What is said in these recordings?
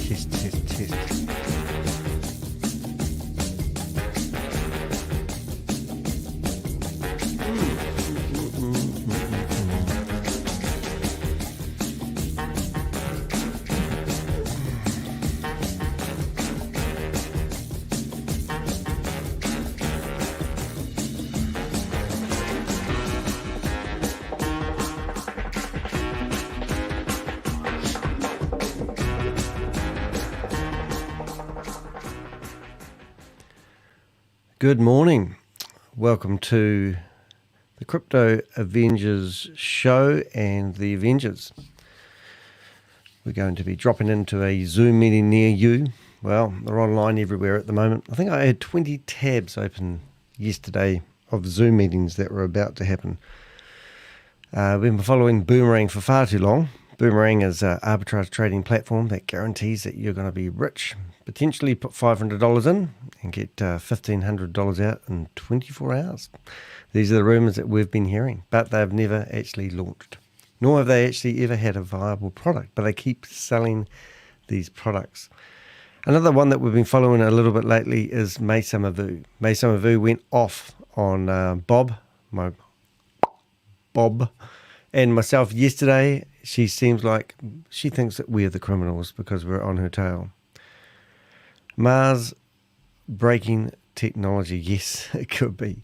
Test, test, test. Good morning. Welcome to the Crypto Avengers show and the Avengers. We're going to be dropping into a Zoom meeting near you. Well, they're online everywhere at the moment. I think I had 20 tabs open yesterday of Zoom meetings that were about to happen. We've been following Boomerang for far too long. Boomerang is an arbitrage trading platform that guarantees that you're going to be rich. Potentially put $500 in and get $1,500 out in 24 hours. These are the rumors that we've been hearing, but they've never actually launched. Nor have they actually ever had a viable product, but they keep selling these products. Another one that we've been following a little bit lately is May Summer Vu. May Summer Vu went off on Bob and myself yesterday. She seems like she thinks that we're the criminals because we're on her tail. Mars breaking technology. Yes, it could be.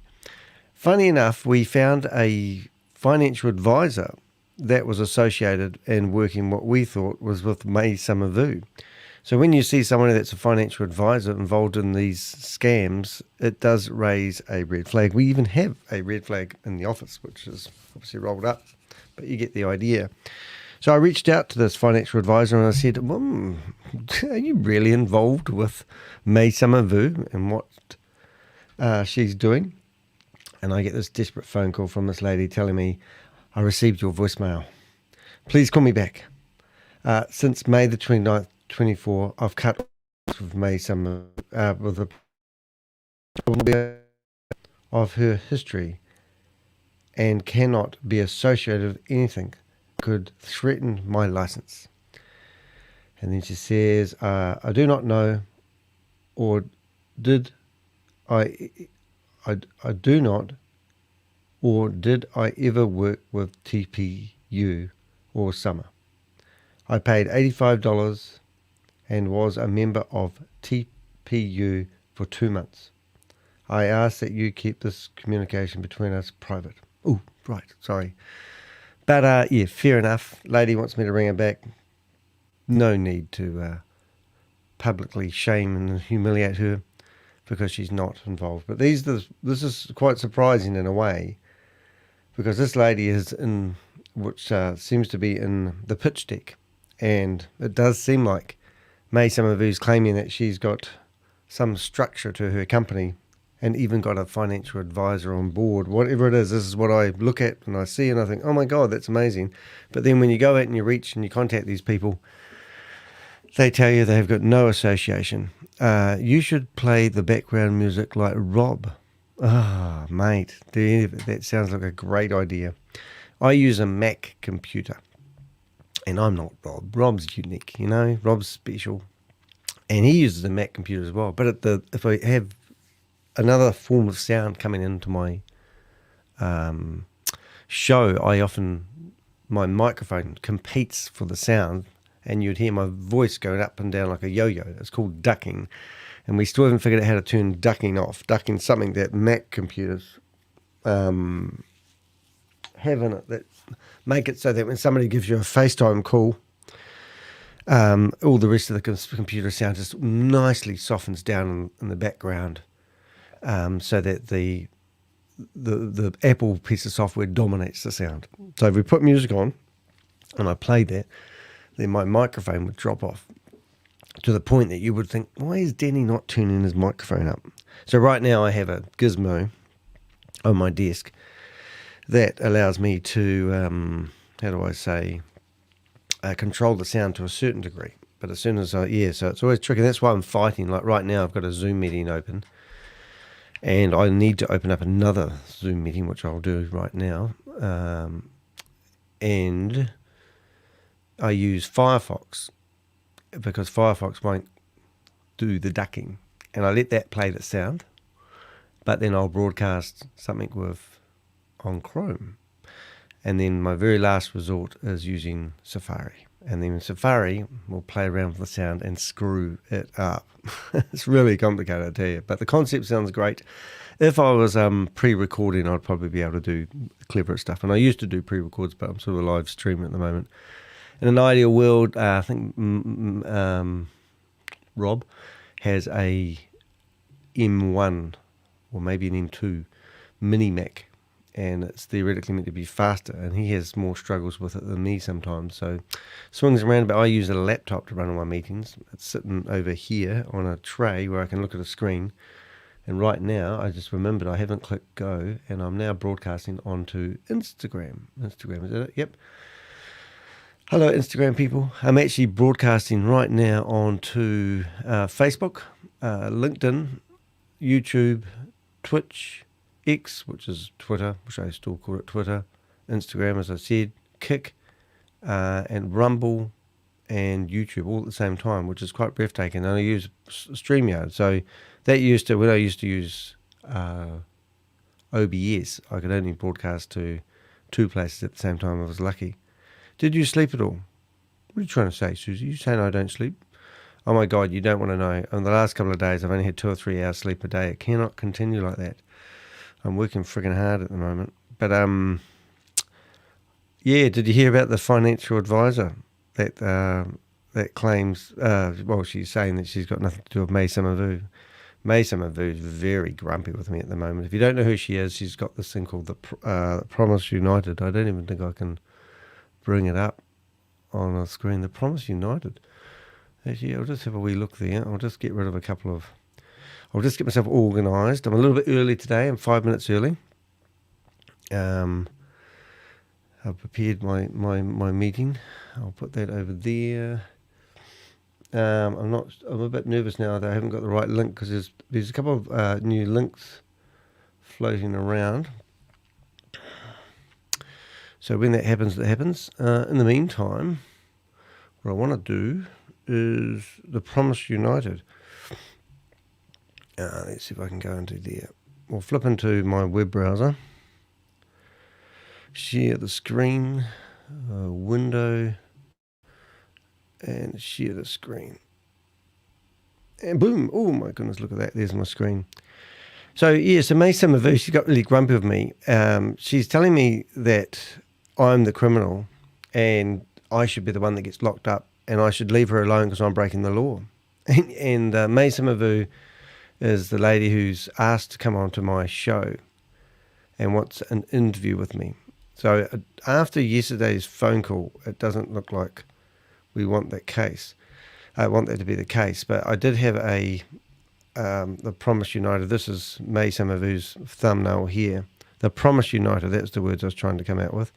Funny enough, we found a financial advisor that was associated and working what we thought was with May Summer Vu. So when you see someone that's a financial advisor involved in these scams, it does raise a red flag. We even have a red flag in the office, which is obviously rolled up, but you get the idea. So I reached out to this financial advisor and I said, are you really involved with May Summer Vu and what she's doing? And I get this desperate phone call from this lady telling me, I received your voicemail. Please call me back. Since May the 29th, 24, I've cut with May Summer with a of her history and cannot be associated with anything could threaten my license. And then she says, I do not know, or did I do not, or did I ever work with TPU or Summer? I paid $85 and was a member of TPU for 2 months. I ask that you keep this communication between us private. Oh, right, sorry. But yeah, fair enough. Lady wants me to ring her back. No need to publicly shame and humiliate her because she's not involved. But this is quite surprising in a way, because this lady is in, which seems to be in the pitch deck, and it does seem like May Summer Vu's claiming that she's got some structure to her company and even got a financial advisor on board. Whatever it is, this is what I look at and I see and I think, oh my God, that's amazing. But then when you go out and you reach and you contact these people, they tell you they've got no association. You should play the background music like Rob. Ah, mate, that sounds like a great idea. I use a Mac computer, and I'm not Rob. Rob's unique, you know. Rob's special, and he uses a Mac computer as well. But if I have another form of sound coming into my show, my microphone competes for the sound, and you'd hear my voice going up and down like a yo-yo. It's called ducking, and we still haven't figured out how to turn ducking off. Ducking something that Mac computers have in it that make it so that when somebody gives you a FaceTime call, all the rest of the computer sound just nicely softens down in the background, so that the Apple piece of software dominates the sound. So if we put music on and I played that, then my microphone would drop off to the point that you would think, why is Danny not turning his microphone up? So right now I have a gizmo on my desk that allows me to, control the sound to a certain degree. But as soon as so it's always tricky. That's why I'm fighting. Like right now I've got a Zoom meeting open, and I need to open up another Zoom meeting, which I'll do right now. And I use Firefox, because Firefox won't do the ducking. And I let that play the sound, but then I'll broadcast something on Chrome. And then my very last resort is using Safari. And then Safari will play around with the sound and screw it up. It's really complicated, I tell you. But the concept sounds great. If I was pre-recording, I'd probably be able to do clever stuff. And I used to do pre-records, but I'm sort of live streaming at the moment. In an ideal world, I think Rob has a M1 or maybe an M2 mini Mac, and it's theoretically meant to be faster, and he has more struggles with it than me sometimes, so swings around. But I use a laptop to run all my meetings. It's sitting over here on a tray where I can look at a screen, and right now I just remembered I haven't clicked go, and I'm now broadcasting onto Instagram. Is that it? Yep. Hello Instagram people. I'm actually broadcasting right now onto Facebook, LinkedIn, YouTube, Twitch, X, which is Twitter, which I still call it Twitter, Instagram, as I said, Kick, and Rumble, and YouTube all at the same time, which is quite breathtaking. And I use StreamYard. So when I used to use OBS, I could only broadcast to 2 places at the same time. I was lucky. Did you sleep at all? What are you trying to say, Susie? You saying I don't sleep? Oh my God, you don't want to know. In the last couple of days, I've only had 2 or 3 hours sleep a day. It cannot continue like that. I'm working friggin' hard at the moment. But, yeah, did you hear about the financial advisor that claims, she's saying that she's got nothing to do with May Summervu. May Summervu is very grumpy with me at the moment. If you don't know who she is, she's got this thing called the Promise United. I don't even think I can bring it up on a screen. The Promise United. Actually, I'll just have a wee look there. I'll just get rid of I'll just get myself organised. I'm a little bit early today. I'm 5 minutes early. I've prepared my meeting. I'll put that over there. I'm a bit nervous now that I haven't got the right link, because there's a couple of new links floating around. So when that happens, that happens. In the meantime, what I want to do is the Promise United. Let's see if I can go into there. We'll flip into my web browser. Share the screen, window, and share the screen. And boom! Oh my goodness, look at that. There's my screen. So May Summervu, she got really grumpy with me. She's telling me that I'm the criminal and I should be the one that gets locked up, and I should leave her alone because I'm breaking the law. And May Summervu is the lady who's asked to come onto my show and wants an interview with me. So after yesterday's phone call, it doesn't look like we want that case. I want that to be the case. But I did have the Promise United. This is May Summervu's thumbnail here. The Promise United, that's the words I was trying to come out with.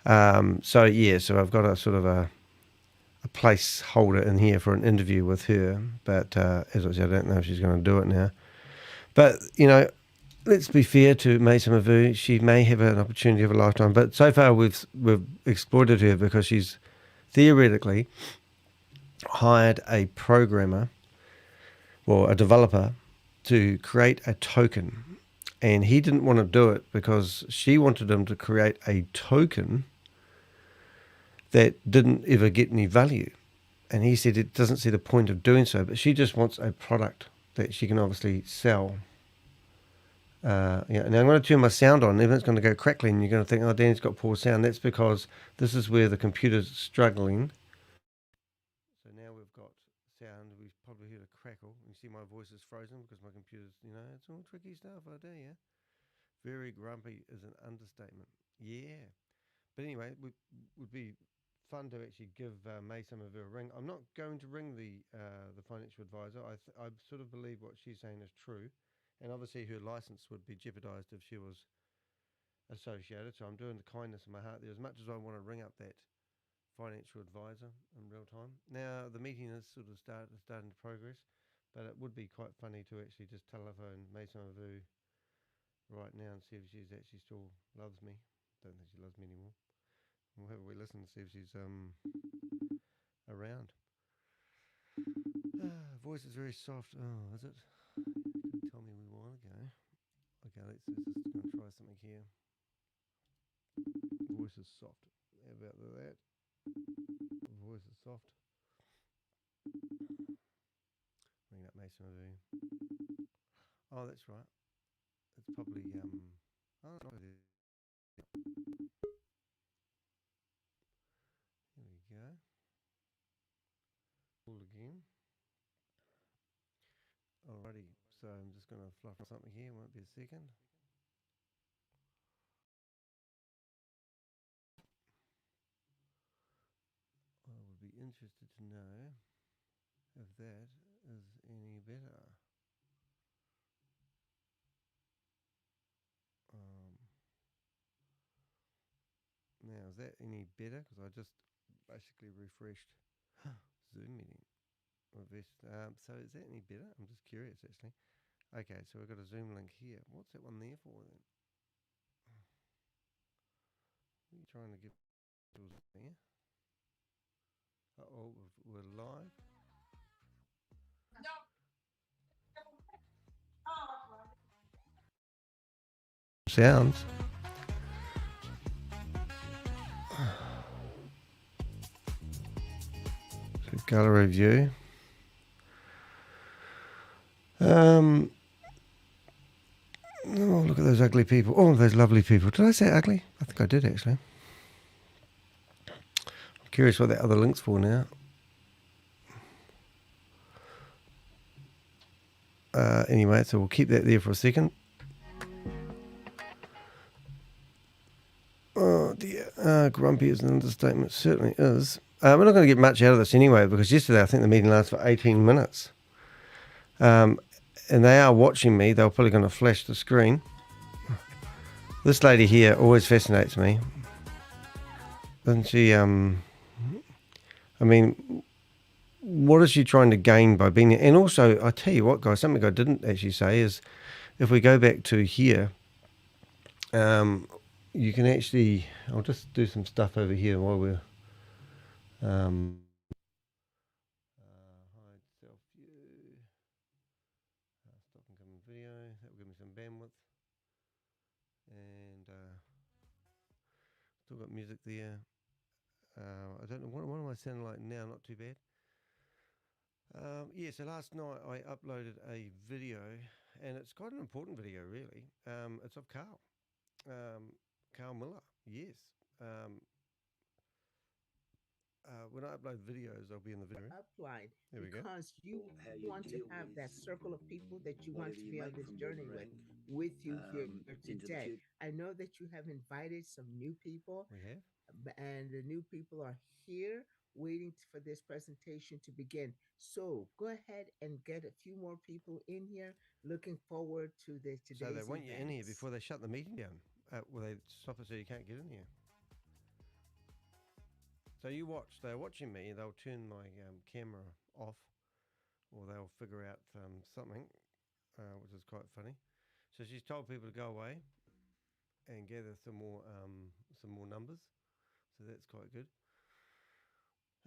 So I've got a sort of a placeholder in here for an interview with her. But as I said, I don't know if she's going to do it now. But, let's be fair to May Summervu. She may have an opportunity of a lifetime. But so far we've exploited her because she's theoretically hired a programmer or a developer to create a token. And he didn't want to do it because she wanted him to create a token that didn't ever get any value. And he said it doesn't see the point of doing so, but she just wants a product that she can obviously sell. Now I'm going to turn my sound on, even it's going to go crackly, and you're going to think, oh, Danny's got poor sound. That's because this is where the computer's struggling. So now we've got sound. We've probably heard a crackle. You see my voice is frozen because my computer's, it's all tricky stuff, I do, yeah. Very grumpy is an understatement. Yeah. But anyway, it would be fun to actually give May Summervu a ring. I'm not going to ring the financial advisor. I sort of believe what she's saying is true. And obviously her license would be jeopardized if she was associated. So I'm doing the kindness in my heart there, as much as I want to ring up that financial advisor in real time. Now, the meeting is sort of starting to progress, but it would be quite funny to actually just telephone May Summervu right now and see if she's actually still loves me. Don't think she loves me anymore. We'll have a wee listen and see if she's around. voice is very soft. Oh, is it? You tell me we want to go. Okay, let's just going to try something here. Voice is soft. How about that? Voice is soft. Bring up Mason review. Oh, that's right. It's probably Oh, it's not there. Here we go. Pull again. Alrighty, so I'm just going to fluff something here. Won't be a second. I would be interested to know if that is any better. Now, is that any better? Because I just basically refreshed Zoom meeting. So is that any better? I'm just curious, actually. Okay, so we've got a Zoom link here. What's that one there for then? What are you trying to get here? Uh-oh, we're live. Sounds. So gallery view. Oh, look at those ugly people. Oh, those lovely people. Did I say ugly? I think I did, actually. I'm curious what that other link's for now. Anyway, so we'll keep that there for a second. Oh dear, grumpy is an understatement. Certainly is. We're not going to get much out of this anyway, because yesterday I think the meeting lasted for 18 minutes. And they are watching me. They're probably going to flash the screen. This lady here always fascinates me. Doesn't she? I mean, what is she trying to gain by being there? And also, I tell you what, guys, something I didn't actually say is, if we go back to here, you can actually, I'll just do some stuff over here while we're, hide self view, stop incoming video, that will give me some bandwidth, and still got music there. I don't know, what am I sounding like now? Not too bad. Yeah, so last night I uploaded a video, and it's quite an important video, really. It's of Carl. Carl Miller, yes. When I upload videos, I'll be in the video. Upline There we go. because you want to have that circle of people that you want to be on this journey with you here today. I know that you have invited some new people, We have. and the new people are here waiting for this presentation to begin. So go ahead and get a few more people in here. Looking forward to the So they today's want you in here events. before they shut the meeting down. Well, they stop it so you can't get in here. So you watch. They're watching me. They'll turn my camera off, or they'll figure out something, which is quite funny. So she's told people to go away and gather some more numbers. So that's quite good.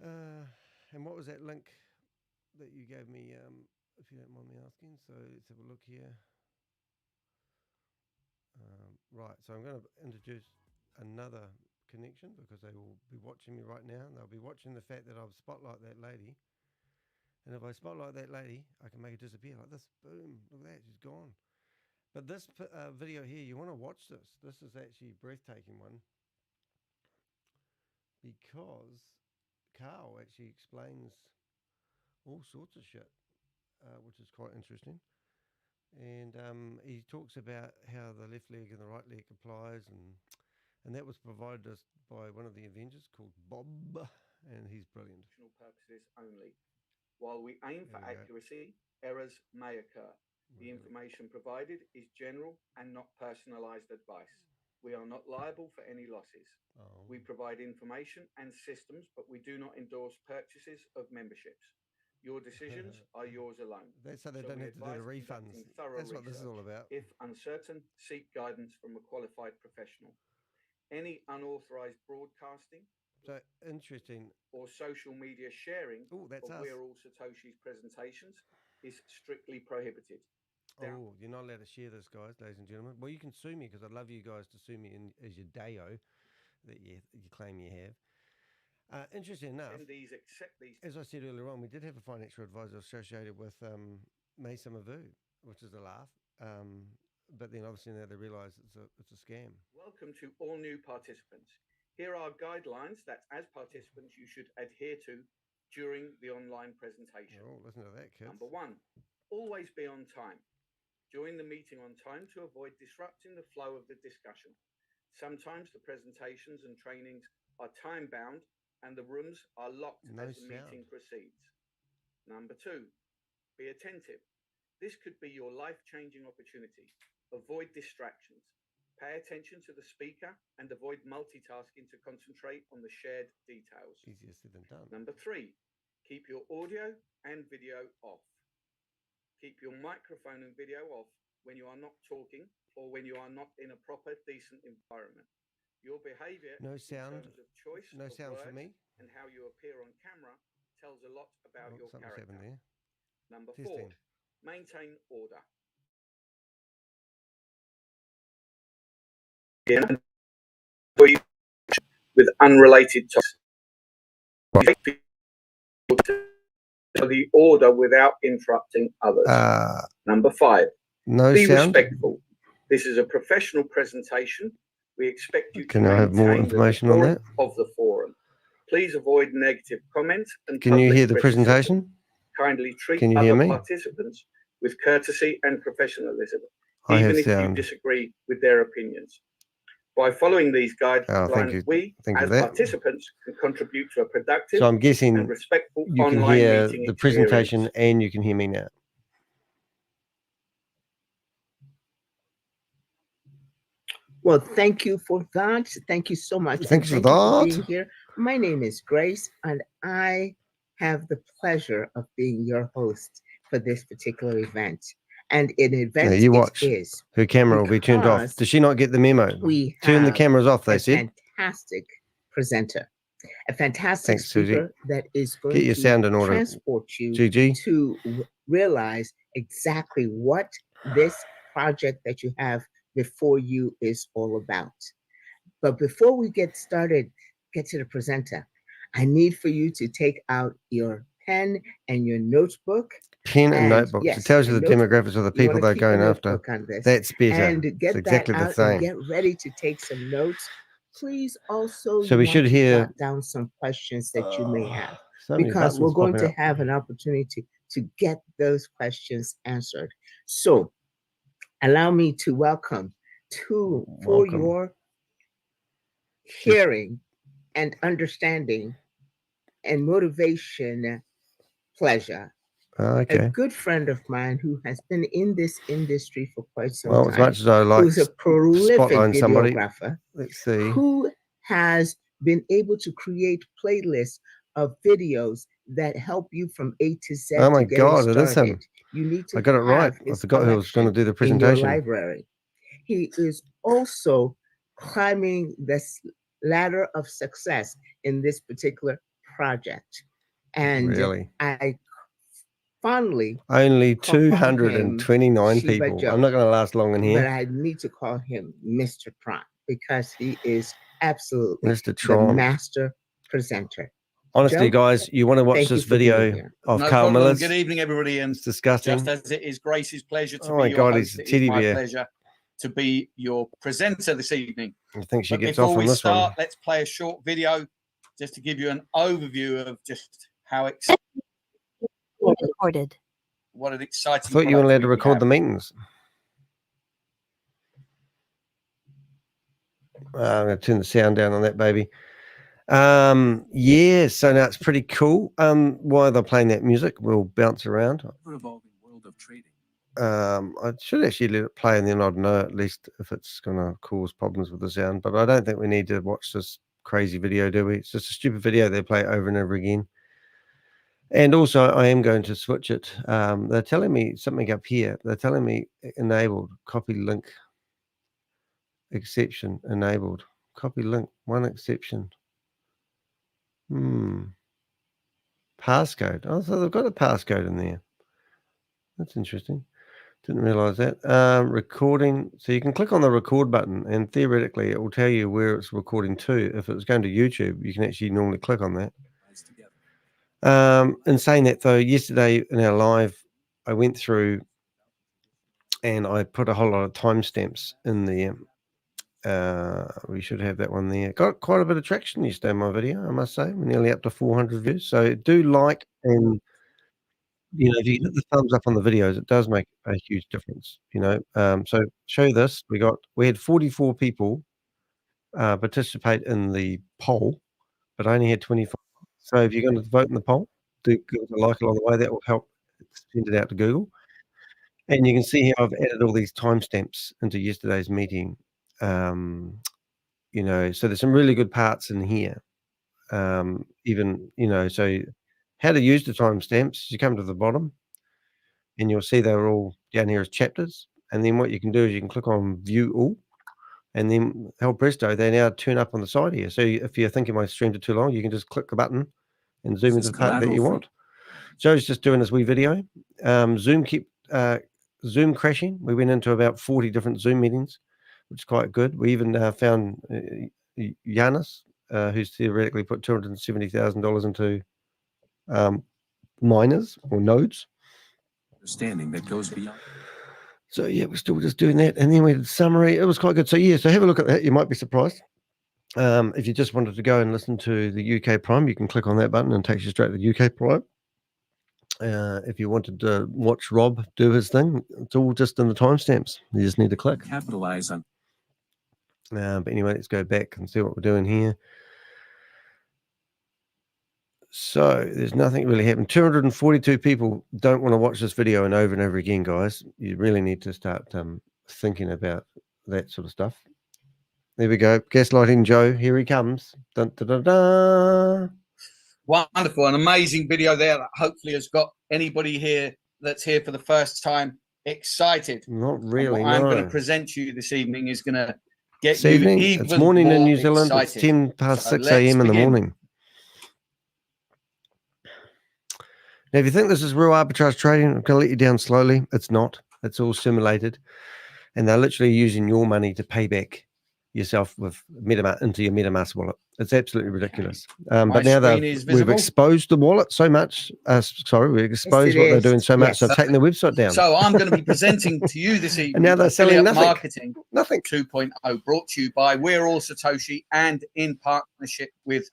And what was that link that you gave me? If you don't mind me asking. So let's have a look here. Right. So I'm going to introduce another connection, because they will be watching me right now. They'll be watching the fact that I've spotlight that lady. And if I spotlight that lady, I can make it disappear like this. Boom. Look at that. She's gone. But this video here, you want to watch this. This is actually a breathtaking one, because Carl actually explains all sorts of shit, which is quite interesting. And he talks about how the left leg and the right leg applies, and that was provided us by one of the Avengers called Bob, and he's brilliant. Purposes only. While we aim for accuracy, errors may occur. The information provided is general and not personalized advice. We are not liable for any losses. We provide information and systems, but we do not endorse purchases of memberships. Your decisions are yours alone. That's so they don't have to do the refunds. That's what this is all about. If uncertain, seek guidance from a qualified professional. Any unauthorized broadcasting So interesting. or social media sharing Oh, that's of us. We're All Satoshi's presentations is strictly prohibited. Oh, you're not allowed to share this, guys, ladies and gentlemen. Well, you can sue me because I'd love you guys to sue me as your DAO that you claim you have. Interesting enough, Attendees accept these. as I said earlier on, we did have a financial advisor associated with Mesa Mavu, which is a laugh. But then obviously now they realise it's a scam. Welcome to all new participants. Here are guidelines that, as participants, you should adhere to during the online presentation. Oh, listen to that, kids. Number 1, always be on time. Join the meeting on time to avoid disrupting the flow of the discussion. Sometimes the presentations and trainings are time bound and the rooms are locked as the meeting proceeds. Number 2, be attentive. This could be your life-changing opportunity. Avoid distractions. Pay attention to the speaker and avoid multitasking to concentrate on the shared details. Easier said than done. Number 3, keep your audio and video off. Keep your microphone and video off when you are not talking or when you are not in a proper, decent environment. Your behavior no sound, in terms of choice no of sound words for me. and how you appear on camera tells a lot about your Something's character. happened there. Number Testing. 4, maintain order. With unrelated topics. The order without interrupting others. Number 5, no be sound. respectful. This is a professional presentation. We expect you Can to I have more maintain information the on decorum that? of the forum. Please avoid negative comments and Can you public hear the criticism. presentation? Kindly treat Can you hear other me? participants with courtesy and professionalism, I even have if sound. you disagree with their opinions. By following these guidelines, we, as participants, can contribute to a productive So I'm guessing and respectful you can online hear meeting the presentation experience. and you can hear me now. Well, thank you for that. Thank you so much. Thanks for thank you for that. being here. My name is Grace, and I have the pleasure of being your host for this particular event. And an event Now you watch. is Her camera will be turned off. because Does she not get the memo? we Turn the have cameras off, they a said. fantastic presenter, a fantastic Thanks, Susie. speaker that is going Get your to sound in order, transport you GG. to realize exactly what this project that you have before you is all about. But before we get started, get to the presenter, I need for you to take out your pen and your notebook. Pen and notebook. Yes, it tells you the demographics of the people they're going after. That's better. And get it's exactly that the out same. and get ready to take some notes. Please also So we should hear jot down some questions that you may have, so because we're going to have an opportunity to get those questions answered. So allow me to welcome for your hearing and understanding and motivation pleasure. Okay. A good friend of mine who has been in this industry for quite some time. As much as I like who's a prolific somebody, videographer. Let's see. Who has been able to create playlists of videos that help you from A to Z. Oh my to God, it is him. You need to I got it right. I forgot who was going to do the presentation. In your library. He is also climbing this ladder of success in this particular project. And really? I fondly only 229 people. Joe, I'm not going to last long in here. But I need to call him Mr. Tron because he is absolutely Mr. Tron. The master presenter. Honestly, Joe, guys, you want to watch this video of Carl Miller's? Good evening, everybody. And it's disgusting. Just as it is Grace's pleasure to oh be my your God, host, he's a it teddy is my bear. pleasure to be your presenter this evening. I think she but gets off on this one. Before we start, let's play a short video just to give you an overview of just how recorded. What an exciting. I thought you were allowed to record the meetings. I'm going to turn the sound down on that baby. Yeah, so now it's pretty cool. While they're playing that music, we'll bounce around. Ever-evolving world of trading. I should actually let it play and then I'd know at least if it's going to cause problems with the sound, but I don't think we need to watch this crazy video, do we? It's just a stupid video they play over and over again. And also I am going to switch it. They're telling me something up here. They're telling me enabled, copy link, exception, enabled, copy link, one exception. Passcode. Oh, so they've got a passcode in there. That's interesting. Didn't realize that. Recording. So you can click on the record button, and theoretically, it will tell you where it's recording to. If it's going to YouTube, you can actually normally click on that. In saying that, though, yesterday in our live, I went through and I put a whole lot of timestamps in there. We should have that one there. Got quite a bit of traction yesterday in my video, I must say. We're nearly up to 400 views. So do like, and if you hit the thumbs up on the videos, it does make a huge difference. So show this. We had 44 people participate in the poll, but I only had 25. So if you're going to vote in the poll, do give us a like along the way. That will help send it out to Google. And you can see here I've added all these timestamps into yesterday's meeting. So there's some really good parts in here. So how to use the timestamps, you come to the bottom and you'll see they're all down here as chapters. And then what you can do is you can click on view all, and then hell presto, they now turn up on the side here. So if you're thinking my streams are too long, you can just click the button and zoom into the part that you want. Joe's just doing this wee video. Zoom crashing. We went into about 40 different Zoom meetings, which is quite good. We even found Giannis, who's theoretically put $270,000 into miners or nodes. Understanding that goes beyond. So yeah, we're still just doing that, and then we did summary. It was quite good. So yeah, so have a look at that. You might be surprised. If you just wanted to go and listen to the UK Prime, you can click on that button and it takes you straight to the UK Prime. If you wanted to watch Rob do his thing, it's all just in the timestamps. You just need to click. Capitalize on. But anyway, let's go back and see what we're doing here. So there's nothing really happened. 242 people don't want to watch this video and over again, guys. You really need to start thinking about that sort of stuff. There we go. Gaslighting Joe. Here he comes. Dun, dun, dun, dun. Wonderful. An amazing video there that hopefully has got anybody here that's here for the first time excited. Not really. And what I'm going to present to you this evening is going to get this you evening, even it's morning more in New Zealand. excited. It's 10 past 6 a.m. in the morning. Now, if you think this is real arbitrage trading, I'm going to let you down slowly. It's not. It's all simulated. And they're literally using your money to pay back yourself with into your MetaMask wallet. It's absolutely ridiculous. But now we've exposed the wallet so much. We've exposed what they're doing so much. So I've taken the website down. So I'm going to be presenting to you this evening. And now they're selling nothing. Marketing 2.0, brought to you by We're All Satoshi and in partnership with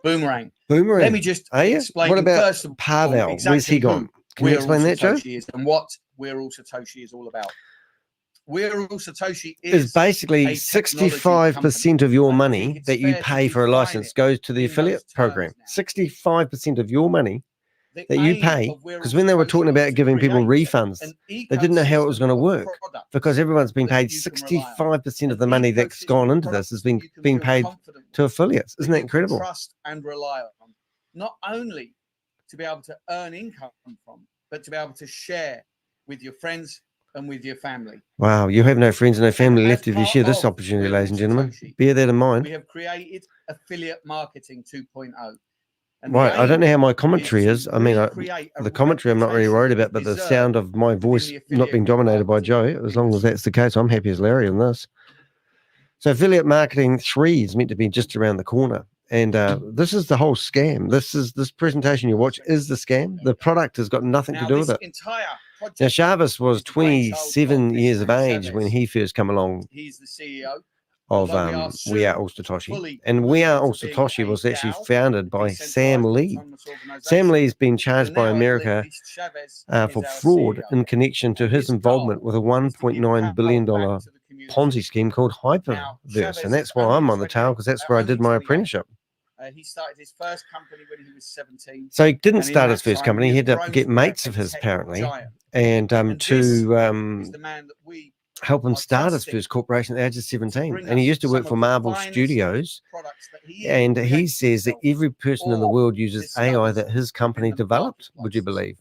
Boomerang. Boomerang. Let me just explain. What about first of Pavel? Exactly where's he gone? Can you explain that, Joe? And what We're All Satoshi is all about. We're All Satoshi is basically 65% of your money that you pay for a license goes to the affiliate program. 65% of your money that you pay, because when they were talking about giving people refunds, they didn't know how it was going to work, because everyone's been paid 65% of the money that's gone into this has been being paid to affiliates. Isn't that incredible? Trust and rely on, not only to be able to earn income from, but to be able to share with your friends and with your family. Wow, you have no friends and no family left if you share this opportunity, ladies and gentlemen. Bear that in mind. We have created affiliate marketing 2.0. Right, I don't know how my commentary is. I mean, the commentary I'm not really worried about, but the sound of my voice not being dominated by Joe, as long as that's the case, I'm happy as Larry in this. So affiliate marketing 3 is meant to be just around the corner. And this is the whole scam. This presentation you watch is the scam. The product has got nothing to do with it. Now, ShaveZ was 27 years of age when he first came along. He's the CEO of We Are All Satoshi. And We Are All Satoshi was actually founded by Sam Lee. Sam Lee's been charged by America for fraud in connection to his involvement with a $1.9 billion Ponzi scheme called Hyperverse. And that's why I'm on the tail, because that's where I did my apprenticeship. He started his first company when he was 17. So he didn't start his first company. He had to get mates of his, apparently, and to help him start his first corporation at the age of 17. And he used to work for Marvel Studios. And he says that every person in the world uses AI that his company developed, would you believe?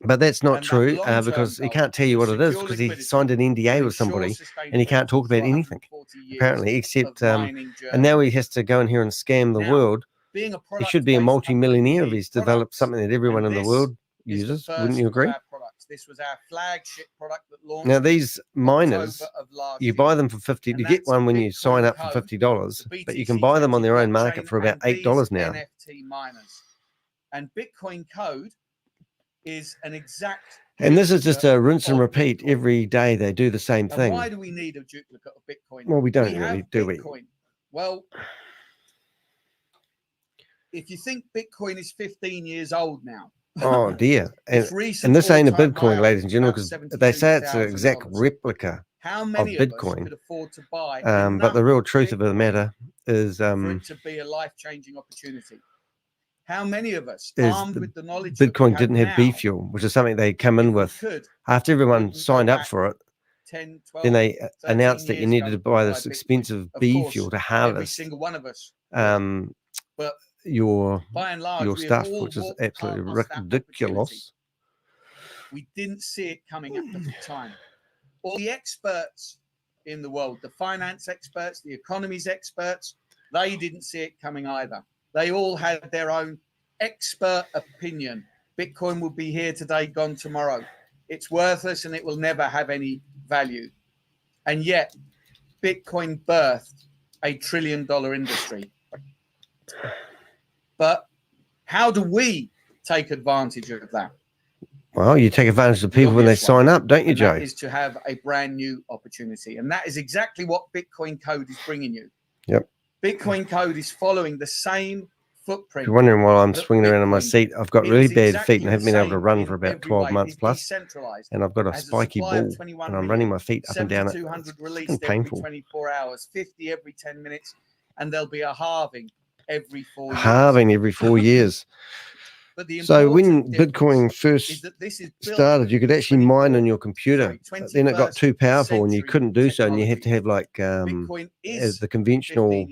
But that's not true, because he can't tell you what it is, because he signed an NDA with somebody and he can't talk about anything, apparently, except and now he has to go in here and scam the world being a He product should be a multi-millionaire if he's product, developed something that everyone in the world is uses. the Wouldn't you first of agree? our products. This was our flagship product that launched. Now these miners, October of last you year. buy them for $50. And You get that's one when Bitcoin you sign up for Code, $50, the but you can buy them on their own BTC market for about blockchain, and $8 these now. NFT miners. And Bitcoin Code is an exact. And this is just a rinse and of repeat. Bitcoin. Every day they do the same And thing. why do we need a duplicate of Bitcoin? Well, we don't We really, have do we? Bitcoin. Well, if you think Bitcoin is 15 years old now. Oh dear. its And recent this ain't a all-time Bitcoin, high ladies and gentlemen, about because they say it's an $72,000. exact replica How of many of us Bitcoin. could afford to buy But the real enough truth of the Bitcoin matter is, for it to be a life-changing opportunity? How many of us, armed with the knowledge Bitcoin didn't have B now, fuel, which is something they come in if we with. could, After we everyone can go signed up back for it, 10, 12, then they 13 announced that you years needed ago to buy to this Bitcoin. expensive Of B course, fuel to every harvest single one of us. But your by and large, we have stuff, all which is walked absolutely past that opportunity. ridiculous. We didn't see it coming at the time. All the experts in the world, the finance experts, the economies experts, they didn't see it coming either. They all had their own expert opinion. Bitcoin will be here today, gone tomorrow. It's worthless and it will never have any value. And yet, Bitcoin birthed a $1 trillion industry. But how do we take advantage of that? Well, you take advantage of people when they sign up, don't you, Joe? That is to have a brand new opportunity. And that is exactly what Bitcoin Code is bringing you. Yep. Bitcoin Code is following the same footprint. If you're wondering why I'm swinging around in my seat, I've got really bad feet and haven't been able to run for about 12 months plus. And I've got a spiky ball and I'm running my feet up and down it. It's painful. 24 hours, 50 every 10 minutes, and there'll be a halving every 4 years. Halving every 4 years. So when Bitcoin first started, you could actually mine on your computer. But then it got too powerful and you couldn't do so, and you had to have like the conventional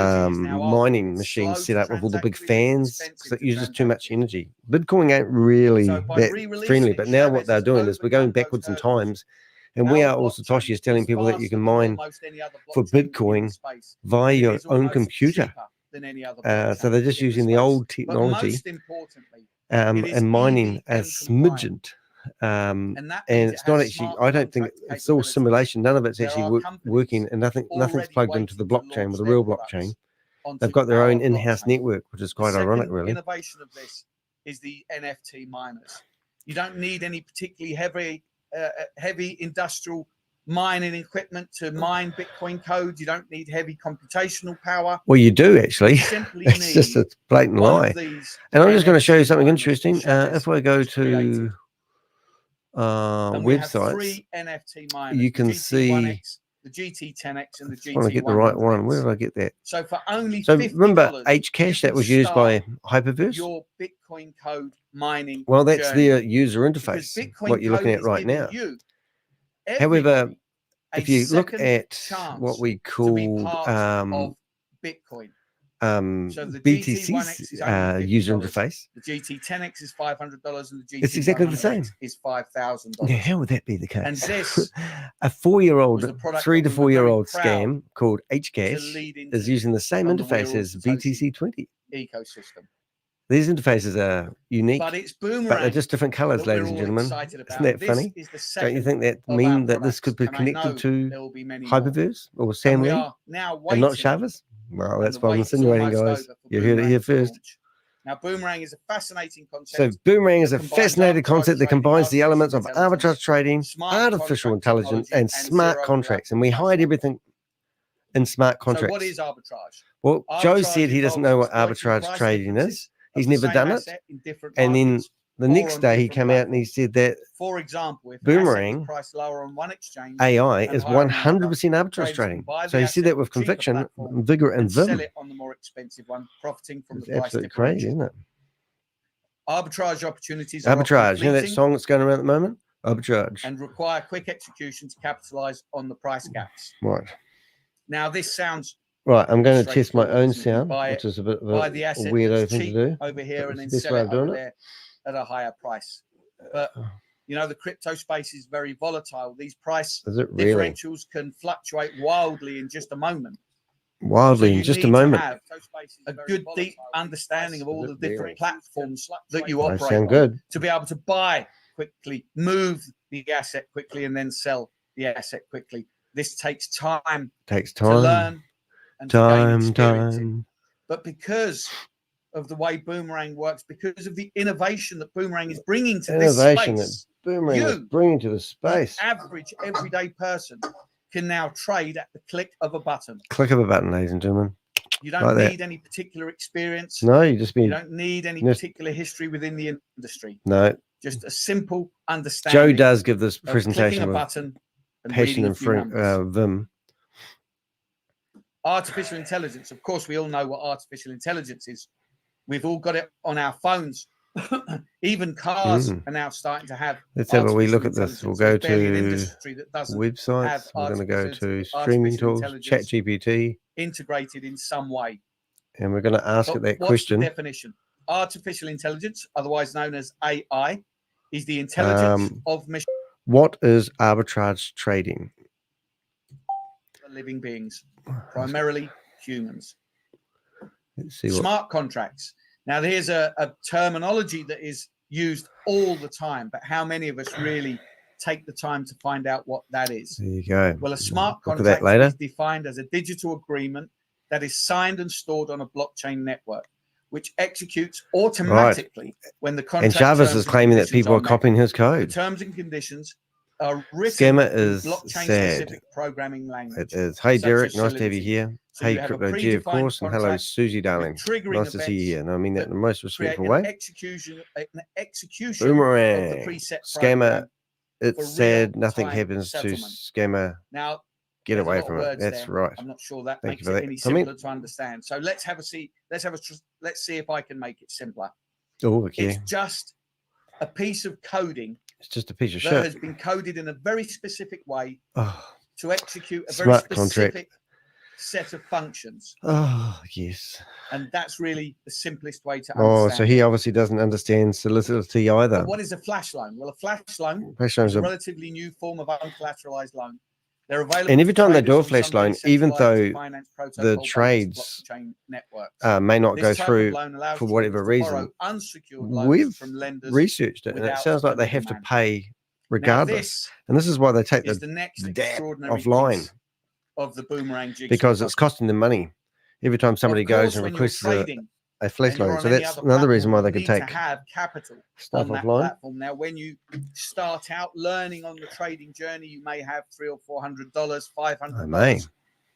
mining machines set up with all the big fans because it uses too much energy. Bitcoin ain't really that friendly, but now what they're doing is we're going backwards in times, and we are also, Satoshi is telling people that you can mine for Bitcoin via your own computer. So they're just using the old technology and mining a smidgen. And it's not actually, I don't think it's all simulation. None of it's actually working, and nothing's plugged into the blockchain with a real blockchain. They've got their own in-house network, which is quite ironic, really. The innovation of this is the NFT miners. You don't need any particularly heavy industrial mining equipment to mine Bitcoin Code. You don't need heavy computational power. Well, you do actually. It's just a blatant lie. And I'm just going to show you something interesting. If I go to websites, you can see the GT10X and the GT100X. I want to get the right one. Where did I get that? So for only remember Hcash that was used by Hyperverse? Your Bitcoin Code mining. Well, that's their user interface. What you're looking at right now. However, if you look at what we call Bitcoin, so the BTC's user interface, the GT10X is $500, and the GT100X it's exactly the same. Is $5,000. Now, how would that be the case? And this, a 3 to 4 year old scam called Hcash is using the same interface as BTC20 ecosystem. These interfaces are unique, but it's Boomerang, but they're just different colors, ladies and gentlemen. Isn't that funny? Don't you think that mean that this could be connected to Hyperverse or Sam Lee and not ShaveZ? Well, that's what I'm insinuating, guys. You heard it here first. Now, Boomerang is a fascinating concept. So, Boomerang is a fascinating concept that combines the elements of arbitrage trading, artificial intelligence, and smart contracts. And we hide everything in smart contracts. So, what is arbitrage? Well, Joe said he doesn't know what arbitrage trading is. He's never done it. And then the next day he came out and he said that, for example, if Boomerang price lower on one exchange, AI is 100% arbitrage trading. So he said that with conviction, vigor, and vim. Sell it on the more expensive one, profiting from it's the price absolutely crazy, isn't it? Arbitrage opportunities. Arbitrage, you know that song that's going around at the moment? Arbitrage. And require quick execution to capitalize on the price gaps. Right. Now this sounds. Right, I'm going to test my own sound, which is a bit of a weirdo thing to do. Over here and then sell it over there at a higher price. But you know, the crypto space is very volatile. These price differentials can fluctuate wildly in just a moment. wildly you in just a need to moment. have a good deep understanding of all the different platforms that you They operate sound on good. to be able to buy quickly, move the asset quickly, and then sell the asset quickly. This takes time Takes to time. learn and to gain experience in. Time. But because of the way Boomerang works, because of the innovation that Boomerang is bringing to this Innovation that space, Boomerang is you, bringing to the the space. average everyday person, can now trade at the click of a button. Click of a button, ladies and gentlemen. You don't Like that. need any particular experience. No, you just You been don't need any Yes. particular history within the industry. no. Just a simple Joe understanding does give this of clicking presentation a with button and passion reading a and few numbers. vim. Artificial intelligence. Of course, we all know what artificial intelligence is. We've all got it on our phones. Even cars are now starting to have. Let's have a wee look artificial at this. We'll intelligence. go There's barely an to industry that doesn't have websites. We're going to go to artificial streaming tools, intelligence ChatGPT, integrated in some way. and we're going to ask But it that what's question. the definition? Artificial intelligence, otherwise known as AI, is the intelligence of machine What is arbitrage trading? living beings, primarily humans. Let's see what. Smart contracts. Now, here's a terminology that is used all the time, but how many of us really take the time to find out what that is? There you go. Well, a smart Look at that contract later. is defined as a digital agreement that is signed and stored on a blockchain network, which executes automatically when the contract. And Chavez terms is and claiming that conditions people are met. copying his The code. terms and conditions are written Scammer in is blockchain-specific programming language. It is. Hey, such Derek, as nice to have you Solidity. here. So Hey, you have a Crypto G, of predefined course, and hello, contract Susie, darling. triggering Nice to see you events here. And I mean that in the most create respectful an way. execution of the Boomerang. preset Scammer. program for It's sad nothing real-time happens settlement. to scammer. Now, Get there's a away lot of from it. words That's there. right. I'm not sure that Thank you makes for it that any comment. simpler to understand. So let's see if I can make it simpler. Oh, okay. It's just a piece of coding It's just a piece of that shit. has been coded in a very specific way Oh, to execute a very smart specific contract. set of functions. Oh, yes. And that's really the simplest way to Oh, understand so it. he obviously doesn't understand solidity either. But what is a flash loan? Well, a flash loan Flash is loans a are, relatively new form of uncollateralized loan. They're available and every to time they traders do a on flash some loan, even decentralized though finance the protocol-based trades blockchain networks. may not This go type of through loan allows for whatever traders to borrow reason, unsecured loans we've from lenders researched it, and it without sounds like they a have to middleman. pay Now, regardless. And this is why they take is the the next dab extraordinary offline, piece of the Boomerang jigsaw because it's puzzle. costing them money every time somebody Of goes course, and when you're requests trading a flash and you're loan. on So any that's other another reason why platform, they you can need take to have capital stuff on that offline. platform. Now, when you start out learning on the trading journey, you may have $300 or $400, $500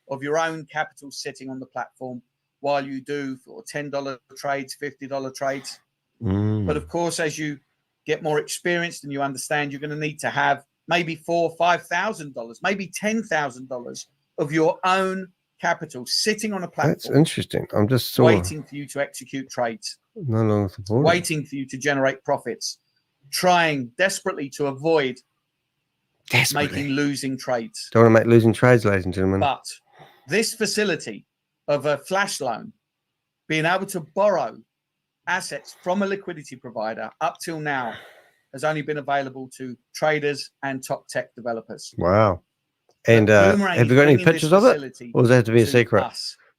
of your own capital sitting on the platform, while you do for $10 trades, $50 trades. But of course, as you get more experienced and you understand, you're going to need to have maybe $4,000 or $5,000, maybe $10,000 of your own capital sitting on a platform. That's interesting. I'm just waiting for you to execute trades, no longer supported. Waiting for you to generate profits, trying desperately to avoid making losing trades. Don't want to make losing trades, ladies and gentlemen. But this facility of a flash loan, being able to borrow assets from a liquidity provider up till now, has only been available to traders and top tech developers. Wow. And have you got any pictures of it? Or does that have to be a secret?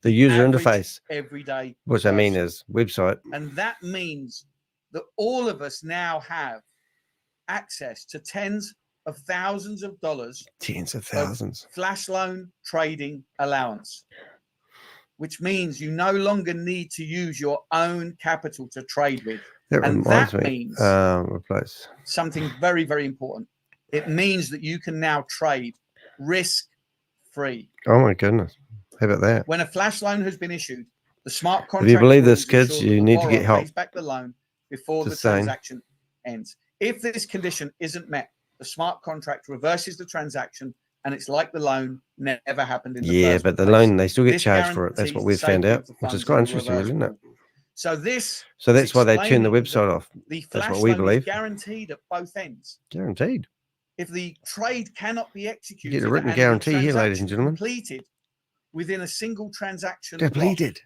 The user interface. Everyday which I mean is website. And that means that all of us now have access to tens of thousands of dollars. Tens of thousands. Flash loan trading allowance. Which means you no longer need to use your own capital to trade with. That and reminds that me. means Replace. something very, very important. It means that you can now trade risk-free. Oh my goodness. How about that? When a flash loan has been issued, the smart contract. If you believe this, rules kids, ensure you that the need to borrower get help. pays back the loan before the Just saying. transaction ends. If this condition isn't met, the smart contract reverses the transaction, and it's like the loan never happened in the Yeah, first but the place. loan, they still get This charged for it. That's what we've guarantees the found out, safety of the which is funds quite in the interesting, reverse isn't it? pool. So this. So that's why they turn the explaining website off. The That's flash what we loan is believe. guaranteed at both ends. Guaranteed. If the trade cannot be executed, You get a written and the guarantee here, ladies and transaction gentlemen. completed within a single transaction, Completed.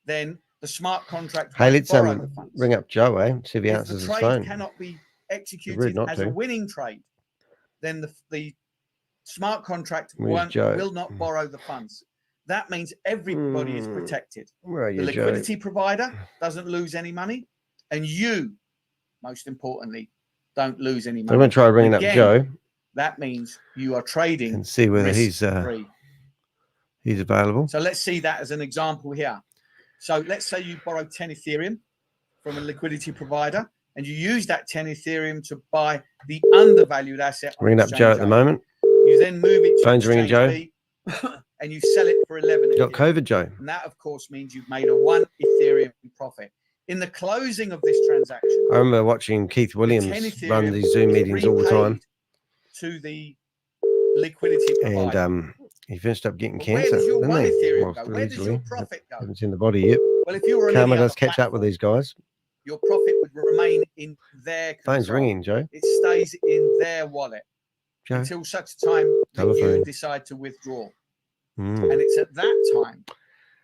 then the smart contract. Hey, let's borrow the funds. ring up Joe, eh? See if he If answers the his trade phone. cannot be executed rude not as to. a winning trade, then the smart contract Where's Joe? will not borrow the funds. That means everybody is protected. Where are The you, liquidity provider doesn't lose any money, and you, most importantly, don't lose any I'm money. going to try bringing up Again, Joe that means you are trading and see whether he's risk-free. available. So let's see that as an example here. So let's say you borrow 10 Ethereum from a liquidity provider, and you use that 10 Ethereum to buy the undervalued asset. Ringing up Joe at the moment. You then move it to Phone's ringing, Joe. B, and you sell it for 11 You got Ethereum. COVID, Joe. And that, of course, means you've made a 1 Ethereum profit. In the closing of this transaction, I remember watching Keith Williams 10 Ethereum run these Zoom meetings all the time, to the liquidity provider. and he finished up getting But where cancer, does your didn't 1 he? Ethereum Well, go? Where does your allegedly. profit go? Haven't seen the body yet. Well, if you were on Karma any does other catch up with platform, these guys. your profit would remain in their control. Phone's ringing, Joe. It stays in their wallet Joe. until such time that Telephone. you decide to withdraw. Mm. And it's at that time.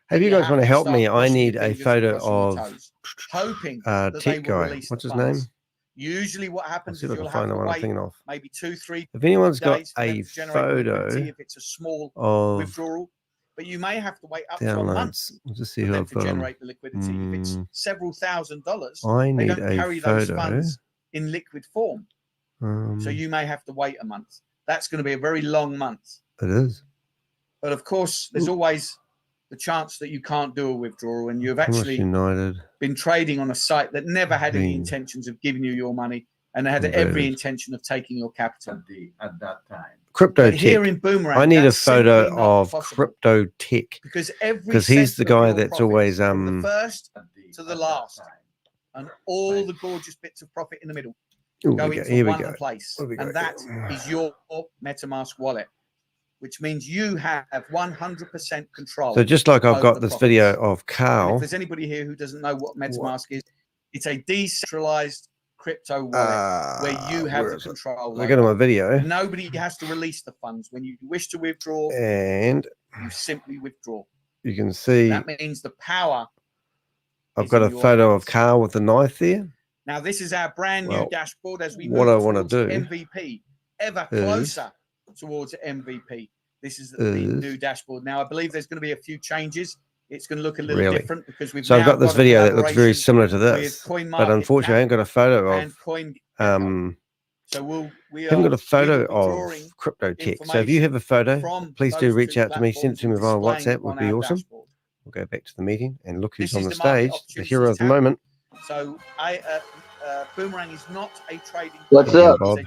Hey, if you guys want to help me, I crossing need your a fingers and photo crossing your of toes, hoping that they Tech will guy. release What's the his funds. name? Usually what I'll happens see is if I you'll can have find to the one I'm wait thinking of. maybe 2-3 If anyone's got days for them a to generate liquidity photo if it's a small of withdrawal, but you may have to wait up to a month downloads, we'll just see for who them I've to got on. generate the liquidity. If it's several $1,000s, I they need don't a carry those photo. funds in liquid form. So you may have to wait a month. That's going to be a very long month. It is. But of course, there's always the chance that you can't do a withdrawal, and you've actually United. been trading on a site that never had any Been intentions of giving you your money and had converted. every intention of taking your capital at that time. Crypto But here Tech. in Boomerang, I need a that's photo simply not of possible, Crypto Tech because he's the cent of guy your that's profits, always from the first to the last, and all the gorgeous bits of profit in the middle go into Here we one go. place, Where we go? and that is your MetaMask wallet, which means you have 100% control. So just like I've over got the this profits. video of And if Carl. there's anybody here who doesn't know what MetaMask is, it's a decentralized crypto wallet where you have the control. Look at my video. Nobody has to release the funds. When you wish to withdraw, And you simply withdraw. you can see That means the power. I've is got a in your photo hands. of Carl with the knife there. Now, this is our brand new Well, dashboard as we what move I wanna towards do MVP, ever closer towards MVP. This is the new dashboard. Now, I believe there's going to be a few changes. It's going to look a little Really? different because we've So I've now got this a video that looks very collaboration similar to with this. But CoinMarketCap unfortunately, I ain't got a photo and of CoinGecko. So we haven't got a photo will be of Crypto Tech. So if you have a photo, from please do those reach two out to me. Send it to me via platforms and WhatsApp. displaying Would on be our awesome. dashboard. We'll go back to the meeting and look who's This on is the the market stage. The opportunities hero of the tab. moment. So Boomerang is not a trading. What's Yeah, up? Bob.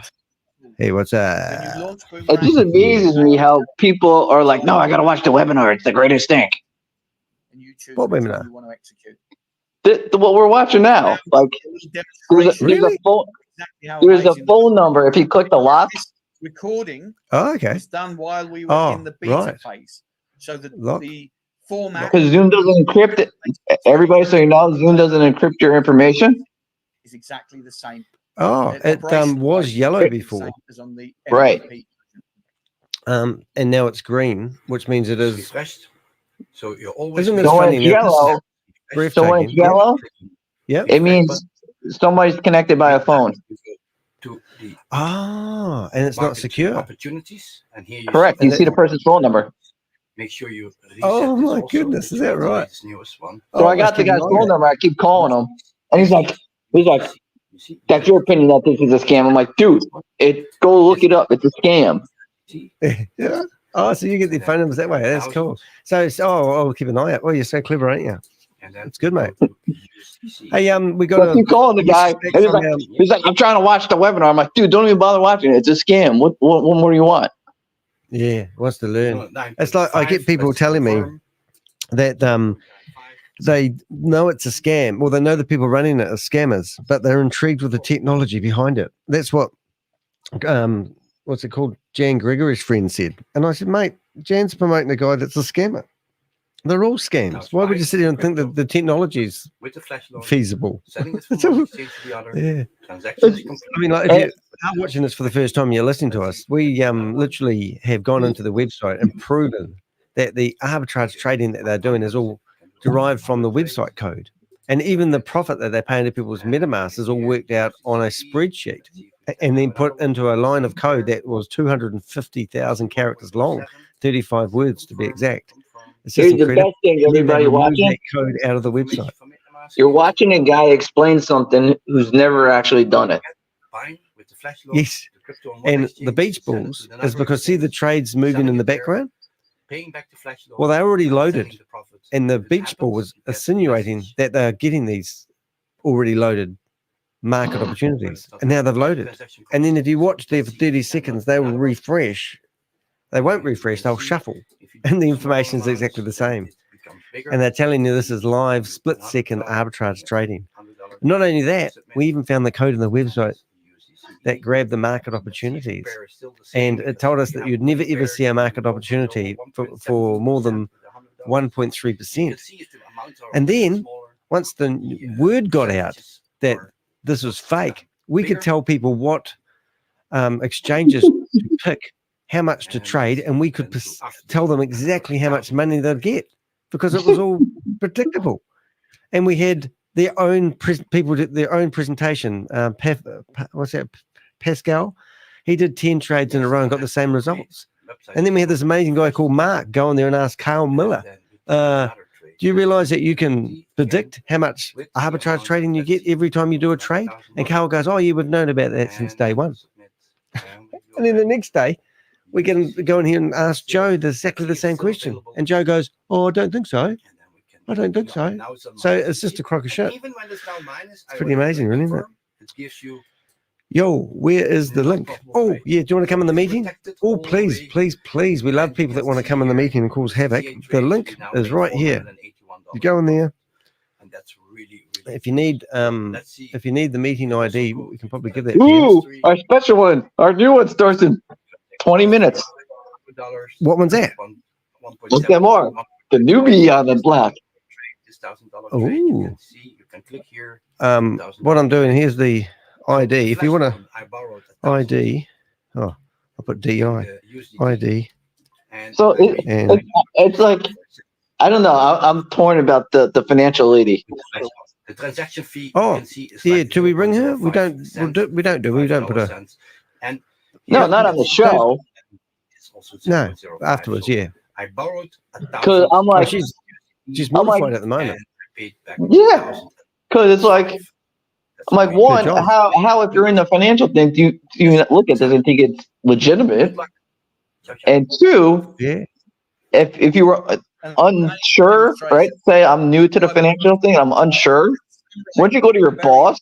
Hey, what's When up? you launch It Boomerang, just amazes me how people are like, no, I got to watch the webinar. It's the greatest thing. and you choose What which webinar? one you want to execute. What we're watching now, like there's a Really? phone, Exactly how there's a amazing phone number. If you click the lock, this recording Oh, okay. was done while we were Oh, in the beta right. phase. So Lock. the format because Zoom doesn't encrypt it. Everybody, so you know, Zoom doesn't encrypt your information. is exactly the same. Oh, it was yellow before. As on the Right. MVP. And now it's green, which means it is. Refreshed. So you're always Isn't it So when funny it's now? yellow, so when Breathtaking. it's yellow, Yeah. it means somebody's connected by a phone. to the Ah, and it's not market secure. opportunities, and here you Correct. see You see the person's phone number. Make sure you reset Oh this my also, goodness, is you that get the right? latest newest one. So I got the guy's phone number. I keep calling him, and he's like, You see, "That's your opinion that this is a scam." I'm like, "Dude, go look it up. It's a scam." see? Yeah. Oh, so you get the phone numbers that way. That's cool. So, I'll keep an eye out. Well, you're so clever, aren't you? And then It's good, mate. go to USDC. Hey, we So got I keep calling the guy, and he's like, "I'm trying to watch the webinar." I'm like, "Dude, don't even bother watching it. It's a scam. What more do you want?" yeah, wants to learn. You know, It's like I get people let's telling me confirm. that they know it's a scam. Well, they know the people running it are scammers, but they're intrigued with the technology behind it. That's what what's it called? Jan Gregory's friend said. And I said, mate, Jan's promoting a guy that's a scammer. They're all scams. Why would you sit here and think that the technology is With the flash loan, feasible? sending it from one exchange to the other, Yeah. transactions complete. I mean, like, if you are watching this for the first time, you're listening to us, we literally have gone into the website and proven that the arbitrage trading that they're doing is all derived from the website code. And even the profit that they're paying to people's MetaMask is all worked out on a spreadsheet and then put into a line of code that was 250,000 characters long, 35 words to be exact. It's just Here's the incredible. best thing, And then they everybody remove watching. that code out of the website. You're watching a guy explain something who's never actually done it. Yes. And the beach balls is because see the trades moving in the background? Well, they're already loaded. And the beach ball was insinuating that they're getting these already loaded market opportunities. And now they've loaded. And then if you watch there for 30 seconds, they will refresh. They won't refresh, they'll shuffle. And the information is exactly the same. And they're telling you this is live split-second arbitrage trading. Not only that, we even found the code in the website that grabbed the market opportunities. And it told us that you'd never ever see a market opportunity for more than 1.3%. And then once the word got out that this was fake, we could tell people what exchanges to pick, how much to trade, and we could tell them exactly how much money they'd get because it was all predictable. And we had their own people did their own presentation. What's that? Pascal, he did 10 trades in a row and got the same results. And then we had this amazing guy called Mark go on there and ask Carl Miller, do you realize that you can predict how much arbitrage trading you get every time you do a trade? And Carl goes, oh, yeah, we've known about that since day one. And then the next day, we can go in here and ask Joe exactly the same question. And Joe goes, oh, I don't think so. I don't think so. So it's just a crock of shit. It's pretty amazing, really, isn't it? Yo, where is the link? Oh, yeah, do you want to come in the meeting? Oh, please, please, please. We love people that want to come in the meeting and cause havoc. The link is right here. You go in there. If you need the meeting ID, we can probably give that to you. Ooh, our special one. Our new one starts in 20 minutes. What one's that? Look at more. The newbie on the block. Ooh. What I'm doing, here's the ID. If you want to ID, oh, I'll put DI, ID. So it's like, I don't know. I'm torn about the financial lady. The transaction fee. Oh, yeah. Do we ring her? We don't put her. No, not on the show. No, afterwards, yeah. I borrowed Because I'm like, she's modified at the moment. Yeah, because it's like, I'm like, one, how if you're in the financial thing, do you look at this and think it's legitimate? And two, yeah, if you were unsure, right? Say I'm new to the financial thing, I'm unsure. Wouldn't you go to your boss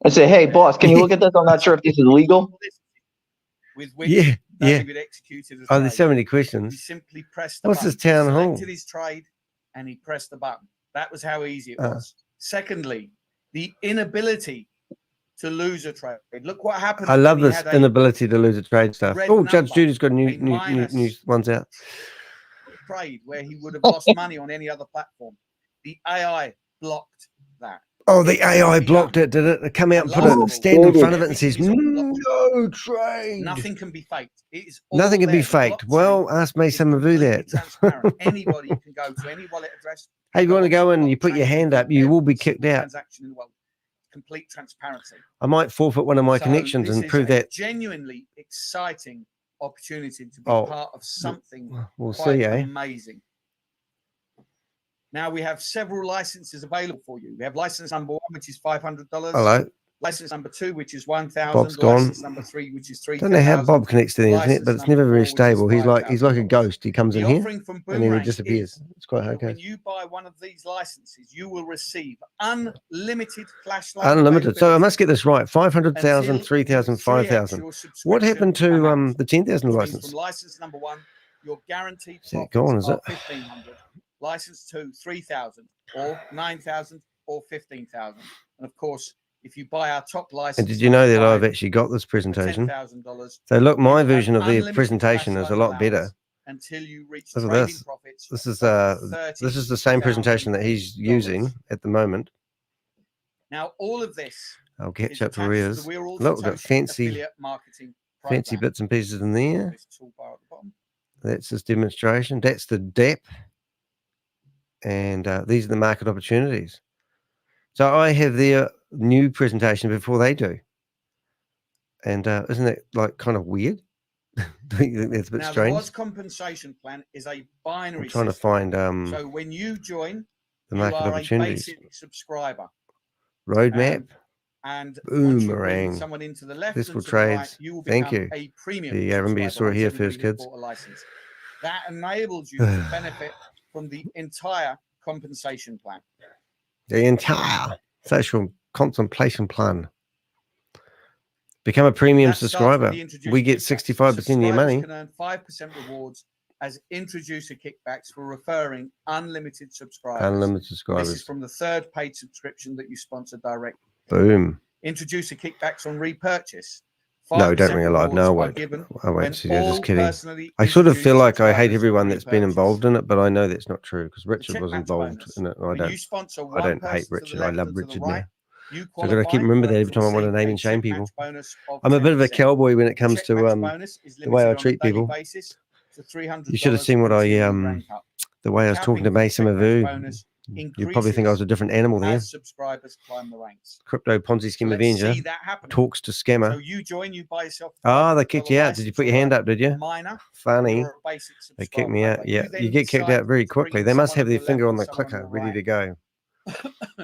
and say, "Hey, boss, can you look at this? I'm not sure if this is legal." Yeah. Oh, there's so many questions. He simply pressed What's this town hall? Selected his trade, and he pressed the button. That was how easy it was. Secondly, the inability to lose a trade. Look what happened. I love this inability to lose a trade stuff. Oh, Judge Judy's got new ones out. Trade where he would have lost money on any other platform. The AI blocked that. Oh, the AI blocked it, did it? It come out and put a stand in front of it and says, no trade. Nothing can be faked. It is nothing can be faked. Well, ask me some of do that. Anybody can go to any wallet address. Hey, you want to go in and you put your hand up, you will be kicked out. Transaction in the world. Complete transparency. I might forfeit one of my connections and prove that. Genuinely exciting opportunity to be part of something we'll see, amazing. Now we have several licenses available for you. We have license number 1, which is $500. Hello. License number 2, which is $1,000. Bob's gone. License number 3, which is $3,000. Don't know how Bob connects to the internet, but it's never very stable. He's like a ghost. He comes in here and then he disappears. It's quite hard. When you buy one of these licenses, you will receive unlimited flashlight. Unlimited. So I must get this right. 500,000, 3,000, 5,000. What happened to the 10,000 license? From license number 1, you're guaranteed. Is it gone? Is it? 1,500. License 2, 3,000, or 9,000, or 15,000. And of course, if you buy our top license. And did you know that I've actually got this presentation? So look, my version of the presentation is a lot better. Until you reach look at this. This is the same presentation that he's using at the moment. Now all of this. I'll catch up to Ria's. Look, we've got fancy bits and pieces in there. That's this demonstration. That's the DAP. And these are the market opportunities. So I have their new presentation before they do. And isn't that like kind of weird? Don't you think that's a bit Now, the strange? WOZ compensation plan is a binary I'm trying to system. find So when you join, the you market are a opportunities. basic subscriber. Roadmap. And once you Boomerang. bring someone into the left Fiscal and to the right, trades. you will Thank become you. a premium There you go. Remember you saw subscriber it here once everybody first, has kids. bought a license. That enables you to benefit from the entire compensation plan. The entire social contemplation plan. Become a premium That starts subscriber. with the introducer We get kickbacks. 65% of your money. Subscribers can earn 5% rewards as introducer kickbacks for referring unlimited subscribers. Unlimited This subscribers. is from the third paid subscription that you sponsor directly. Boom. Introducer kickbacks on repurchase. No, don't ring a live. No, I won't. I won't. So you're just kidding. I sort of feel like I hate everyone that's been involved in it, but I know that's not true because Richard was involved in it. I don't hate Richard. I love Richard now. So I've got to keep remember that every time I want to name and shame people. I'm a bit of a cowboy when it comes to the way I treat people. You should have seen what the way I was talking to Mason Mavu. You'd probably think I was a different animal there. Subscribers climb the ranks. Crypto Ponzi Scheme Avenger talks to scammer. So you join, you buy yourself. Oh, they kicked you out. Did you put your hand up? Did you? Minor. Funny. They kicked me out. Yeah, you get kicked out very quickly. They must have their finger on the clicker, ready to go.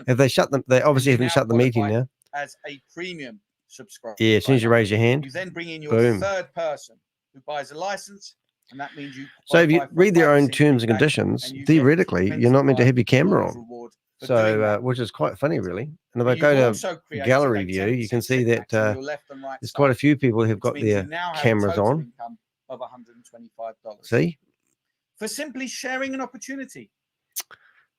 Have they shut them? They obviously haven't shut the meeting now. As a premium subscriber. Yeah, as soon as you raise your hand, you then bring in your boom. third person who buys a license, and that means you. So if you read their own terms and conditions, theoretically, you're not meant to have your camera on. So, which is quite funny, really. And if I go to gallery view, you can see that there's quite a few people who've got their cameras on. Of $125. See? For simply sharing an opportunity.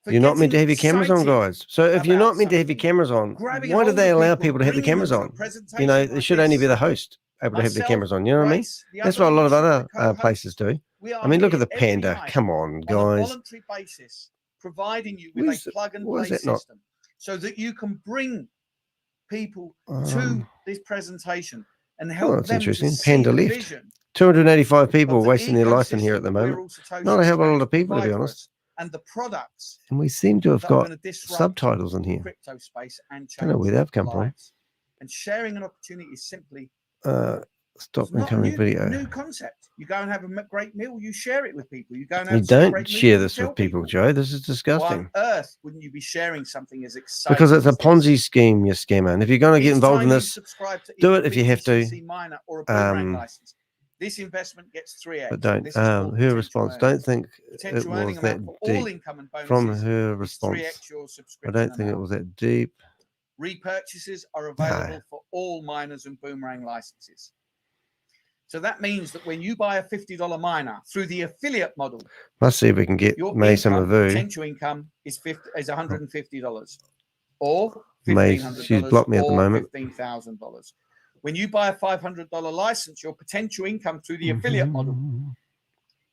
You're not meant to have your cameras on, guys. So if you're not meant to have your cameras on, why do they allow people to have the cameras on? You know, there should only be the host able to have their cameras on. You know what I mean? That's what a lot of other places do. I mean, look at the Panda. Come on, guys. On a voluntary basis, providing you with a plug-and-play system so that you can bring people to this presentation and help them to see Panda the left. vision. 285 people wasting their life in here at the moment. Not a hell of a lot of people, to be honest. And the products. And we seem to have got subtitles in here. Crypto space and I don't know where they've come from. And sharing an opportunity is simply stop incoming video. New concept. You go and have a great meal. You share it with people. You go and have. You don't share this with people, Joe. This is disgusting. Why on earth wouldn't you be sharing something as exciting? Because it's a Ponzi scheme, you scammer. And if you're going to get involved in this, do it if you have to. Or a boomerang license. This investment gets 3x. But don't. Her response. Don't think it was that deep. From her response, I don't think it was that deep. Repurchases are available for all miners and boomerang licenses. So that means that when you buy a $50 miner through the affiliate model, let's see if we can get Mason Mavu. Potential income is $150 or $1,500. She's blocked me at the moment. $15,000. When you buy a $500 license, your potential income through the affiliate model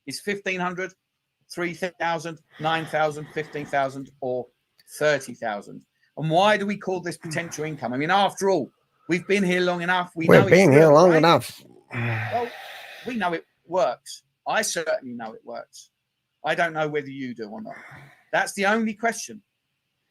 is $1,500, $3,000, $9,000, $15,000, or $30,000. And why do we call this potential income? I mean, after all, we've been here long enough. We've been here long enough. Well, we know it works. I certainly know it works. I don't know whether you do or not. That's the only question.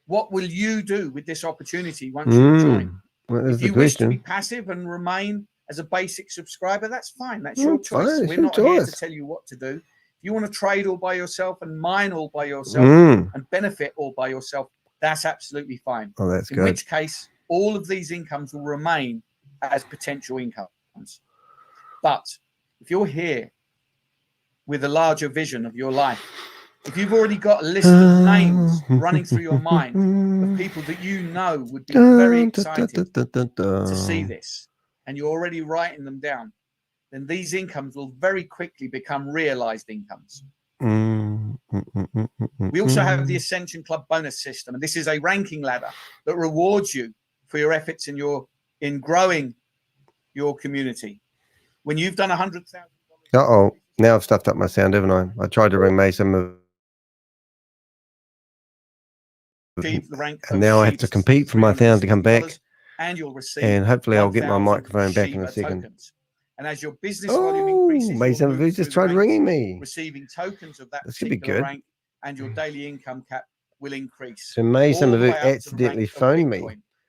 What will you do with this opportunity once you join? Well, if you wish to be passive and remain as a basic subscriber, that's fine. That's your choice. We're not here to tell you what to do. If you want to trade all by yourself and mine all by yourself and benefit all by yourself, that's absolutely fine. Oh, that's good. In which case, all of these incomes will remain as potential incomes. But if you're here with a larger vision of your life, if you've already got a list of names running through your mind of people that you know would be very excited to see this, and you're already writing them down, then these incomes will very quickly become realized incomes. We also have the Ascension Club bonus system, and this is a ranking ladder that rewards you for your efforts in growing your community. When you've done $100,000. Now I've stuffed up my sound, haven't I? I tried to ring Mason. And now I have to compete for my sound to come back. And you'll receive. And hopefully I'll get my microphone back in a second. Tokens. And as your business volume increases, Mason Mavu just tried ringing me. Receiving tokens of that should be good. Rank, and your daily income cap will increase. So Mason Mavu accidentally phoned me.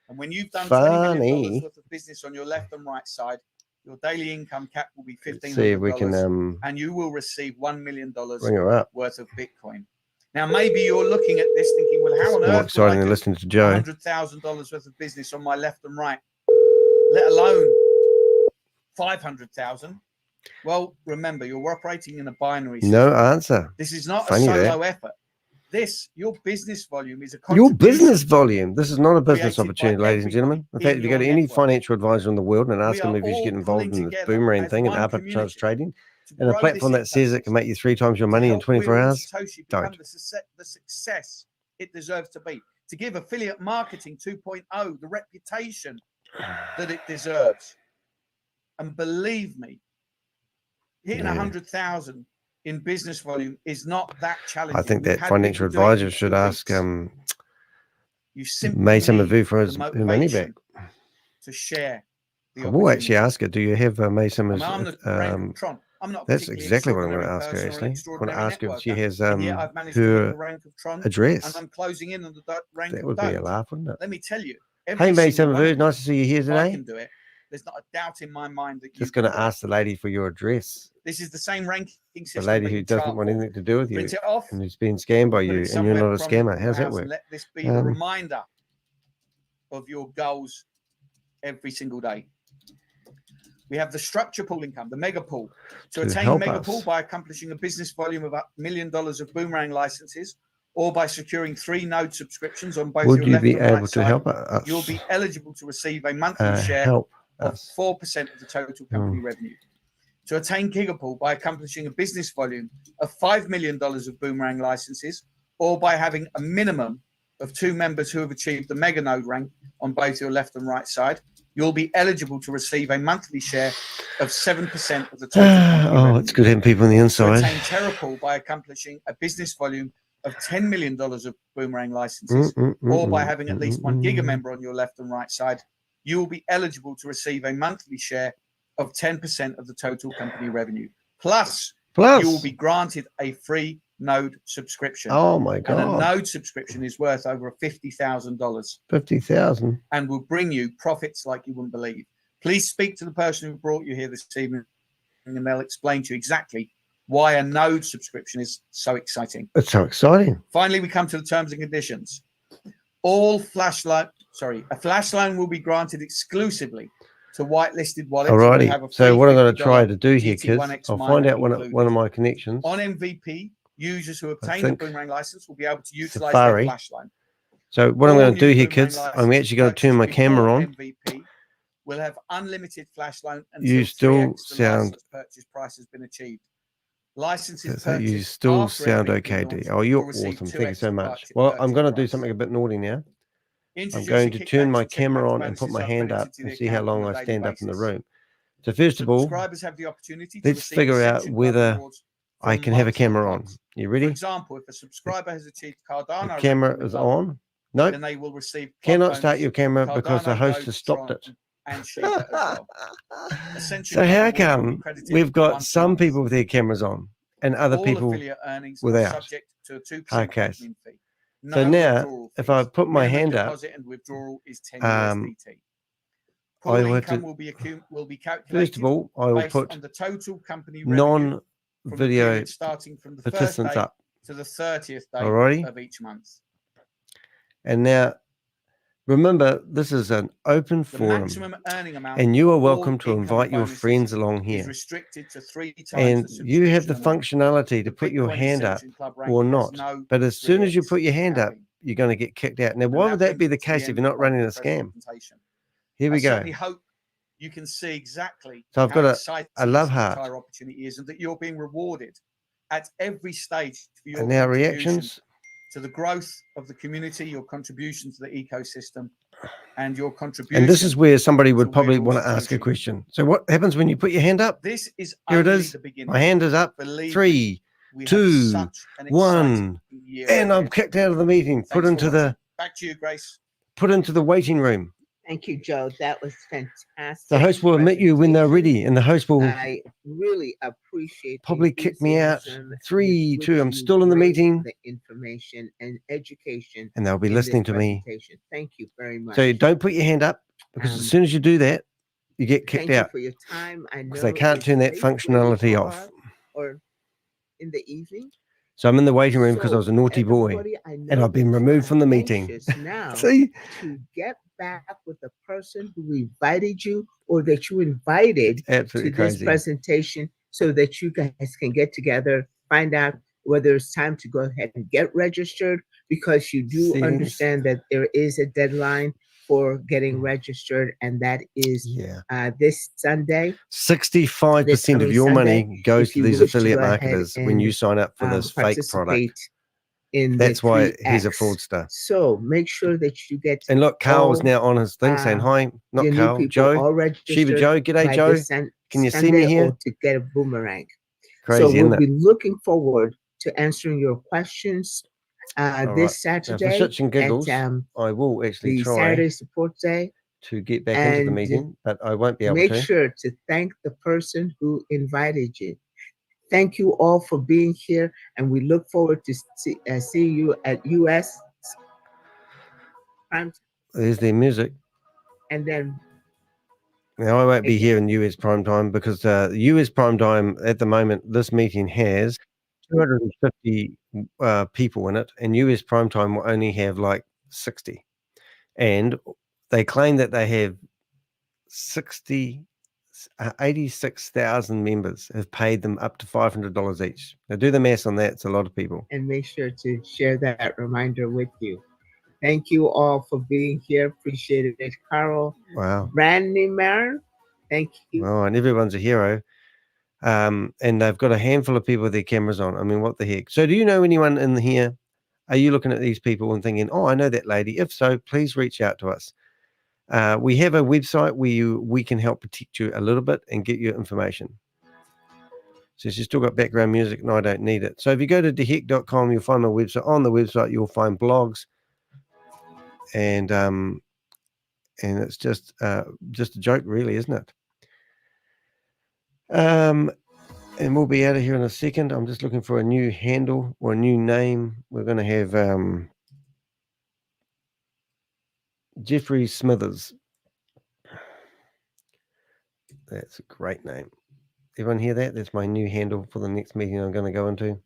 And when you've done $20 million worth of business on your left and right side, Your daily income cap will be $1,500, see if we can and you will receive $1 million bring her up. worth of Bitcoin. Now, maybe you're looking at this thinking, well, how on More earth exciting would I than do listening to Joe. $100,000 worth of business on my left and right, let alone 500,000? Well, remember, you're operating in a binary system. No answer. This is not Funny a solo that. effort. Your business volume is a Your contribution business volume. This is not a business created by opportunity, ladies and gentlemen. In everybody fact, in if you go to your any network. financial advisor in the world and ask We him are if he's all getting involved pulling in this together boomerang as thing and one arbitrage community trading, to and a grow platform this that says it can ecosystem, make you 3 times your to money in help 24 Will hours, Satoshi become don't. the success it deserves to be, to give affiliate marketing 2.0 the reputation that it deserves. And believe me, hitting 100,000 in business volume is not that challenging. I think We've that had financial people do it in advisor should 2 ask weeks. You simply Mason need Mavu for the his money back. motivation to share the I will actually opportunity. ask her, do you have Mason I'm the rank of Tron. I'm not a that's particularly exactly what I'm going to extraordinary ask her, person or an actually. I'm going to extraordinary ask her if she networker, has and yet I've managed to hit the her rank of Tron, and address. I'm closing in on the rank That of would be a Don't. laugh, wouldn't it? Let me tell you, Hey, every Mason single one Mavu, of you, nice to see you here if I today. can do it, there's not a doubt in my mind that you Just going can to do it. ask the lady for your address. This is the same ranking The system. lady that who you doesn't chart want for. anything to do with you Print it off, and who's being scammed by put you, it and you're somewhere not a prominent scammer. in your How's that house, work? and let this be the reminder of your goals every single day. We have the structure pool income, the mega pool. To attain help mega us. pool by accomplishing a business volume of $1 million of Boomerang licenses, or by securing 3 node subscriptions on both Would your you left be and right able to side, help us? you'll be eligible to receive a monthly share Help of us. 4% of the total company revenue. To attain gigapool by accomplishing a business volume of $5 million of Boomerang licenses, or by having a minimum of 2 members who have achieved the mega node rank on both your left and right side, you'll be eligible to receive a monthly share of 7% of the total company revenue. It's good having people on the To inside. attain Terrapool by accomplishing a business volume of $10 million of Boomerang licenses, or by having at least 1 giga member on your left and right side, you will be eligible to receive a monthly share of 10% of the total company revenue. Plus, you will be granted a free node subscription. Oh my And a God. node subscription is worth over $50,000 50,000. and will bring you profits like you wouldn't believe. Please speak to the person who brought you here this evening, and they'll explain to you exactly why a node subscription is so exciting. It's so exciting. Finally, we come to the terms and conditions. A flash loan will be granted exclusively to whitelisted wallets. Alrighty. So what I'm going to try to do here, kids, I'll find out one of my connections. On MVP, users who obtain a Boomerang license will be able to utilize Safari. their flash loan. So what I'm All going to do new here, Boomerang kids, I'm actually going to turn my licenses camera before on. MVP will have unlimited flash loan until You still 3x the sound. license purchase price has been achieved. Licenses So you purchased still after sound MVP okay, launch D. Oh, you're will receive awesome. Thank you 2x so the much. Well, I'm going to do purchase something a bit naughty now. I'm Introducing going to turn kickbacks my and camera checkbacks on and put bonuses my are hand up credited to the and see how account on long a I daily stand up in the basis. room. So first of all, Subscribers have the opportunity to let's receive figure out Ascension Club whether rewards I from can have a multiple camera on. clubs. You For ready? example, if a subscriber has achieved Cardano The camera rank in the is club, on. Nope. then they will receive club Cannot start bonus, your camera because the Cardano host Go, has stopped Tron, it. and ShaveZ as well. Ascension So Club how rewards will be come credited we've got once a some month. people with their cameras on and other All people affiliate earnings are without? subject to a 2% Okay. admin fee. So No now, withdrawal if fees. I put my Minimum hand up, deposit and withdrawal is 10 um, USDT. I Pool will have income to, will be calculated first of all, I will based put on the total company revenue from the non-video period starting from the first participants day up. to the 30th day Alrighty. of each month. And now, remember, this is an open The forum, maximum earning amount and you are for all welcome to income invite and your bonuses friends along is here. restricted to 3 times And the you have the subscription functionality amount. to The put your Bitcoin hand up Ascension Club rank or has not. no But as soon as you 3x put your hand up, capping. you're going to get kicked out. Now, And why that would that brings be us the to case if end you're not of running the a scam? presentation. Here we I go. certainly hope you can see exactly So I've how got exciting a love this heart. entire opportunity is, and that you're being rewarded at every stage for your And now contribution reactions. to the growth of the community, your contribution to the ecosystem, and your contribution. And this is where somebody would to probably We're All want to ask a Satoshi. question. So what happens when you put your hand up? This is Here it only is. the beginning. My hand is up. Believe me, 3, we have 2, such an 1, exciting year and I'm ahead. kicked out of the meeting. Thanks for watching. Back to you, Grace. Put into the waiting room. Thank you, Joe. That was fantastic. The host will admit you when they're ready, and the host will I really appreciate the probably kick me out. enthusiasm 3, with 2. which I'm you still in the bring meeting, the information and education, and they'll be in listening this to me. presentation. Thank you very much. So don't put your hand up, because as soon as you do that, you get kicked Thank out you for your time. I know because they can't it's turn that late where you functionality off. are, or in the evening. So I'm in the waiting room because I So was a naughty boy, everybody, I know and I've been that you removed are from the meeting. anxious now See, to get back with the person who invited you or that you invited absolutely to this crazy. presentation, so that you guys can get together, find out whether it's time to go ahead and get registered, because you do Settings. understand that there is a deadline for getting registered, and that is Yeah, this Sunday. 65% of your money goes If to you these wish to affiliate go ahead marketers when you and sign up for this fake product. participate in That's the why he's a 3X. fraudster. So make sure that you get. And look, Carl's all, now on his thing saying hi. Not your new Carl, people Joe. all Shiva registered Joe, g'day by Joe. this Can you see Sunday me here? or to get a boomerang. Crazy, So isn't we'll it? be looking forward to answering your questions All this right. Now, for Saturday shits and giggles, at I will actually the try Saturday Support Day. to get back into the And meeting, but I won't be able make to. sure to thank the person who invited you. Thank you all for being here, and we look forward to see you at US Prime. There's their music. And then Now, I won't be here in US prime time because US prime time at the moment, this meeting has 250 people in it, and US prime time will only have like 60. And they claim that they have 86,000 members have paid them up to $500 each. Now, do the math on that. It's a lot of people. And make sure to share that reminder with you. Thank you all for being here. Appreciate it, Carl. Wow. Randy Marin, thank you. Oh, and everyone's a hero. And they've got a handful of people with their cameras on. I mean, what the heck? So do you know anyone in here? Are you looking at these people and thinking, oh, I know that lady? If so, please reach out to us. We have a website where we can help protect you a little bit and get your information. So she's still got background music and I don't need it. So if you go to dehek.com, you'll find my website. On the website, you'll find blogs. And it's just a joke, really, isn't it? And we'll be out of here in a second. I'm just looking for a new handle or a new name. We're going to have Jeffrey Smithers. That's a great name. Everyone hear that? That's my new handle for the next meeting I'm going to go into.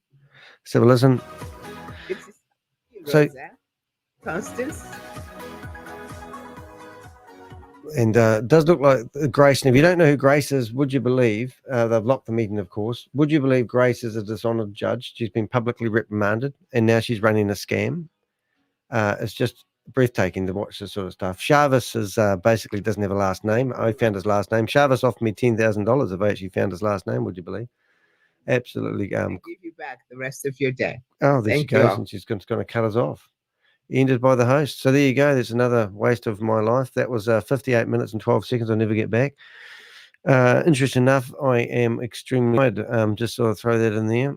So listen. So, Constance. And it does look like Grace. And if you don't know who Grace is, would you believe, they've locked the meeting, of course. Would you believe Grace is a dishonored judge? She's been publicly reprimanded and now she's running a scam. It's just breathtaking to watch this sort of stuff. ShaveZ is basically doesn't have a last name. I found his last name. ShaveZ offered me $10,000 if I actually found his last name, would you believe? Absolutely. I'll give you back the rest of your day. Oh, there she goes, and she's going to cut us off. Ended by the host. So there you go. There's another waste of my life. That was 58 minutes and 12 seconds. I'll never get back. Interesting enough, I am extremely tired. Just sort of throw that in there.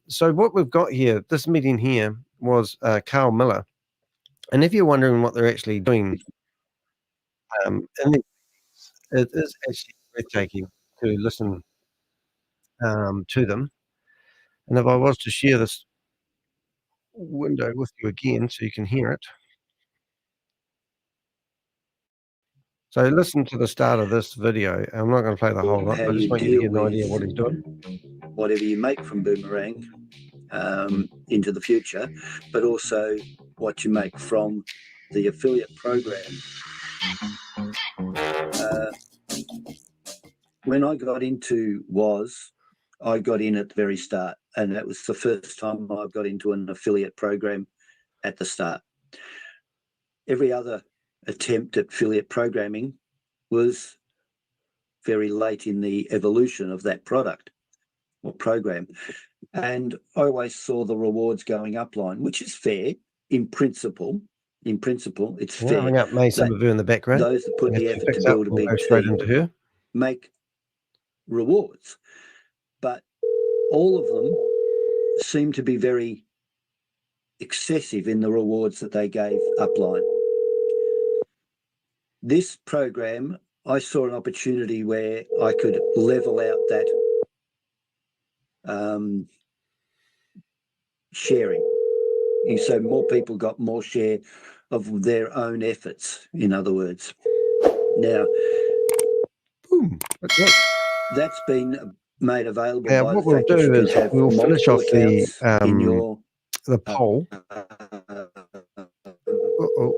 So what we've got here, this meeting here was Carl Miller. And if you're wondering what they're actually doing, it is actually breathtaking to listen to them. And if I was to share this window with you again so you can hear it. So listen to the start of this video. I'm not going to play the whole lot, but I just want you to get an idea of what he's doing. Whatever you make from Boomerang into the future, but also what you make from the affiliate program. When I got into I got in at the very start, and that was the first time I got into an affiliate program at the start. Every other attempt at affiliate programming was very late in the evolution of that product or program. And I always saw the rewards going upline, which is fair in principle. In principle, it's fair. I'll bring up May Summerview in the background. Those that put the effort to build a big team make rewards. But all of them seem to be very excessive in the rewards that they gave upline. This program, I saw an opportunity where I could level out that sharing. And so more people got more share of their own efforts, in other words. Now, Look, That's been made available now by what the we'll fact that you do can is have we'll finish multiple off accounts in your the poll. Oh,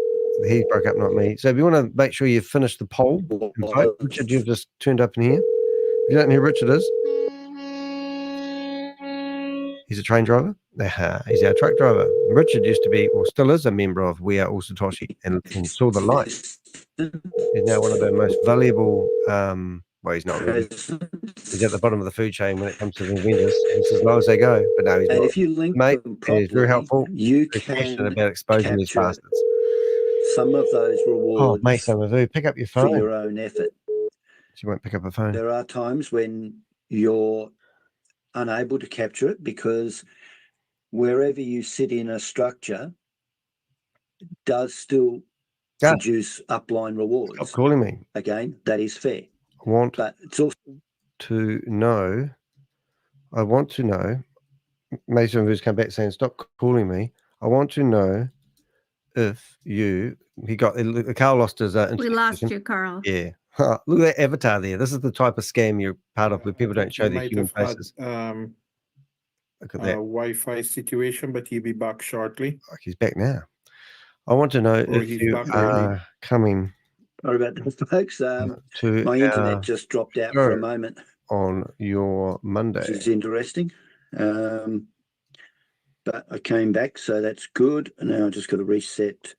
he broke up, not me. So if you want to make sure you finish the poll and vote, Richard, you've just turned up in here. If you don't know who Richard is, he's a train driver. He's our truck driver. Richard used to be, or still is, a member of We Are All Satoshi and saw the light. He's now one of the most valuable, well, he's not really. He's at the bottom of the food chain when it comes to the vendors. He's as low as they go, but no, he's And not. if you link Mate, them he's very properly, helpful. you Very passionate can about exposing these capture bastards. some of those Oh, rewards mate, Samavu, pick up your for phone. your own effort. She won't pick up her phone. There are times when you're unable to capture it because wherever you sit in a structure does still produce upline rewards. Stop calling me. Again, that is fair. I want But it's also to know. I want to know. Mason who's come back saying, "Stop calling me." I want to know if you. He got Carl lost his. We lost you, Carl. Yeah. Look at that avatar there. This is the type of scam you're part of, where people don't show their human faces. Look at that Wi-Fi situation, but he'll be back shortly. Oh, he's back now. I want to know if you are coming. Sorry about that, folks. To my internet just dropped out for a moment on your Monday, which is interesting. But I came back, so that's good. And now I just got to reset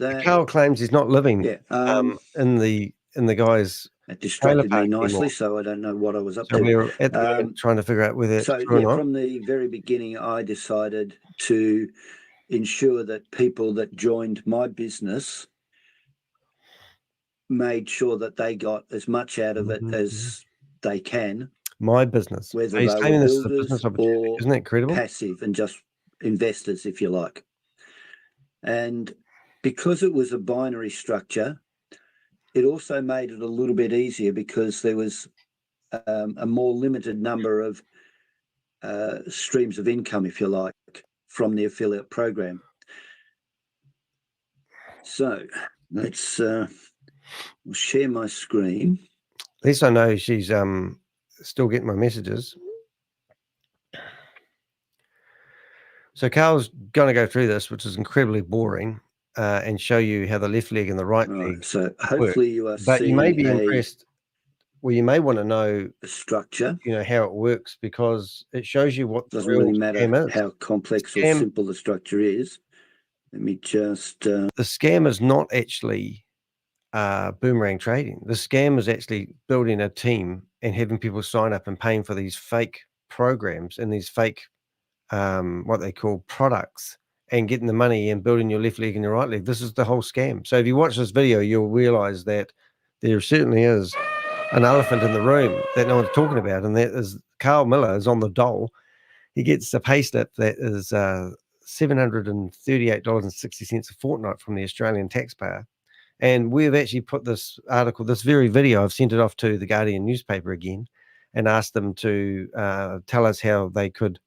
that. Carl claims he's not living in the guy's. It distracted me nicely, anymore. So I don't know what I was up to. We're at the moment trying to figure out whether it's true or not. From the very beginning, I decided to ensure that people that joined my business made sure that they got as much out of it as they can. My business, whether he's they were this builders business opportunity. or Isn't that incredible? Passive and just investors, if you like. And because it was a binary structure, it also made it a little bit easier because there was a more limited number of streams of income, if you like, from the affiliate program. So let's share my screen. At least I know she's still getting my messages. So Carl's going to go through this, which is incredibly boring, and show you how the left leg and the right leg. So hopefully you are but seeing you may be impressed. Well, you may want to know the structure. You know how it works because it shows you what doesn't really matter how complex or simple the structure is. Let me just. The scam is not actually boomerang trading. The scam is actually building a team and having people sign up and paying for these fake programs and these fake what they call products and getting the money and building your left leg and your right leg. This is the whole scam. So if you watch this video, you'll realize that there certainly is an elephant in the room that no one's talking about, and that is Carl Miller is on the dole. He gets a pay slip that is $738.60 a fortnight from the Australian taxpayer. And we've actually put this article, this very video, I've sent it off to the Guardian newspaper again and asked them to tell us how they could,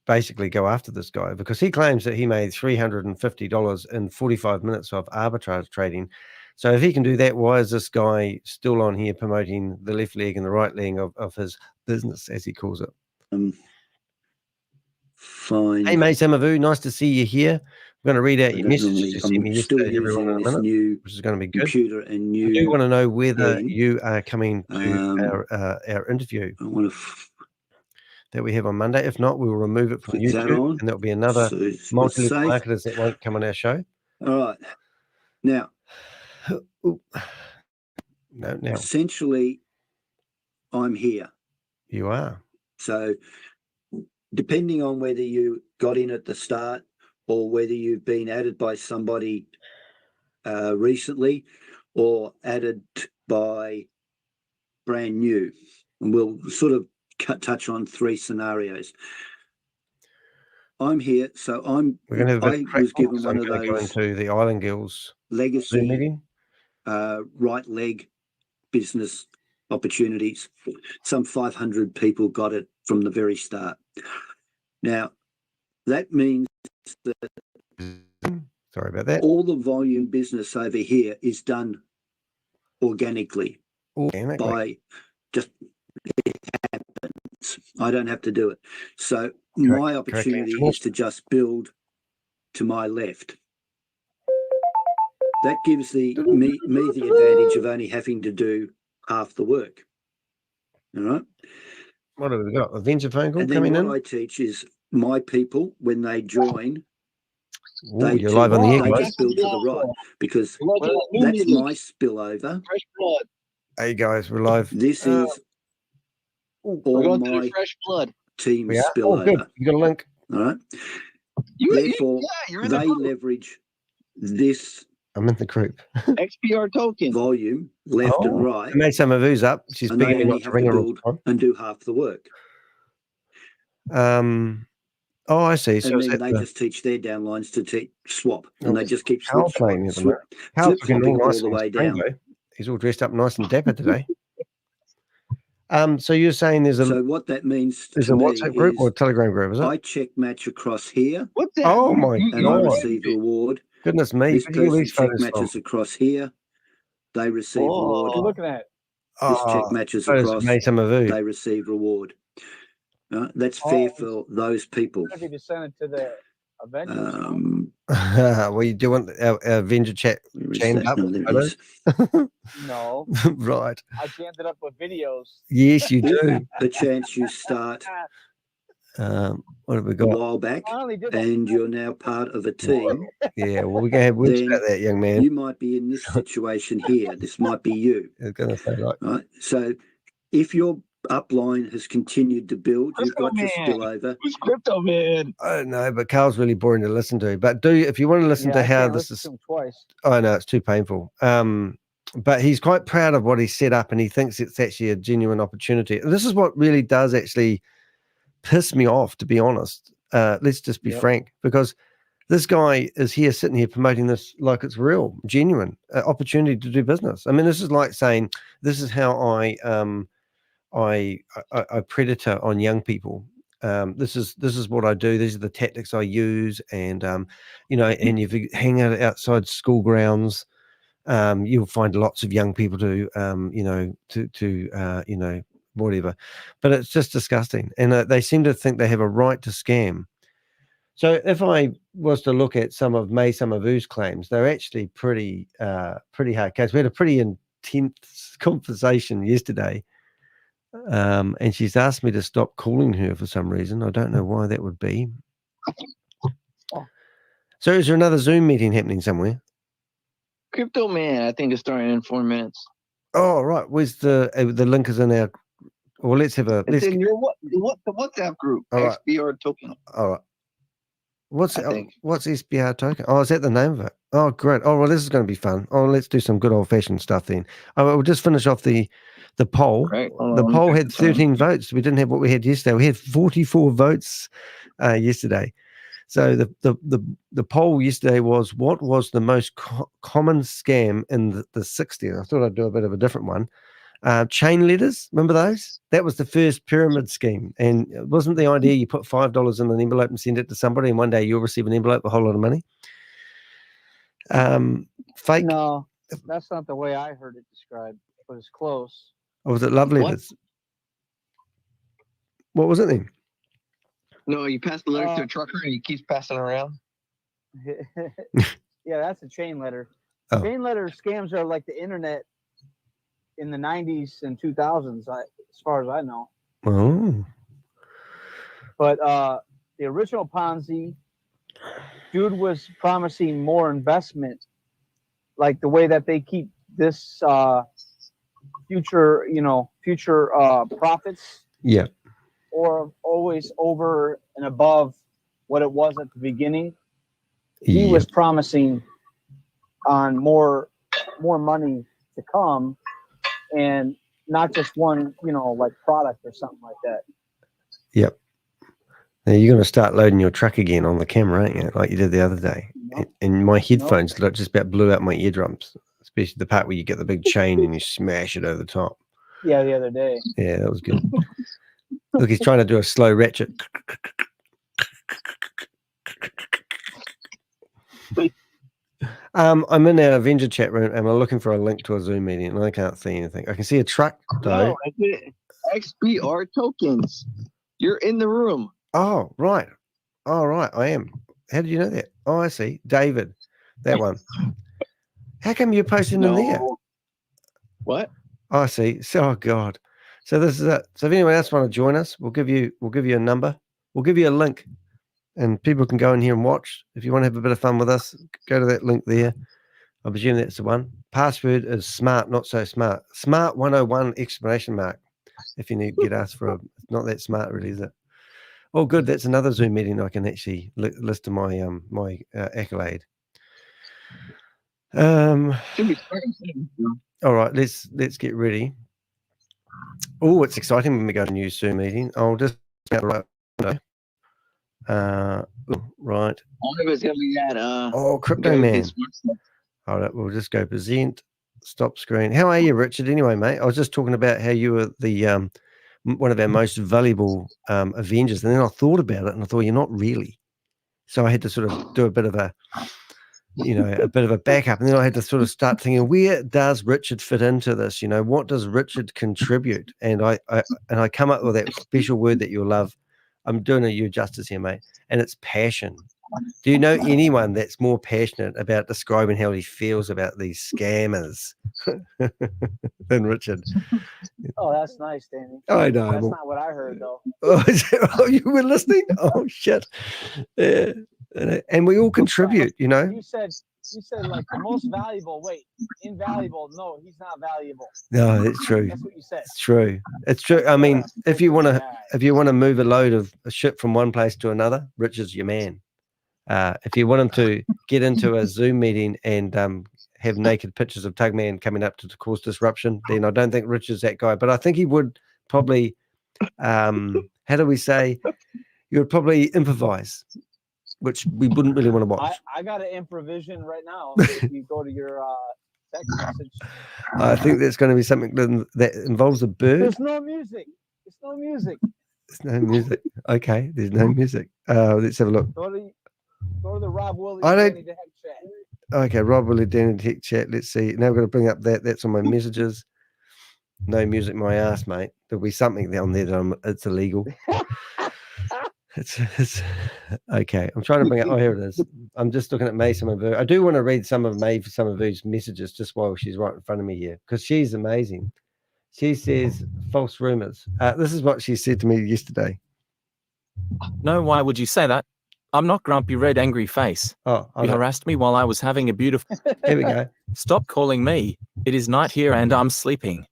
basically go after this guy, because he claims that he made $350 in 45 minutes of arbitrage trading. So if he can do that, why is this guy still on here promoting the left leg and the right leg of his business, as he calls it? Fine. Hey, mate, Samavu, nice to see you here. I'm going to read out your message you sent me yesterday, everyone, in a minute, which is going to be good. Computer and new. I do want to know whether you are coming to our interview that we have on Monday. If not, we'll remove it from YouTube, and there'll be another multi-level marketers that won't come on our show. All right. Now, now, essentially, I'm here. You are. So, depending on whether you got in at the start or whether you've been added by somebody recently or added by brand new, and we'll sort of touch on three scenarios. I'm here, so We're going to have I was given one of those go into the Island Girls legacy meeting. Right leg business opportunities. Some 500 people got it from the very start. Now, that means that sorry about that. All the volume business over here is done organically by just it happens. I don't have to do it. So my opportunity is to just build to my left. That gives me the advantage of only having to do half the work. All right. What have we got? A venture phone call And then coming what in? I teach is my people, when they join, Ooh, you're live on the air, they guys. just build to the right because that's my spillover. Fresh blood. Hey guys, we're live. This is We're all going through my the fresh blood. team's We are? Oh, good. spillover. You got a link? All right. Therefore, they leverage this I'm in the group. XPR token. volume left and right, I made some of who's up. She's and they beginning only not to have ring to her all build the time. and do half the work. Oh, I see. So And is then that they just teach their downlines to swap, and they just keep Carl playing at the moment? Carl's looking flip-flopping all all nice the on way screen, down. though. He's all dressed up nice and dapper today. So you're saying there's a So what that means there's to a me WhatsApp group or a is Telegram group, is it? I check match across here, What's that? Oh my and I god! receive reward. Goodness me! This Where'd you get all person these check photos from? matches across here, they receive What are you reward. looking at? This check Oh, matches photos across, of May Summervoo. they receive reward. That's fair for those people. If you just send it to the Avengers. Well, you do want our Avenger chat chained up with photos? No. Right. I jammed it up with videos. Yes, you do. The chance you start What have we a got? while back, and you're now part of a team. Yeah, well, we're going to have words then about that, young man. you might be in this situation here. This might be you. I was going to say, right? So if your upline has continued to build, you've got your spillover. Who's Crypto Man? I don't know, but Carl's really boring to listen to. But if you want to listen to how this is, twice. Oh no, it's too painful. But he's quite proud of what he set up, and he thinks it's actually a genuine opportunity. And this is what really does actually piss me off, to be honest. Let's just be frank, because this guy is here sitting here promoting this like it's real, genuine opportunity to do business. I mean, this is like saying this is how I predator on young people. This is what I do. These are the tactics I use, and and if you hang out outside school grounds, you'll find lots of young people to whatever. But it's just disgusting, and they seem to think they have a right to scam. So if I was to look at some of May Summervoo's claims, they're actually pretty hard case. We had a pretty intense conversation yesterday. And she's asked me to stop calling her for some reason. I don't know why that would be. So is there another Zoom meeting happening somewhere? Crypto Man, I think, is starting in 4 minutes. Oh, right. Where's the link is in our... Well, let's have a... It's in your the WhatsApp group, right. XBR token. All right. What's SBR token? Oh, is that the name of it? Oh, great. Oh, well, this is going to be fun. Oh, let's do some good old-fashioned stuff then. We'll just finish off the poll. Right. The poll had 13 votes. We didn't have what we had yesterday. We had 44 votes yesterday. So the poll yesterday was, what was the most common scam in the 60s? I thought I'd do a bit of a different one. Chain letters, remember those? That was the first pyramid scheme. And it wasn't the idea you put $5 in an envelope and send it to somebody, and one day you'll receive an envelope with a whole lot of money? Fake? No, that's not the way I heard it described, but it's close. Or was it love letters? What was it then? No, you pass the letter to a trucker and he keeps passing around. Yeah, that's a chain letter. Oh. Chain letter scams are like the internet in the 90s and 2000s, as far as I know. Oh. But the original Ponzi, dude was promising more investment, like the way that they keep this future profits. Yeah. Or always over and above what it was at the beginning. He was promising on more money to come, and not just one, like product or something like that. Yep. Now you're going to start loading your truck again on the camera, aren't you? Like you did the other day. Nope. And my headphones just about blew out my eardrums, especially the part where you get the big chain and you smash it over the top. Yeah, the other day. Yeah, that was good. Look, he's trying to do a slow ratchet. I'm in our Avenger chat room and we're looking for a link to a Zoom meeting and I can't see anything. I can see a truck though. No, I did it. XBR tokens. You're in the room. Oh, right. Oh, right. I am. How did you know that? Oh, I see. David, that one. How come you're posting in there? What? Oh, I see. So, oh God. So this is it. So if anyone else want to join us, we'll give you a number. We'll give you a link and people can go in here and watch. If you want to have a bit of fun with us, go to that link there. I presume that's the one. Password is smart, not so smart. Smart 101 exclamation mark. If you need to get asked for a, it's not that smart really, is it? Oh, good. That's another Zoom meeting I can actually list to my accolade. Should be all right, let's get ready. Oh, it's exciting when we go to a new Zoom meeting. I'll just right. Right. All of it's gonna be that. Oh, Crypto Man. All right, we'll just go present, stop screen. How are you, Richard? Anyway, mate, I was just talking about how you were the one of our most valuable Avengers, and then I thought about it, and I thought you're not really. So I had to sort of do a bit of a, a bit of a backup, and then I had to sort of start thinking, where does Richard fit into this? What does Richard contribute? And I come up with that special word that you'll love. I'm doing you justice here, mate, and it's passion. Do you know anyone that's more passionate about describing how he feels about these scammers than Richard? Oh, that's nice, Danny. I know. That's not what I heard, though. Oh, you were listening? Oh, shit. Yeah. And we all contribute, You said like the most valuable. Wait, invaluable. No, he's not valuable. No, it's true. That's what you said. It's true. It's true. I mean, if you want to move a load of shit from one place to another, Richard's your man. If you want him to get into a Zoom meeting and have naked pictures of Tugman coming up to cause disruption, then I don't think Richard's that guy. But I think he would probably, how do we say, you would probably improvise, which we wouldn't really want to watch. I got an improvision right now. If you go to your text message. I think there's going to be something that involves a bird. There's no music. There's no music. There's no music. Okay, there's no music. Let's have a look. Go to the Rob Willie Danny de Hek chat. Okay, Rob Willie Danny de Hek chat. Let's see. Now we're going to bring up that. That's on my messages. No music, my ass, mate. There'll be something on there that it's illegal. It's okay. I'm trying to bring it. Oh, here it is. I'm just looking at May Summervu. I do want to read some of May Summervu's messages just while she's right in front of me here because she's amazing. She says false rumors. This is what she said to me yesterday. No, why would you say that? I'm not grumpy red angry face. Oh, you harassed me while I was having a beautiful... Here we go. Stop calling me. It is night here and I'm sleeping.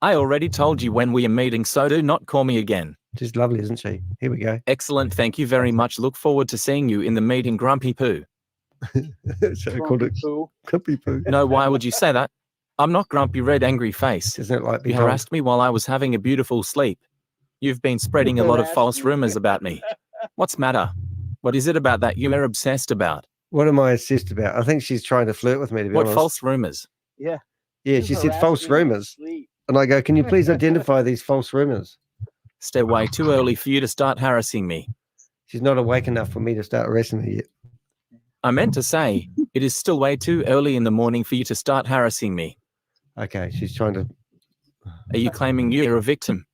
I already told you when we are meeting, so do not call me again. She's lovely, isn't she? Here we go. Excellent. Thank you very much. Look forward to seeing you in the meeting, Grumpy Poo. So I called it Grumpy Poo. No, why would you say that? I'm not grumpy red angry face. Isn't it like you harassed me while I was having a beautiful sleep. You've been spreading a lot of false rumors about me. What's matter? What is it about that you're obsessed about? What am I obsessed about? I think she's trying to flirt with me, to be honest. What false rumors? Yeah. Yeah, she said false rumors. And I go, can you please identify these false rumors? Stay way too early for you to start harassing me. She's not awake enough for me to start harassing her yet. I meant to say, it is still way too early in the morning for you to start harassing me. Okay, she's trying to... Are you claiming you're a victim?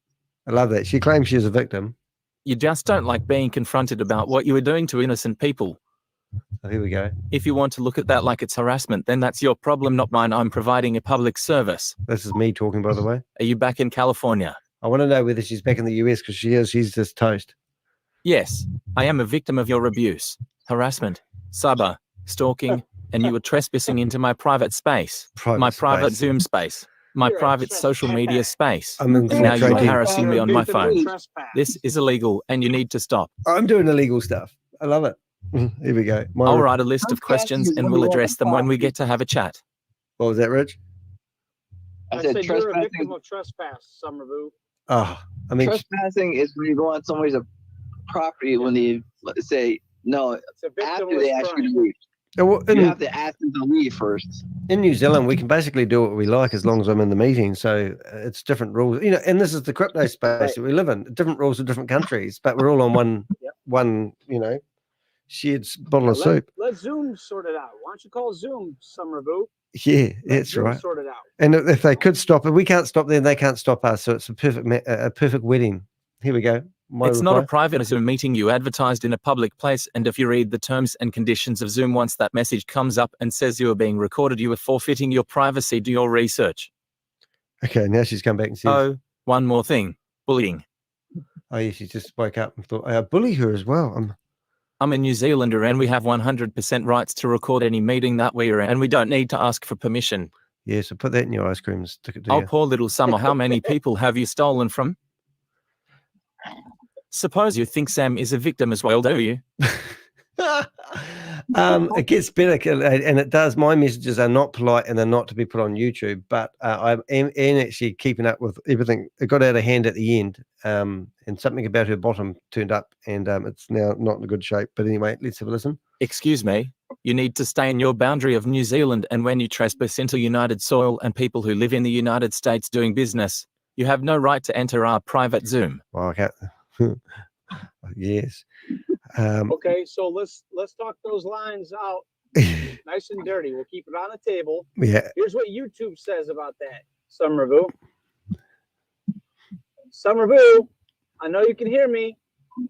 I love that. She claims she's a victim. You just don't like being confronted about what you are doing to innocent people. Oh, here we go. If you want to look at that like it's harassment, then that's your problem, not mine. I'm providing a public service. This is me talking, by the way. Are you back in California? I want to know whether she's back in the US because she is. She's just toast. Yes, I am a victim of your abuse, harassment, cyber, stalking, and you were trespassing into my private space, my private Zoom space, my private social media space. And now you are harassing me on my phone. This is illegal and you need to stop. I'm doing illegal stuff. I love it. Here we go. I'll write a list of questions and we'll address them when we get to have a chat. What was that, Rich? I said you're a victim of trespass, Summervu. Oh, I mean, trespassing is when you go on somebody's property when they say no after they ask you to leave. You have to ask them to leave first. In New Zealand, we can basically do what we like as long as I'm in the meeting. So it's different rules, and this is the crypto space that we live in. Different rules in different countries, but we're all on one, shared bottle of soup. Let Zoom sort it out. Why don't you call Zoom, Summervoo? Yeah, that's Zoom right. Sort it out. And if they could stop it, we can't stop them. They can't stop us. So it's a perfect wedding. Here we go. It's not a private Zoom meeting you advertised in a public place, and if you read the terms and conditions of Zoom, once that message comes up and says you are being recorded, you are forfeiting your privacy. Do your research. Okay, now she's come back and says, oh, one more thing. Bullying. Oh, yeah, she just woke up and thought, I bully her as well. I'm a New Zealander and we have 100% rights to record any meeting that we are in, and we don't need to ask for permission. Yeah, so put that in your ice cream and stick it to Oh, poor little Summer, how many people have you stolen from? Suppose you think Sam is a victim as well, do you? It gets better, and it does. My messages are not polite and they're not to be put on YouTube, but I am actually keeping up with everything. It got out of hand at the end, and something about her bottom turned up, and it's now not in a good shape. But anyway, let's have a listen. Excuse me, you need to stay in your boundary of New Zealand, and when you trespass into United soil and people who live in the United States doing business, you have no right to enter our private Zoom. Well, okay. Yes. Okay, so let's talk those lines out nice and dirty. We'll keep it on the table. Yeah. Here's what YouTube says about that, Summervoo. Summervoo, I know you can hear me.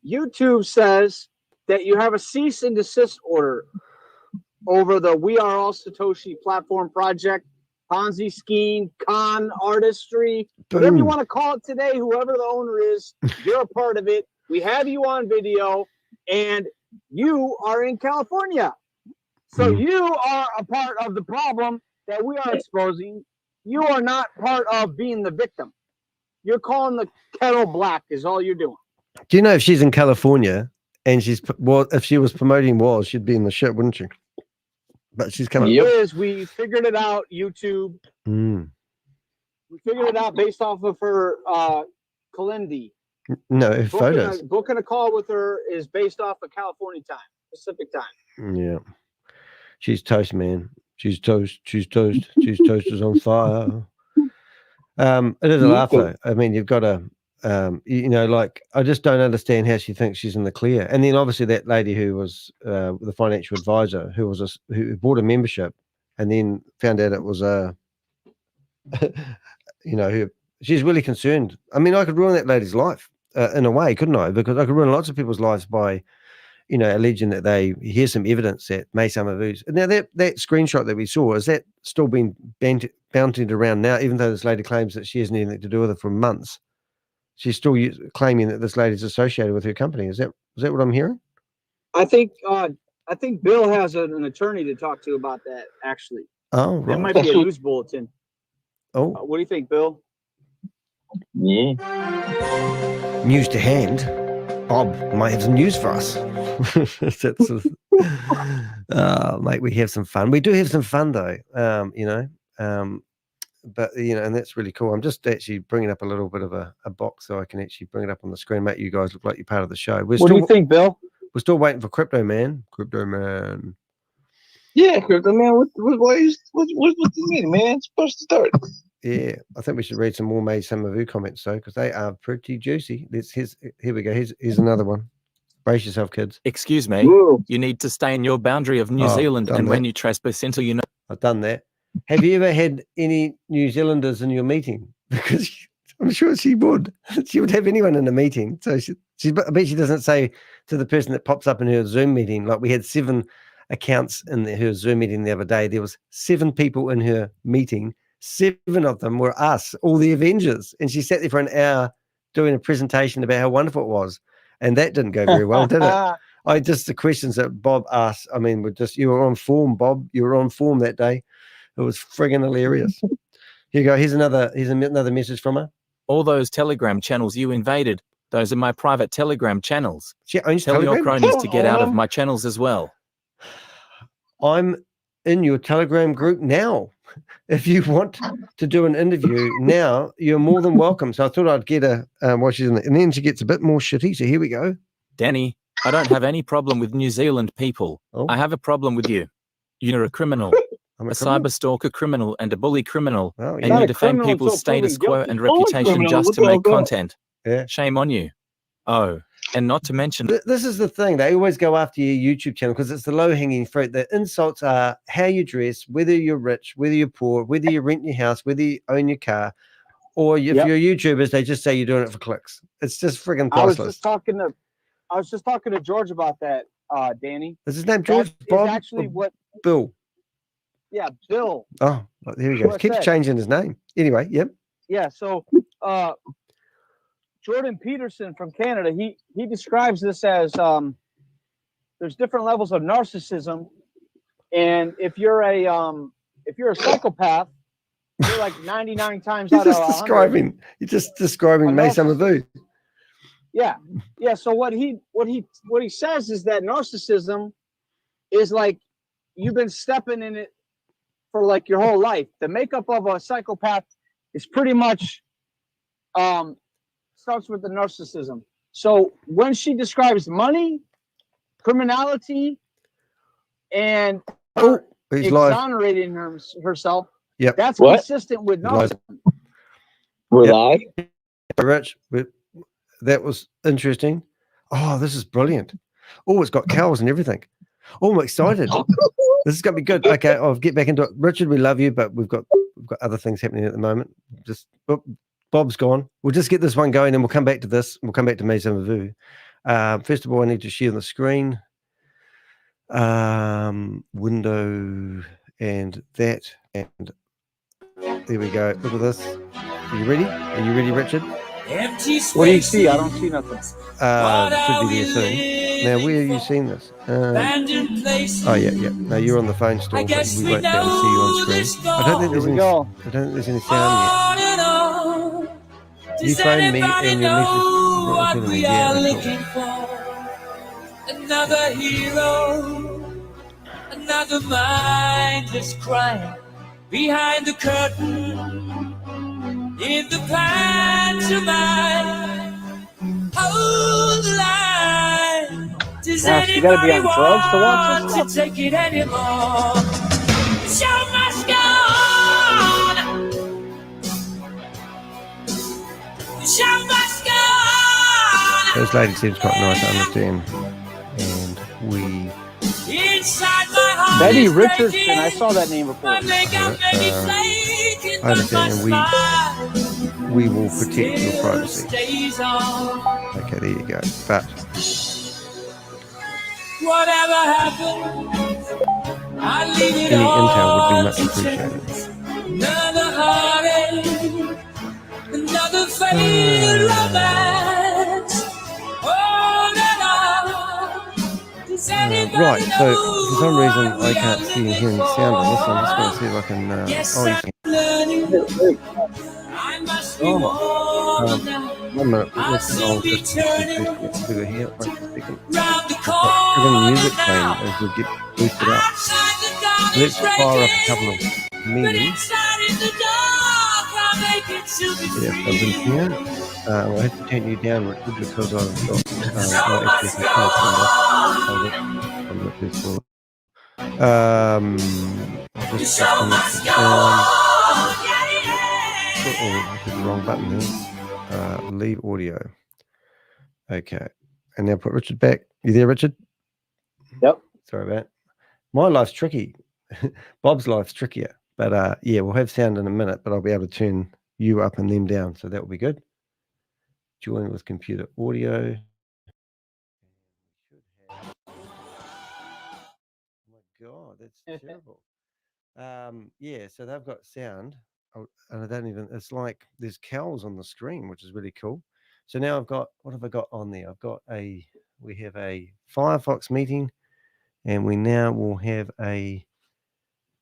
YouTube says that you have a cease and desist order over the We Are All Satoshi platform project, Ponzi scheme, con artistry, whatever you want to call it today, whoever the owner is, you're a part of it. We have you on video, and you are in California. So you are a part of the problem that we are exposing. You are not part of being the victim. You're calling the kettle black is all you're doing. Do you know if she's in California and if she was promoting Woz, she'd be in the shit, wouldn't she? But she's coming. We figured it out, YouTube. We figured it out based off of her Kalindi. No, photos. Booking a call with her is based off of California time, Pacific time. Yeah. She's toast, man. She's toast. She's toast. She's toast is on fire. It is a laugh, though. I mean, you've got to, like, I just don't understand how she thinks she's in the clear. And then obviously that lady who was the financial advisor who bought a membership and then found out it was she's really concerned. I mean, I could ruin that lady's life in a way, couldn't I? Because I could ruin lots of people's lives by, alleging that here's some evidence that May Summervoo's. Now, that screenshot that we saw, is that still being bountied around now, even though this lady claims that she hasn't anything to do with it for months? She's still claiming that this lady's associated with her company. Is that what I'm hearing? I think Bill has an attorney to talk to about that, actually. Oh, right. That might be a news bulletin. Oh. What do you think, Bill? Yeah. News to hand. Bob might have some news for us. Mate, we have some fun. We do have some fun, though. But and that's really cool. I'm just actually bringing up a little bit of a box so I can actually bring it up on the screen. Mate, you guys look like you're part of the show. What do you think, Bill? We're still waiting for Crypto Man. Crypto Man. Yeah, Crypto Man. What's the meeting, man? It's supposed to start. Yeah, I think we should read some more May Summervoo comments, though, because they are pretty juicy. Here we go. Here's another one. Brace yourself, kids. Excuse me. Whoa. You need to stay in your boundary of New Zealand, and when you trespass into I've done that. Have you ever had any New Zealanders in your meeting? Because I'm sure she would. She would have anyone in a meeting. So I bet she doesn't say to the person that pops up in her Zoom meeting, like we had 7 accounts in her Zoom meeting the other day. There was 7 people in her meeting. 7 of them were us, all the Avengers. And she sat there for an hour doing a presentation about how wonderful it was. And that didn't go very well, did it? The questions that Bob asked, I mean, you were on form, Bob. You were on form that day. It was friggin' hilarious. Here you go. Here's another message from her. All those Telegram channels you invaded, those are my private Telegram channels. She owns Tell Telegram? your cronies to get out of my channels as well. I'm in your Telegram group now. If you want to do an interview now, you're more than welcome. So I thought I'd get her while she's in it. And then she gets a bit more shitty. So here we go. Danny, I don't have any problem with New Zealand people. Oh. I have a problem with you. You're a criminal. A cyber stalker criminal and a bully criminal. Oh, yeah. And you defame people's status quo and reputation just to make content. Yeah. Shame on you. Oh, And not to mention, this is the thing. They always go after your YouTube channel because it's the low-hanging fruit. The insults are how you dress, whether you're rich, whether you're poor, whether you rent your house, whether you own your car, or if you're YouTubers, they just say you're doing it for clicks. It's just friggin' priceless. I was just talking to George about that, Danny. Is his name George? Bob? Is actually what Bill. Yeah, Bill. Oh, there we go. Keeps changing his name. Anyway, yep. Yeah, so Jordan Peterson from Canada, he describes this as there's different levels of narcissism, and if you're a psychopath, you're like 99 times out of 100. You're just describing Mason Mavu. Yeah, yeah. So what he says is that narcissism is like you've been stepping in it for like your whole life. The makeup of a psychopath is pretty much starts with the narcissism. So when she describes money, criminality, and exonerating herself, that's consistent with narcissism. We're live. Rich, that was interesting. Oh, this is brilliant. Oh, it's got cows and everything. Oh, I'm excited. This is going to be good. Okay, I'll get back into it. Richard, we love you, but we've got other things happening at the moment. Just Bob's gone. We'll just get this one going, and we'll come back to this. We'll come back to Mason Mavu. First of all, I need to share the screen. Window and that, and there we go. Look at this. Are you ready? Are you ready, Richard? What do you see? I don't see nothing. Should be there soon. Now, where are you seeing this? Oh, yeah. No, you're on the phone still, but we won't be able to see you on screen. I don't think there's any sound yet. You phone me and your message. Yeah, another hero, another mindless crime behind the curtain. In the pantomime, hold the line. Does anybody want to take it anymore? The show must go on. The show must go on. This lady seems quite nice to understand, and we. Inside my heart Betty Richardson, I saw that name before. I understand, and we will protect your privacy. Okay, there you go. But whatever happens, I leave it any all intel would be much appreciated. Another heartache, another failed romance. Right, so for some reason I can't see and hear any sound on this. I'm just going to see if I can. One minute. I'll just do it here. Wait a second. The music playing as we get boosted up. Let's fire up a couple of memes. Yeah, something here. I'll have to turn you down, Richard, because I've got I'll just I did the wrong button there. Leave audio. Okay. And now put Richard back. You there, Richard? Yep. Sorry about that. My life's tricky. Bob's life's trickier. But yeah, we'll have sound in a minute, but I'll be able to turn you up and them down. So that will be good. Join with computer audio. Oh my God, that's terrible. Yeah, so they've got sound. And I don't even, it's like there's cows on the screen, which is really cool. So now I've got, what have I got on there? We have a Firefox meeting, and we now will have a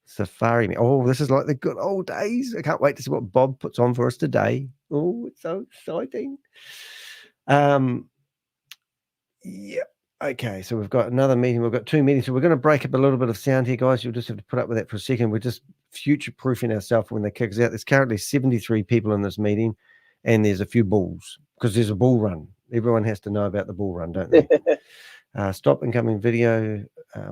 Safari meeting. Oh, this is like the good old days. I can't wait to see what Bob puts on for us today. Oh, it's so exciting. Yeah. Okay, so we've got another meeting. We've got two meetings. So we're going to break up a little bit of sound here, guys. You'll just have to put up with that for a second. We're just future-proofing ourselves when they kick us out. There's currently 73 people in this meeting, and there's a few bulls because there's a bull run. Everyone has to know about the bull run, don't they? Stop incoming video.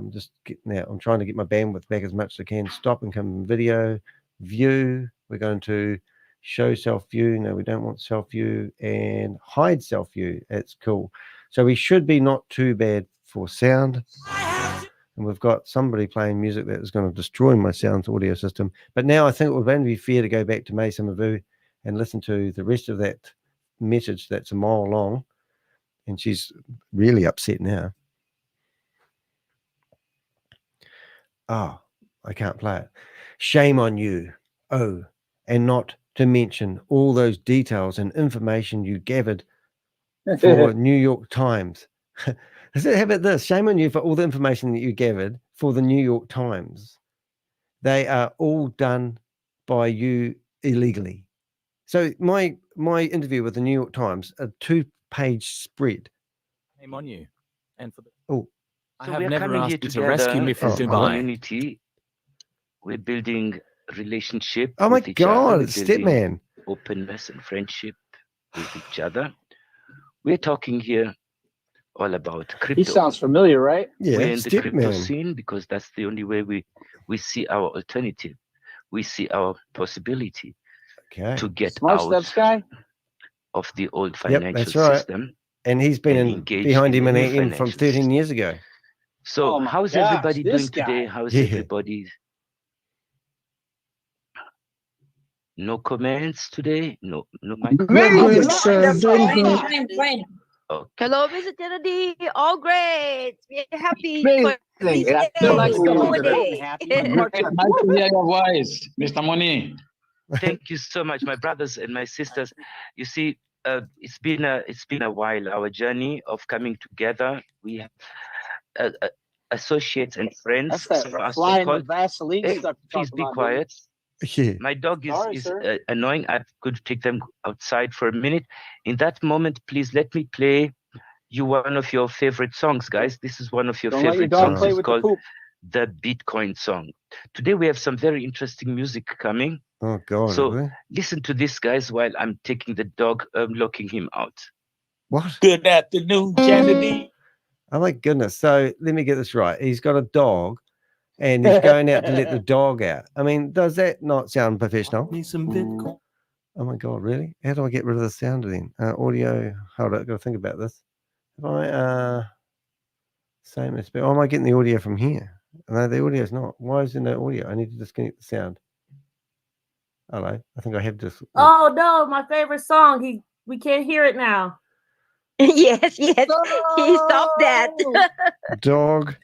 Just getting out. I'm trying to get my bandwidth back as much as I can. Stop incoming video. View. We're going to show self-view. No, we don't want self-view. And hide self-view. That's cool. So we should be not too bad for sound. And we've got somebody playing music that is going to destroy my sound audio system. But now I think it would only be fair to go back to May Samavu and listen to the rest of that message that's a mile long. And she's really upset now. Oh, I can't play it. Shame on you. Oh, and not to mention all those details and information you gathered for New York Times. How about this? Shame on you for all the information that you gathered for the New York Times. They are all done by you illegally. So my interview with the New York Times, a 2-page spread. Shame on you. And for the I So have we are never coming here asked you to rescue me from as a Dubai. community. We're building relationship Oh my with each other. God, We're it's building Stepman. openness and friendship with each other. We're talking here all about crypto. He sounds familiar, right? Yeah, We're in the crypto Stepman. scene because that's the only way we see our alternative. We see our possibility to get Smart out Steps guy. of the old Yep, financial that's right. system. And he's been and in, engage behind in him the and new him from financial 13 years ago. So Oh my how's gosh, everybody doing this today? guy. How's Yeah. everybody? No comments today? No Good, sir. Doing good. Okay. Hello, Mr. Kennedy. All great. We're happy Amazing. for this And I day. feel like someone that holiday. isn't happy. Nice to hear your voice, Mr. Money. Thank you so much, my brothers and my sisters. You see, it's been a while. Our journey of coming together. We have associates and friends. That's for that us to fly in the call. Vaseline Hey, stuff. you please talked be about, quiet. Yeah. My dog Sorry, is sir. annoying. I could take them outside for a minute. In that moment, please let me play you one of your favorite songs, guys. This is one of your Don't let your favorite dog songs. play It's with the called poop. the Bitcoin song. Today we have some very interesting music coming. Oh, God. So Really? listen to this, guys, while I'm taking the dog, locking him out. What? Good afternoon, Kennedy. Oh, my goodness. So let me get this right. He's got a dog and he's going out to let the dog out. I mean, does that not sound professional? Need some Bitcoin. Oh, my God. Really? How do I get rid of the sound then? Audio. Hold on. I've got to think about this. If I, same as, oh, am I getting the audio from here? No, the audio is not. Why is there no audio? I need to disconnect the sound. Hello. I think I have this. Oh no, my favorite song. We can't hear it now. yes. He stopped that. Dog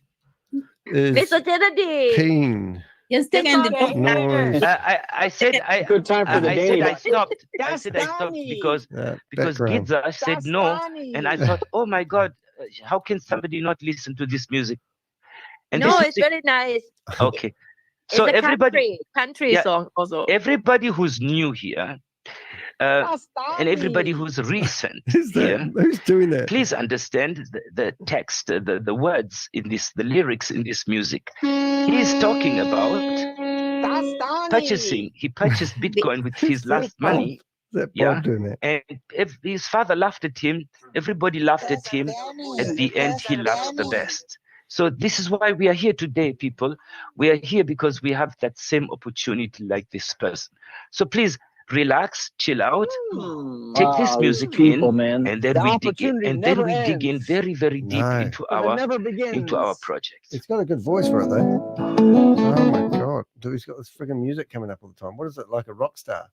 is Mr. Kennedy. peeing. Yes, Noise. I said Good time for the I Danny said I Dog. stopped. I said I stopped because Background. Gidza said no, and I thought, oh my God, how can somebody not listen to this music? And No, this it's very nice. Okay. It's So a everybody, country yeah, song also. everybody who's new here, and everybody who's recent here, Who's doing that? please understand the text, the words in this, the lyrics in this music. He is talking about purchasing. He purchased Bitcoin with his last money. That Yeah, Bob doing that? and if his father laughed at him, everybody laughed at him. At the end, he laughed the best. So this is why we are here today, people. We are here because we have that same opportunity like this person. So please relax, chill out, take this Wow, music these people, in, man. and then The we dig in, opportunity and then never we dig in ends. very, very deep No. into But it never begins. our project. It's got a good voice for it, though. Oh, my God. Dude, he's got this friggin' music coming up all the time. What is it, like a rock star?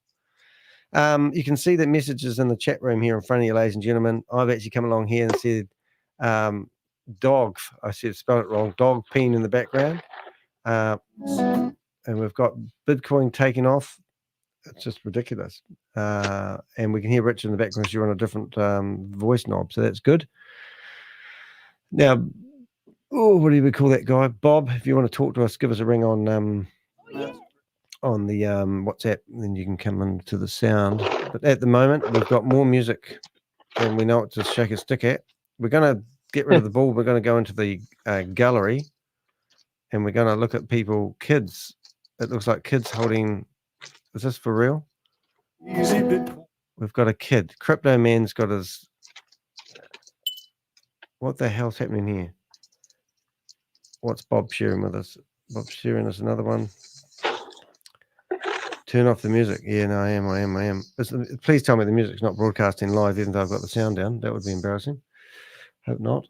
You can see the messages in the chat room here in front of you, ladies and gentlemen. I've actually come along here and said dog. I said spelled it wrong. Dog peeing in the background. And we've got Bitcoin taking off. It's just ridiculous. And we can hear Richard in the background because you're on a different voice knob. So that's good. Now, what do we call that guy? Bob, if you want to talk to us, give us a ring on the WhatsApp, then you can come into the sound. But at the moment, we've got more music than we know what to shake a stick at. We're going to get rid of the ball. We're going to go into the gallery, and we're going to look at people, kids. It looks like kids holding. Is this for real? We've got a kid. Crypto Man's got his. What the hell's happening here? What's Bob sharing with us? Bob's sharing us another one. Turn off the music. Yeah, no, I am. Please tell me the music's not broadcasting live, even though I've got the sound down. That would be embarrassing. Hope not.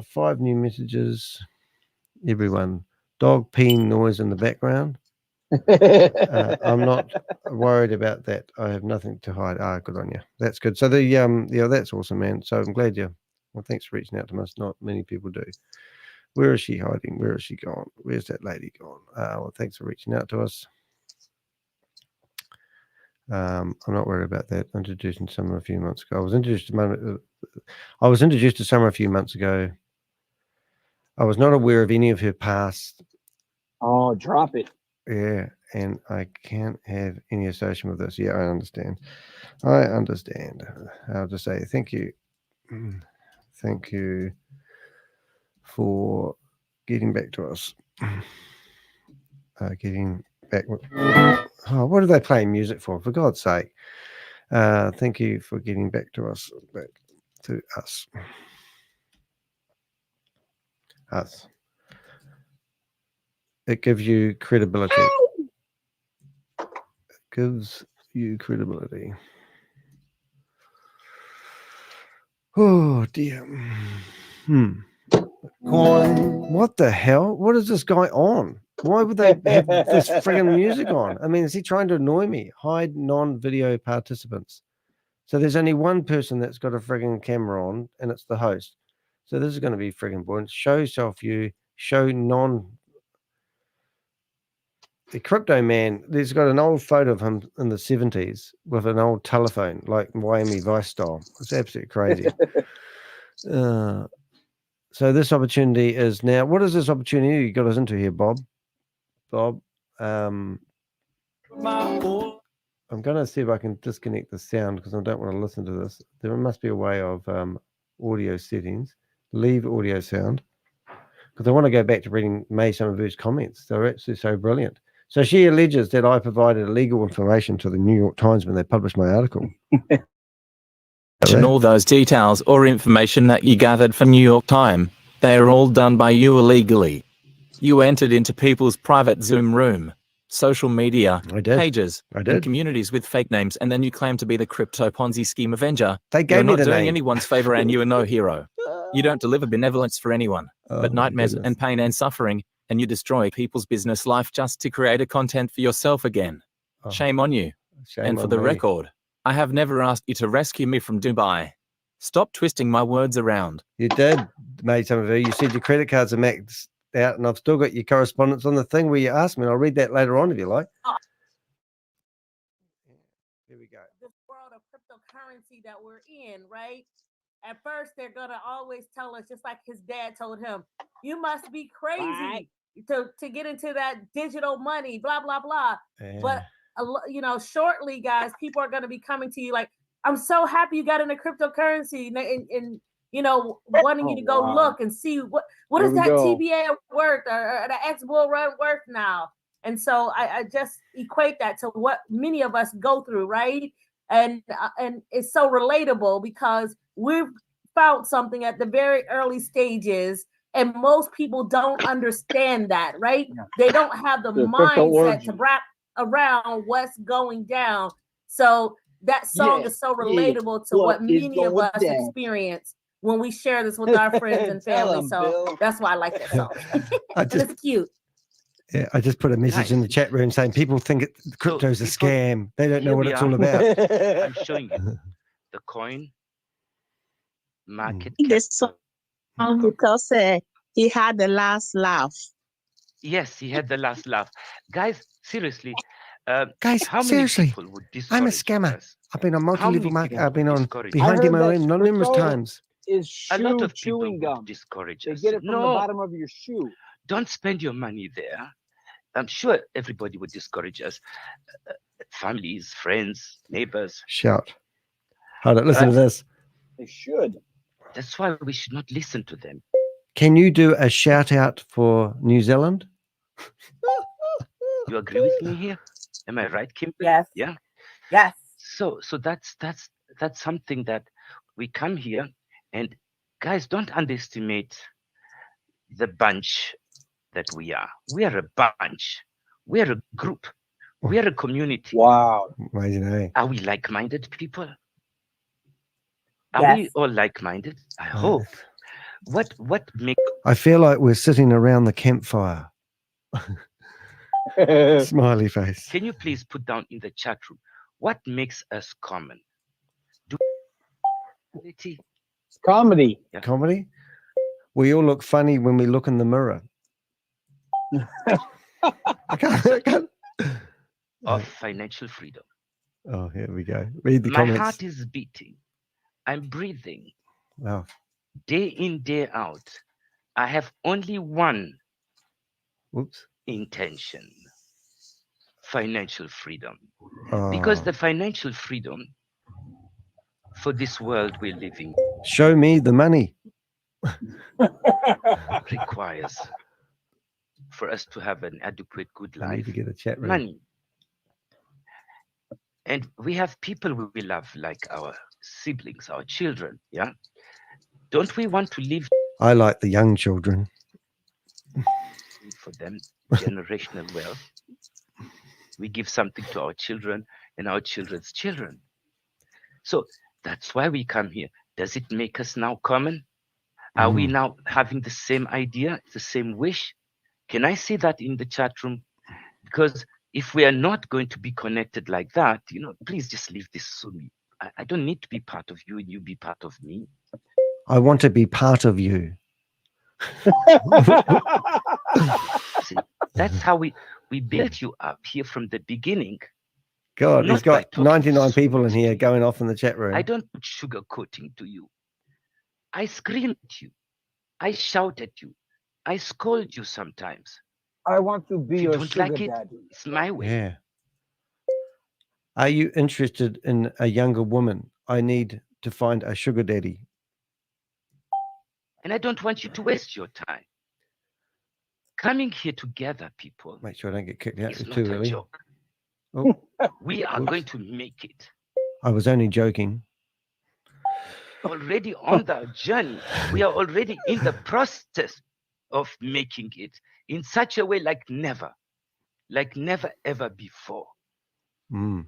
5 new messages. Everyone. Dog peeing noise in the background. I'm not worried about that. I have nothing to hide. Good on you. That's good. So yeah, that's awesome, man. So I'm glad you. Well, thanks for reaching out to us. Not many people do. Where is she hiding? Where is she gone? Where's that lady gone? Well, thanks for reaching out to us. I'm not worried about that. Introducing Summer a few months ago. I was introduced to Summer a few months ago. I was not aware of any of her past. Oh, drop it. Yeah, and I can't have any association with this. Yeah, I understand. I'll just say thank you. Thank you for getting back to us. Getting back. Oh, what are they playing music for? For God's sake. Thank you for getting back to us. Back to us. Us. It gives you credibility. It gives you credibility. Oh dear. What the hell? What is this guy on? Why would they have this friggin' music on? I mean, is he trying to annoy me? Hide non-video participants. So there's only one person that's got a friggin' camera on, and it's the host. So this is going to be friggin' boring. Show self-view, show non. The crypto man, there's got an old photo of him in the 70s with an old telephone, like Miami Vice style. It's absolutely crazy. So this opportunity is now. What is this opportunity you got us into here, Bob? I'm going to see if I can disconnect the sound because I don't want to listen to this. There must be a way of audio settings. Leave audio sound because I want to go back to reading May Somervue's comments. They're actually so brilliant. So she alleges that I provided illegal information to the New York Times when they published my article. And all those details or information that you gathered from New York Times, they are all done by you illegally. You entered into people's private Zoom room, social media, pages, and communities with fake names, and then you claim to be the Crypto Ponzi Scheme Avenger. They gave me the name. You're not doing anyone's favor and you are no hero. You don't deliver benevolence for anyone, but nightmares and pain and suffering, and you destroy people's business life just to create a content for yourself again. Shame on you. And for the record, I have never asked you to rescue me from Dubai. Stop twisting my words around. You did, mate, some of you. You said your credit cards are maxed out, and I've still got your correspondence on the thing where you asked me, and I'll read that later on if you like. Here we go. This world of cryptocurrency that we're in, right? At first, they're going to always tell us, just like his dad told him, you must be crazy to get into that digital money, blah, blah, blah. Yeah. But, shortly, guys, people are going to be coming to you like, I'm so happy you got into cryptocurrency and wanting you to go look and see what is that TBA worth or the X Bull Run worth now. And so I just equate that to what many of us go through, right? And it's so relatable because we've found something at the very early stages, and most people don't understand that, right? Yeah. They don't have the mindset to wrap around what's going down. So that song is so relatable to what many of us experience when we share this with our friends and family. So that's why I like that song. It's cute. Yeah, I just put a message in the chat room saying people think crypto's a scam. They don't know what it's all about. I'm showing you the coin market. This song because he had the last laugh. Yes, he had the last laugh. Guys, seriously. Guys, seriously, I'm a scammer. I've been on multi-level market. I've been on behind MLM numerous times. A lot of chewing gum discourage us. They get it from the bottom of your shoe. Don't spend your money there. I'm sure everybody would discourage us. Families, friends, neighbors. Shout. Hold it. Listen to this. They should. That's why we should not listen to them. Can you do a shout out for New Zealand? You agree with me here? Am I right, Kim? Yes. Yeah. Yes. So that's something that we come here, and guys, don't underestimate the bunch that we are. We are a bunch. We are a group. We are a community. Wow. Are we like-minded people? Are we all like-minded? I hope. what makes? I feel like we're sitting around the campfire. Smiley face. Can you please put down in the chat room what makes us common? Comedy. Yeah. Comedy? We all look funny when we look in the mirror. I can't. Of financial freedom. Oh, here we go. Read the My comments. heart is beating. I'm breathing. Wow. Day in, day out. I have only one intention. Financial freedom. Because the financial freedom for this world we're living. Show me the money. Requires for us to have an adequate, good life. I need to get a chat room. Money. And we have people we love, like our siblings, our children. Yeah. Don't we want to live? I like the young children. For them, generational wealth. We give something to our children and our children's children. So that's why we come here. Does it make us now common? Are we now having the same idea, the same wish? Can I see that in the chat room? Because if we are not going to be connected like that, please just leave this soon. I don't need to be part of you and you be part of me. I want to be part of you. See, that's how we built you up here from the beginning. God, he's got 99 people in here going off in the chat room. I don't put sugarcoating to you. I scream at you. I shout at you. I scold you sometimes. I want to be your sugar like daddy. It's my way. Yeah. Are you interested in a younger woman? I need to find a sugar daddy. And I don't want you to waste your time. Coming here together, people. Make sure I don't get kicked out It's too not a early. joke. Oh. We are going to make it. I was only joking. Already on the journey. We are already in the process of making it in such a way like never ever before. Am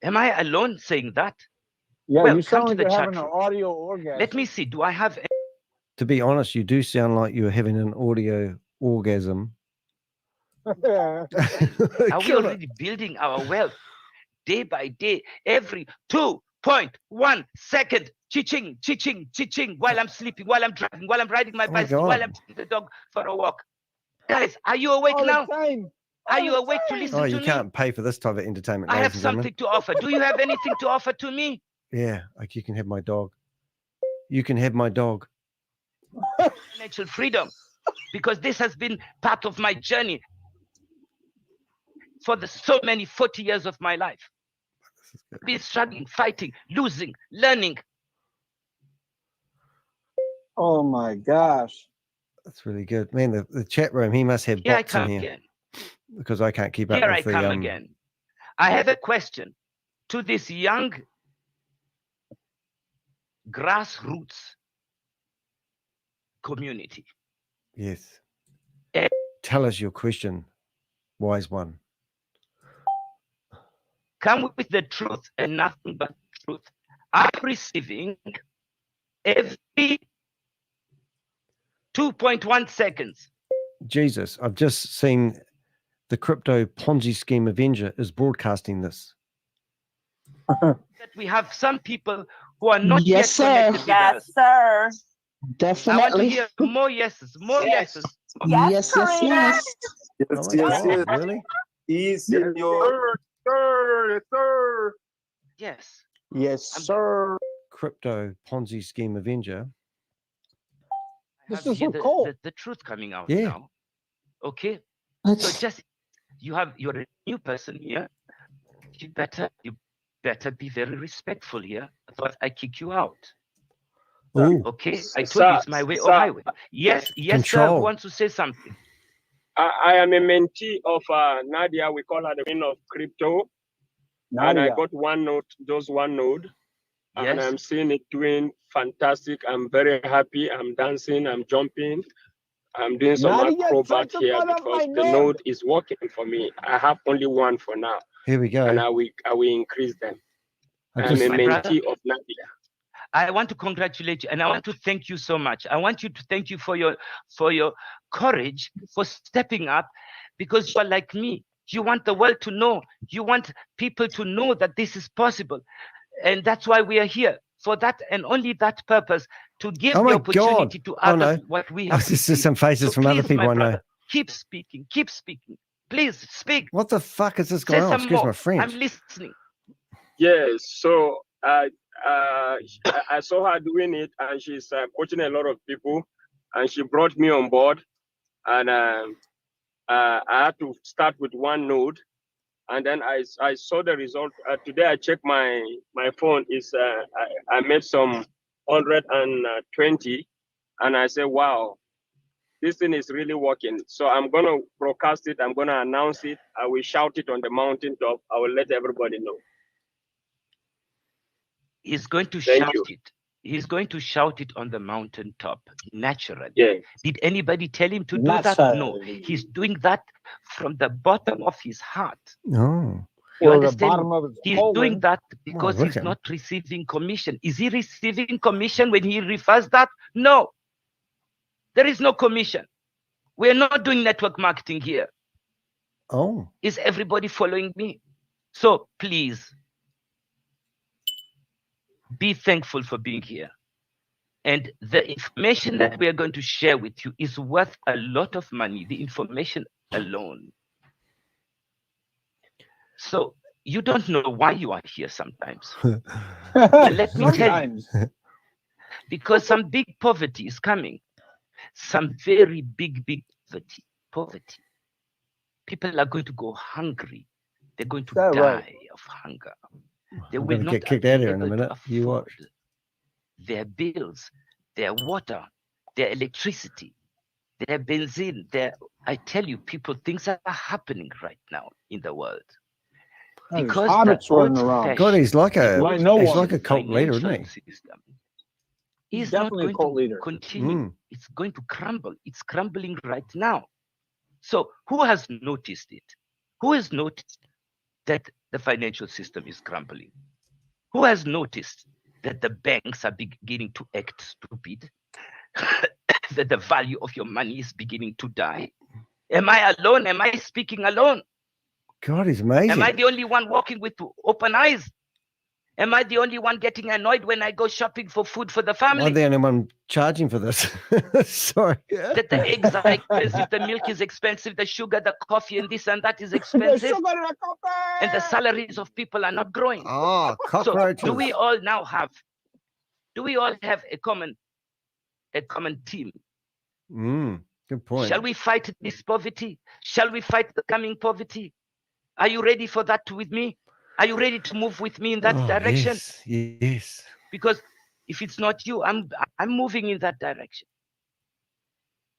I alone saying that? Yeah, well, you sound like you're having room. an audio orgasm. Let me see. Do I have? To be honest, you do sound like you're having an audio orgasm. Are we already building our wealth day by day, every 2.1 second? Chiching, chiching, chiching, while I'm sleeping, while I'm driving, while I'm riding my bicycle, while I'm taking the dog for a walk. Guys, are you awake now? Are you awake to listen to me? You can't pay for this type of entertainment. I have something to offer. Do you have anything to offer to me? Yeah, like you can have my dog. You can have my dog. Financial freedom, because this has been part of my journey for the so many 40 years of my life. Been struggling, fighting, losing, learning. Oh my gosh. That's really good. Man, the chat room, he must have bots in here. Again. Because I can't keep up Here with I come again. I have a question to this young grassroots community. Yes. Tell us your question, wise one. Come with the truth and nothing but truth. I'm receiving every 2.1 seconds. Jesus, I've just seen the Crypto Ponzi Scheme Avenger is broadcasting this. That we have some people who are not yet connected with us. Yes, sir. Definitely. I want to hear more yeses, more yeses. Yes, yes, yes. Yes, really? Yes, sir. Yes. Yes, sir. Crypto Ponzi Scheme Avenger. This is so cool. The truth coming out Yeah. now. Okay. So just you're a new person here. You better be very respectful here. Otherwise I kick you out. Ooh. Okay. I told you it's my way or highway. Yes, yes, sir. Who wants to say something? I am a mentee of Nadia. We call her the queen of crypto. And I got one node, just one node. Yes. And I'm seeing it doing fantastic. I'm very happy. I'm dancing. I'm jumping. I'm doing some acrobat here because the node is working for me. I have only one for now. Here we go. And I will increase them. I'm a mentee of Nadia. I want to congratulate you, and I want to thank you so much. I want you to thank you for your courage, for stepping up, because you are like me. You want the world to know. You want people to know that this is possible, and that's why we are here, for that and only that purpose, to give the opportunity to others what we have. This is some faces from other people I know. Keep speaking. Keep speaking. Please speak. What the fuck is this going on? Excuse my French. I'm listening. Yes. So I saw her doing it, and she's coaching a lot of people, and she brought me on board, and I had to start with one node, and then I saw the result. Today I checked my phone. Is I made some 120, and I said, wow, this thing is really working. So I'm gonna broadcast it. I'm gonna announce it. I will shout it on the mountaintop. I will let everybody know. He's going to shout it. He's going to shout it on the mountaintop naturally. Yeah. Did anybody tell him to do that? No. He's doing that from the bottom of his heart. Oh. You understand? He's doing that because he's not receiving commission. Is he receiving commission when he refers that? No. There is no commission. We're not doing network marketing here. Oh. Is everybody following me? So please, be thankful for being here. And the information that we are going to share with you is worth a lot of money, the information alone. So you don't know why you are here sometimes. But let me tell you, because some big poverty is coming. Some very big poverty. People are going to go hungry. They're going to die of hunger. They will not get kicked out of here in a minute. You watch. Their bills, their water, their electricity, their benzene, I tell you, people, things are happening right now in the world. Because God, he's like a cult leader, isn't he? He's definitely not going to continue. It's going to crumble. It's crumbling right now. So who has noticed it? Who has noticed that the financial system is crumbling? Who has noticed that the banks are beginning to act stupid? That the value of your money is beginning to die? Am I alone? Am I speaking alone? God, he's amazing. Am I the only one walking with open eyes? Am I the only one getting annoyed when I go shopping for food for the family? I'm the only one charging for this. Sorry. That the eggs are expensive, the milk is expensive, the sugar, the coffee, and this and that is expensive. And the salaries of people are not growing. Oh, cockroaches. So do we all have a common team? Good point. Shall we fight this poverty? Shall we fight the coming poverty? Are you ready for that with me? Are you ready to move with me in that direction? Yes. Because if it's not you, I'm moving in that direction.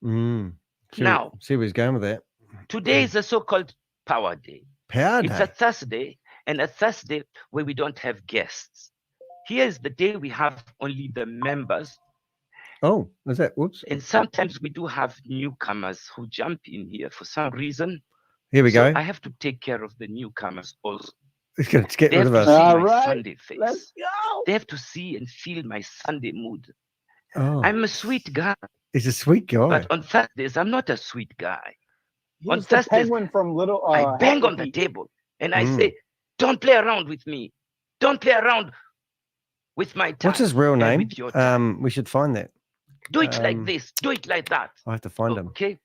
Now, see where he's going with that. Today is a so-called Power Day. It's a Thursday, and a Thursday where we don't have guests. Here is the day we have only the members. Oh, is that? Whoops. And sometimes we do have newcomers who jump in here for some reason. Here we go. I have to take care of the newcomers also. He's going to get rid of us. All right. Sunday face. Let's go. They have to see and feel my Sunday mood. Oh. I'm a sweet guy. He's a sweet guy. But on Thursdays, I'm not a sweet guy. He's on Thursdays, from Little, I bang on the table and I say, don't play around with me. Don't play around with my time. What's his real name? We should find that. Do it like this. Do it like that. I have to find him. Okay.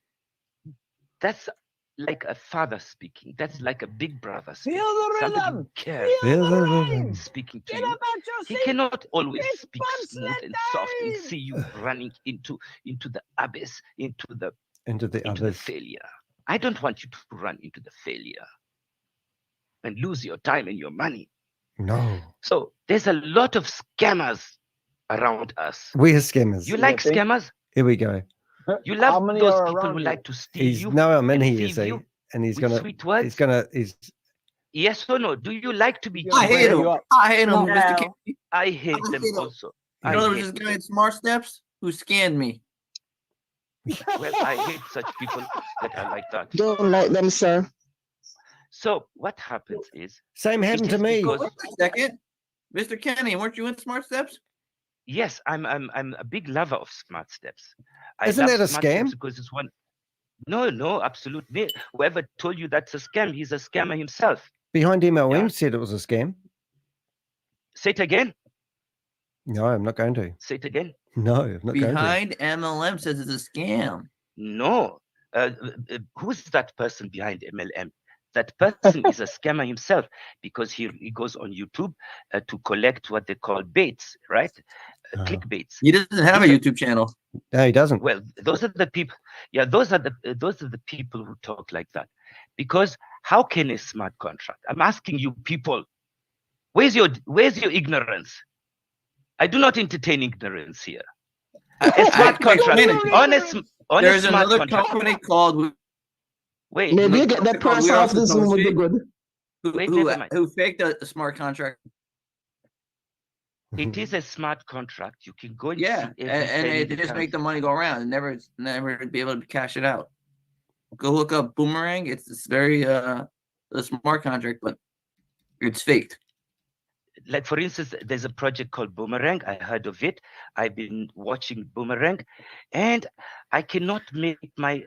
That's like a father speaking. That's like a big brother speaking. Feel the rhythm. Feel the rhythm. Speaking to you. He cannot always speak smooth and soft and see you running into the abyss, into the failure. I don't want you to run into the failure and lose your time and your money. No. So there's a lot of scammers around us. We are scammers. You like scammers? Here we go. You love those people who like to steal you. No, I'm in here, see, and he's gonna. Sweet words. He's gonna. He's. Yes or no? Do you like to be? I hate him. I hate him, Mr. K. I hate them also. You know, there was this guy at Smart Steps who scanned me. Well, I hate such people that are like that. Don't like them, sir. So what happens is same happened to me. Wait a second, Mr. Kenny, weren't you in Smart Steps? Yes, I'm a big lover of smart steps. I Isn't love that a smart steps scam? because it's one. No, absolutely. Whoever told you that's a scam, he's a scammer himself. Behind MLM Yeah. said it was a scam. Say it again. No, I'm not going to. Say it again. No, I'm not Behind MLM says it's a scam. No. Who's that person behind MLM? That person is a scammer himself because he goes on YouTube to collect what they call baits, right? Clickbaits. He doesn't have a YouTube channel. No, he doesn't. Well, those are the people. Yeah, those are the people who talk like that. Because how can a smart contract? I'm asking you people, where's your ignorance? I do not entertain ignorance here. A smart contract, There's another company called. Wait, Maybe you get that person off the Zoom would be good. Who faked a smart contract? It is a smart contract. You can go and Yeah, see and they just make the money go around and never be able to cash it out. Go look up Boomerang. It's very a smart contract, but it's faked. Like for instance, there's a project called Boomerang. I heard of it. I've been watching Boomerang, and I cannot make my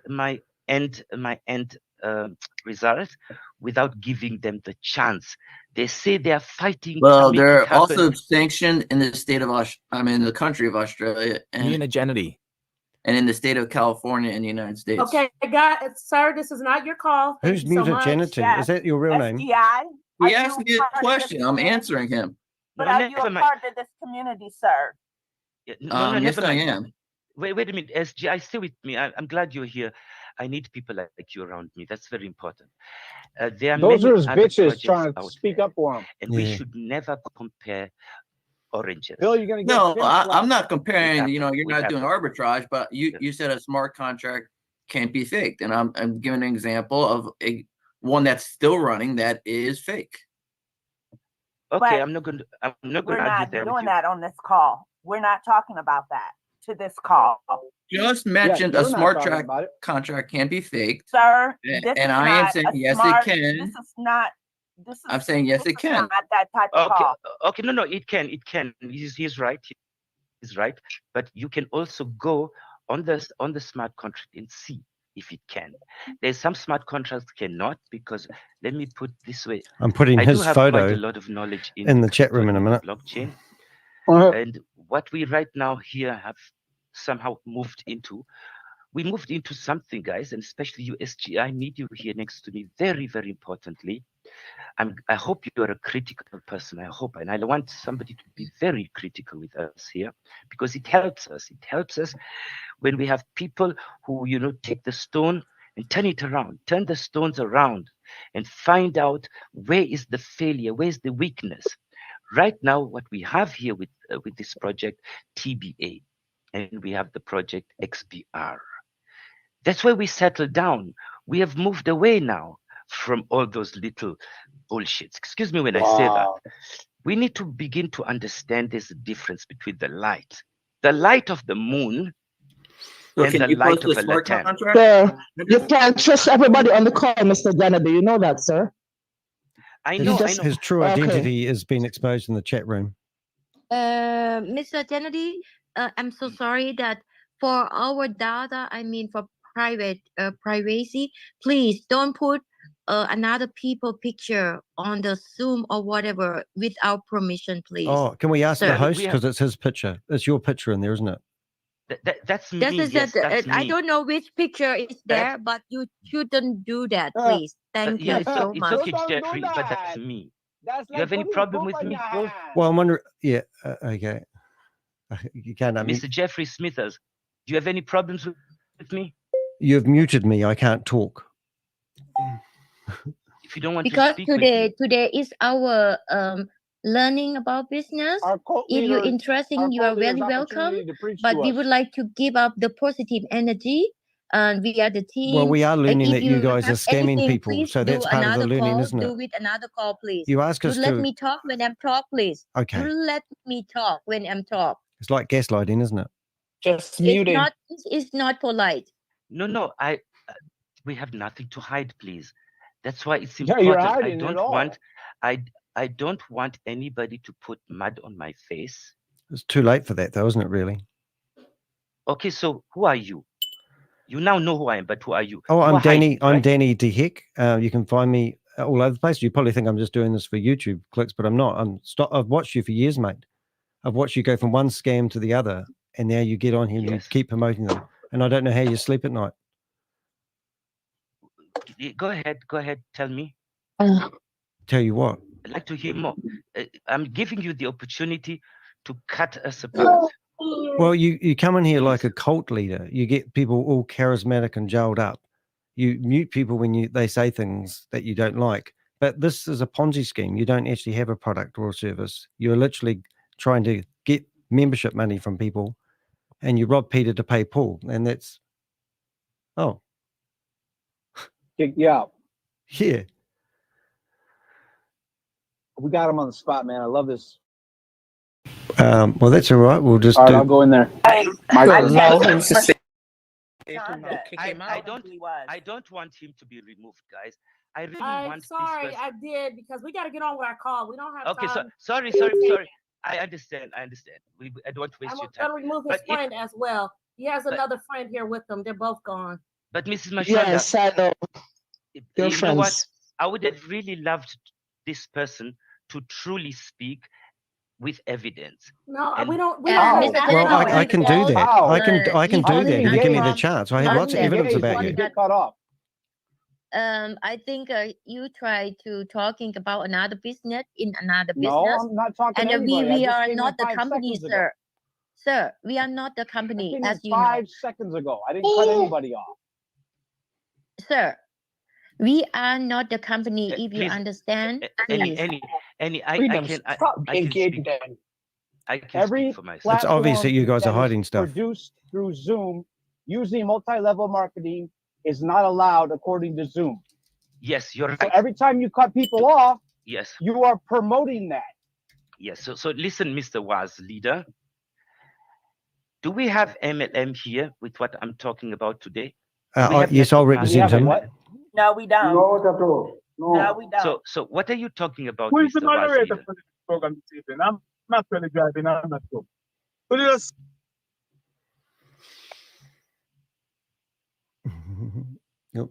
end results without giving them the chance. They say they are fighting. Well, to make they're it happen. also sanctioned in the state of in the country of Australia and Immunogenity. And in the state of California in the United States. Okay, sir, this is not your call. Thank Who's you so much. mutagenity? Is that your real name? SGI. He asked me a question. I'm answering him. But are you a part of this community, sir? Yes, I am. Wait a minute, SGI, stay with me. I'm glad you're here. I need people like you around me. That's very important. There are Those many are his other bitches trying to projects speak up for him. and we should never compare oranges. Bill, you're gonna get No, him I'm slapped. not comparing. You know, you're We not have doing to. arbitrage, but you said a smart contract can't be faked, and I'm giving an example of one that's still running that is fake. Okay, But I'm not going to We're argue not there with doing you. that on this call. We're not talking about that to this call. Just mentioned a you're not smart talking about it. contract can be faked, Sir, and this is I am not saying a yes, smart, it can. This is not. This is. I'm saying yes, this it is can. Not that type of Okay, call. okay, no, it can. He's right. He's right. But you can also go on the smart contract and see if it can. There's some smart contracts cannot, because let me put this way. I'm putting I do his have quite photo a lot of knowledge in the chat room in a minute. blockchain. Uh-huh. And what we right now here have somehow moved into, we moved into something, guys, and especially you, SGI, I need you here next to me very, very importantly. I hope you're a critical person. I hope, and I want somebody to be very critical with us here, because it helps us. It helps us when we have people who, take the stone and turn it around, turn the stones around and find out where is the failure, where is the weakness. Right now, what we have here with this project, TBA, and we have the project XBR. That's where we settled down. We have moved away now from all those little bullshits. Excuse me when I say that. We need to begin to understand there's a difference between the light of the moon, So and can the you light post of a a smart Latam. contract? Sir, you can't trust everybody on the call, Mr. Kennedy. You know that, sir. I know. His true identity is being exposed in the chat room. Mr. Kennedy, I'm so sorry that for our data, I mean for privacy, please don't put another people picture on the Zoom or whatever without permission, please. Oh, can we ask Sir. the host, because it's his picture? It's your picture in there, isn't it? That's me. This is Yes, that's I me. don't know which picture is there, but you shouldn't do that, please. Thank Yeah, you so it's much. okay, Jeffrey, but that's me. You have any problem with me? Well, I'm wondering. Yeah. Okay. You can't. Mr. Jeffrey Smithers, do you have any problems with me? You've muted me. I can't talk. If you don't want Because to speak with me. today is our learning about business. If you're interested, you are very welcome. But we would like to give up the positive energy. We are the team. Well, we are learning if that you guys have are scamming anything, people, please so that's do part of the another learning, call. isn't Do it? with another call, please. You ask us let to- me talk when I'm talk, please. Okay. You let me talk when I'm talk. It's like gaslighting, isn't it? Just muting. It's not polite. No, we have nothing to hide, please. That's why it's Yeah, important. you're I hiding it don't all. want I don't want anybody to put mud on my face. It's too late for that, though, isn't it? Really? Okay, so who are you? You now know who I am, but who are you? Oh, You I'm are Danny. hiding, I'm right? Danny de Hek. You can find me all over the place. You probably think I'm just doing this for YouTube clicks, but I'm not. I've watched you for years, mate. I've watched you go from one scam to the other, and now you get on here and you keep promoting them. And I don't know how you sleep at night. Go ahead, tell me. Tell you what. I'd like to hear more. I'm giving you the opportunity to cut us apart. Well, you come in here like a cult leader. You get people all charismatic and gelled up. You mute people when they say things that you don't like. But this is a Ponzi scheme. You don't actually have a product or a service. You're literally trying to get membership money from people, and you rob Peter to pay Paul. And that's, oh. Kick you out. Yeah. We got him on the spot, man. I love this. Well, that's all right. We'll just All right, I'll go in there. I don't want him to be removed, guys. I really want sorry, this I did, because we got to get on with our call. We don't have Okay, time. sorry. I understand. I don't waste your time. I'm going to remove his friend as well. He has another friend here with him. They're both gone. But Mrs. Mashanda, Yes, I know. Your you know what? friends. I would have really loved this person to truly speak with evidence. No, And we don't. Well, I can do that. I can do that if you give me the chance. I have lots of evidence about you. Get cut off. I think you try to talking about another business in another business. No, I'm not talking to And anybody. we I just are came in not the 5 company, seconds ago. sir. Sir, we are not the I company, came as in you know. 5 seconds ago. I didn't cut anybody off. Sir, we are not the company. If you please, understand, Annie, please. I can speak for myself. It's obvious that you guys are that is hiding stuff. Produced through Zoom using multi-level marketing is not allowed according to Zoom. Yes, you're right. So every time you cut people off, yes, you are promoting that. Yes. So listen, Mr. Waz leader. Do we have MLM here with what I'm talking about today? Yes, I'll represent him. No, we don't. No, we don't. So what are you talking about, Who is the Mr. Waz moderator leader? for this program this evening? I'm not really driving. I'm not sure. Could you just Yep.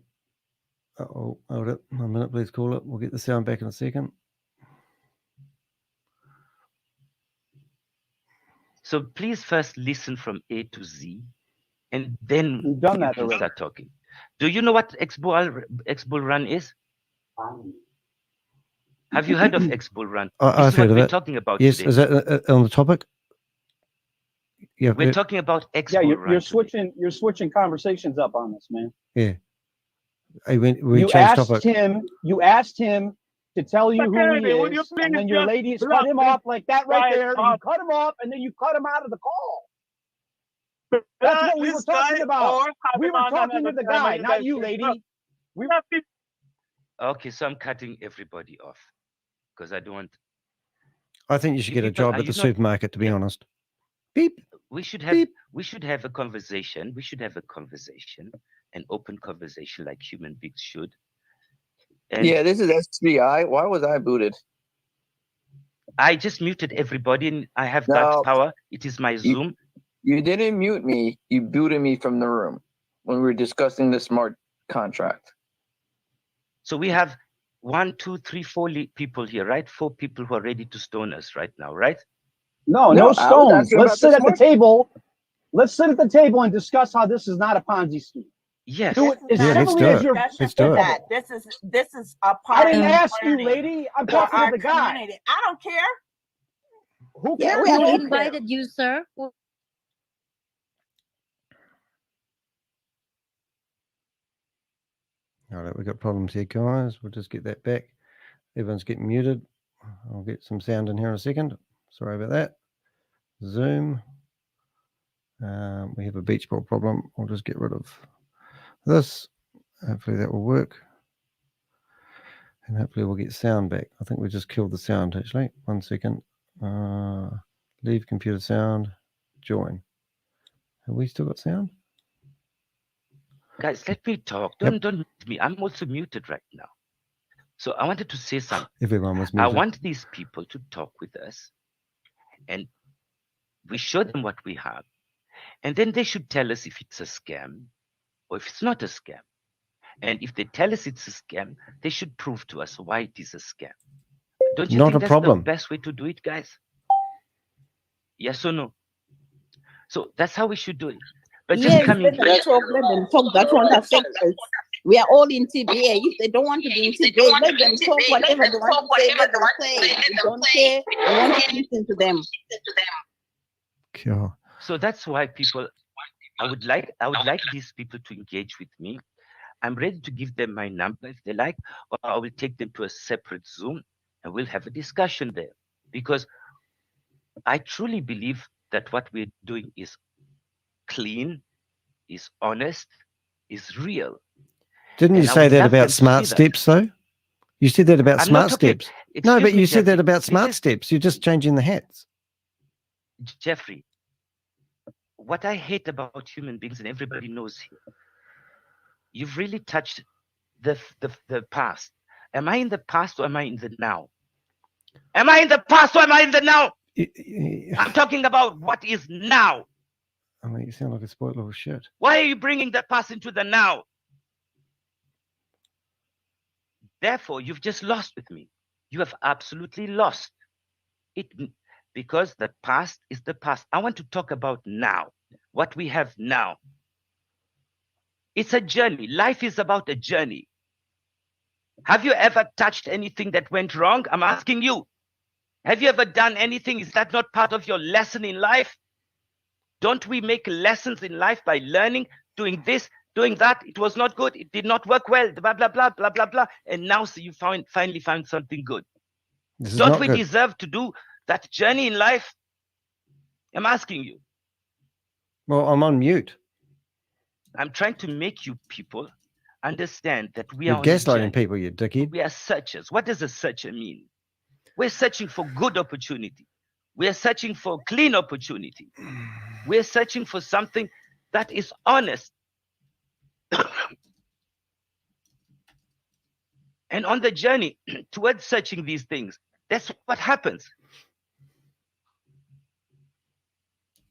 Uh-oh, hold it. 1 minute, please call it. We'll get the sound back in a second. So please first listen from A to Z, and then We've done you that can already. start talking. Do you know what X-Bull Run is? Have you heard of X-Bull Run? I've heard of we're it. talking about Yes, today. is that on the topic? Yeah, We're talking about X-Bull Yeah, Run. you're switching conversations up on us, man. Yeah. We You changed asked topic. him to tell you who he would you is, and then please your just ladies block cut him him off like that right there. right You cut him off, and then you cut him out of the call. That's what we were this guy talking about. or have We him were on talking to another the time guy, and not guys you, can lady. talk. Okay, so I'm cutting everybody off because I don't want. I think you should get a People, job are at the you not- supermarket, to be honest. Beep. We should have a conversation. We should have a conversation, an open conversation like human beings should. And Yeah, this is SBI. Why was I booted? I just muted everybody, and I have No. that power. It is my Zoom. You didn't mute me. You booted me from the room when we were discussing the smart contract. So we have 1, 2, 3, 4 people here, right? 4 people who are ready to stone us right now, right? No, No, no I was stones. asking Let's about sit the at the smart- table. Let's sit at the table and discuss how this is not a Ponzi scheme. Yes. Do it as Yeah, let's civilly do as it. you're Let's do it. That this is a part I didn't of ask you, learning lady. I'm for talking to our the guy. community. I don't care. Who Yeah, cares? we I don't care. invited you, sir. All right, we've got problems here, guys. We'll just get that back. Everyone's getting muted. I'll get some sound in here in a second. Sorry about that. Zoom. We have a beach ball problem. We'll just get rid of this. Hopefully that will work. And hopefully we'll get sound back. I think we just killed the sound, actually. 1 second. Leave computer sound. Join. Have we still got sound? Guys, let me talk. Don't mute me. I'm also muted right now. So I wanted to say something. Everyone was I muted. want these people to talk with us. And We show them what we have. And then they should tell us if it's a scam or if it's not a scam. And if they tell us it's a scam, they should prove to us why it is a scam. Don't you Not think a that's problem. the best way to do it, guys? Yes or no? So that's how we should do it. But just Yes, coming let here. them talk, let them talk. That won't affect us. We are all in TBA. If they don't want to be in TBA, let them talk whatever they want to say. Let them say. We don't care. We want to listen to them. Cool. So that's why people, I would like these people to engage with me. I'm ready to give them my number if they like, or I will take them to a separate Zoom and we'll have a discussion there. Because I truly believe that what we're doing is clean, is honest, is real. Didn't you And I say would that love them about to smart see that. steps, though? You said that about I'm smart not talking- steps. No, excuse but me, you said that Jeffrey, about this smart is- steps. You're just changing the hats. Jeffrey, what I hate about human beings, and everybody knows here, you've really touched the past. Am I in the past or am I in the now? Am I in the past or am I in the now? I'm talking about what is now. I mean, you sound like a spoiled little shit. Why are you bringing the past into the now? Therefore, you've just lost with me. You have absolutely lost it, because the past is the past. I want to talk about now, what we have now. It's a journey. Life is about a journey. Have you ever touched anything that went wrong? I'm asking you. Have you ever done anything? Is that not part of your lesson in life? Don't we make lessons in life by learning, doing this, doing that? It was not good. It did not work well. Blah, blah, blah, blah, blah, blah. And now so you finally found something good. This is Don't not we good. deserve to do that journey in life? I'm asking you. Well, I'm on mute. I'm trying to make you people understand that we You're are on a journey. gaslighting people, you dickhead. We are searchers. What does a searcher mean? We're searching for good opportunity. We are searching for clean opportunity. We're searching for something that is honest. And on the journey towards searching these things, that's what happens.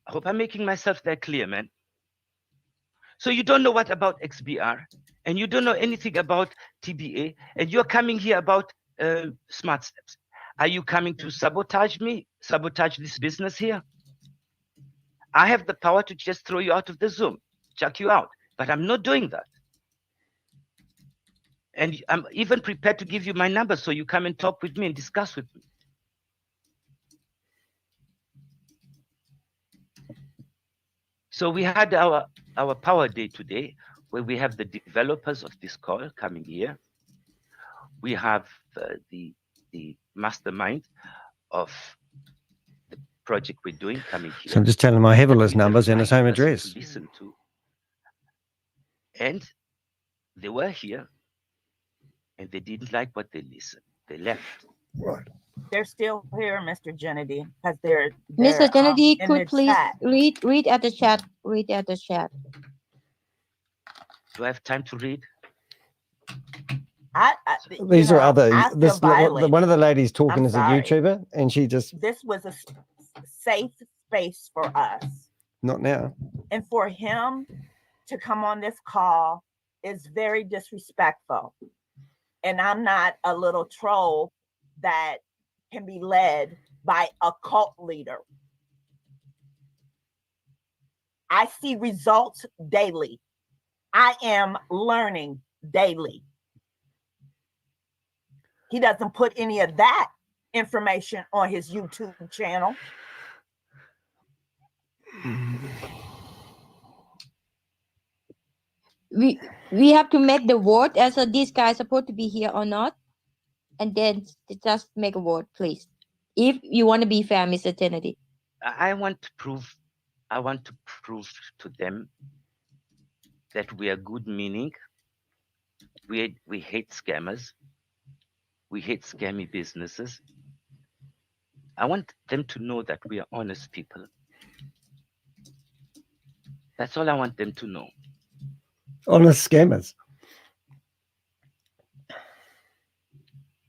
I hope I'm making myself that clear, man. So you don't know what about XBR, and you don't know anything about TBA, and you're coming here about smart steps. Are you coming to sabotage me, sabotage this business here? I have the power to just throw you out of the Zoom, chuck you out, but I'm not doing that. And I'm even prepared to give you my number so you come and talk with me and discuss with me. So we had our power day today, where we have the developers of this call coming here. We have the mastermind of the project we're doing coming here. So I'm just telling my That Heveller's we the numbers and his home right person address. to listen to. And they were here, and they didn't like what they listened. They left. Right. They're still here, Mr. Kennedy, because they're Mr. Kennedy, in could the please chat. read at the chat. Read at the chat. Do I have time to read? These are other. I feel violated. One of the ladies talking I'm is a sorry. YouTuber, and she just This was a safe space for us. not now. And for him to come on this call is very disrespectful. And I'm not a little troll that can be led by a cult leader. I see results daily. I am learning daily. He doesn't put any of that information on his YouTube channel. We have to make the vote as this guy is supposed to be here or not, and then just make a vote, please. If you want to be fair, Mr. Kennedy. I want to prove to them that we are good meaning. We hate scammers. We hate scammy businesses. I want them to know that we are honest people. That's all I want them to know. Honest scammers.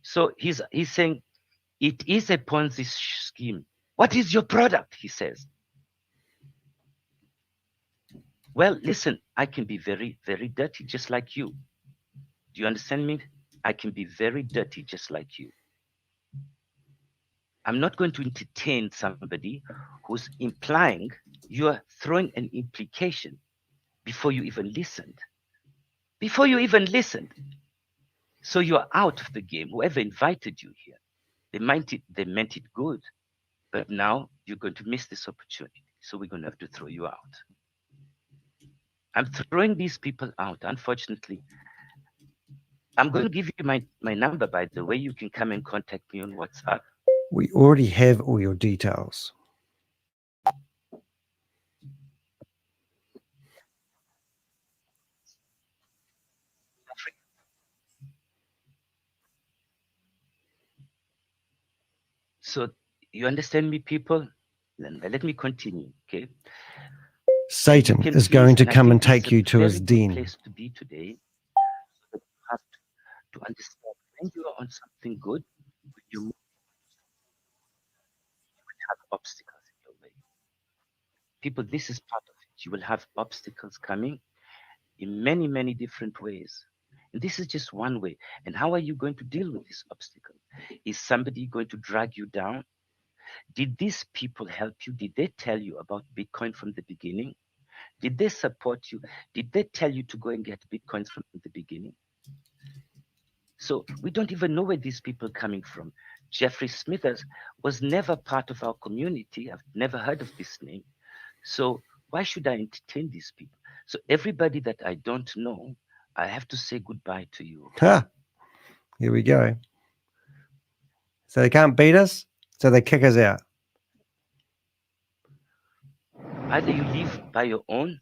So he's saying it is a Ponzi scheme. What is your product? He says. Well, listen, I can be very, very dirty, just like you. Do you understand me? I can be very dirty, just like you. I'm not going to entertain somebody who's implying you're throwing an implication before you even listened. Before you even listened. So you're out of the game. Whoever invited you here, they meant it good. But now you're going to miss this opportunity. So we're going to have to throw you out. I'm throwing these people out, unfortunately. I'm going to give you my number, by the way. You can come and contact me on WhatsApp. We already have all your details. So you understand me, people? Let me continue, okay? Satan is going to come and take you to his den. Place to be today. You have to understand when you are on something good, you will have obstacles in your way. People, this is part of it. You will have obstacles coming in many, many different ways. And this is just one way. And how are you going to deal with this obstacle? Is somebody going to drag you down? Did these people help you? Did they tell you about Bitcoin from the beginning? Did they support you? Did they tell you to go and get Bitcoins from the beginning? So we don't even know where these people are coming from. Jeffrey Smithers was never part of our community. I've never heard of this name. So why should I entertain these people? So everybody that I don't know, I have to say goodbye to you. Ha! Here we go. So they can't beat us, so they kick us out. Either you leave by your own,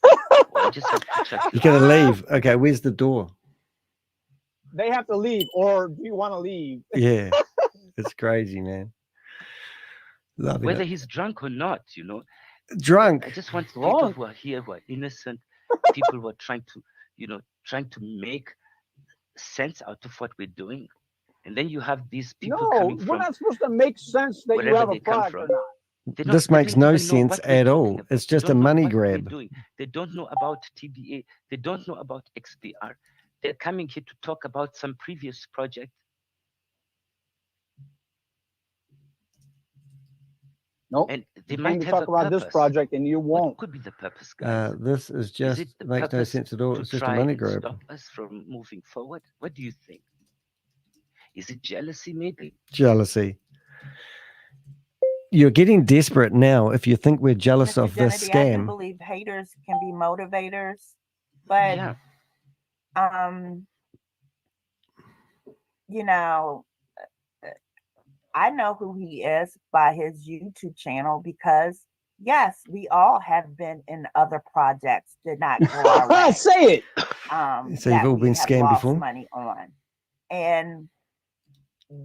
or I just have to chuck you. You gotta leave. Okay, where's the door? They have to leave, or do you want to leave? Yeah, it's crazy, man. Loving Whether it. he's drunk or not, you know. Drunk. I just want people who are here, who are innocent, people who are trying to, trying to make sense out of what we're doing. And then you have these people No, coming we're from not supposed to make sense that you wherever have a they come product or from. not. This makes no sense at all. It's just a money grab. They don't know about TBA. They don't know about XPR. They're coming here to talk about some previous project. Nope. And they You might came to have talk a about this purpose. project, and you won't. What could be the purpose, guys? This is just it the makes no purpose sense at all. to It's just a try money and grab. Stop us from moving forward. What do you think? Is it jealousy, maybe? Jealousy. You're getting desperate now if you think we're jealous Mr. of this Kennedy, I do scam. believe haters can be motivators, but you know, I know who he is by his YouTube channel because yes, we all have been in other projects that not go our way. Say it. So you've all been scammed lost before? money on, and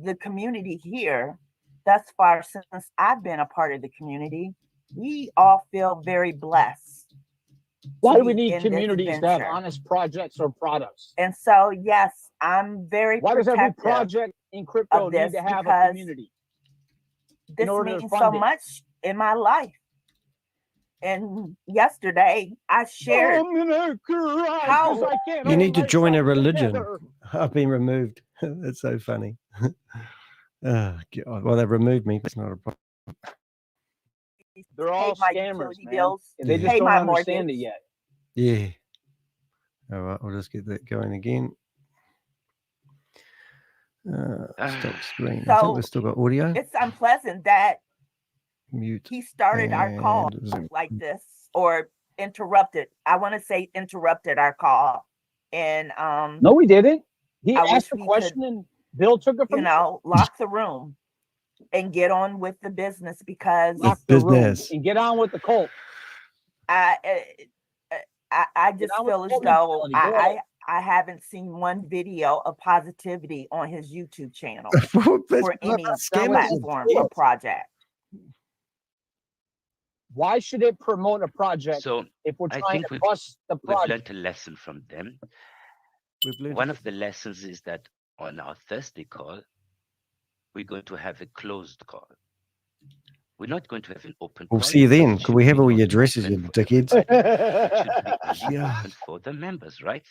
the community here, thus far since I've been a part of the community, we all feel very blessed. Why do we need communities to have honest projects or products? And so, yes, I'm very Why does every protective project in crypto need to have a community? This means so much in my life. And yesterday I shared how You need to join a religion. I've been removed. That's so funny. Oh, God. Well, they've removed me. It's not a problem. They're all my scammers, utility man. bills, They just pay don't my understand mortgage. it yet. Yeah. All right, we'll just get that going again. Stop screen. I think we've still got audio. It's unpleasant that Mute. he started our call Zoom. like this, or interrupted. I want to say interrupted our call. And No, we didn't. He I asked wish a we question could, and Bill took it from lock the room and get on with the business, because lock the room and get on with the cult. I just feel as though I haven't seen one video of positivity on his YouTube channel for any platform or project. Why should it promote a project if we're trying to bust the project? We've learned a lesson from them. One of the lessons is that on our Thursday call, we're going to have a closed call. We're not going to have an open. We'll see you then. Could we have all your addresses, you dickheads? It should be only Yeah. open for the members, right?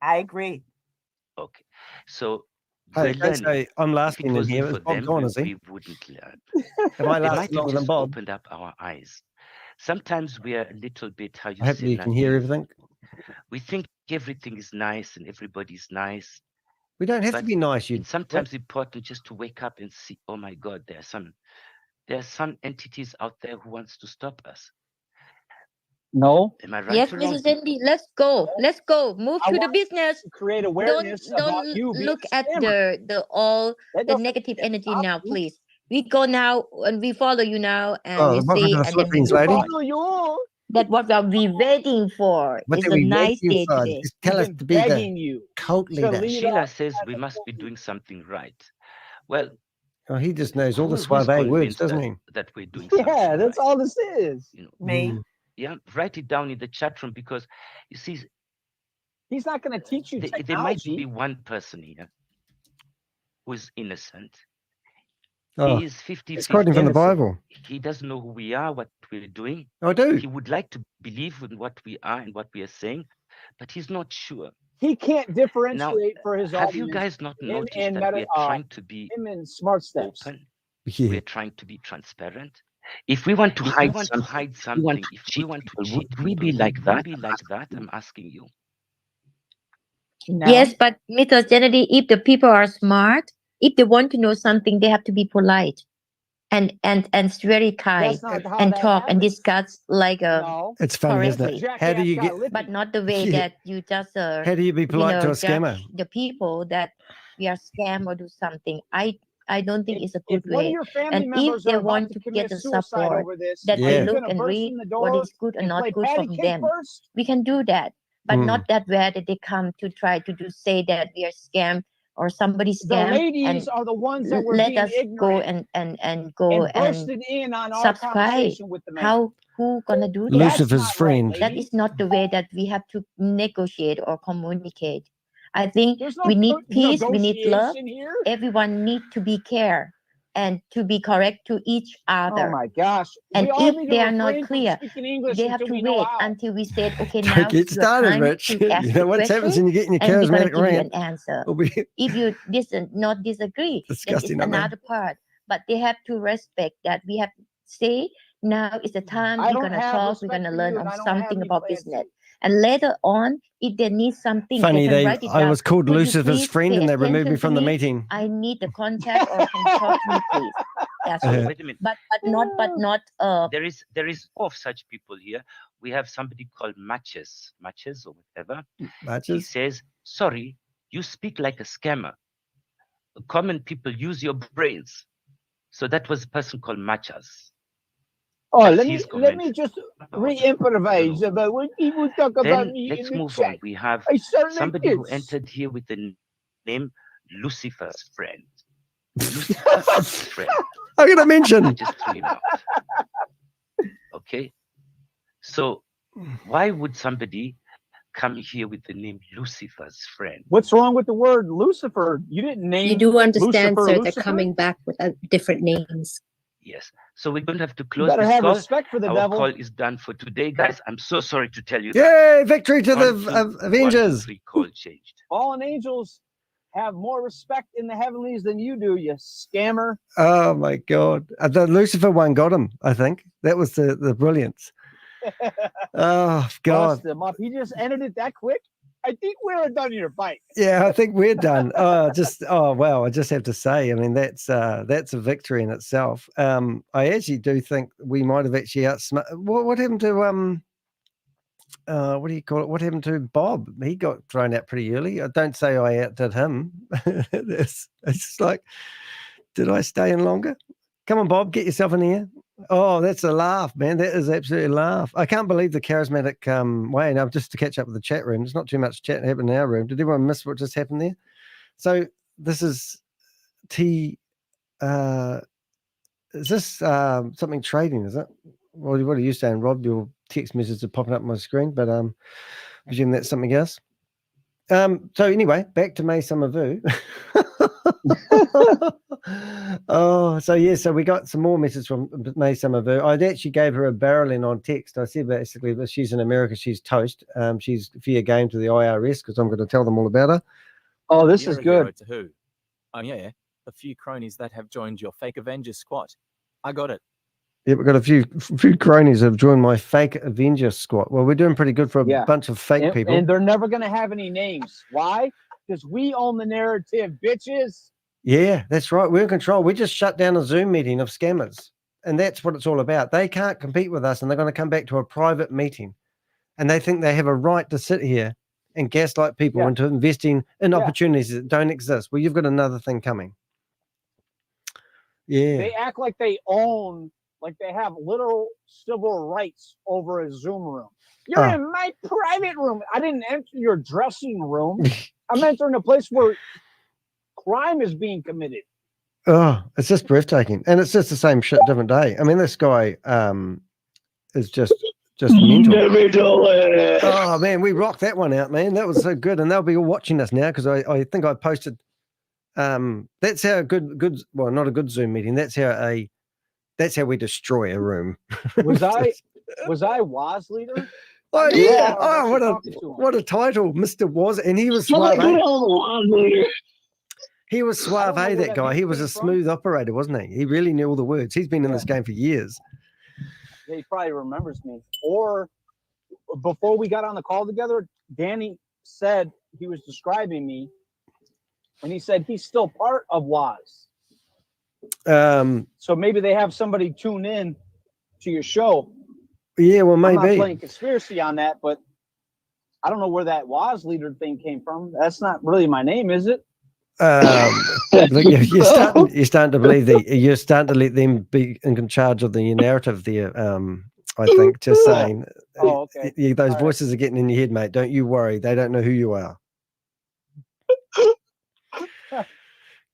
I agree. Okay. So Hey, we're don't say learning. I'm If last it in wasn't here. for Is Bob them, gone, is he? we wouldn't learn. Have I They lasted might have longer than just Bob? opened up our eyes. Sometimes we are a little bit, how you Hopefully say, you can hear naive. everything. We think everything is nice and everybody's nice. We don't have to But be nice. it's sometimes important just to wake up and see, oh my God, there are some entities out there who wants to stop us. No. Am I right Yes, or wrong? Mrs. Andy, let's go. Let's go. Move I to the want business. to create awareness about Don't you being look a at scammer. That the doesn't negative energy stop now, you. please. We go now and we follow you now and Oh, we welcome see to the and then we Philippines, move lady. on. Follow you. That's what we're waiting for. What It's do a we nice wait day for? today. Just tell us We've to been be the begging you cult to leader. lead Sheila us. says we must be doing something right. Well, Oh, he just knows all the who's suave words, convinced doesn't he? that we're doing something Yeah, that's right? all this is. You know, Me. yeah, write it down in the chat room because you see, He's not going to teach you there might be technology. one person here who is innocent. Oh, He is 50-50. it's quoting from the Bible. He doesn't know who we are, what we're doing. I do. He would like to believe in what we are and what we are saying, but he's not sure. He can't Now, differentiate for his have audience. you guys not him noticed and that we Meta, are trying to be him and Smart Steps. open? Yeah. We're trying to be transparent. If we want to hide something, if we want to cheat, would we be like that? I'm asking you. No. Yes, but Mrs. Kennedy, if the people are smart, if they want to know something, they have to be polite and very kind That's not how and that talk and happens. discuss like No. It's funny, isn't correctly. it? How do you get? But not the way Yeah. that you just How do you be polite to a scammer? judge the people that we are scam or do something. I don't think it's a good If one of way. your family And if members they are about want to to commit get the suicide support over this, that are they you look gonna and burst read in the what door is good and and not play good patty from cake them, first? we can do that. But Mm. not that way that they come to try to say that we are scam or somebody The scam ladies and are the ones that were let being us go ignorant and go and and bursted in on our subscribe. conversation with the man. Who gonna do that? Lucifer's That's not right, friend. That lady. is not the way that we have to negotiate or communicate. I think There's no we need peace, we need love. negotiation here. Everyone need to be care and to be correct to each Oh other. my gosh. And We all if need they to are not refrain from clear, speaking English they have until to we know wait how. until we said, okay, Don't now get your started, time Rich. to ask You know the what happens question, when you get in your and we're gonna charismatic give you rant? an answer. It'll be If you not disagree, that is disgusting, aren't they? another part. But they have to respect that we have say now is the time I we're don't gonna have talk, we're respect gonna for learn you, on and I don't have something any about plan business. to. And later on, if they need something, Funny, they can write it I down. was called Could you Lucifer's please friend pay and they removed me attention from to the me? meeting. I need the contact or can you talk to me, please? That's So it. wait a minute. But not There is of such people here. We have somebody called Matches or whatever. He Matches? says, sorry, you speak like a scammer. Common people use your brains. So that was a person called Matches. Oh, That's let his me comment. just re-improvise about when people talk about Then me let's in the move chat. on. We have I sound like somebody who this. entered here with the name Lucifer's friend. Lucifer's friend. I'm gonna mention. I just threw him out. Okay. So why would somebody come here with the name Lucifer's friend? What's wrong with the word Lucifer? You didn't name You do understand, Lucifer, sir, they're Lucifer? coming back with different names. Yes. So we're going to have to You close better this have call. respect for the Our devil. call is done for today, guys. I'm so sorry to tell you that. Yay! Victory to 1, the 2, Avengers. 1, 2, 3 call changed. Fallen angels have more respect in the heavenlies than you do, you scammer. Oh my God! The Lucifer one got him. I think that was the brilliance. Oh God! Bust him up. He just ended it that quick. I think we're done here. Bye. Yeah, I think we're done. Oh wow! I just have to say, I mean, that's a victory in itself. I actually do think we might have actually outsmarted. What happened to what do you call it? What happened to Bob? He got thrown out pretty early. I don't say I outdid him. It's just like, did I stay in longer? Come on, Bob, get yourself in here. Oh, that's a laugh, man. That is absolutely a laugh. I can't believe the charismatic way. Now, just to catch up with the chat room, there's not too much chat happening in our room. Did everyone miss what just happened there? So this is is this something trading, is it? What are you saying, Rob? Your text messages are popping up on my screen, but I presume that's something else. So anyway, back to May Summervu. Oh, so yeah, so we got some more messages from May Somerville. I actually gave her a barreling on text. I said basically that she's in America, she's toast. She's fair game to the IRS because I'm going to tell them all about her. Oh, this You're is a hero good. to who? Oh yeah, a few cronies that have joined your fake Avenger squad. I got it. Yeah, we've got a few cronies that have joined my fake Avenger squad. Well, we're doing pretty good for a bunch of fake people. And they're never going to have any names. Why? Because we own the narrative, bitches. Yeah, that's right. We're in control. We just shut down a Zoom meeting of scammers. And that's what it's all about. They can't compete with us and they're going to come back to a private meeting. And they think they have a right to sit here and gaslight people into investing in opportunities that don't exist. Well, you've got another thing coming. Yeah. They act like they own, like they have literal civil rights over a Zoom room. You're in my private room. I didn't enter your dressing room. I'm entering a place where crime is being committed. Oh, it's just breathtaking. And it's just the same shit, different day. I mean, this guy is just mental. Never do it. Oh, man, we rocked that one out, man. That was so good. And they'll be all watching us now because I think I posted. That's how well, not a good Zoom meeting. That's how we destroy a room. Was I WAS leader? Oh yeah! Oh, what a title, Mr. Was, and he was suave. He was suave, that guy. He was a smooth operator, wasn't he? He really knew all the words. He's been in this game for years. Yeah, he probably remembers me. Or before we got on the call together, Danny said he was describing me, and he said he's still part of WAS. So maybe they have somebody tune in to your show. Yeah, well, maybe. I'm not playing conspiracy on that, but I don't know where that WAS leader thing came from. That's not really my name, is it? Look, you're starting to believe you're starting to let them be in charge of the narrative there. I think just saying. Oh, okay. Those voices are getting in your head, mate. Don't you worry. They don't know who you are.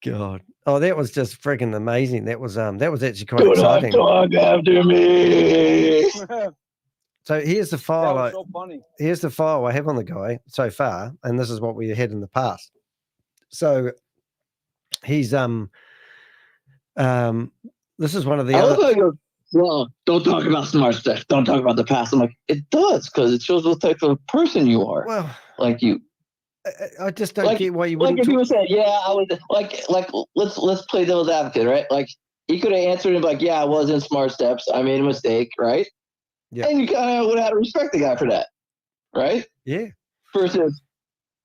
God. Oh, that was just freaking amazing. That was actually quite exciting. Talk after me. So here's the file. That was so funny. Here's the file I have on the guy so far, and this is what we had in the past. So he's this is one of the other. Well, don't talk about smart stuff. Don't talk about the past. I'm like, it does because it shows what type of person you are. Well, like you. I just don't get why you wouldn't. Like if you said, yeah, I was like let's play devil's advocate, right? Like he could have answered him like, yeah, I was in Smart Steps. I made a mistake, right? Yeah. And you kind of would have had to respect the guy for that, right? Yeah. Versus,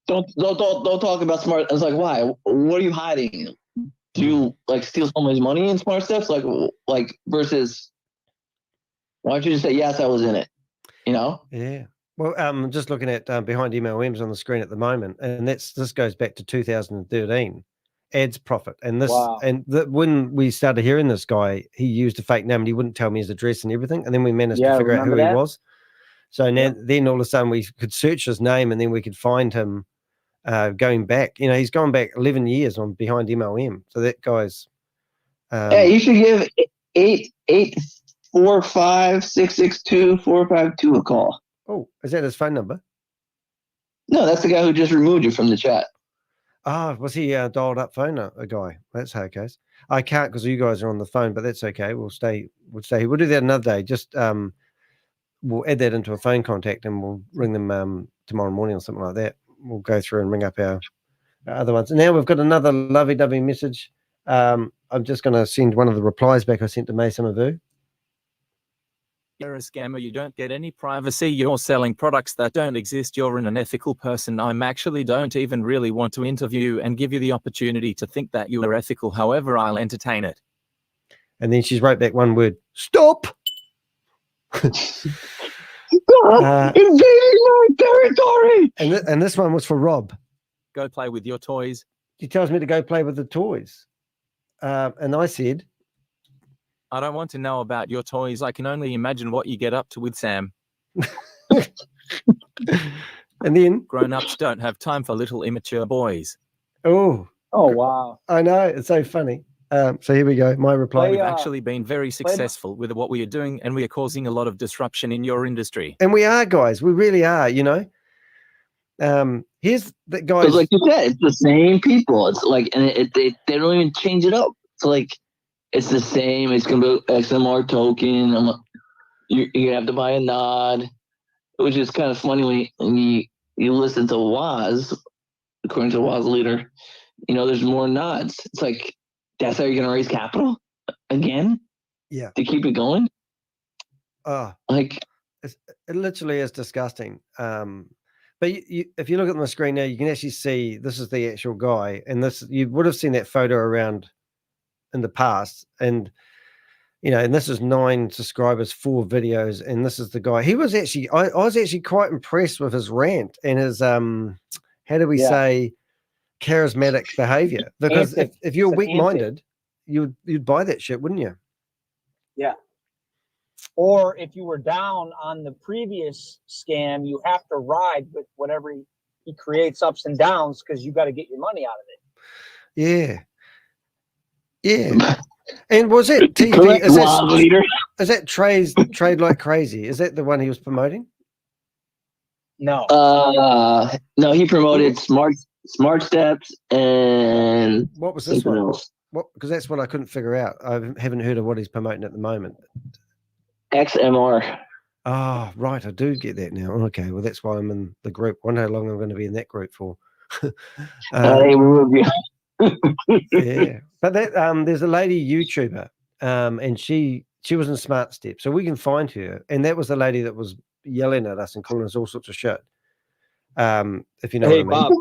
don't talk about Smart. It's like, why? What are you hiding? Do you like steal someone's money in Smart Steps? Like versus, why don't you just say yes, I was in it? You know? Yeah. Well, I'm just looking at behind MLMs on the screen at the moment, and this goes back to 2013. Ads profit, and this when we started hearing this guy, he used a fake name and he wouldn't tell me his address and everything, and then we managed to figure out who he was. So now, then all of a sudden we could search his name, and then we could find him going back. You know, he's gone back 11 years on behind MLM. So that guy's. Hey, you should give 845-662-452 a call. Oh, is that his phone number? No, that's the guy who just removed you from the chat. Ah, was he dialed up phone? A guy. That's how it goes. I can't because you guys are on the phone, but that's okay. We'll stay. We'll do that another day. Just we'll add that into a phone contact and we'll ring them tomorrow morning or something like that. We'll go through and ring up our other ones. And now we've got another lovey-dovey message. I'm just going to send one of the replies back I sent to May Somerville. You're a scammer. You don't get any privacy. You're selling products that don't exist. You're an unethical person. I'm actually don't even really want to interview and give you the opportunity to think that you are ethical. However, I'll entertain it. And then she's wrote back one word: stop. Invading my territory. And this one was for Rob. Go play with your toys. She tells me to go play with the toys. And I said, I don't want to know about your toys. I can only imagine what you get up to with Sam. And then grown-ups don't have time for little immature boys. Oh wow. I know, it's so funny. So here we go. My reply. We've actually been very successful with what we are doing, and we are causing a lot of disruption in your industry. And we are, guys. We really are, you know. Here's the guys. Because like you said, it's the same people. It's like, and they don't even change it up. It's like, it's the same. It's going to be XMR token. You're going to have to buy a nod, which is kind of funny when you listen to Woz, according to Woz leader, there's more nods. It's like, that's how you're going to raise capital again? Yeah. To keep it going? It literally is disgusting. But if you look at the screen now, you can actually see this is the actual guy, and you would have seen that photo around in the past, and and this is 9 subscribers, 4 videos, and this is the guy. He was actually, I was actually quite impressed with his rant and his how do we say, charismatic behavior, because if you're weak-minded, you'd buy that shit, wouldn't you? Yeah. Or if you were down on the previous scam, you have to ride with whatever he creates ups and downs because you got to get your money out of it. Yeah. Yeah. And was it TV? Is that Trade Like Crazy? Is that the one he was promoting? No. No, he promoted Smart Steps and what was this one? Else. What? Because that's what I couldn't figure out. I haven't heard of what he's promoting at the moment. XMR. Oh, right. I do get that now. Okay. Well, that's why I'm in the group. I wonder how long I'm going to be in that group for. Yeah. But there's a lady YouTuber, and she was in Smart Step, so we can find her. And that was the lady that was yelling at us and calling us all sorts of shit. If you know what I mean. Bob.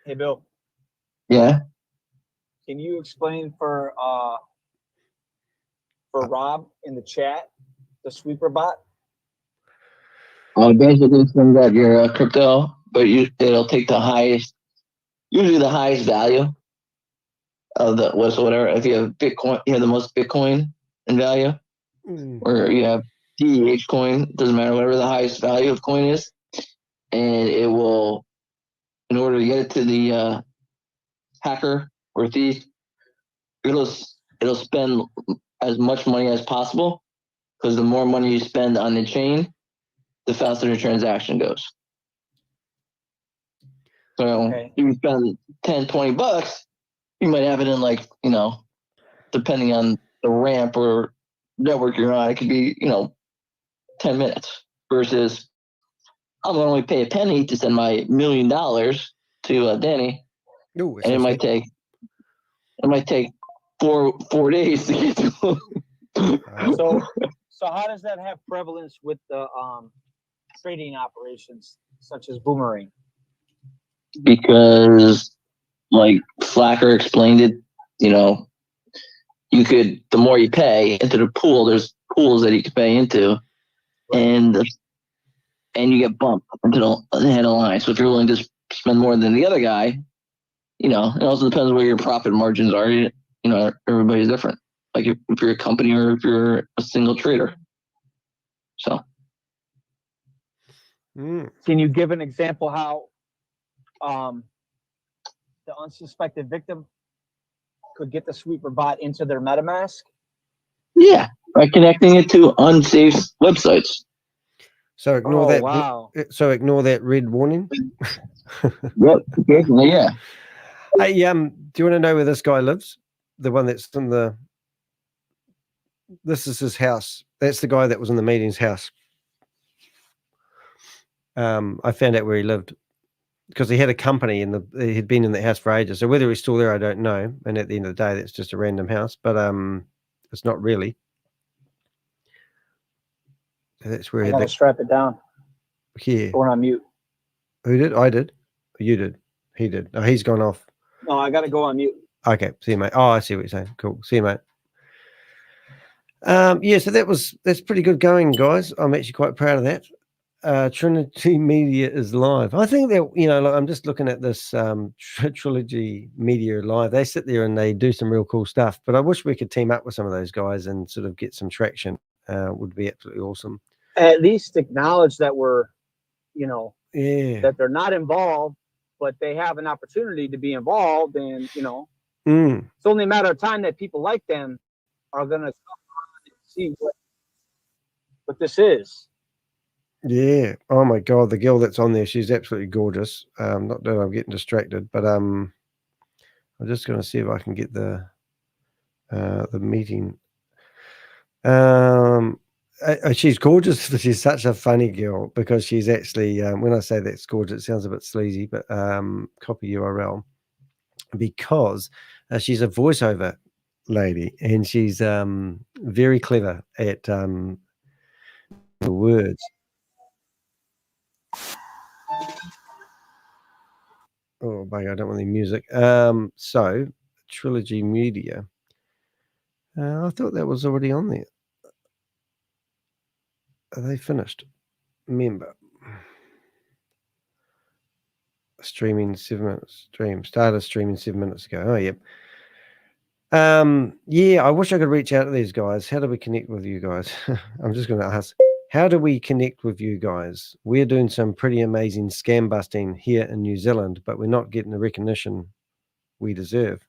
Hey, Bill. Yeah. Can you explain for Rob in the chat the sweeper bot? Basically, it's that your crypto, but it'll take usually the highest value of the whatever. If you have Bitcoin, you have the most Bitcoin in value, or you have DEH coin. Doesn't matter, whatever the highest value of coin is, and it will, in order to get it to the hacker or thief, it'll spend as much money as possible, because the more money you spend on the chain, the faster the transaction goes. So you can spend 10, 20 bucks, you might have it in depending on the ramp or network you're on, it could be, 10 minutes versus I'm going to only pay a penny to send my $1 million to Danny. Ooh, and it might take 4 days to get to So how does that have prevalence with the trading operations such as Boomerang? Because like Slacker explained it, you could, the more you pay into the pool, there's pools that you can pay into, and you get bumped into the head of the line. So if you're willing to spend more than the other guy, it also depends where your profit margins are. Everybody's different. Like if you're a company or if you're a single trader. So. Can you give an example how the unsuspected victim could get the sweeper bot into their MetaMask? Yeah, by connecting it to unsafe websites. So ignore that. Wow. So ignore that red warning. Yep. Yeah. Hey, do you want to know where this guy lives? The one that's in the. This is his house. That's the guy that was in the meeting's house. I found out where he lived because he had a company and he had been in the house for ages. So whether he's still there, I don't know. And at the end of the day, that's just a random house, but it's not really. So that's where I gotta strap it down. Yeah. Going on mute. Who did? I did. You did. He did. Oh, he's gone off. No, I gotta go on mute. Okay. See you, mate. Oh, I see what you're saying. Cool. See you, mate. Yeah, so that's pretty good going, guys. I'm actually quite proud of that. Trinity Media is live. I think that, I'm just looking at this Trilogy Media live. They sit there and they do some real cool stuff, but I wish we could team up with some of those guys and sort of get some traction. Would be absolutely awesome. At least acknowledge that we're, yeah, that they're not involved, but they have an opportunity to be involved. And, it's only a matter of time that people like them are going to see what this is. Yeah. Oh my God, the girl that's on there, she's absolutely gorgeous. Not that I'm getting distracted, but I'm just going to see if I can get the meeting. She's gorgeous, but she's such a funny girl because she's actually when I say that's gorgeous, it sounds a bit sleazy, but copy URL because she's a voiceover lady and she's very clever at the words. Oh, bugger, I don't want any music. So Trilogy Media. I thought that was already on there. Are they finished? Member. Streaming 7 minutes. Started streaming 7 minutes ago. Oh, yep. Yeah, I wish I could reach out to these guys. How do we connect with you guys? I'm just going to ask. How do we connect with you guys? We're doing some pretty amazing scam busting here in New Zealand, but we're not getting the recognition we deserve.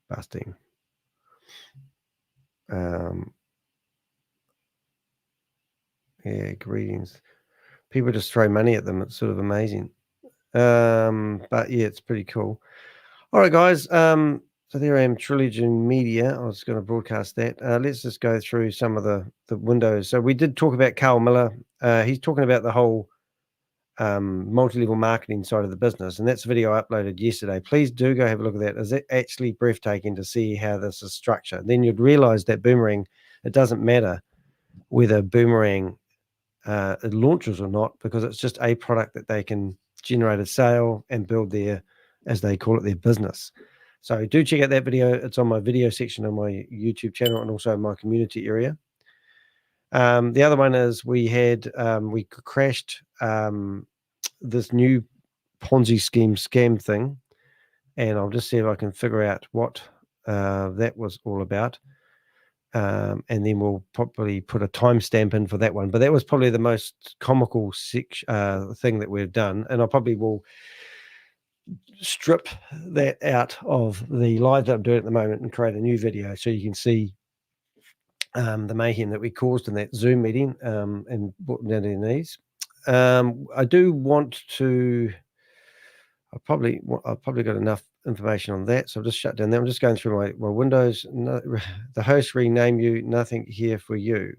Busting. Yeah, greetings. People just throw money at them. It's sort of amazing. But yeah, it's pretty cool. All right, guys. So there I am, Trilogy Media. I was going to broadcast that. Let's just go through some of the windows. So we did talk about Carl Miller. He's talking about the whole multi-level marketing side of the business, and that's a video I uploaded yesterday. Please do go have a look at that. It's actually breathtaking to see how this is structured. Then you'd realize that Boomerang, it doesn't matter whether Boomerang it launches or not, because it's just a product that they can generate a sale and build their, as they call it, their business. So do check out that video. It's on my video section on my YouTube channel and also my community area. The other one is we crashed this new Ponzi scheme scam thing, and I'll just see if I can figure out what that was all about. And then we'll probably put a timestamp in for that one. But that was probably the most comical thing that we've done, and I probably will strip that out of the live that I'm doing at the moment and create a new video so you can see the mayhem that we caused in that Zoom meeting and brought them down to their knees. I do want to. I've probably got enough information on that, so I'll just shut down there. I'm just going through my windows. No, the host rename you. Nothing here for you.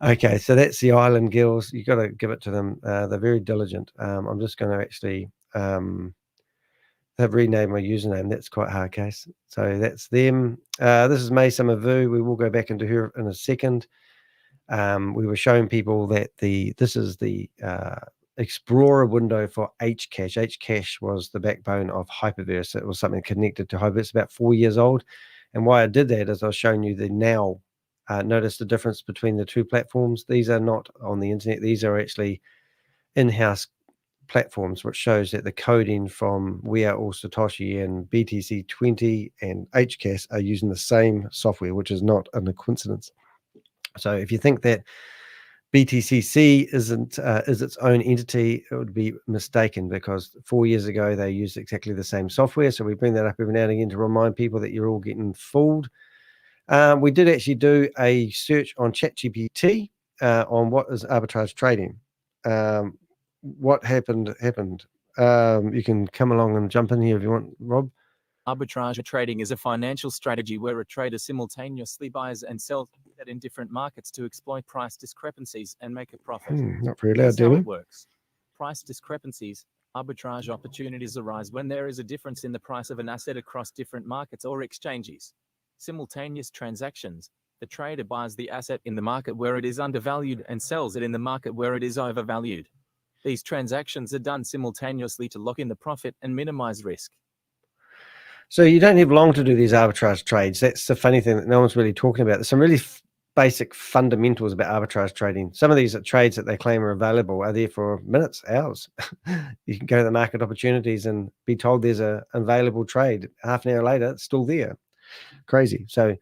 Okay, so that's the Island Girls. You got to give it to them. They're very diligent. I'm just going to actually they've renamed my username. That's quite hard case. So that's them. This is May Summer Vu. We will go back into her in a second. We were showing people that this is the Explorer window for Hcash. Hcash was the backbone of Hyperverse. It was something connected to Hyperverse. It's about 4 years old. And why I did that is I was showing you the now. Notice the difference between the two platforms. These are not on the internet. These are actually in-house platforms, which shows that the coding from We Are All Satoshi and BTC20 and Hcash are using the same software, which is not a coincidence. So if you think that BTCC is its own entity, it would be mistaken, because 4 years ago they used exactly the same software. So we bring that up every now and again to remind people that you're all getting fooled. We did actually do a search on ChatGPT on what is arbitrage trading. What happened. You can come along and jump in here if you want, Rob. Arbitrage trading is a financial strategy where a trader simultaneously buys and sells in different markets to exploit price discrepancies and make a profit. Not very loud, Here's how Danny. it works. Price discrepancies. Arbitrage opportunities arise when there is a difference in the price of an asset across different markets or exchanges. Simultaneous transactions. The trader buys the asset in the market where it is undervalued and sells it in the market where it is overvalued. These transactions are done simultaneously to lock in the profit and minimize risk. So you don't have long to do these arbitrage trades. That's the funny thing that no one's really talking about. There's some really basic fundamentals about arbitrage trading. Some of these trades that they claim are available are there for minutes, hours. You can go to the market opportunities and be told there's an available trade. Half an hour later, it's still there. Crazy. So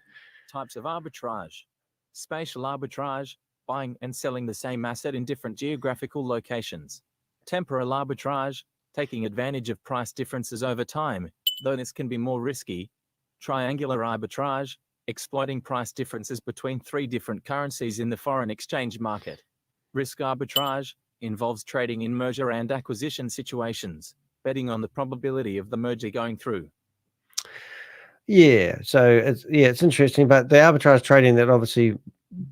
Types of arbitrage. Spatial arbitrage, buying and selling the same asset in different geographical locations. Temporal arbitrage, taking advantage of price differences over time. though this can be more risky. Triangular arbitrage, exploiting price differences between 3 different currencies in the foreign exchange market. Risk arbitrage involves trading in merger and acquisition situations, betting on the probability of the merger going through. Yeah, so it's interesting, but the arbitrage trading that obviously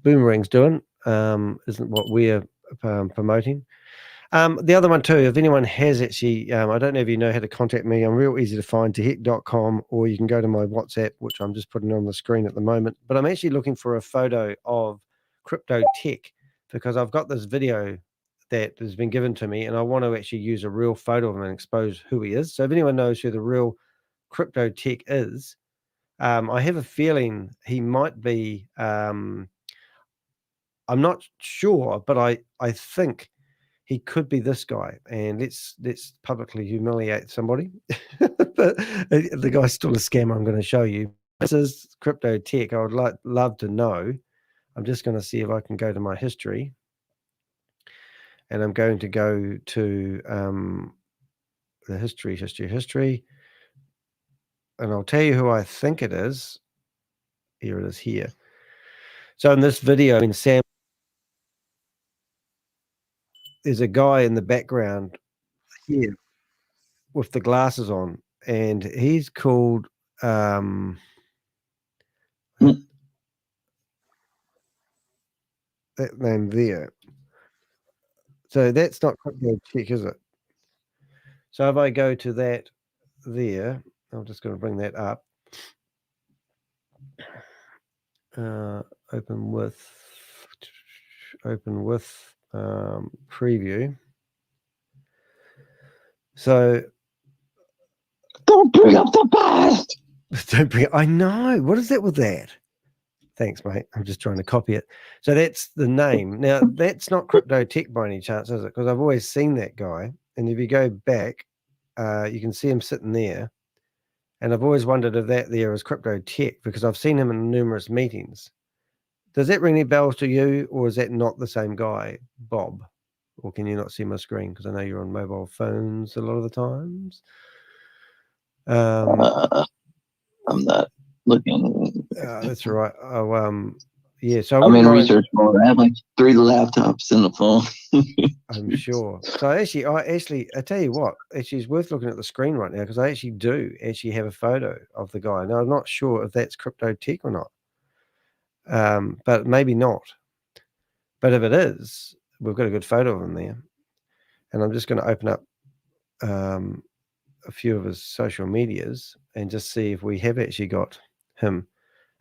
Boomerang's doing isn't what we're promoting. The other one too, if anyone has actually, I don't know if you know how to contact me. I'm real easy to find, dehek.com, or you can go to my WhatsApp, which I'm just putting on the screen at the moment. But I'm actually looking for a photo of Crypto Tech because I've got this video that has been given to me and I want to actually use a real photo of him and expose who he is. So if anyone knows who the real Crypto Tech is, I have a feeling he might be, I'm not sure, but I think he could be this guy, and let's publicly humiliate somebody. But the guy's still a scammer. I'm going to show you. This is Crypto Tech. I would love to know. I'm just going to see if I can go to my history, and I'm going to go to the history, and I'll tell you who I think it is. Here it is here. So in this video, in Sam, there's a guy in the background here with the glasses on, and he's called that name there. So that's not Crypto Tech, is it? So if I go to that there, I'm just going to bring that up. Open with preview. So don't bring up the past. Don't bring. I know. What is that with that? Thanks, mate. I'm just trying to copy it. So that's the name. Now that's not Crypto Tech by any chance, is it? Because I've always seen that guy. And if you go back, you can see him sitting there. And I've always wondered if that there is Crypto Tech because I've seen him in numerous meetings. Does that ring any bells to you, or is that not the same guy, Bob? Or can you not see my screen? Because I know you're on mobile phones a lot of the times. I'm not looking. That's right. Oh, yeah. So I'm in research mode. I have like 3 laptops in the phone. I'm sure. So I tell you what, actually, it's worth looking at the screen right now because I actually do have a photo of the guy. Now I'm not sure if that's Crypto Tech or not, but maybe not. But if it is, we've got a good photo of him there. And I'm just going to open up a few of his social medias and just see if we have actually got him.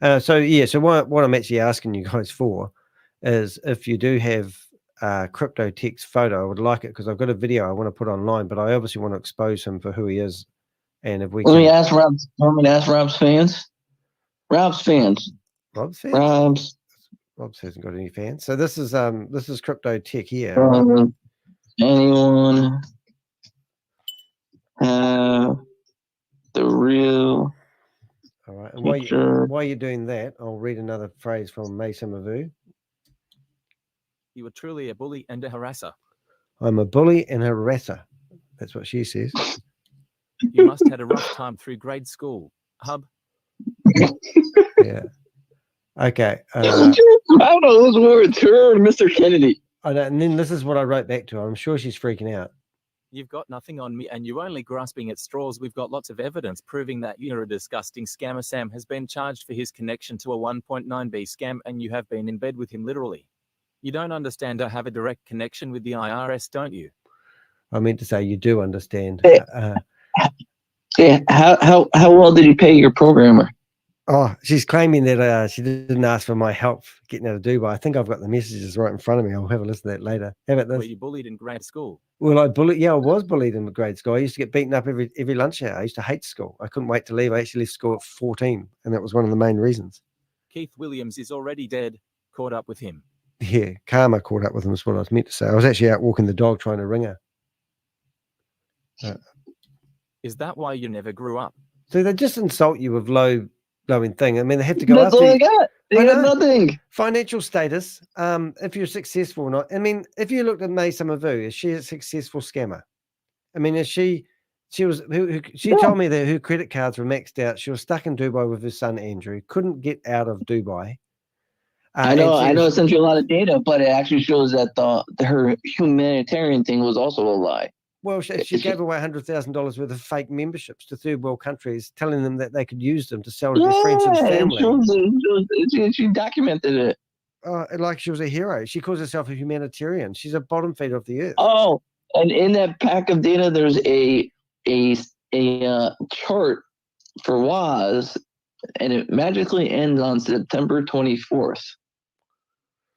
So what I'm actually asking you guys for is if you do have Crypto Tech's photo, I would like it because I've got a video I want to put online, but I obviously want to expose him for who he is. And if we Let me ask Rob's fans. Rob's fans. Rob's fans? Rob's hasn't got any fans. So this is Crypto Tech here. Anyone have the real? All right. And while you're doing that, I'll read another phrase from Mesa Mavu. You are truly a bully and a harasser. I'm a bully and a harasser. That's what she says. You must have had a rough time through grade school, hub. Yeah. Okay. I don't know those words. Her or Mr. Kennedy. I don't, and then this is what I wrote back to her. I'm sure she's freaking out. You've got nothing on me and you're only grasping at straws. We've got lots of evidence proving that you're a disgusting scammer. Sam has been charged for his connection to a 1.9B scam and you have been in bed with him literally. You don't understand I have a direct connection with the IRS, don't you? I meant to say you do understand. How well did you pay your programmer? Oh, she's claiming that she didn't ask for my help getting out of Dubai. I think I've got the messages right in front of me. I'll have a listen to that later. How about this? Were you bullied in grade school? Well, I was bullied in grade school. I used to get beaten up every lunch hour. I used to hate school. I couldn't wait to leave. I actually left school at 14, and that was one of the main reasons. Keith Williams is already dead. Caught up with him. Yeah, karma caught up with him is what I was meant to say. I was actually out walking the dog trying to ring her. Is that why you never grew up? So they just insult you with glowing thing. I mean, they have to go That's after all you. I got. They got nothing. Financial status, if you're successful or not. I mean, if you looked at Mesa Mavu, is she a successful scammer? I mean, is she She was. She told me that her credit cards were maxed out. She was stuck in Dubai with her son Andrew. Couldn't get out of Dubai. I know it sent you a lot of data, but it actually shows that her humanitarian thing was also a lie. Well, she gave away $100,000 worth of fake memberships to third world countries, telling them that they could use them to sell to their friends and family. She documented it. Like she was a hero. She calls herself a humanitarian. She's a bottom feeder of the earth. Oh, and in that pack of data, there's a chart for WAS, and it magically ends on September 24th.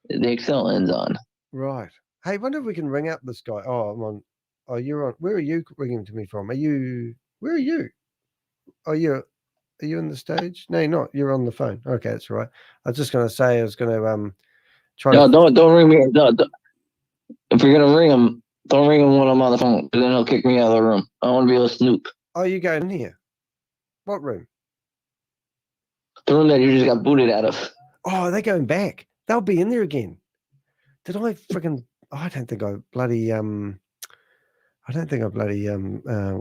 The Excel ends on. Right. Hey, wonder if we can ring up this guy. Oh, I'm on. Oh, you're on. Where are you ringing to me from? Where are you? Are you in the stage? No, you're not. You're on the phone. Okay, that's right. I was just going to say I was going to try. No, don't ring me. No, if you're gonna ring him, don't ring him when I'm on the phone, because then he'll kick me out of the room. I want to be able to snoop. Oh, you going in here? What room? The room that you just got booted out of. Oh, they're going back. They'll be in there again. Did I freaking? I don't think I bloody what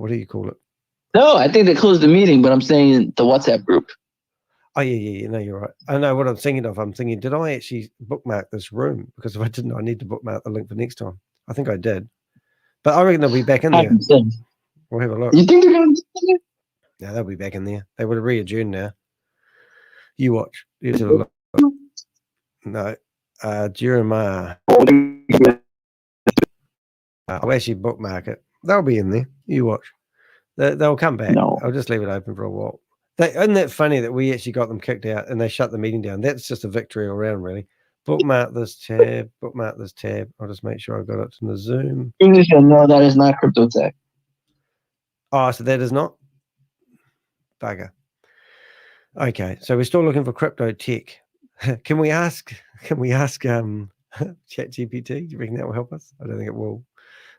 do you call it? No, I think they closed the meeting, but I'm saying the WhatsApp group. Oh yeah. No, you're right. I know what I'm thinking of. I'm thinking, did I actually bookmark this room? Because if I didn't, I need to bookmark the link for next time. I think I did, but I reckon they'll be back in there. We'll have a look. You think they're going to? Yeah, they'll be back in there. They would have re-adjourned now. You watch. Let's have a look. No, Jeremiah. I'll actually bookmark it. They'll be in there. You watch. They'll come back. No. I'll just leave it open for a while. Isn't that funny that we actually got them kicked out and they shut the meeting down? That's just a victory all around, really. Bookmark this tab. Bookmark this tab. I'll just make sure I got it in the Zoom. No, that is not Crypto Tech. Oh, so that is not? Bugger. Okay, so we're still looking for Crypto Tech. Can we ask ChatGPT? Do you reckon that will help us? I don't think it will.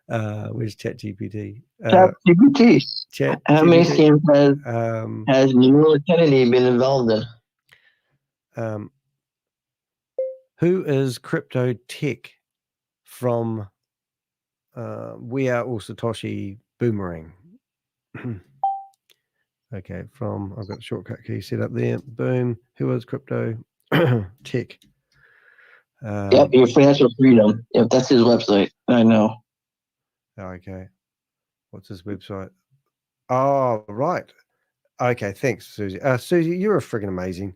Where's ChatGPT? ChatGPT. How many schemes has Neil Kennedy been involved in? Who is Crypto Tech from We Are All Satoshi Boomerang? Okay, I've got the shortcut key set up there. Boom. Who is Crypto Tech? Yep, your financial freedom. Yep, that's his website. I know. Okay. What's his website? Oh, right. Okay, thanks, Susie. Susie, you're friggin' amazing.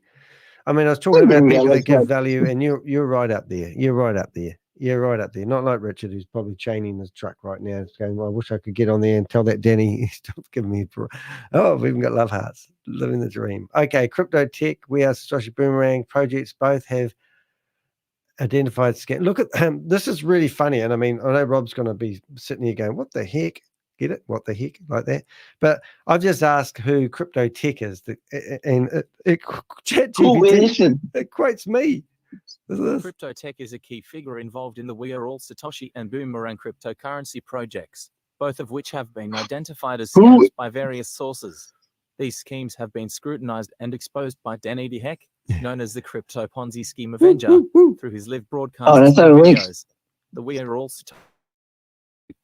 I mean, I was talking about people that give value, and you're right up there. You're right up there. You're right up there. Not like Richard, who's probably chaining his truck right now. It's going, well, I wish I could get on there and tell that Danny, stop giving me oh, we've even got love hearts. Living the dream. Okay, Crypto Tech, We Are Satoshi Boomerang projects both have identified scam. Look at this is really funny. And I mean, I know Rob's going to be sitting here going, what the heck? Get it? What the heck? Like that. But I've just asked who Crypto Tech is, and ChatGPT it quotes me. Crypto Tech is a key figure involved in the We Are All Satoshi and Boomerang cryptocurrency projects, both of which have been identified as scams by various sources. These schemes have been scrutinized and exposed by Danny de Hek, known as the Crypto Ponzi Scheme Avenger, through his live broadcasts and videos. The We Are All Satoshi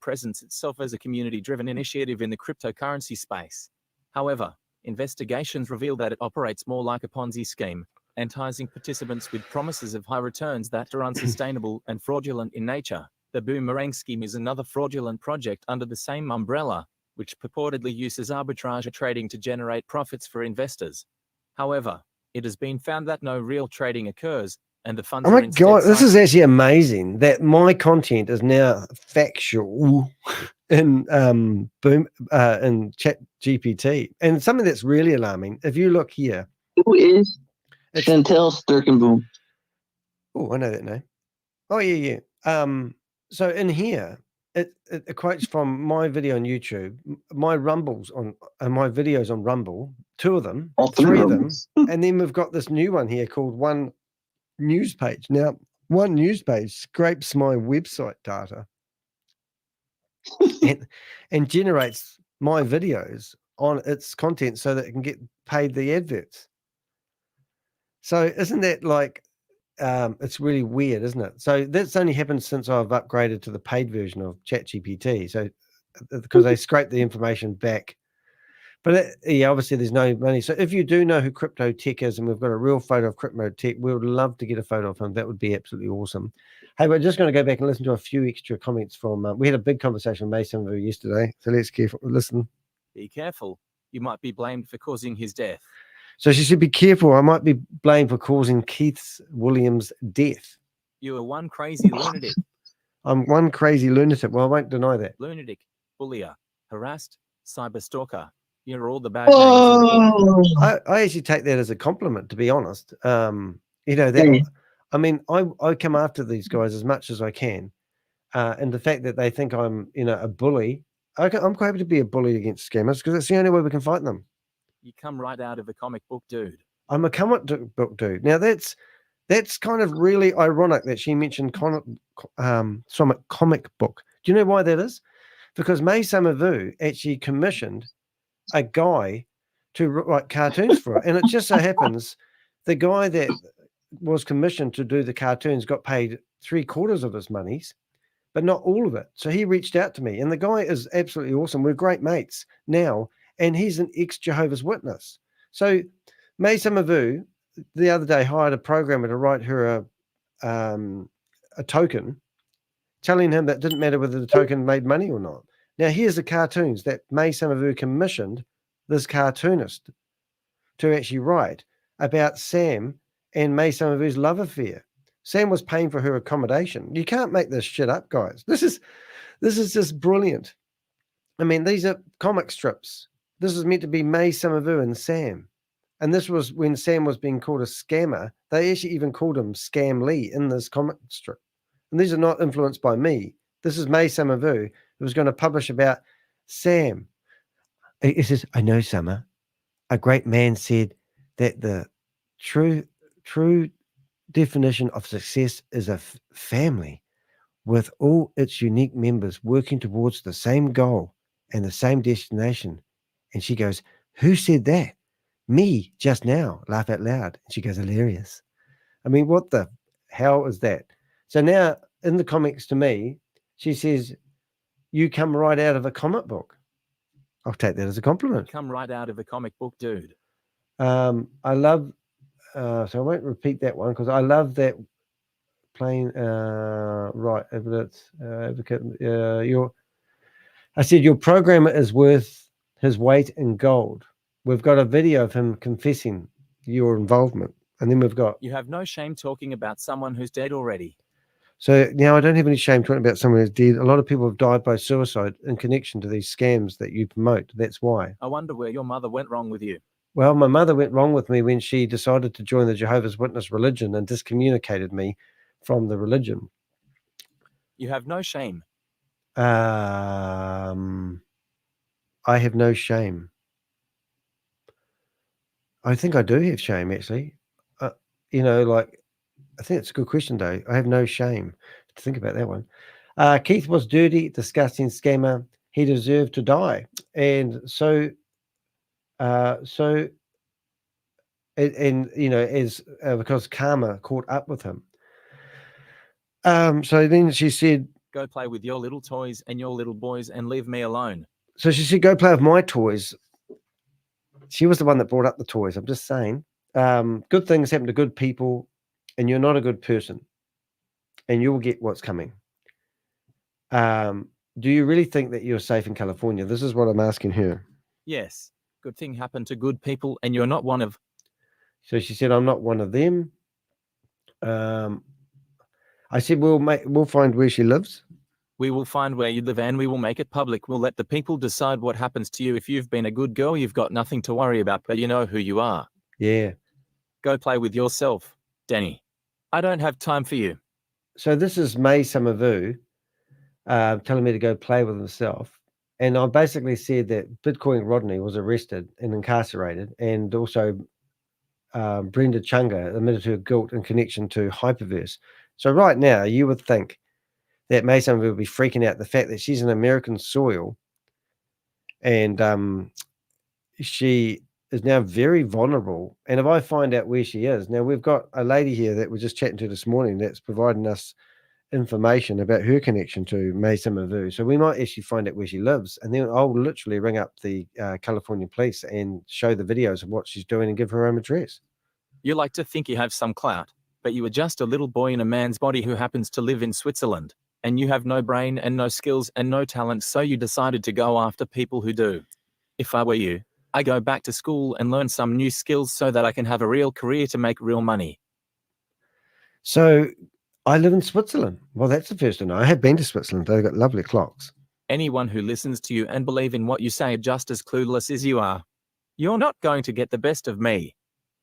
presents itself as a community-driven initiative in the cryptocurrency space. However, investigations reveal that it operates more like a Ponzi scheme, enticing participants with promises of high returns that are unsustainable and fraudulent in nature. The Boomerang scheme is another fraudulent project under the same umbrella, which purportedly uses arbitrage trading to generate profits for investors. However, it has been found that no real trading occurs, and the funds oh my God, this is actually amazing that my content is now factual in ChatGPT. And something that's really alarming, if you look here. Who is Chantel Sturkenboom? Oh, I know that name. Oh, yeah. So in here, it quotes from my video on YouTube, my Rumbles on and my videos on Rumble, two of them, three of them, and then we've got this new one here called One News Page. Now, One News Page scrapes my website data and generates my videos on its content so that it can get paid the adverts. So isn't that like, it's really weird, isn't it? So that's only happened since I've upgraded to the paid version of ChatGPT. So because they scrape the information back. But yeah, obviously there's no money. So if you do know who Crypto Tech is, and we've got a real photo of Crypto Tech, we would love to get a photo of him. That would be absolutely awesome. Hey, we're just going to go back and listen to a few extra comments from. We had a big conversation with Mason yesterday, so let's listen. Be careful. You might be blamed for causing his death. So she should be careful. I might be blamed for causing Keith Williams' death. You are one crazy lunatic. I'm one crazy lunatic. Well, I won't deny that. Lunatic, bullier, harassed, cyber stalker. You're all the bad names in the book. I actually take that as a compliment, to be honest. You know, that, I mean, I come after these guys as much as I can. And the fact that they think I'm, you know, a bully, I'm quite happy to be a bully against scammers because it's the only way we can fight them. You come right out of a comic book dude. I'm a comic book dude. Now, that's kind of really ironic that she mentioned from a comic book. Do you know why that is? Because May Summervu actually commissioned a guy to write cartoons for it. And it just so happens the guy that was commissioned to do the cartoons got paid 3/4 of his monies, but not all of it. So he reached out to me, and the guy is absolutely awesome. We're great mates now, and he's an ex-Jehovah's Witness. So May Summervu the other day hired a programmer to write her a token, telling him that didn't matter whether the token made money or not. Now, here's the cartoons that May Summervu commissioned this cartoonist to actually write about Sam and May Summervu's love affair. Sam was paying for her accommodation. You can't make this shit up, guys. This is just brilliant. I mean, these are comic strips. This is meant to be May Summervu and Sam. And this was when Sam was being called a scammer. They actually even called him Scam Lee in this comic strip. And these are not influenced by me. This is May Summervu, who was going to publish about Sam. It says, I know, Summer. A great man said that the true definition of success is a family with all its unique members working towards the same goal and the same destination. And she goes, who said that? Me, just now. Laugh out loud. And she goes, hilarious. I mean, what the hell is that? So now in the comics to me, she says, you come right out of a comic book. I'll take that as a compliment. Come right out of a comic book dude. I love, so I won't repeat that one because I love that plain, right, evidence, advocate, I said your programmer is worth his weight in gold. We've got a video of him confessing your involvement. And then we've got... You have no shame talking about someone who's dead already. So now I don't have any shame talking about someone who's dead. A lot of people have died by suicide in connection to these scams that you promote. That's why. I wonder where your mother went wrong with you. Well, my mother went wrong with me when she decided to join the Jehovah's Witness religion and discommunicated me from the religion. You have no shame. I have no shame. I think I do have shame, actually. You know, like, I think it's a good question, though. I have no shame to think about that one. Keith was dirty, disgusting scammer. He deserved to die. And so, you know, as because karma caught up with him. So then she said, go play with your little toys and your little boys and leave me alone. So she said, go play with my toys. She was the one that brought up the toys. I'm just saying, good things happen to good people, and you're not a good person, and you'll get what's coming. Do you really think that you're safe in California? This is what I'm asking her. Yes. Good thing happened to good people, and you're not one of... So she said, I'm not one of them. I said, we'll find where she lives. We will find where you live, and we will make it public. We'll let the people decide what happens to you. If you've been a good girl, you've got nothing to worry about, but you know who you are. Yeah. Go play with yourself, Danny. I don't have time for you. So this is May Summervu telling me to go play with himself. And I basically said that Bitcoin Rodney was arrested and incarcerated, and also Brenda Chunga admitted her guilt in connection to Hyperverse. So right now, you would think that May Summervu would be freaking out the fact that she's in American soil, and she is now very vulnerable. And if I find out where she is, now we've got a lady here that we're just chatting to this morning that's providing us information about her connection to May Summerview. So we might actually find out where she lives, and then I'll literally ring up the California police and show the videos of what she's doing and give her home address. You like to think you have some clout, but you are just a little boy in a man's body who happens to live in Switzerland, and you have no brain and no skills and no talent, so you decided to go after people who do. If I were you, I go back to school and learn some new skills so that I can have a real career to make real money. So I live in Switzerland. Well, that's the first to know. I have been to Switzerland. They've got lovely clocks. Anyone who listens to you and believe in what you say are just as clueless as you are. You're not going to get the best of me.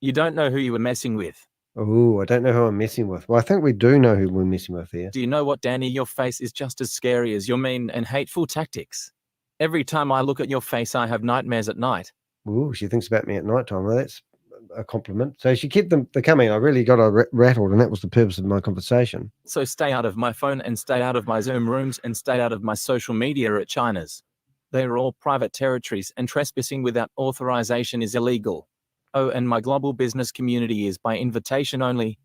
You don't know who you were messing with. Oh, I don't know who I'm messing with. Well, I think we do know who we're messing with here. Do you know what, Danny? Your face is just as scary as your mean and hateful tactics. Every time I look at your face, I have nightmares at night. Oh, she thinks about me at night time. Well, that's a compliment. So she kept them coming. I really got her rattled, and that was the purpose of my conversation. So stay out of my phone and stay out of my Zoom rooms and stay out of my social media at China's. They are all private territories, and trespassing without authorization is illegal. Oh, and my global business community is by invitation only.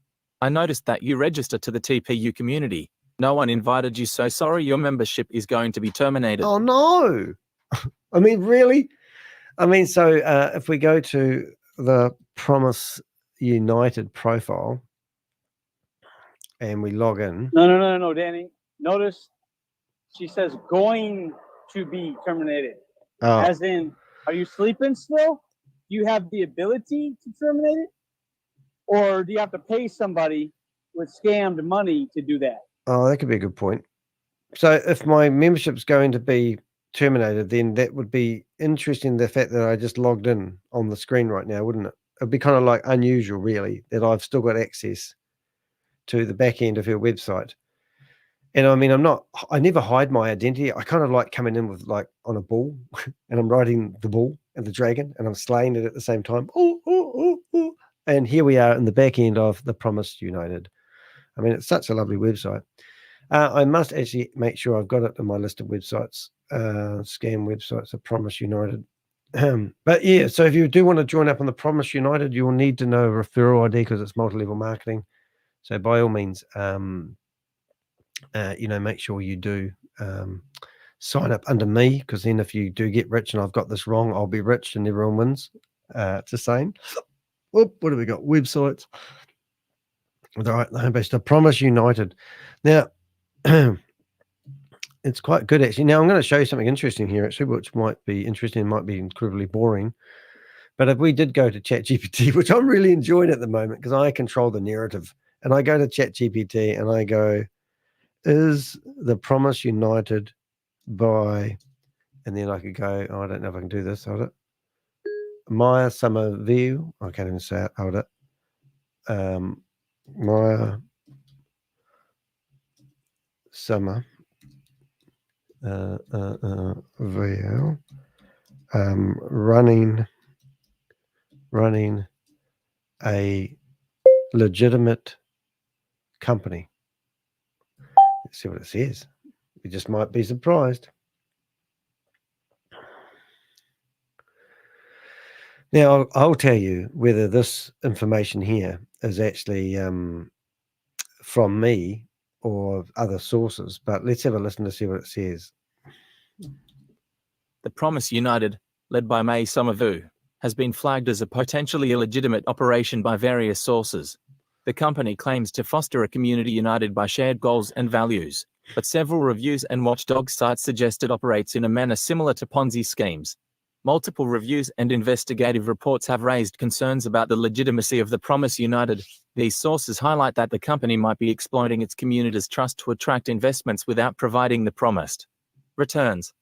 I noticed that you register to the TPU community. No one invited you, so sorry, your membership is going to be terminated. Oh, no. I mean, really? I mean, so if we go to the Promise United profile and we log in. No, Danny. Notice she says going to be terminated. Oh. As in, are you sleeping still? Do you have the ability to terminate it? Or do you have to pay somebody with scammed money to do that? Oh, that could be a good point. So if my membership's going to be terminated, then that would be interesting, the fact that I just logged in on the screen right now, wouldn't it? It'd be kind of like unusual, really, that I've still got access to the back end of her website. And I mean, I never hide my identity. I kind of like coming in with like on a bull and I'm riding the bull and the dragon and I'm slaying it at the same time. Ooh. And here we are in the back end of the Promise United. I mean, it's such a lovely website. I must actually make sure I've got it in my list of websites, scam websites, the Promise United. But yeah, so if you do want to join up on the Promise United, you'll need to know a referral ID because it's multi-level marketing. So by all means, make sure you do sign up under me, because then if you do get rich and I've got this wrong, I'll be rich and everyone wins. It's the same. Whoop, what have we got? Websites. All right, the home base, the Promise United. Now, it's quite good actually. Now I'm going to show you something interesting here actually, which might be interesting, might be incredibly boring. But if we did go to ChatGPT, which I'm really enjoying at the moment because I control the narrative, and I go to ChatGPT and I go, is the Promise United by, and then I could go, I don't know if I can do this, hold it. Maya Summerview, I can't even say it, hold it. Maya Summer VL running a legitimate company. Let's see what it says. You just might be surprised. Now, I'll tell you whether this information here is actually from me or other sources, but let's have a listen to see what it says. The Promise United, led by May Summerview, has been flagged as a potentially illegitimate operation by various sources. The company claims to foster a community united by shared goals and values, but several reviews and watchdog sites suggest it operates in a manner similar to Ponzi schemes. Multiple reviews and investigative reports have raised concerns about the legitimacy of the Promise United. These sources highlight that the company might be exploiting its community's trust to attract investments without providing the promised returns.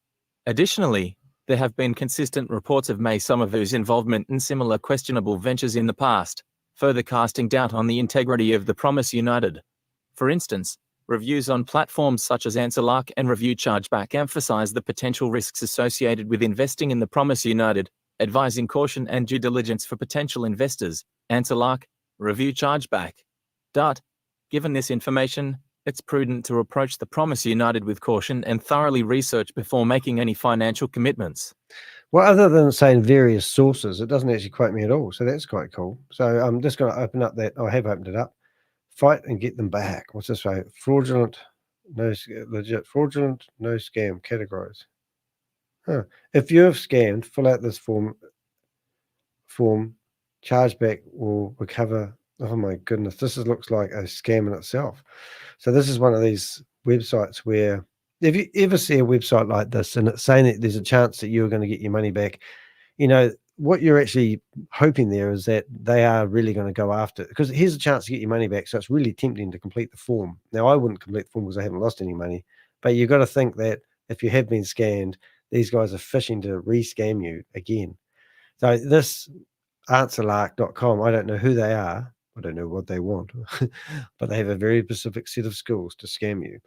Additionally, there have been consistent reports of May Summerview's involvement in similar questionable ventures in the past, further casting doubt on the integrity of the Promise United. For instance, reviews on platforms such as AnswerLark and Review Chargeback emphasize the potential risks associated with investing in the Promise United, advising caution and due diligence for potential investors. AnswerLark, Review Chargeback. Given this information, it's prudent to approach the Promise United with caution and thoroughly research before making any financial commitments. Well, other than saying various sources, it doesn't actually quote me at all. So that's quite cool. So I'm just going to open up that. I have opened it up. Fight and get them back. What's this way? Fraudulent legit, fraudulent, no scam, categorize. Huh. If you have scammed, fill out this form. Chargeback will recover. Oh my goodness, looks like a scam in itself. So this is one of these websites where if you ever see a website like this and it's saying that there's a chance that you're going to get your money back, what you're actually hoping there is that they are really going to go after it, because here's a chance to get your money back. So it's really tempting to complete the form. Now, I wouldn't complete the form because I haven't lost any money, but you've got to think that if you have been scammed, these guys are fishing to re-scam you again. So this answerlark.com, I don't know who they are. I don't know what they want, but they have a very specific set of skills to scam you.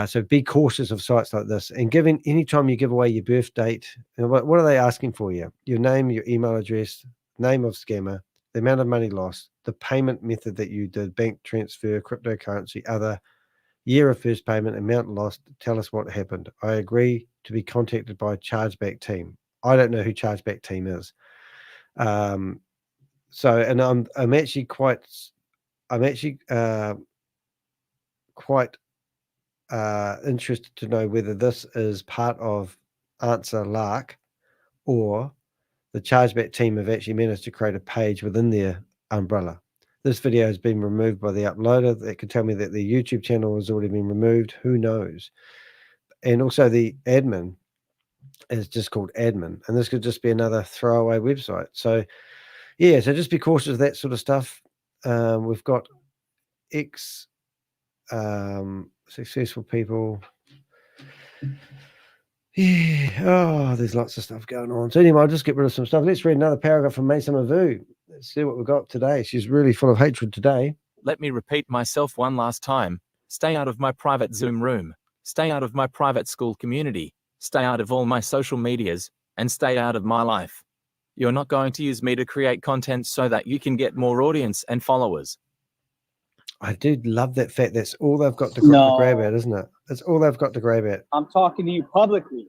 So be cautious of sites like this. And anytime you give away your birth date, what are they asking for you? Your name, your email address, name of scammer, the amount of money lost, the payment method that you did, bank transfer, cryptocurrency, other, year of first payment, amount lost, tell us what happened. I agree to be contacted by chargeback team. I don't know who chargeback team is. So, and I'm actually quite interested to know whether this is part of Answer Lark or the chargeback team have actually managed to create a page within their umbrella. This video has been removed by the uploader. That could tell me that the YouTube channel has already been removed. Who knows? And also the admin is just called admin, and this could just be another throwaway website. So yeah, so just be cautious of that sort of stuff. We've got successful people. Yeah. Oh, there's lots of stuff going on. So anyway, I'll just get rid of some stuff. Let's read another paragraph from Mesa Mavu. Let's see what we've got today. She's really full of hatred today. Let me repeat myself one last time. Stay out of my private Zoom room. Stay out of my private school community. Stay out of all my social medias. And stay out of my life. You're not going to use me to create content so that you can get more audience and followers. I do love that fact. That's all they've got to grab at, isn't it? That's all they've got to grab at. I'm talking to you publicly.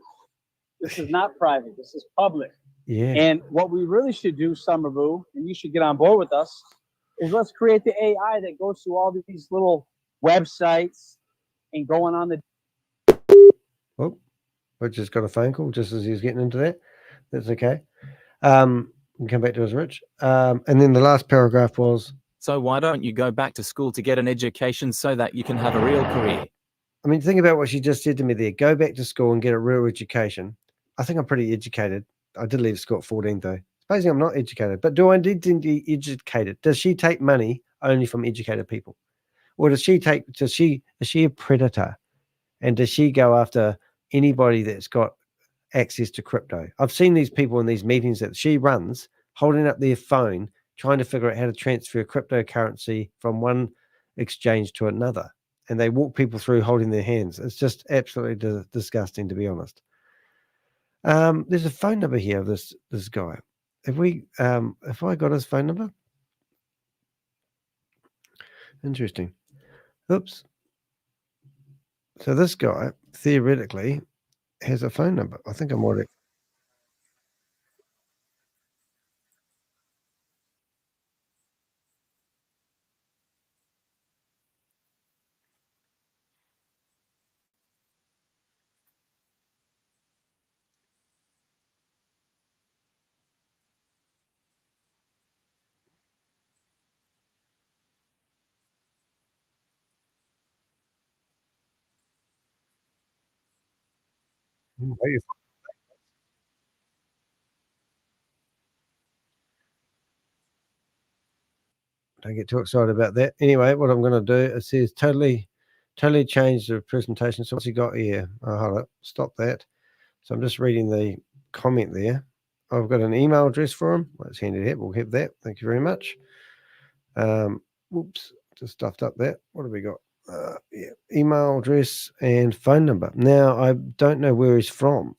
This is not private. This is public. Yeah. And what we really should do, Summer Boo, and you should get on board with us, is let's create the AI that goes through all these little websites and going on the... Oh, we just got a phone call just as he was getting into that. That's okay. We can come back to us, Rich. And then the last paragraph was... So why don't you go back to school to get an education so that you can have a real career? I mean, think about what she just said to me there. Go back to school and get a real education. I think I'm pretty educated. I did leave school at 14, though. Supposing I'm not educated. But do I need to be educated? Does she take money only from educated people? Or is she a predator? And does she go after anybody that's got access to crypto? I've seen these people in these meetings that she runs holding up their phone, trying to figure out how to transfer cryptocurrency from one exchange to another. And they walk people through holding their hands. It's just absolutely disgusting, to be honest. There's a phone number here of this guy. Have I got his phone number? Interesting. Oops. So this guy, theoretically, has a phone number. I think I'm already... Don't get too excited about that. Anyway, what I'm going to do, it says totally change the presentation. So what's he got here? Oh, hold up, stop that. So I'm just reading the comment there. I've got an email address for him. Let's hand it out. We'll have that. Thank you very much. Whoops, just stuffed up that. What have we got? Yeah, email address and phone number. Now, I don't know where he's from.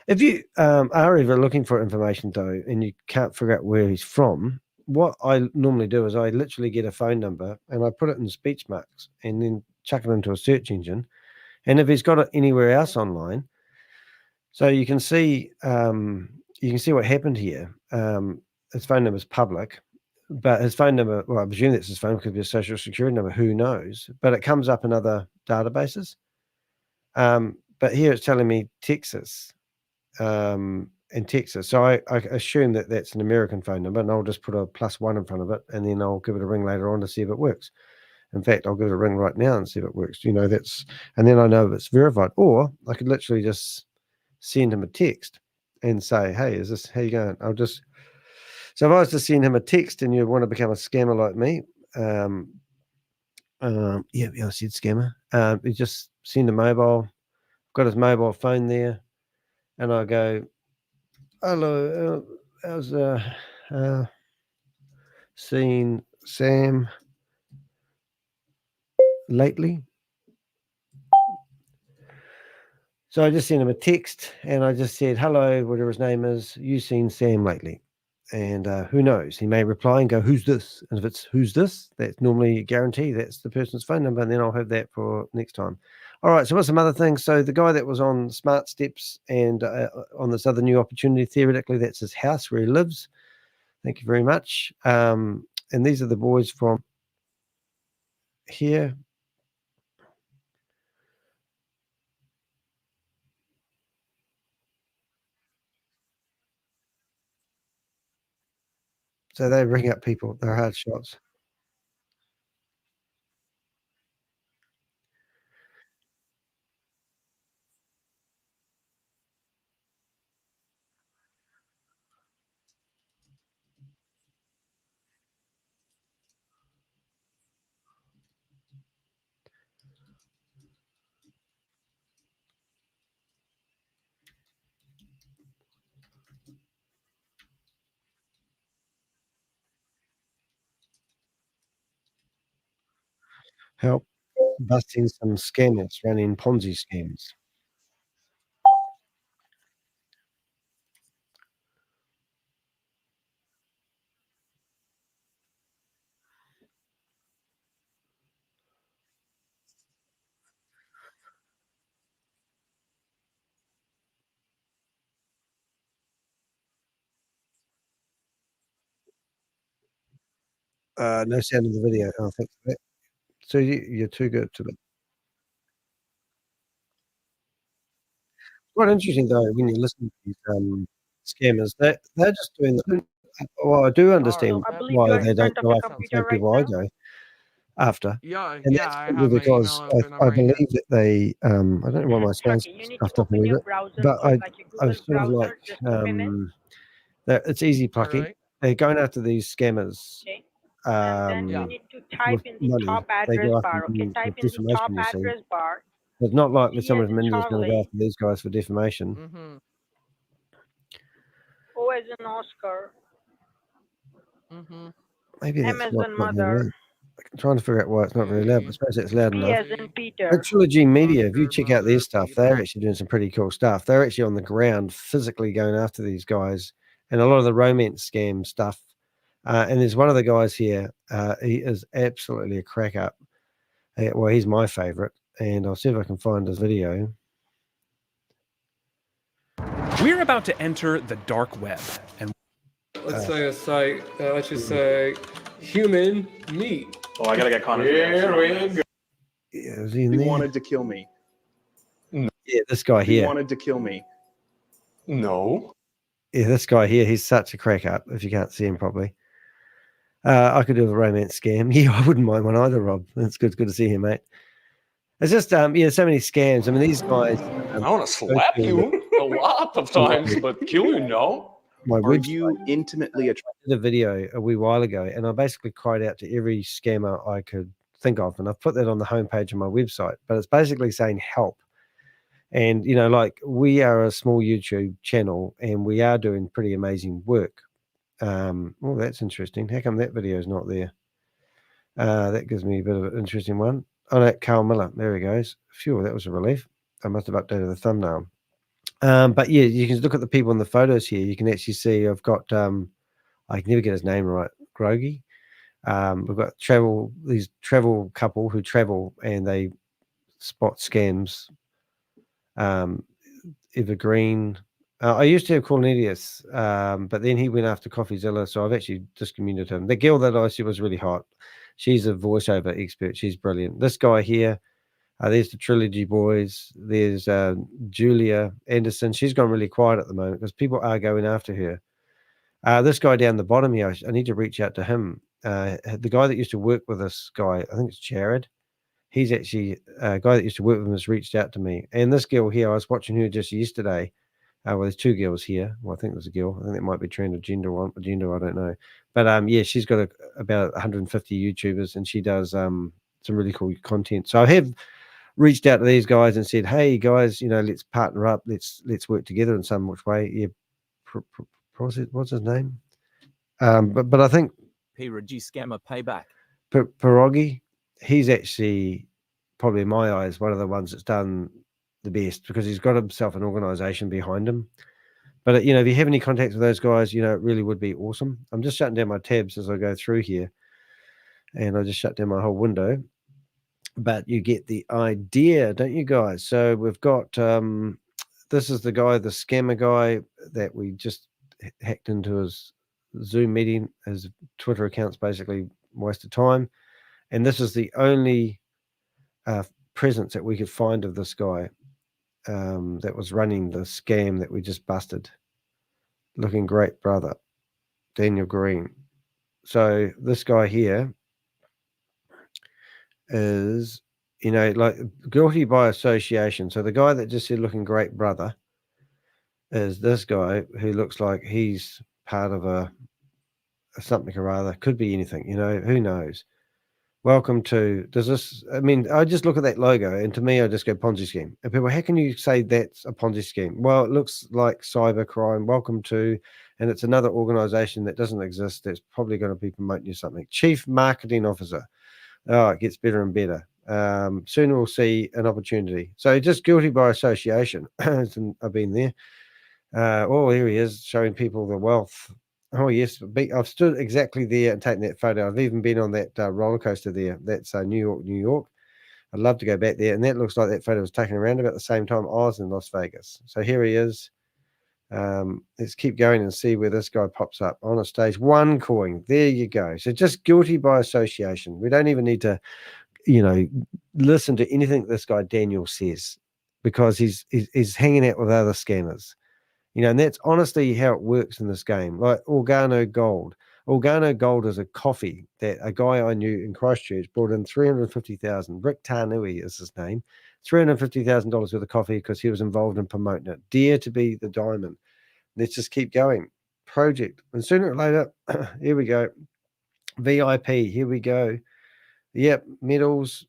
If you are ever looking for information, though, and you can't figure out where he's from, what I normally do is I literally get a phone number and I put it in speech marks and then chuck it into a search engine. And if he's got it anywhere else online, so you can see what happened here. His phone number is public, but his phone number, well, I presume that's his phone, could be a social security number, who knows? But it comes up in other databases. But here it's telling me Texas, in Texas. So I assume that that's an American phone number, and I'll just put a +1 in front of it, and then I'll give it a ring later on to see if it works. In fact, I'll give it a ring right now and see if it works. You know, and then I know if it's verified. Or I could literally just send him a text and say, "Hey, how you going?" So if I was to send him a text and you want to become a scammer like me, I said scammer. You just send a mobile. Got his mobile phone there, and I go, "Hello, how's seen Sam lately?" So I just sent him a text, and I just said, "Hello, whatever his name is. You seen Sam lately?" And who knows? He may reply and go, "Who's this?" And if it's "Who's this?" that's normally a guarantee that's the person's phone number, and then I'll have that for next time. All right, so what's some other things? So the guy that was on Smart Steps and on this other new opportunity, theoretically, that's his house where he lives. Thank you very much. And these are the boys from here. So they ring up people. They're hard shots. Help busting some scammers running Ponzi schemes. No sound of the video. Oh, thanks for that. So you're too good to it. Quite interesting though when you listen to these scammers. They're just doing the. Well, I do understand why they don't go after the same people I go after. Yeah, And yeah, that's I simply have my because email open up I right here. believe that they I don't know why my sound's stuffed up a wee bit, but I sort of like that it's easy plucking. Alright. They're going after these scammers Yeah. with money. They go after them with defamation, you see. It's not like that someone from India is going to go after these guys for defamation. Mm-hmm. O as in Oscar. Mm-hmm. Maybe that's Amazon not very Mother. loud. I'm trying to figure out why it's not very loud, but I suppose it's loud P enough. as in Peter. But Trilogy Media, if you check out their stuff, they're actually doing some pretty cool stuff. They're actually on the ground physically going after these guys and a lot of the romance scam stuff. And there's one of the guys here. He is absolutely a crack up. Well, he's my favorite. And I'll see if I can find his video. We're about to enter the dark web. And Let's say a site, let's just say human meat. Oh, I gotta get Connor. Here we go. Yeah, is he in He there? wanted to kill me. Yeah, this guy He here. wanted to kill me. No. Yeah, this guy here, he's such a crack up if you can't see him properly. I could do a romance scam. Yeah, I wouldn't mind one either, Rob. It's good to see you, mate. It's just, so many scams. I mean, these guys. I want to slap you a lot of times, but kill you, no. Are you intimately attracted? I did a video a wee while ago, and I basically cried out to every scammer I could think of, and I've put that on the homepage of my website. But it's basically saying help. And, like we are a small YouTube channel, and we are doing pretty amazing work. Well, that's interesting. How come that video is not there? That gives me a bit of an interesting one. Oh, no, Carl Miller. There he goes. Phew, that was a relief. I must have updated the thumbnail. But yeah, you can look at the people in the photos here. You can actually see I've got, I can never get his name right, Grogi. We've got these travel couple who travel and they spot scams. Evergreen. I used to have Cornelius, but then he went after CoffeeZilla, so I've actually discommunicated him. The girl that I said was really hot. She's a voiceover expert. She's brilliant. This guy here, There's the Trilogy boys. There's Julia Anderson. She's gone really quiet at the moment because people are going after her. This guy down the bottom here, I need to reach out to him. The guy that used to work with this guy, I think it's Jared. He's actually a guy that used to work with him has reached out to me. And this girl here, I was watching her just yesterday. Well, there's two girls here. Well, I think there's a girl. I think that might be transgender gender. I don't know. But yeah, she's got about 150 YouTubers, and she does some really cool content. So I have reached out to these guys and said, "Hey guys, let's partner up. Let's work together in some which way." Yeah, what's his name? But I think P reduce scammer payback. Pierogi, he's actually probably in my eyes one of the ones that's done the best because he's got himself an organization behind him. But if you have any contacts with those guys, it really would be awesome. I'm just shutting down my tabs as I go through here, and I just shut down my whole window. But you get the idea, don't you guys? So we've got this is the guy, the scammer guy that we just hacked into his Zoom meeting. His Twitter account's basically waste of time, and this is the only presence that we could find of this guy that was running the scam that we just busted. Looking great, brother, Daniel Green. So this guy here is, like guilty by association. So the guy that just said looking great, brother, is this guy who looks like he's part of a something or other. Could be anything, who knows? Welcome to, I just look at that logo and to me, I just go Ponzi scheme. And people, how can you say that's a Ponzi scheme? Well, it looks like cyber crime. Welcome to, and it's another organization that doesn't exist. That's probably going to be promoting you something. Chief Marketing Officer. Oh, it gets better and better. Soon we'll see an opportunity. So just guilty by association. I've been there. Oh, here he is showing people the wealth. Oh, yes. I've stood exactly there and taken that photo. I've even been on that roller coaster there. That's New York, New York. I'd love to go back there. And that looks like that photo was taken around about the same time I was in Las Vegas. So here he is. Let's keep going and see where this guy pops up on a stage. One coin. There you go. So just guilty by association. We don't even need to, listen to anything this guy Daniel says because he's hanging out with other scammers. And that's honestly how it works in this game. Like Organo Gold. Organo Gold is a coffee that a guy I knew in Christchurch brought in $350,000. Rick Tarnui is his name. $350,000 worth of coffee because he was involved in promoting it. Dare to be the diamond. Let's just keep going. Project. And sooner or later, here we go. VIP. Here we go. Yep. Medals.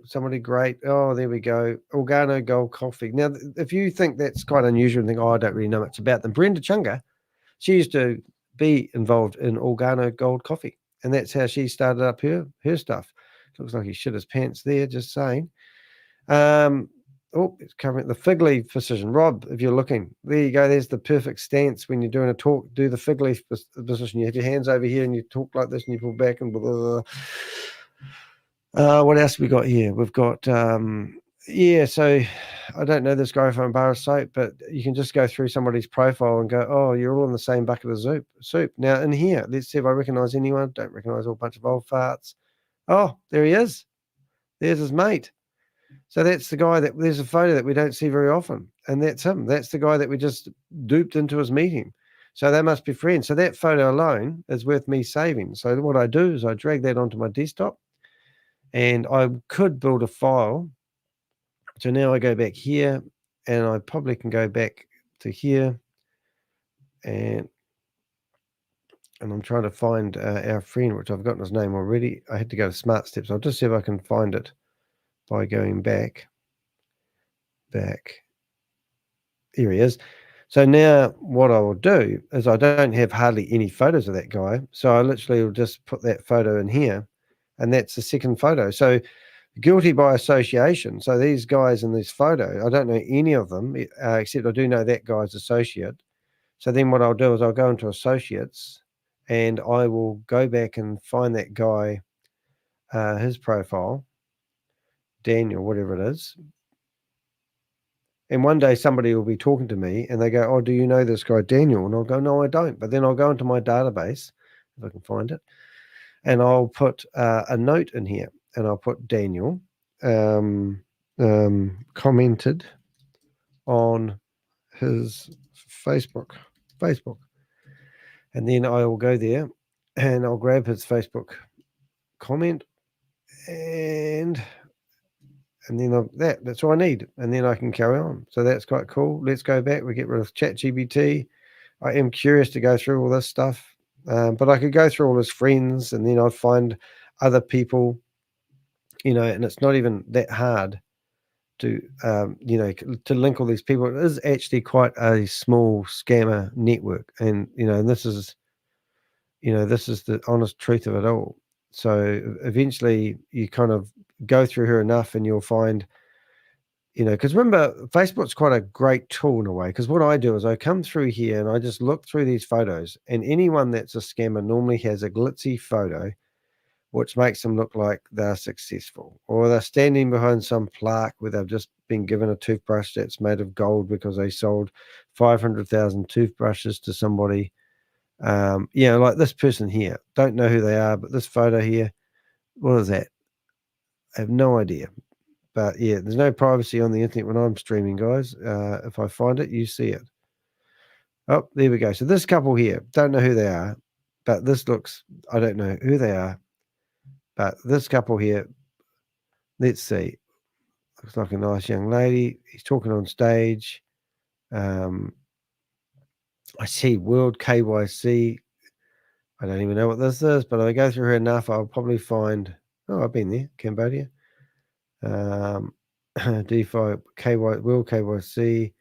Somebody great. Oh, there we go. Organo Gold Coffee. Now, if you think that's quite unusual and think, I don't really know much about them, Brenda Chunga, she used to be involved in Organo Gold Coffee. And that's how she started up her stuff. Looks like he shit his pants there, just saying. It's covering the fig leaf position. Rob, if you're looking, there you go. There's the perfect stance when you're doing a talk. Do the fig leaf position. You have your hands over here and you talk like this and you pull back and blah, blah, blah. What else we got here? We've got, so I don't know this guy from Bar of Soap, but you can just go through somebody's profile and go, oh, you're all in the same bucket of soup. Now, in here, let's see if I recognize anyone. Don't recognize a whole bunch of old farts. Oh, there he is. There's his mate. So that's the guy there's a photo that we don't see very often. And that's him. That's the guy that we just duped into his meeting. So they must be friends. So that photo alone is worth me saving. So what I do is I drag that onto my desktop. And I could build a file. So now I go back here and I probably can go back to here and I'm trying to find our friend, which I've gotten his name already. I had to go to Smart Steps. I'll just see if I can find it by going back. Here he is. So now what I will do is I don't have hardly any photos of that guy. So I literally will just put that photo in here. And that's the second photo. So guilty by association. So these guys in this photo, I don't know any of them, except I do know that guy's associate. So then what I'll do is I'll go into associates and I will go back and find that guy, his profile, Daniel, whatever it is. And one day somebody will be talking to me and they go, oh, do you know this guy, Daniel? And I'll go, no, I don't. But then I'll go into my database, if I can find it. And I'll put a note in here and I'll put Daniel. commented on his Facebook, and then I will go there and I'll grab his Facebook comment and then that's all I need, and then I can carry on. So that's quite cool. Let's go back. We get rid of ChatGPT. I am curious to go through all this stuff, but I could go through all his friends, and then I'd find other people, and it's not even that hard to, to link all these people. It is actually quite a small scammer network, and this is the honest truth of it all. So eventually you kind of go through her enough and you'll find, because remember, Facebook's quite a great tool in a way, because what I do is I come through here and I just look through these photos, and anyone that's a scammer normally has a glitzy photo which makes them look like they're successful, or they're standing behind some plaque where they've just been given a toothbrush that's made of gold because they sold 500,000 toothbrushes to somebody. Like this person here, don't know who they are, but this photo here, what is that? I have no idea. But yeah, there's no privacy on the internet when I'm streaming, guys. If I find it, you see it. Oh, there we go. So this couple here, don't know who they are, but this looks, I don't know who they are, but this couple here, let's see. Looks like a nice young lady. He's talking on stage. I see World KYC. I don't even know what this is, but if I go through her enough, I'll probably find, I've been there, Cambodia. DeFi, World KYC,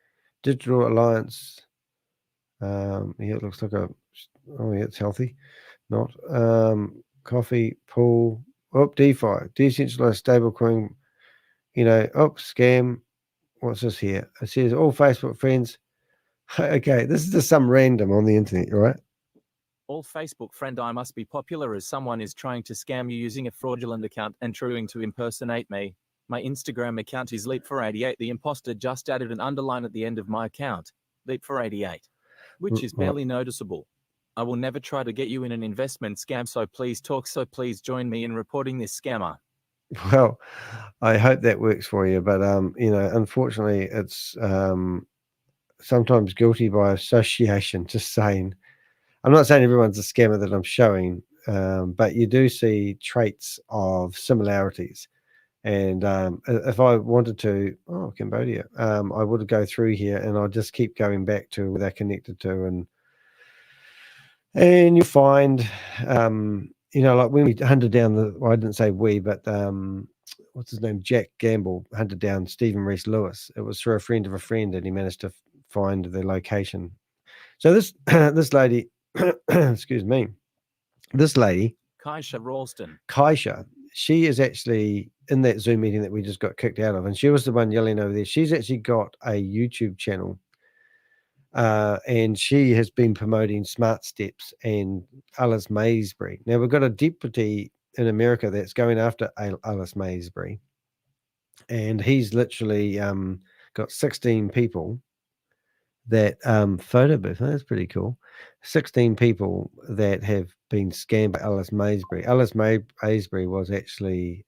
Digital Alliance. It looks like it's healthy. Not. Coffee, pool, DeFi, decentralized stablecoin, scam. What's this here? It says all Facebook friends. Okay, this is just some random on the internet, right? All Facebook friend, I must be popular as someone is trying to scam you using a fraudulent account and trying to impersonate me. My Instagram account is Leap488. The imposter just added an underline at the end of my account, Leap488, which is barely noticeable. I will never try to get you in an investment scam, so please join me in reporting this scammer. Well, I hope that works for you, but unfortunately, it's sometimes guilty by association. Just saying, I'm not saying everyone's a scammer that I'm showing, but you do see traits of similarities. And if I wanted to, Cambodia, I would go through here and I'll just keep going back to where they're connected to, and you find, like when we hunted down I didn't say we, but what's his name? Jack Gamble hunted down Stephen Reese Lewis. It was through a friend of a friend, and he managed to find the location. So this this lady, excuse me, this lady, Kaisha Ralston. Kaisha, she is actually in that Zoom meeting that we just got kicked out of, and she was the one yelling over there. She's actually got a YouTube channel, and she has been promoting Smart Steps and Alice Maysbury. Now, we've got a deputy in America that's going after Alice Maysbury, and he's literally got 16 people that photo booth. That's pretty cool. 16 people that have been scammed by Alice Maysbury. Alice Maysbury was actually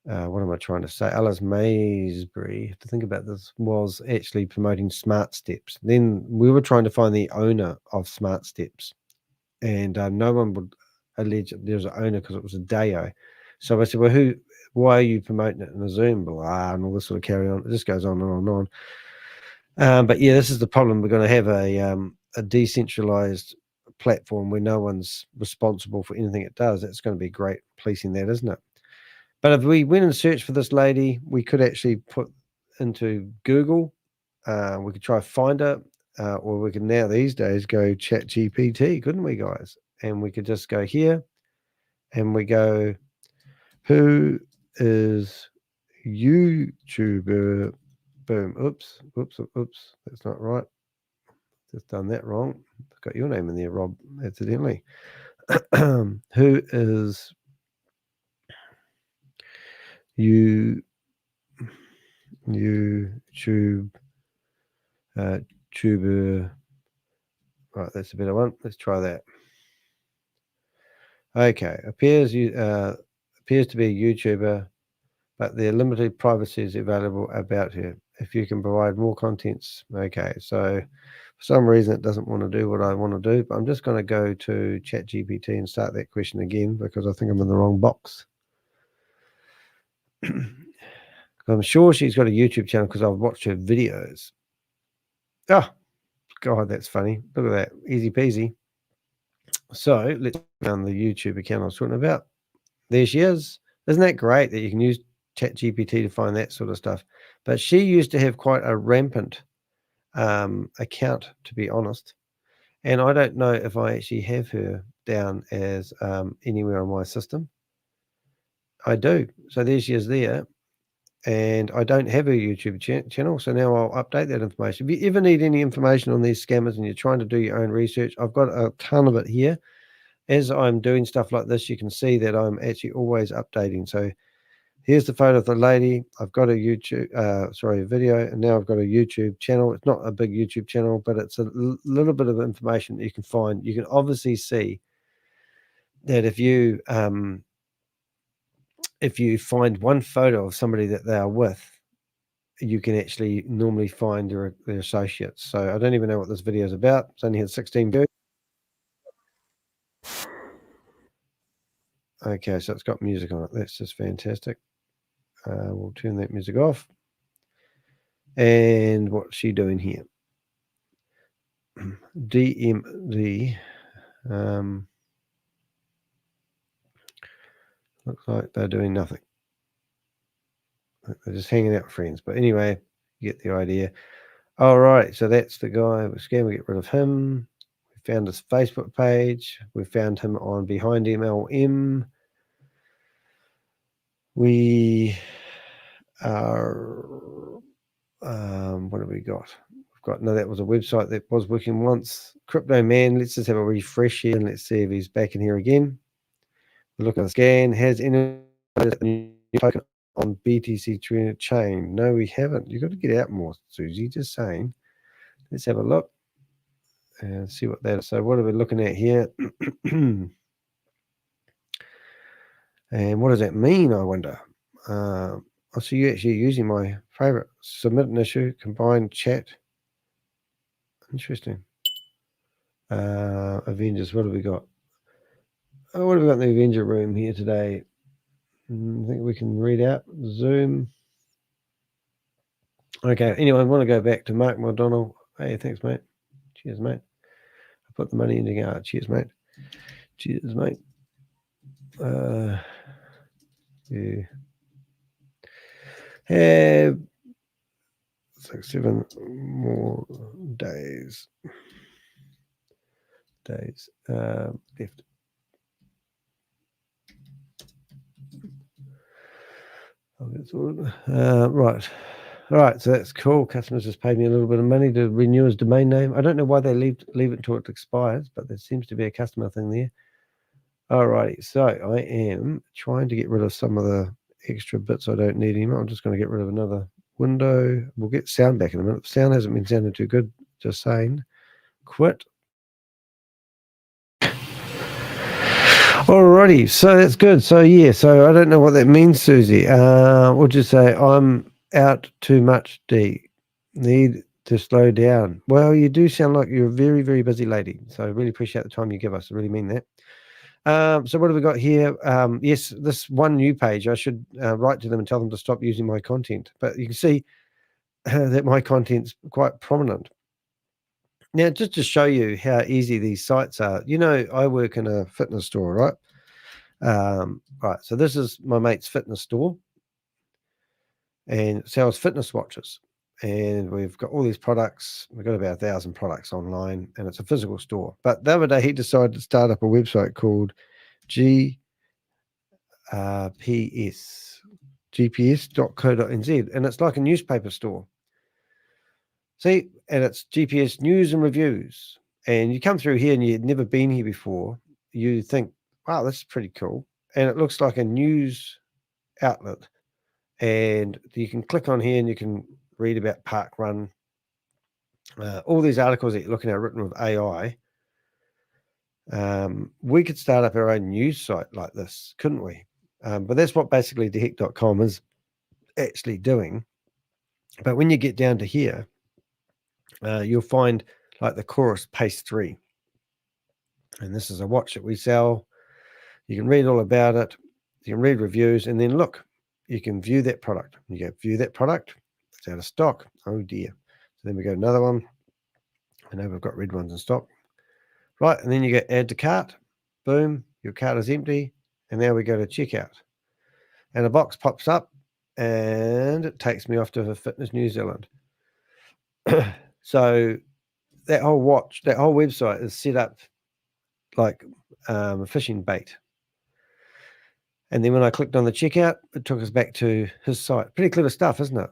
what am I trying to say? Alice Maysbury, to think about this, was actually promoting Smart Steps. Then we were trying to find the owner of Smart Steps, and no one would allege that there's an owner because it was a Deo. So I said, well, why are you promoting it in a Zoom? Blah, and all this sort of carry on. It just goes on and on and on. But yeah, this is the problem. We're going to have a decentralized platform where no one's responsible for anything it does. That's going to be great policing that, isn't it? But if we went and searched for this lady, we could actually put into Google. We could try find her, or we could now these days go Chat GPT, couldn't we, guys? And we could just go here, and we go, who is YouTuber? Boom. Oops. That's not right. Just done that wrong. Got your name in there, Rob, accidentally. Who is YouTube tuber? Right, that's a better one. Let's try that. Okay, appears to be a YouTuber. but their limited privacy is available about her. If you can provide more contents, okay. So for some reason it doesn't want to do what I want to do, but I'm just going to go to ChatGPT and start that question again because I think I'm in the wrong box. I'm sure she's got a YouTube channel because I've watched her videos. Oh, God, that's funny. Look at that. Easy peasy. So let's find the YouTube account I was talking about. There she is. Isn't that great that you can use ChatGPT to find that sort of stuff? But she used to have quite a rampant account, to be honest. And I don't know if I actually have her down as anywhere on my system. I do. So there she is there. And I don't have a YouTube channel, so now I'll update that information. If you ever need any information on these scammers and you're trying to do your own research, I've got a ton of it here. As I'm doing stuff like this, you can see that I'm actually always updating. So here's the photo of the lady. I've got a YouTube, a video, and now I've got a YouTube channel. It's not a big YouTube channel, but it's a little bit of information that you can find. You can obviously see that if you find one photo of somebody that they are with, you can actually normally find their associates. So I don't even know what this video is about. It's only had 16 views. Okay, so it's got music on it. That's just fantastic. We'll turn that music off. And what's she doing here? DMD. Looks like they're doing nothing. They're just hanging out with friends. But anyway, you get the idea. All right, so that's the guy. We're scared we get rid of him. We found his Facebook page. We found him on Behind MLM. We are, what have we got? We've got, no, that was a website that was working once. Crypto Man, let's just have a refresh here and let's see if he's back in here again. We look at the scan. Has any token on BTC chain? No, we haven't. You've got to get out more, Susie. Just saying. Let's have a look and see what that is. So what are we looking at here? And what does that mean, I wonder? I see you actually using my favorite. Submit an issue, combine chat. Interesting. Avengers, what have we got? Oh, what have we got in the Avenger room here today? I think we can read out. Zoom. Okay, anyway, I want to go back to Mark McDonald. Hey, thanks, mate. Cheers, mate. I put the money in the cheers, mate. Cheers, mate. You have 7 more days left. Right. All right, so that's cool. Customers just paid me a little bit of money to renew his domain name. I don't know why they leave it until it expires, but there seems to be a customer thing there. All righty, so I am trying to get rid of some of the extra bits I don't need anymore. I'm just going to get rid of another window. We'll get sound back in a minute. Sound hasn't been sounding too good, just saying. Quit. Alrighty, so that's good. So yeah, so I don't know what that means, Susie. We'll just say I'm out too much, D. Need to slow down. Well, you do sound like you're a very, very busy lady. So I really appreciate the time you give us. I really mean that. So what have we got here? Yes, this one new page, I should write to them and tell them to stop using my content. But you can see that my content's quite prominent. Now, just to show you how easy these sites are, you know, I work in a fitness store, right? Right, so this is my mate's fitness store and it sells fitness watches. And we've got all these products. We've got about 1,000 products online and it's a physical store. But the other day he decided to start up a website called gps.co.nz, and it's like a newspaper store. See, and it's GPS news and reviews. And you come through here and you'd never been here before. You think, wow, this is pretty cool. And it looks like a news outlet. And you can click on here and you can read about Park Run. All these articles that you're looking at written with AI. We could start up our own news site like this, couldn't we? But that's what basically dehek.com is. actually doing. But when you get down to here, you'll find like the chorus pace 3. And this is a watch that we sell. You can read all about it. You can read reviews, and then look, you can view that product. You go view that product. It's out of stock. Oh dear. So then we go another one. I know we've got red ones in stock. Right, and then you go add to cart. Boom, your cart is empty. And now we go to checkout. And a box pops up, and it takes me off to Fitness New Zealand. So that whole website is set up like a fishing bait. And then when I clicked on the checkout, it took us back to his site. Pretty clever stuff, isn't it?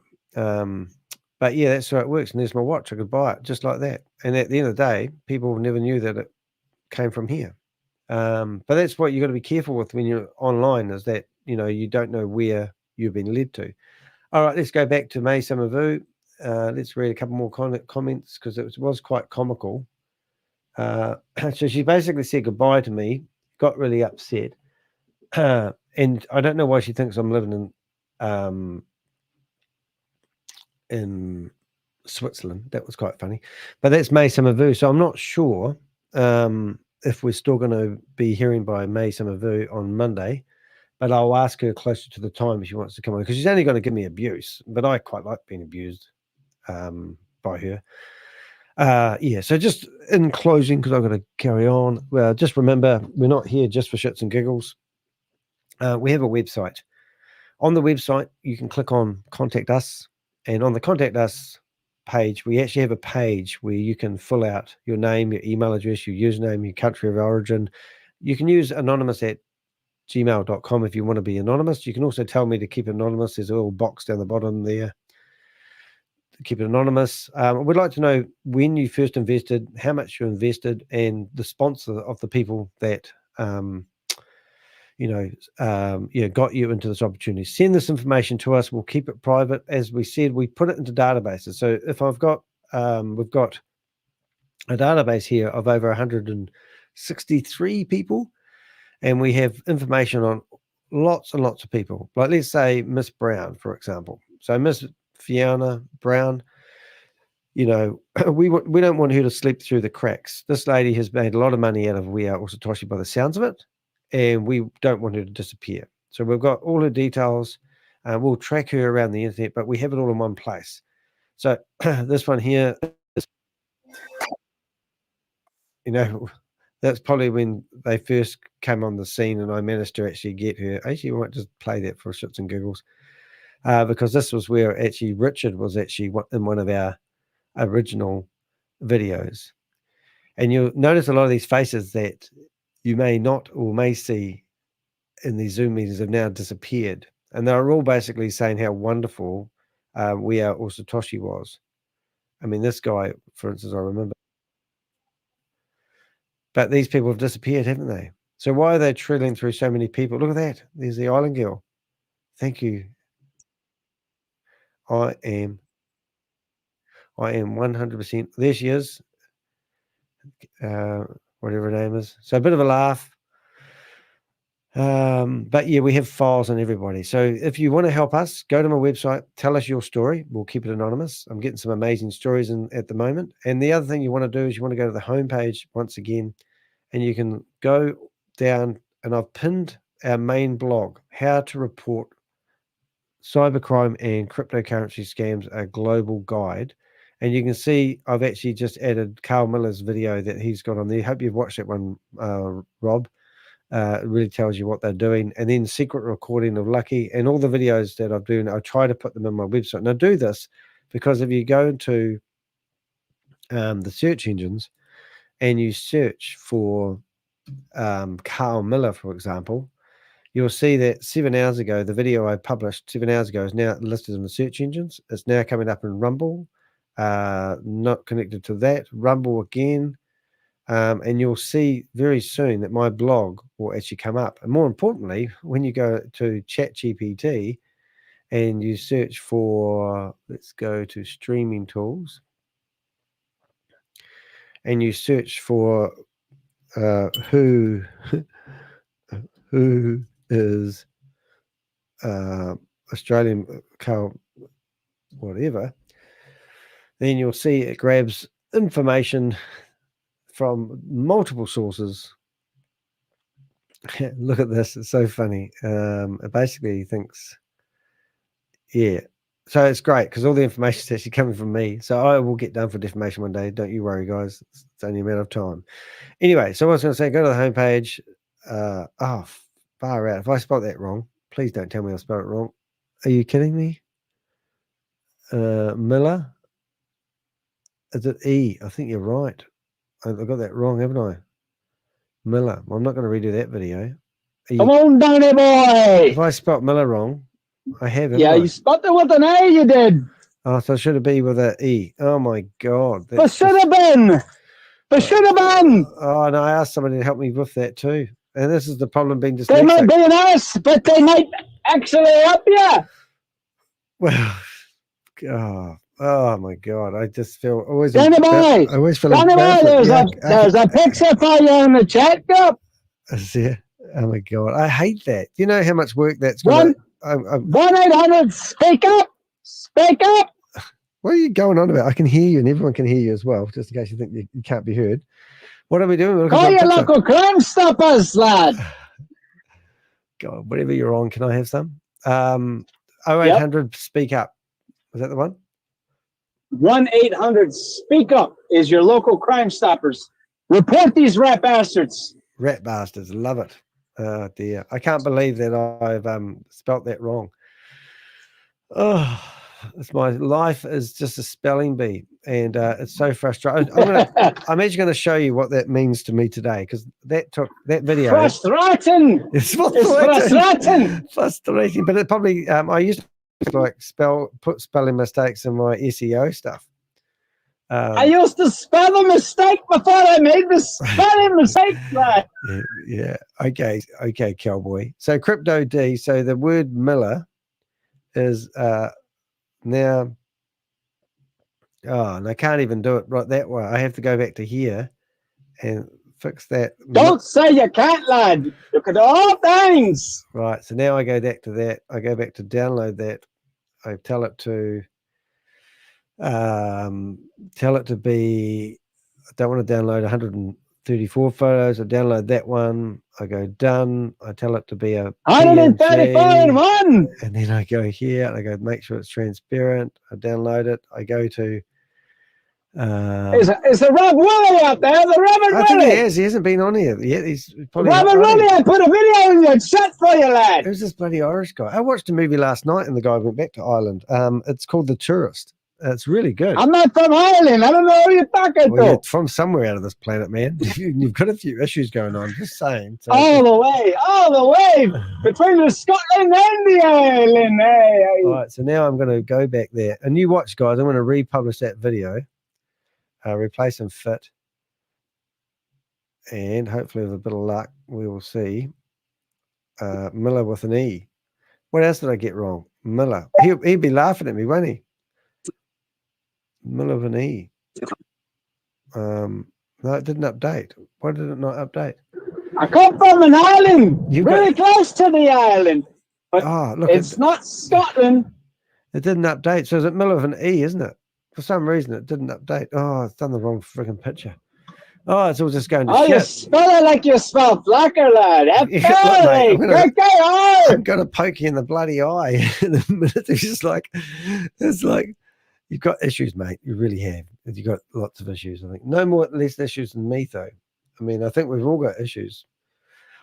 But yeah, that's how it works. And there's my watch. I could buy it just like that. And at the end of the day, people never knew that it came from here. But that's what you got to be careful with when you're online, is that, you don't know where you've been led to. All right, let's go back to May Samavu. Let's read a couple more comments because it was quite comical. So she basically said goodbye to me, got really upset. And I don't know why she thinks I'm living in Switzerland. That was quite funny. But that's May Samavu. So I'm not sure if we're still going to be hearing by May Samavu on Monday. But I'll ask her closer to the time if she wants to come on, because she's only going to give me abuse. But I quite like being abused by her. Yeah, so just in closing, because I'm going to carry on, well, just remember, we're not here just for shits and giggles. We have a website. On the website, you can click on Contact Us. And on the Contact Us page, we actually have a page where you can fill out your name, your email address, your username, your country of origin. You can use anonymous@gmail.com if you want to be anonymous. You can also tell me to keep it anonymous. There's a little box down the bottom there. Keep it anonymous. We'd like to know when you first invested, how much you invested, and the sponsor of the people that got you into this opportunity. Send this information to us. We'll keep it private. As we said, we put it into databases. So if we've got a database here of over 163 people, and we have information on lots and lots of people. Like, let's say Miss Brown, for example. So Miss Fiona Brown, we don't want her to slip through the cracks. This lady has made a lot of money out of We Are Satoshi by the sounds of it, and we don't want her to disappear. So we've got all her details. We'll track her around the internet, but we have it all in one place. So this one here is, that's probably when they first came on the scene, and I managed to actually get her. Actually, I might just play that for shits and giggles, because this was where actually Richard was actually in one of our original videos. And you'll notice a lot of these faces that you may not or may see in these Zoom meetings have now disappeared. And they're all basically saying how wonderful We Are Satoshi was. I mean, this guy, for instance, I remember. But these people have disappeared, haven't they? So why are they trailing through so many people? Look at that. There's the island girl. Thank you. I am 100%. There she is. Whatever her name is. So a bit of a laugh. But yeah, we have files on everybody. So if you want to help us, go to my website, tell us your story. We'll keep it anonymous. I'm getting some amazing stories at the moment. And the other thing you want to do is you want to go to the homepage once again, and you can go down, and I've pinned our main blog, How to Report Cybercrime and Cryptocurrency Scams, a Global Guide. And you can see I've actually just added Carl Miller's video that he's got on there. Hope you've watched that one, Rob. It really tells you what they're doing. And then secret recording of Lucky, and all the videos that I'm doing, I try to put them on my website. And I do this because if you go into the search engines and you search for Carl Miller, for example, you'll see that 7 hours ago, the video I published 7 hours ago is now listed in the search engines. It's now coming up in Rumble, not connected to that, Rumble again. And you'll see very soon that my blog will actually come up. And more importantly, when you go to ChatGPT and you search for, let's go to streaming tools, and you search for who is Australian car, whatever, then you'll see it grabs information from multiple sources. Look at this. It's so funny. It basically thinks, yeah. So it's great because all the information is actually coming from me. So I will get done for defamation one day. Don't you worry, guys. It's only a matter of time. Anyway, so I was going to say, go to the homepage. Far out. If I spelled that wrong, please don't tell me I spelled it wrong. Are you kidding me? Miller? Is it E? I think you're right. I got that wrong, haven't I? Miller. Well, I'm not going to redo that video. Come on, Danny boy. If I spelt Miller wrong, I have it. Yeah, you spelled it with an A, you did. Oh, so it should have been with an E. Oh, my God. But should have been. But should have been. Oh, no, I asked somebody to help me with that too. And this is the problem being dyslexic. They might be an S, but they might actually help you. Well, oh my God. I just feel always. Danny boy. I always feel Danny boy, embarrassed. there's a picture for you in the chat group. Yeah. Oh my God. I hate that. Do you know how much work that's going to... 1-800, speak up. Speak up. What are you going on about? I can hear you and everyone can hear you as well, just in case you think you can't be heard. What are we doing? Call your local Crime Stoppers, lad. God, whatever you're on, can I have some? 0800, speak up. Was that the one? 1-800, speak up is your local Crime Stoppers. Report these rat bastards. Rat bastards, love it. Oh dear, I can't believe that I've spelt that wrong. Oh, it's my life is just a spelling bee, and it's so frustrating. I'm actually going to show you what that means to me today, because that video. Frustrating. It's frustrating. Frustrating. But it probably I used to like put spelling mistakes in my SEO stuff. I used to spell a mistake before I made the spelling mistake. Right? Yeah. Okay, cowboy. So Crypto D. So the word Miller is now. Oh, and I can't even do it right that way. I have to go back to here and fix that. Don't say you can't, lad. You can do all things. Right. So now I go back to that. I go back to download that. I tell it to be, I don't want to download 134 photos. I download that one. I go done. I tell it to be a 135 one. And then I go here and I go make sure it's transparent. I download it. I go to is the Rob Willie out there? The Reverend I think Willie. he has. He hasn't been on here yet. He's probably Reverend Willie, I put a video in your chat for you, lad. Who's this bloody Irish guy? I watched a movie last night and the guy went back to Ireland. It's called The Tourist. It's really good. I'm not from Ireland. I don't know who you're talking to. You're from somewhere out of this planet, man. You've got a few issues going on. Just saying. So all the way between the Scotland and the Ireland. Hey. All right, so now I'm going to go back there. And you watch, guys. I'm going to republish that video, replace and fit, and hopefully with a bit of luck, we will see Miller with an E. What else did I get wrong? Miller. He'd be laughing at me, won't he? Miller with an E. No, it didn't update. Why did it not update? I come from an island, really close to the island, but look, it's not Scotland. It didn't update. So is it Miller with an E, isn't it? For some reason, it didn't update. Oh, it's done the wrong freaking picture. Oh, it's all just going to shit. You spell it like you spell Flacker, lad. I'm going to poke you in the bloody eye in a minute. It's like, you've got issues, mate. You really have. You've got lots of issues, I think. No less issues than me, though. I mean, I think we've all got issues.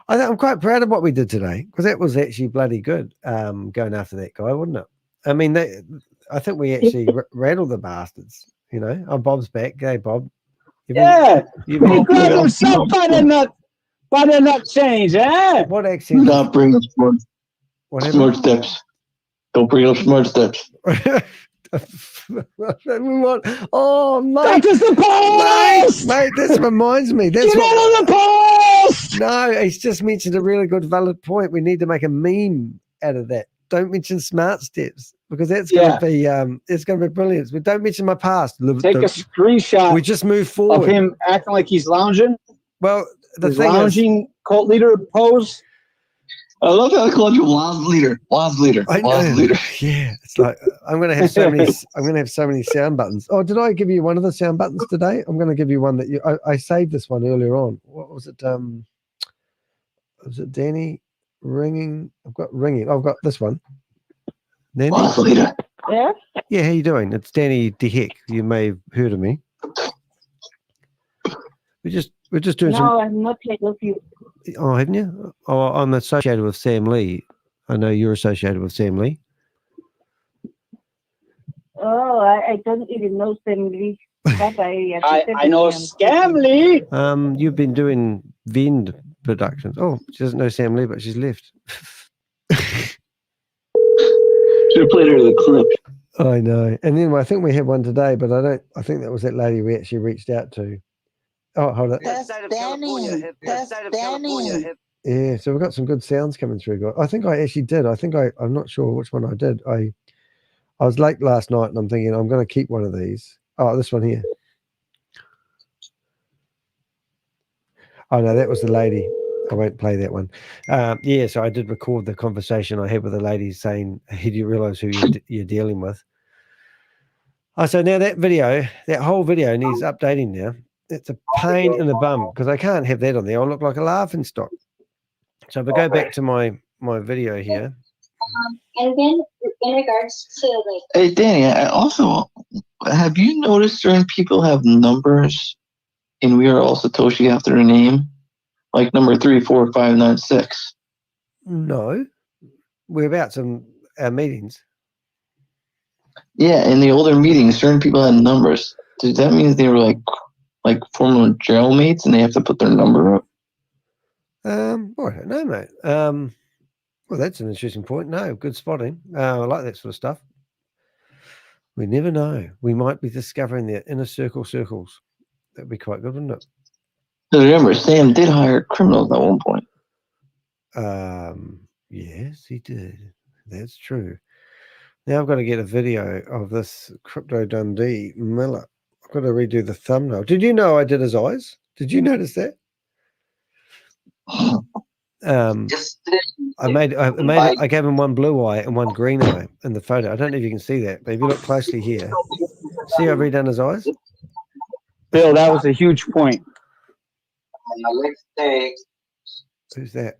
I'm quite proud of what we did today, because that was actually bloody good, going after that guy, wasn't it? I mean, I think we actually rattled the bastards, you know. Oh, Bob's back. G'day, Bob. He grabbed himself by the nut change, eh? What accent? Don't bring up smart steps. Don't bring up smart steps. Oh, mate. That is the post! Mate, this reminds me. That's Get out of the post! No, he's just mentioned a really good, valid point. We need to make a meme out of that. Don't mention smart steps, because that's going to be it's going to be brilliant. But don't mention my past. Take a screenshot. We just move forward of him acting like he's lounging. Well, the he's thing lounging is, cult leader pose. I love how I called you Waz leader. Waz leader. Waz leader. Yeah, it's like I'm gonna have so many. I'm gonna have so many sound buttons. Oh, did I give you one of the sound buttons today? I'm gonna give you one that you. I saved this one earlier on. What was it? Was it Danny ringing? I've got ringing. I've got this one. Danny. Waz leader. Yeah. Yeah, how you doing? It's Danny de Hek. You may have heard of me. We're just doing some. No, I'm not heard of you. Oh, haven't you? Oh, I'm associated with Sam Lee. I know you're associated with Sam Lee. Oh, I don't even know Sam Lee. But I know Scam Lee. You've been doing Vend productions. Oh, she doesn't know Sam Lee, but she's left. Should have played her the clip. I know. And then I think we had one today, but I think that was that lady we actually reached out to. Oh, hold on. That's Danny. That's Danny. Yeah, so we've got some good sounds coming through. I think I actually did. I'm not sure which one I did. I was late last night and I'm thinking I'm going to keep one of these. Oh, this one here. Oh, no, that was the lady. I won't play that one. Yeah, so I did record the conversation I had with the lady saying, hey, do you realize who you're dealing with? Oh, so now that whole video needs updating now. It's a pain in the bum because I can't have that on there. I'll look like a laughing stock. So if I go back to my video here. And then in regards to Hey, Danny, I also, have you noticed certain people have numbers and we are all Satoshi after their name? Like number 34596. No. We're about our meetings. Yeah, in the older meetings, certain people had numbers. Does that mean they were like former jailmates and they have to put their number up? Well, I don't know, mate. Well, that's an interesting point. No, good spotting. I like that sort of stuff. We never know. We might be discovering their inner circles. That'd be quite good, wouldn't it? Remember, Sam did hire criminals at one point. Yes, he did. That's true. Now I've got to get a video of this Crypto Dundee Miller. I've got to redo the thumbnail. Did you know I did his eyes? Did you notice that? I gave him one blue eye and one green eye in the photo. I don't know if you can see that, but if you look closely here, see I've redone his eyes? Bill, that was a huge point. Let's say who's that?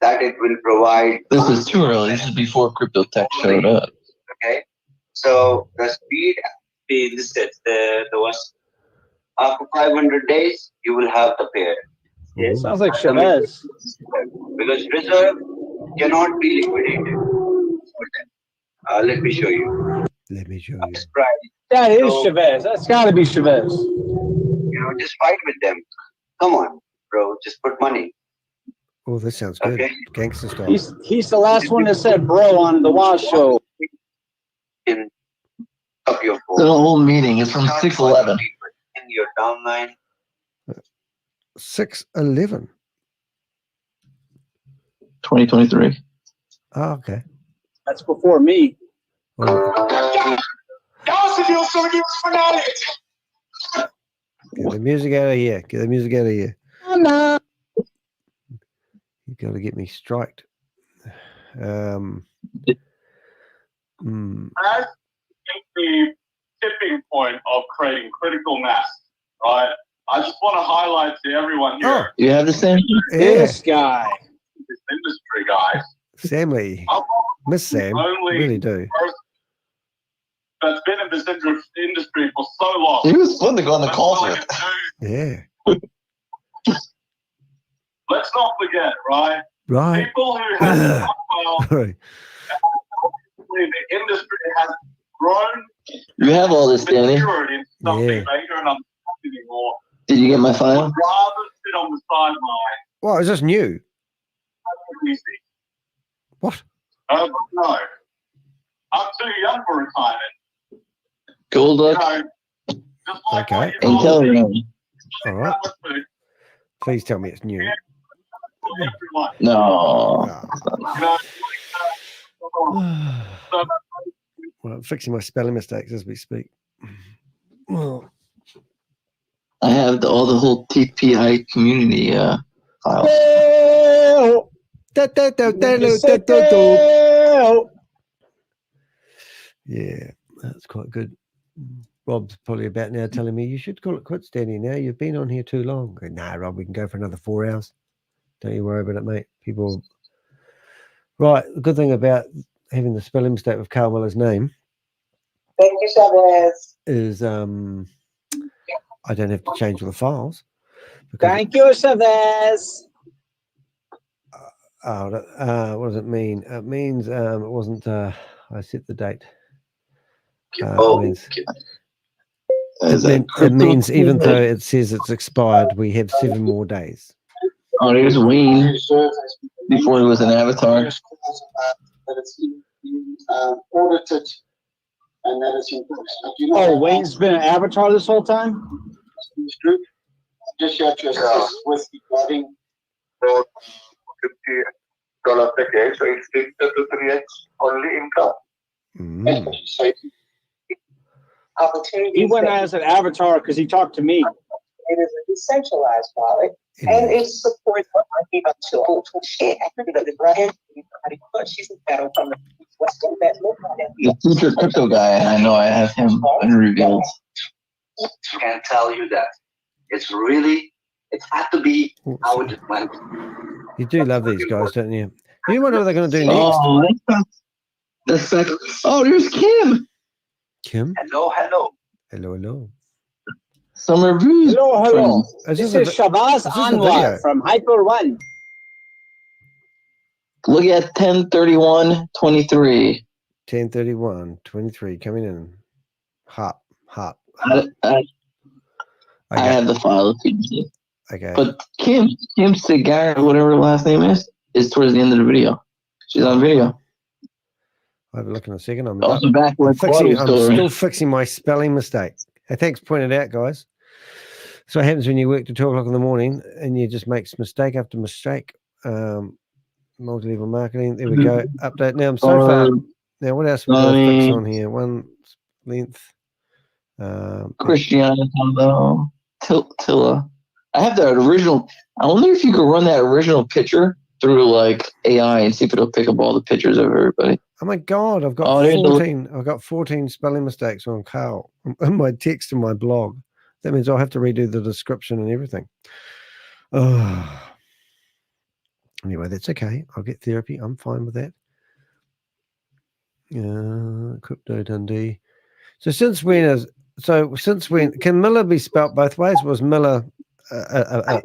That it will provide. This is too early. This is before crypto tech showed up. Okay, so the speed be listed. The was after 500 days you will have the pair. Yes, sounds like ShaveZ. Because reserve cannot be liquidated. Let me show you. Let me show you. That is ShaveZ. That's got to be ShaveZ. You know, just fight with them. Come on, bro. Just put money. Oh, this sounds good. Okay. Gangster style. He's the last one that said bro on the Waz show. In up your phone. The whole meeting is from 611. In your downline. 611. 2023. Oh, okay. That's before me. Get the music out of here. Get the music out of here. Oh, no. You got to get me striked. As the tipping point of creating critical mass, right? I just want to highlight to everyone here. Oh, you have the same? Yeah. This guy. This industry, guys. Sam Lee. Miss Sam. Only Really do. person that's been in this industry for so long. He was fun to go on the calls with. Yeah. Let's not forget, right? Right. People who have done well, Right. the industry has grown. You have all this, Danny. Matured into something Yeah. bigger and I'm not anymore. Did you get my file? I'd rather sit on the sideline. Well, is this new? That's easy. What? No. I'm too young for retirement. Gold luck. Just like Okay. And Telegram. All right. Please tell me it's new. everyone. No. You know, Well, I'm fixing my spelling mistakes as we speak. Well, I have all the whole TPI community files. Yeah, that's quite good. Rob's probably about now telling me, you should call it quits, Danny. Now you've been on here too long. I go, nah, Rob, we can go for another 4 hours. Don't you worry about it, mate. People. Right. The good thing about having the spelling mistake with Carl Miller's name. Thank you, ShaveZ. Is I don't have to change all the files. Thank you, ShaveZ. What does it mean? It means it wasn't. I set the date. It means even though it says it's expired, we have 7 more days. Oh, there's Wayne before he was an avatar. That it's audited and that it's Oh, Wayne's been an avatar this whole time? Just here to assist with regarding $50 package, so it's 6 to 3x only income. He went as an avatar because he talked to me. It is a decentralized wallet, and it supports what I give up to total shit. I think that Brian, she's a battle from the Western The future crypto guy, I know I have him unrevealed. I can tell you that it's really, it had to be how it went. You do love these guys, don't you? You wonder what they're going to do next. Oh, that's like, oh, there's Kim. Kim? Hello, hello. Hello, hello. Some reviews. Hello, hello. Is This this is Shabazz a Anwar video? from Hyper One. Look at 10/31/23. 10/31/23 coming in. Hot. I have the file. Okay. But Kim Cigar, whatever her last name is towards the end of the video. She's on video. I'll have a look in a second. I'm still fixing my spelling mistake. Hey, thanks for pointing it out, guys. So what happens when you work to 2 o'clock in the morning and you just make mistake after mistake. Multi-level marketing. There we go. Update. Now I'm so far. Now what else we got to fix on here? One length. Christiana Tumbo. Tilla. I have that original. I wonder if you could run that original picture through like AI and see if it'll pick up all the pictures of everybody. Oh my God, I've got 14. I've got 14 spelling mistakes on Carl in my text in my blog. That means I'll have to redo the description and everything. Anyway, that's okay. I'll get therapy. I'm fine with that. Crypto Dundee. So since when can Miller be spelt both ways? Was Miller a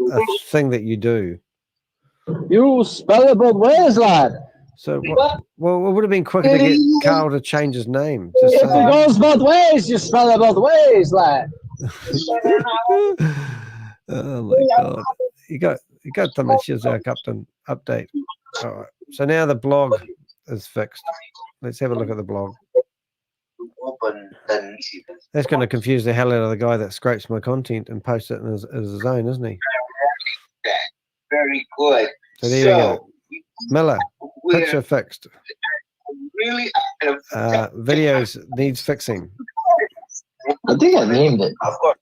thing that you do? You spell it both ways, lad. So, well, it would have been quicker to get Carl to change his name. If it goes both ways, you spell it both ways, lad. Oh my God! You got the Shizak update. All right. So now the blog is fixed. Let's have a look at the blog. That's going to confuse the hell out of the guy that scrapes my content and posts it in his own, isn't he? Very good. So there we go. Miller, picture fixed. Really? Videos needs fixing. I think I named it. Of course.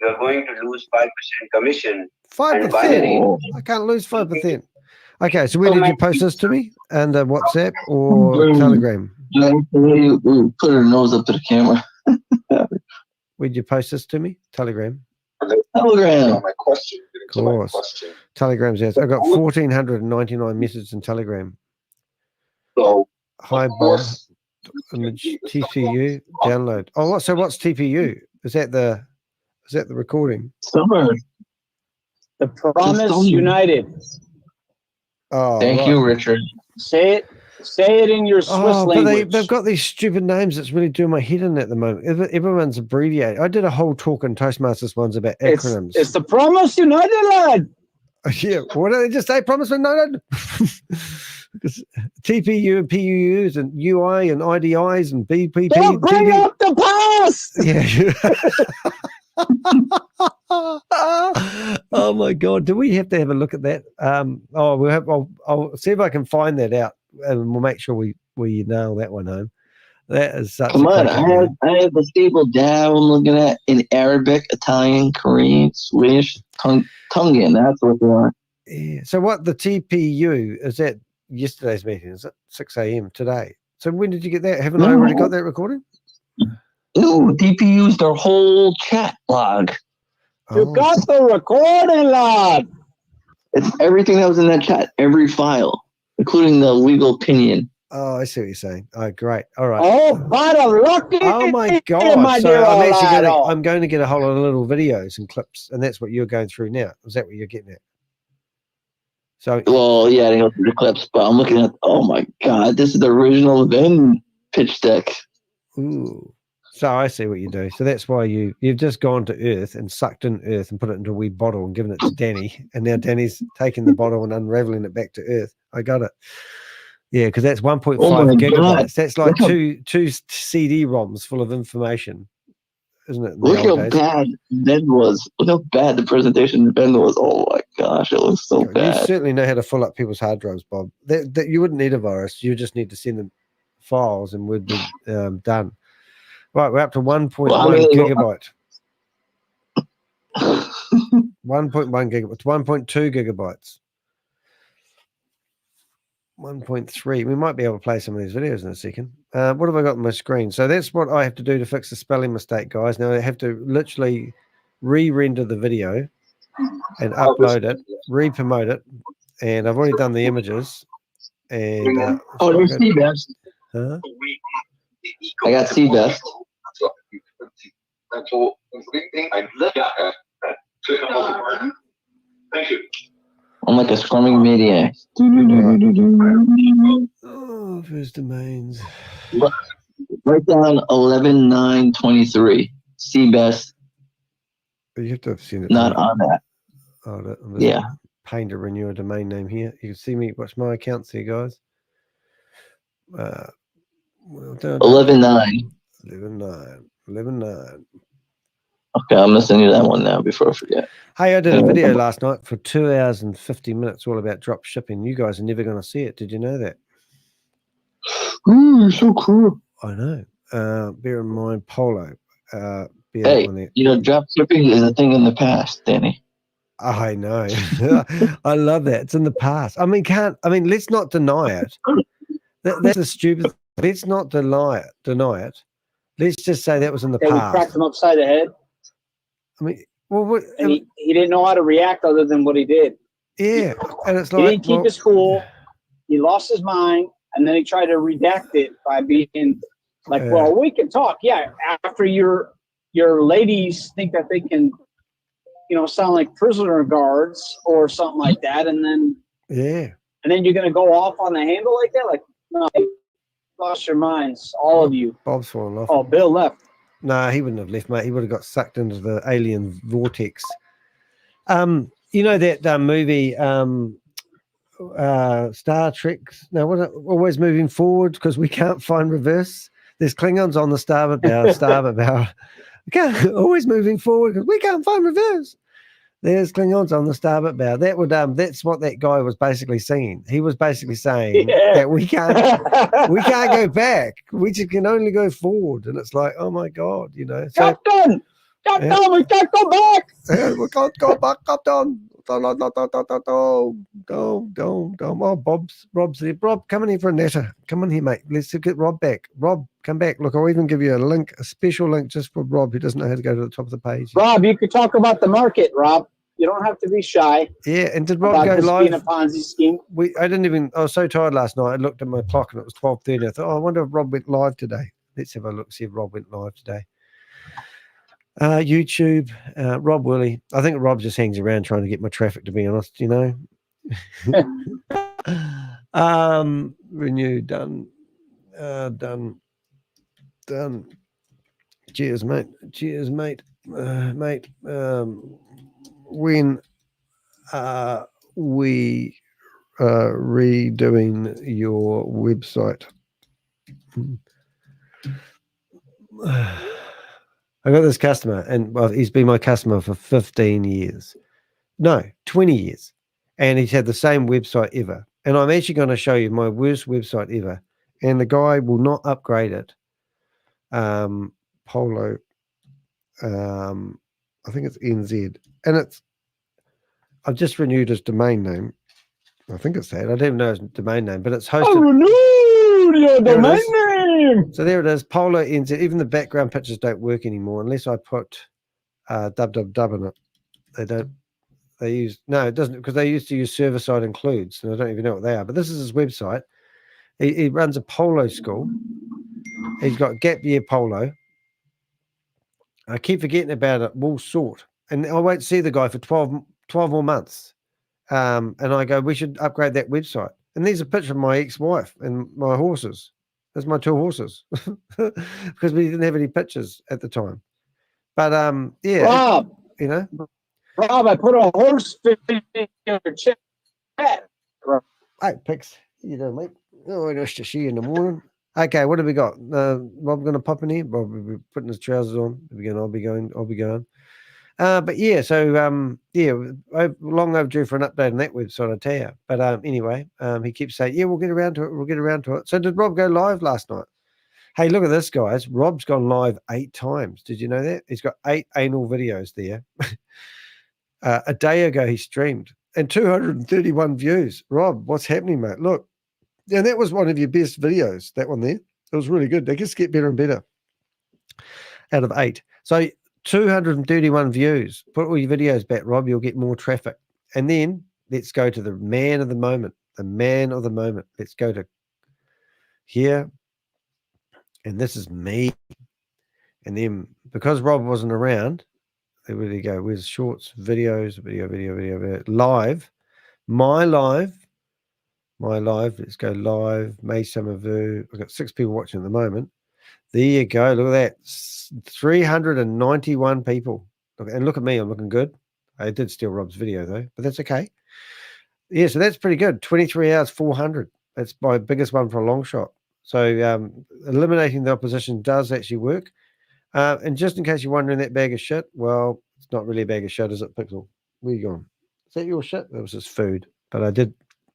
You're going to lose 5% commission. 5%? I can't lose 5%. Okay, so where did you post this to me? And WhatsApp or Telegram? Put her nose up to the camera. Where'd you post this to me? Telegram. Telegram. My question. Of course. Telegram's out. I've got 1,499 messages in Telegram. So, hi, Bob. Image TPU download. Oh, what's TPU? Is that the recording? Summer. The Promise United. Oh, thank you, Richard. Say it in your Swiss language. But they've got these stupid names that's really doing my head in at the moment. Everyone's abbreviated. I did a whole talk in Toastmasters once about acronyms. It's the Promise United, lad. Yeah, what did they just say? Promise United? Because TPU and PUUs and UI and IDIs and BPP. Don't bring up the past! Yeah. Oh my God! Do we have to have a look at that? I'll see if I can find that out, and we'll make sure we nail that one home. That is such. Come on, I have the table down. Looking at in Arabic, Italian, Korean, Swedish, Tongan. That's what they are. Yeah. So what the TPU is that yesterday's meeting? Is it 6 a.m. today? So when did you get that? Haven't I already got that recording? No, DPU's their whole chat log. You got the recording log. It's everything that was in that chat, every file, including the legal opinion. Oh, I see what you're saying. Oh, great. All right. Oh, by the lucky. Oh my God! my So dear I'm going to get a whole lot of little videos and clips, and that's what you're going through now. Is that what you're getting at? So, well, yeah, I didn't go through the clips, but I'm looking at. Oh my God, this is the original Venn pitch deck. Ooh. So I see what you do. So that's why you've just gone to Earth and sucked in Earth and put it into a wee bottle and given it to Danny, and now Danny's taking the bottle and unraveling it back to Earth. I got it. Yeah, because that's 1.5 gigabytes. God. That's like two CD-ROMs full of information, isn't it? Look how bad Ben was. Look how bad the presentation Ben was. Oh my gosh, it was so You bad. certainly know how to fill up people's hard drives, Bob. That you wouldn't need a virus. You just need to send them files and we'd be done. Right, we're up to 1.1 gigabyte. 1.1 gigabytes. 1.2 gigabytes. 1.3. We might be able to play some of these videos in a second. What have I got on my screen? So that's what I have to do to fix the spelling mistake, guys. Now I have to literally re-render the video and upload it, re-promote it, and I've already done the images. And there's C-Best. Huh? I got C-Best. Thank you. I'm like a scrumming maniac. Oh, first domains. Right down 11.9.23. C-Best. You have to have seen it. Not on that. Oh, yeah. Pain to renew a domain name here. You can see me. Watch my accounts here, guys. 11.9. 11.9. Okay, I'm gonna send you that one now before I forget. Hey, I did a video last night for 2 hours and 50 minutes all about drop shipping. You guys are never going to see it. Did you know that? Ooh, so cool. I know. Bear in mind, Polo. Hey, drop shipping is a thing in the past, Danny. I know. I love that. It's in the past. Let's not deny it. That's the stupid. Let's not deny it. Let's just say that was in the We past. cracked him upside the head. And he didn't know how to react other than what he did. Yeah, and it's he didn't keep his cool. He lost his mind, and then he tried to redact it by being like, "Well, we can talk." Yeah, after your ladies think that they can, sound like prisoner guards or something like that, and then you're gonna go off on the handle like that. Like, no, you lost your minds, all of you. Bob's fallen off. Oh, Bill left. No, he wouldn't have left, mate. He would have got sucked into the alien vortex. You know that movie, Star Trek? No, what? Always moving forward because we can't find reverse. There's Klingons on the starboard bow, always moving forward because we can't find reverse. There's Klingons on the starboard bow. That would that's what that guy was basically saying. He was basically saying that we can't go back. We just can only go forward. And it's like, oh my God, So, Captain, we can't go back. We can't go back, Captain. Don't. Oh, Rob's there. Rob, come in here for a natter. Come in here, mate. Let's get Rob back. Rob, come back. Look, I'll even give you a special link just for Rob who doesn't know how to go to the top of the page. Rob, you could talk about the market, Rob. You don't have to be shy. Yeah, and did Rob go live? Being a Ponzi scheme. I was so tired last night. I looked at my clock and it was 12:30. I thought, I wonder if Rob went live today. Let's have a look, see if Rob went live today. YouTube, Rob Willie. I think Rob just hangs around trying to get my traffic, to be honest, Renew, done. Cheers, mate. Mate. When we redoing your website? I got this customer, and he's been my customer for 15 years. No, 20 years. And he's had the same website ever. And I'm actually going to show you my worst website ever. And the guy will not upgrade it. Polo, I think it's NZ. And I've just renewed his domain name. I think it's that. I don't even know his domain name, but it's hosted. I renewed your There it domain is. name. So there it is. Polo NZ. Even the background pictures don't work anymore unless I put www in it. They don't. They use no, it doesn't, because they used to use server side includes, and I don't even know what they are. But this is his website. He runs a polo school. He's got Gap Year Polo. I keep forgetting about it. Wool Sort, and I won't see the guy for 12 more months. And I go, we should upgrade that website. And there's a picture of my ex-wife and my horses. There's my 2 horses because we didn't have any pictures at the time. But yeah, Rob, you know, Rob, I put a horse in your chat. Hey, Pix, how you doing, mate? Oh, nice to see you in the morning. Okay, what have we got? Rob going to pop in here? Rob will be putting his trousers on. I'll be going. But yeah, so yeah, long overdue for an update on that website, I tell you. But anyway, he keeps saying, yeah, we'll get around to it. So did Rob go live last night? Hey, look at this, guys. Rob's gone live 8 times. Did you know that? He's got 8 anal videos there. A day ago, he streamed and 231 views. Rob, what's happening, mate? Look. Yeah, that was one of your best videos, that one there. It was really good. They just get better and better out of 8. So 231 views. Put all your videos back, Rob. You'll get more traffic. And then let's go to the man of the moment. The man of the moment. Let's go to here. And this is me. And then because Rob wasn't around, there we go. Where's shorts, videos, video, live. My live. Let's go live. May Summerview. I've got 6 people watching at the moment. There you go. Look at that. 391 people. And look at me. I'm looking good. I did steal Rob's video though, but that's okay. Yeah, so that's pretty good. 23 hours, 400. That's my biggest one for a long shot. So eliminating the opposition does actually work. And just in case you're wondering, that bag of shit, well, it's not really a bag of shit, is it, Pixel? Where you going? Is that your shit? That was just food. But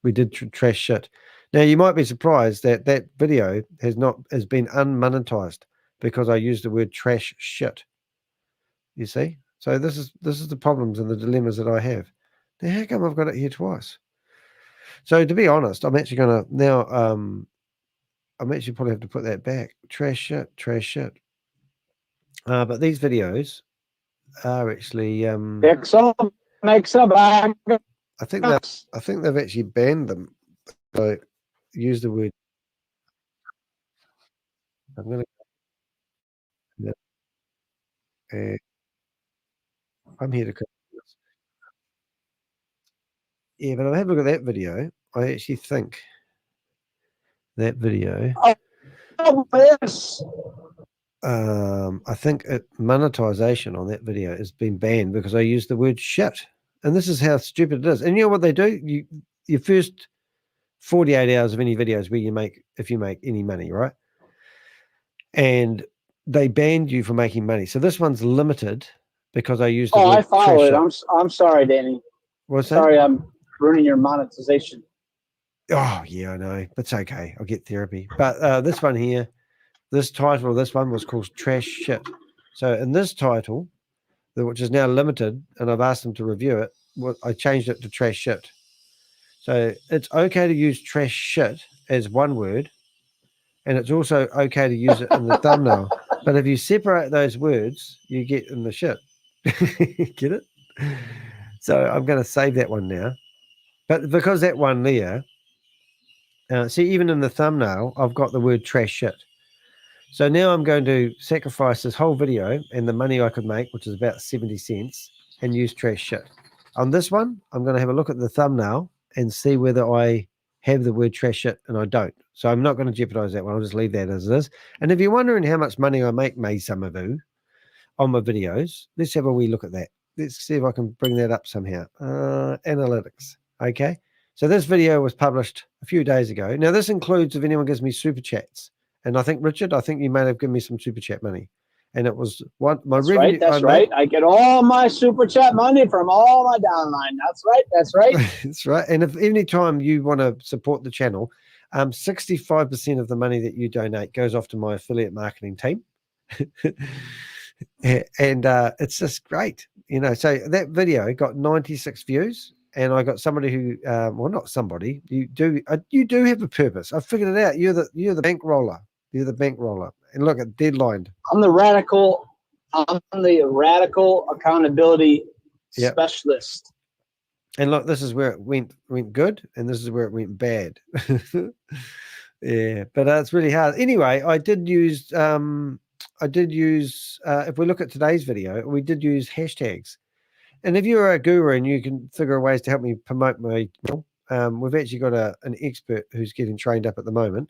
we did trash shit. Now you might be surprised that that video has been unmonetized because I used the word trash shit. You see? So this is the problems and the dilemmas that I have. Now how come I've got it here twice? So to be honest, I'm actually gonna now I'm actually probably have to put that back. Trash shit. But these videos are actually I think they've actually banned them. So use the word. I'm gonna. I'm here to. Yeah, but I'll have a look at that video. I actually think that video. I think monetization on that video has been banned because I used the word shit, and this is how stupid it is. And you know what they do? Your first 48 hours of any videos where if you make any money, right? And they banned you for making money. So this one's limited because I used the word I follow trash it. I'm sorry, Danny. What's that? Sorry, I'm ruining your monetization. Oh, yeah, I know. That's okay. I'll get therapy. But this one here, this title of this one was called Trash Shit. So in this title, which is now limited, and I've asked them to review it, I changed it to Trash Shit. So it's okay to use trash shit as one word, and it's also okay to use it in the thumbnail. But if you separate those words, you get in the shit. Get it? So I'm going to save that one now. But because that one there, see, even in the thumbnail, I've got the word trash shit. So now I'm going to sacrifice this whole video and the money I could make, which is about 70 cents, and use trash shit. On this one, I'm going to have a look at the thumbnail and see whether I have the word trash shit, and I don't. So I'm not going to jeopardize that one. I'll just leave that as it is. And if you're wondering how much money I make, some of you, on my videos, let's have a wee look at that. Let's see if I can bring that up somehow. Analytics. Okay. So this video was published a few days ago. Now this includes if anyone gives me super chats. And I think, Richard, you may have given me some super chat money. And it was That's revenue. That's right. I get all my super chat money from all my downline. That's right. That's right. And if any time you want to support the channel, 65% of the money that you donate goes off to my affiliate marketing team. And it's just great. So that video got 96 views and I got somebody who, well, not somebody. You do have a purpose. I figured it out. You're the bankroller. You're the bankroller. And look at deadlined. I'm the radical accountability specialist. And look, this is where it went good, and this is where it went bad. Yeah, but it's really hard. Anyway, I did use if we look at today's video, we did use hashtags. And if you're a guru and you can figure ways to help me promote my channel, we've actually got an expert who's getting trained up at the moment.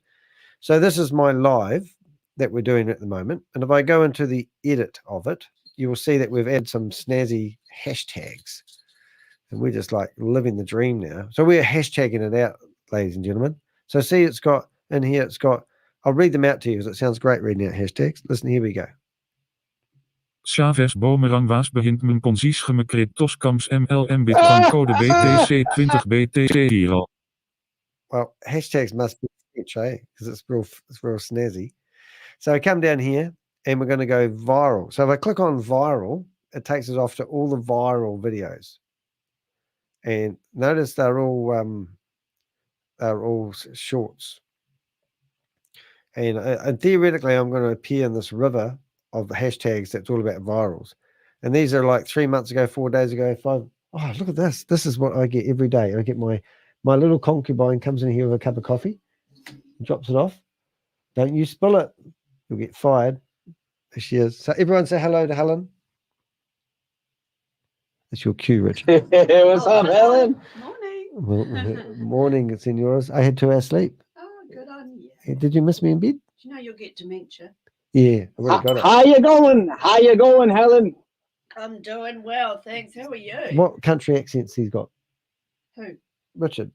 So this is my live that we're doing at the moment. And if I go into the edit of it, you will see that we've added some snazzy hashtags. And we're just like living the dream now. So we're hashtagging it out, ladies and gentlemen. So see, it's got in here, I'll read them out to you because it sounds great reading out hashtags. Listen, here we go. ShaveZ Boomerang was begint mijn Ponzi Scheme Cryptoscams MLM Bitcoin code BTC 20BTC. Well, hashtags must be sketch, eh? Because it's real snazzy. So I come down here and we're going to go viral. So if I click on viral, it takes us off to all the viral videos. And notice they're all shorts. And theoretically, I'm going to appear in this river of hashtags that's all about virals. And these are like 3 months ago, 4 days ago, 5. Oh, look at this. This is what I get every day. I get my little concubine comes in here with a cup of coffee, drops it off. Don't you spill it. You'll get fired. There she is. So everyone say hello to Helen. That's your cue, Richard. What's up, Helen? Morning. Morning, senores. I had 2 hours sleep. Oh, good on you. Hey, did you miss me in bed? Do you know you'll get dementia? Yeah, I already got it. How you going? How you going, Helen? I'm doing well, thanks. How are you? What country accents he's got? Who? Richard.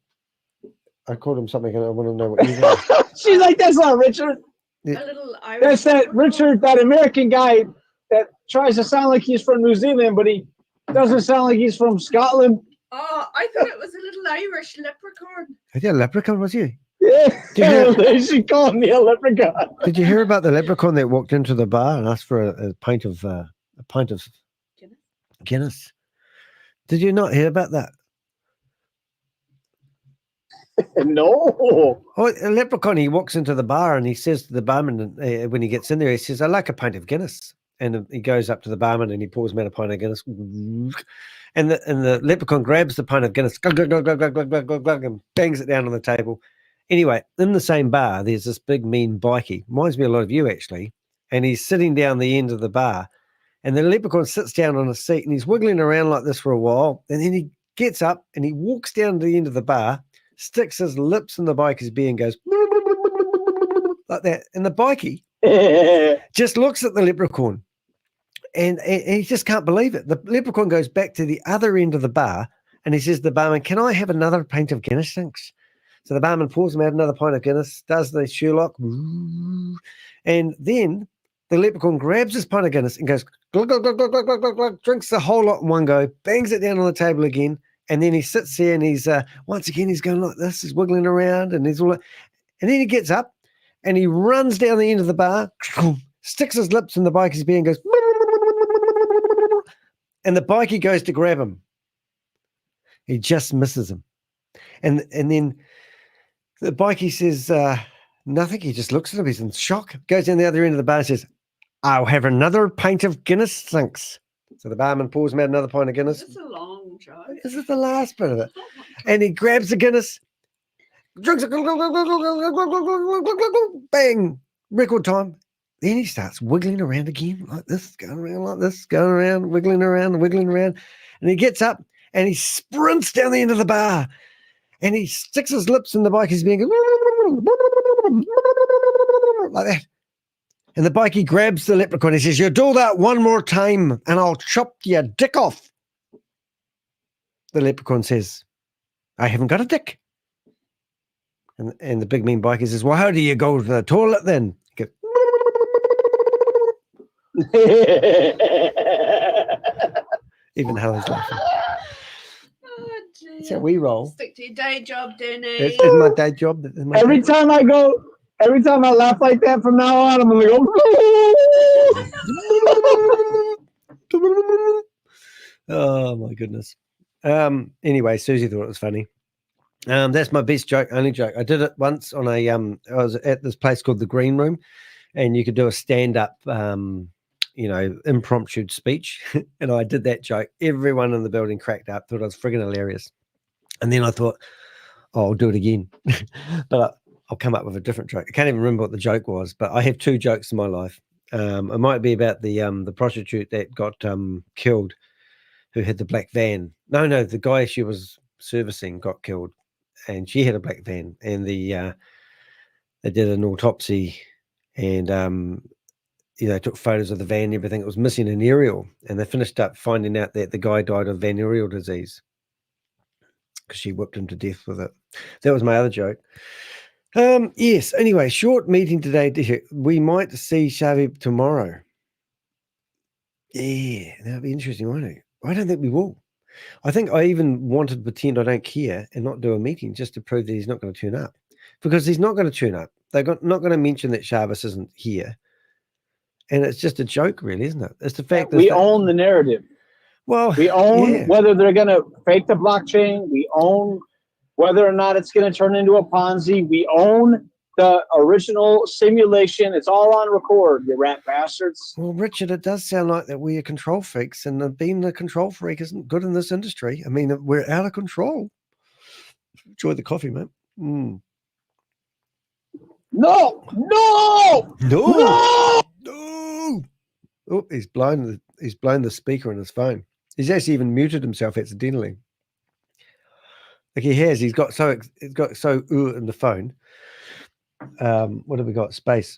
I called him something and I want to know what he's got. She's like, that's not Richard. Yeah. A little Irish. That's that Richard, that American guy that tries to sound like he's from New Zealand, but he doesn't sound like he's from Scotland. Oh, I thought it was a little Irish leprechaun. Is he a leprechaun, was he? Yeah, she called me a leprechaun. Did you hear about the leprechaun that walked into the bar and asked for a pint of Guinness? Did you not hear about that? No. Oh, a leprechaun, he walks into the bar and he says to the barman when he gets in there, he says, "I'd like a pint of Guinness." And he goes up to the barman and he pours him out a pint of Guinness. And the leprechaun grabs the pint of Guinness, glug, glug, glug, glug, glug, glug, glug, glug, and bangs it down on the table. Anyway, in the same bar, there's this big mean bikie. Reminds me a lot of you, actually. And he's sitting down the end of the bar. And the leprechaun sits down on a seat and he's wiggling around like this for a while. And then he gets up and he walks down to the end of the bar, sticks his lips in the bikie's beer and goes like that. And the bikie just looks at the leprechaun. And he just can't believe it. The leprechaun goes back to the other end of the bar and he says to the barman, "Can I have another pint of Guinness, thanks?" So the barman pours him out another pint of Guinness, does the Sherlock, and then the leprechaun grabs his pint of Guinness and goes, glug, glug, glug, glug, glug, glug, glug, glug, drinks the whole lot in one go, bangs it down on the table again, and then he sits there and he's, once again, he's going like this, he's wiggling around, and he's all, and then he gets up and he runs down the end of the bar, sticks his lips in the bikie's beer and goes, and the bikie goes to grab him. He just misses him. And then the bikie says nothing. He just looks at him. He's in shock. Goes down the other end of the bar and says, "I'll have another pint of Guinness, thanks." So the barman pours him out another pint of Guinness. It's a long joke. This is the last bit of it. And he grabs the Guinness, drinks it, bang, record time. Then he starts wiggling around again like this, going around like this, going around, wiggling around. And he gets up and he sprints down the end of the bar and he sticks his lips in the bikie's being like that. And the bikie grabs the leprechaun. He says, "You do that one more time and I'll chop your dick off." The leprechaun says, "I haven't got a dick." And the big mean bikie says, "Well, how do you go to the toilet then?" He goes, even Helen's laughing. Oh, That's how we roll. Stick to your day job, Danny. It's my day job. Every time I laugh like that from now on, I'm gonna go. Oh my goodness. Anyway, Susie thought it was funny. That's my best joke, only joke. I did it once on a I was at this place called the Green Room, and you could do a stand-up impromptu speech. And I did that joke. Everyone in the building cracked up, thought I was friggin' hilarious. And then I thought, I'll do it again. But I'll come up with a different joke. I can't even remember what the joke was, but I have 2 jokes in my life. It might be about the prostitute that got killed, who had the black van. No, the guy she was servicing got killed, and she had a black van, and they did an autopsy, and they took photos of the van and everything. It was missing an aerial, and they finished up finding out that the guy died of venereal disease because she whipped him to death with it. That was my other joke. Yes, anyway, short meeting today. We might see Xavi tomorrow. Yeah, that'll be interesting, won't it? I don't think we will. I think I even wanted to pretend I don't care and not do a meeting just to prove that he's not going to turn up, because he's not going to turn up. They're not going to mention that Shavis isn't here. And it's just a joke, really, isn't it? It's the fact that we own the narrative. Well, we own whether they're going to fake the blockchain. We own whether or not it's going to turn into a Ponzi. We own the original simulation. It's all on record, you rat bastards. Well, Richard, it does sound like that we are control freaks, and being a control freak isn't good in this industry. I mean, we're out of control. Enjoy the coffee, mate. Mm. No! Oh, he's blown the speaker on his phone. He's actually even muted himself accidentally. Like he has. He's got so in the phone. What have we got? Space.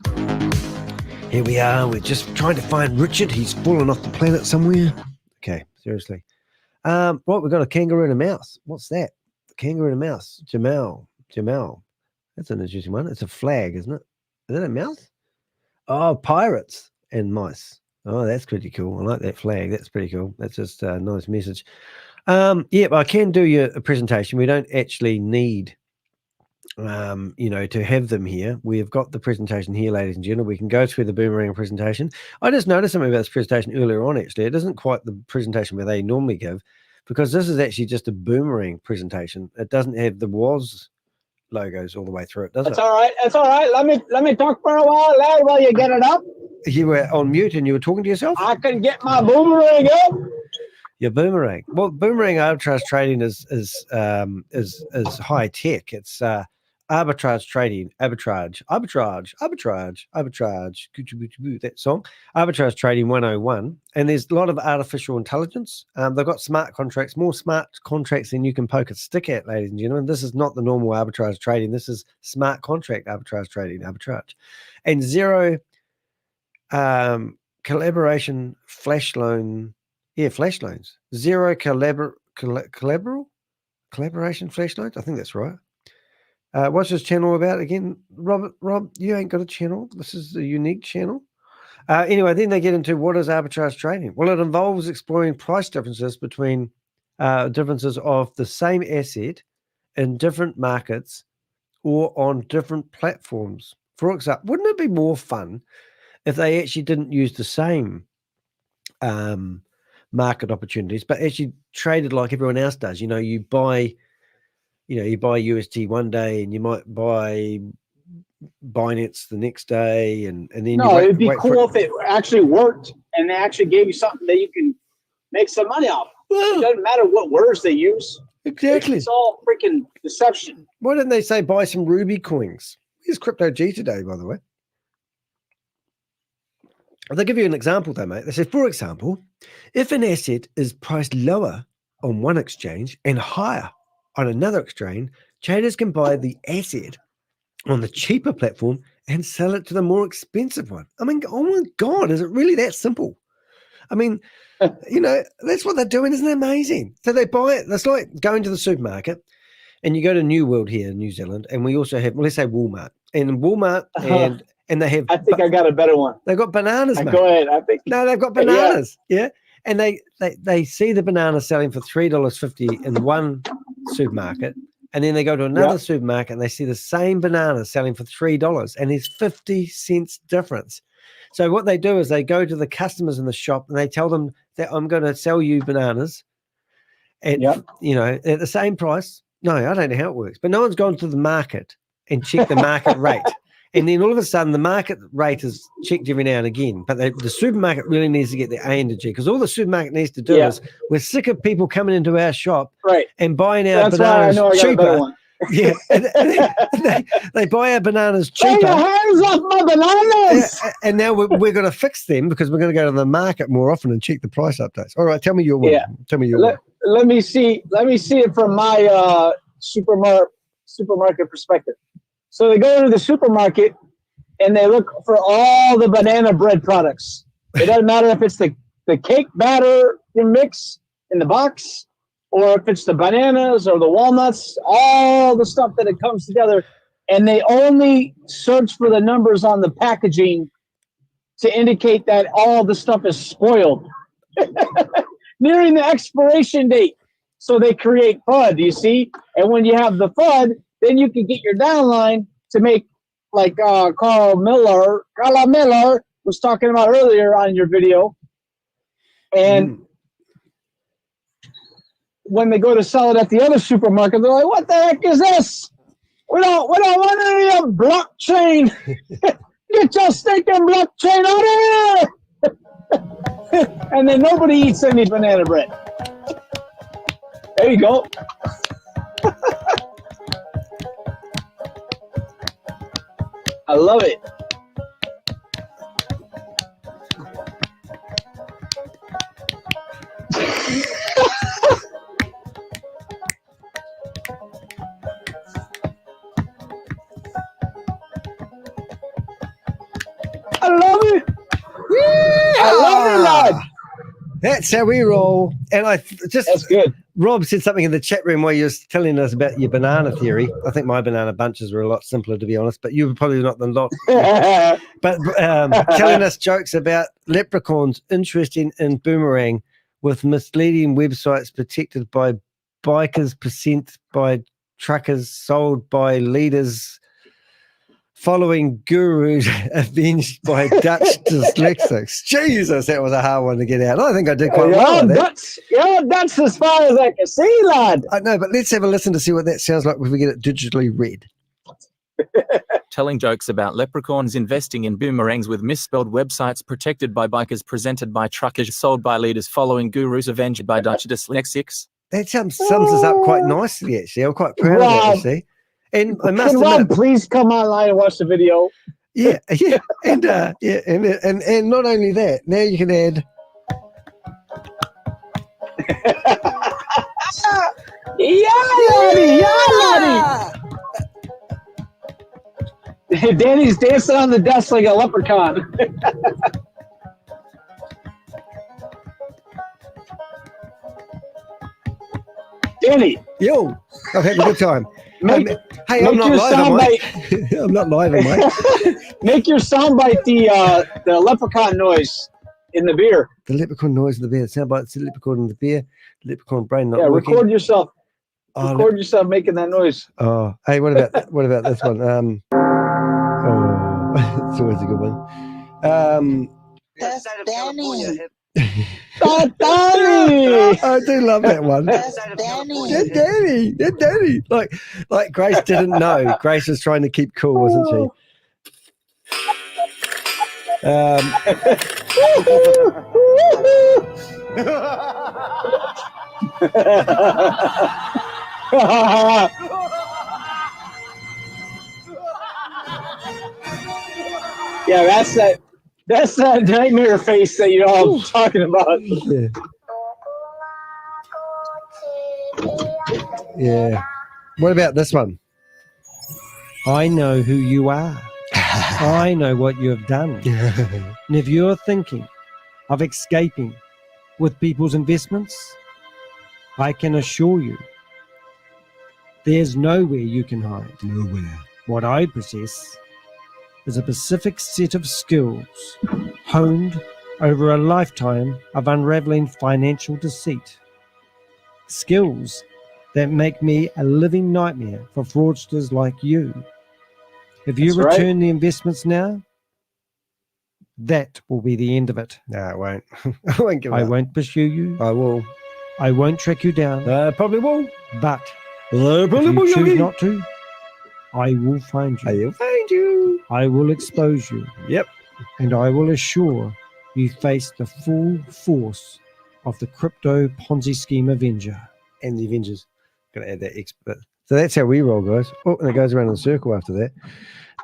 Here we are. We're just trying to find Richard. He's fallen off the planet somewhere. Okay, seriously. Right, we've got a kangaroo and a mouse. What's that? A kangaroo and a mouse. Jamal. That's an interesting one. It's a flag, isn't it? Is that a mouse? Oh, pirates and mice. Oh, that's pretty cool. I like that flag. That's pretty cool. That's just a nice message. Yeah, but I can do you a presentation. We don't actually need, to have them here. We've got the presentation here, ladies and gentlemen. We can go through the Boomerang presentation. I just noticed something about this presentation earlier on, actually. It isn't quite the presentation where they normally give, because this is actually just a Boomerang presentation. It doesn't have the WOZ logos all the way through it, does it? That's all right. That's all right. Let me talk for a while, lad, while you get it up. You were on mute and you were talking to yourself? I can get my boomerang up. Your boomerang. Well, boomerang arbitrage trading is high tech. It's arbitrage trading, arbitrage. That song, arbitrage trading 101. And there's a lot of artificial intelligence. They've got smart contracts, more smart contracts than you can poke a stick at, ladies and gentlemen. This is not the normal arbitrage trading. This is smart contract arbitrage trading, arbitrage, and zero collaboration flash loan. Yeah, flash loans. Zero collaboration flash loans. I think that's right. What's this channel about again? Rob, you ain't got a channel. This is a unique channel. Anyway, then they get into what is arbitrage trading. Well, it involves exploring price differences between differences of the same asset in different markets or on different platforms. For example, wouldn't it be more fun if they actually didn't use the same market opportunities, but actually traded like everyone else does? You buy UST one day and you might buy Binance the next day, and then it'd be cool if it actually worked and they actually gave you something that you can make some money off. It doesn't matter what words they use. Exactly. It's all freaking deception. Why didn't they say buy some Ruby coins? Here's Crypto G today, by the way. They'll give you an example though, mate. They say, for example, if an asset is priced lower on one exchange and higher on another exchange, traders can buy the asset on the cheaper platform and sell it to the more expensive one. I mean, oh my God, is it really that simple? I mean, that's what they're doing. Isn't it amazing? So they buy it. That's like going to the supermarket, and you go to New World here in New Zealand, and we also have, let's say Walmart. And Walmart and they have... I think I got a better one. They've got bananas, mate. Go ahead. No, they've got bananas. Yeah. And they see the banana selling for $3.50 in one supermarket, and then they go to another supermarket and they see the same banana selling for $3, and there's 50 cents difference. So what they do is they go to the customers in the shop and they tell them that I'm going to sell you bananas, at you know, at the same price. No, I don't know how it works, but no one's gone to the market and checked the market rate. And then all of a sudden, the market rate is checked every now and again. But the supermarket really needs to get their A into check, because all the supermarket needs to do is, we're sick of people coming into our shop and buying our bananas cheaper. Yeah, they buy our bananas cheaper. Take your hands off my bananas! And now we're going to fix them, because we're going to go to the market more often and check the price updates. All right, tell me your one. Yeah. Tell me your one. Let me see it from my supermarket perspective. So they go into the supermarket and they look for all the banana bread products. It doesn't matter if it's the cake batter mix in the box, or if it's the bananas or the walnuts, all the stuff that it comes together. And they only search for the numbers on the packaging to indicate that all the stuff is spoiled, nearing the expiration date. So they create FUD, you see? And when you have the FUD, then you can get your downline to make, like Carla Miller was talking about earlier on your video. And when they go to sell it at the other supermarket, they're like, what the heck is this? We don't want any of blockchain. Get your stinking blockchain out of here. And then nobody eats any banana bread. There you go. I love it. I love it. I love it, lad. That's how we roll. And that's good. Rob said something in the chat room while you were telling us about your banana theory. I think my banana bunches were a lot simpler, to be honest, but you were probably not the lot. But telling us jokes about leprechauns interesting in Boomerang with misleading websites protected by bikers, percent by truckers, sold by leaders, following gurus, avenged by Dutch dyslexics. Jesus, that was a hard one to get out. I think I did quite well. That's as far as I can see, lad. I know, but let's have a listen to see what that sounds like when we get it digitally read. Telling jokes about leprechauns investing in boomerangs with misspelled websites protected by bikers, presented by truckers, sold by leaders, following gurus, avenged by Dutch dyslexics. That sums us up quite nicely, actually. I'm quite proud of that, you see. And I must Can Rob admit, please come online and watch the video? Yeah, and and not only that, now you can add. Yeah, laddie. Danny's dancing on the desk like a leprechaun. Danny. Yo, I've had a good time. Hey, make I'm not your live, am I? soundbite. I'm not live, am I? Make your soundbite the leprechaun noise in the beer. The leprechaun noise in the beer. Soundbite's the leprechaun in the beer. Leprechaun brain not working. Record yourself. Oh, record yourself making that noise. Oh, hey, what about this one? It's always a good one. That's Danny. That's Danny. I do love that one. That's Danny. That's Danny. Like Grace didn't know. Grace was trying to keep cool, wasn't Yeah, that's that nightmare face that you're all talking about. Yeah. Yeah. What about this one? I know who you are. I know what you have done. And if you're thinking of escaping with people's investments, I can assure you there's nowhere you can hide. Nowhere. What I possess is a specific set of skills honed over a lifetime of unraveling financial deceit. Skills that make me a living nightmare for fraudsters like you. If you That's return right. the investments now, that will be the end of it. No, it won't. I won't give up. I won't pursue you. I will. I won't track you down. Probably will. But Probably if you will, choose Yogi. not to, I will find you. I will find you. I will expose you. Yep. And I will assure you face the full force of the Crypto Ponzi Scheme Avenger. And the Avengers. Got to add that expert. So that's how we roll, guys. Oh, and it goes around in a circle after that.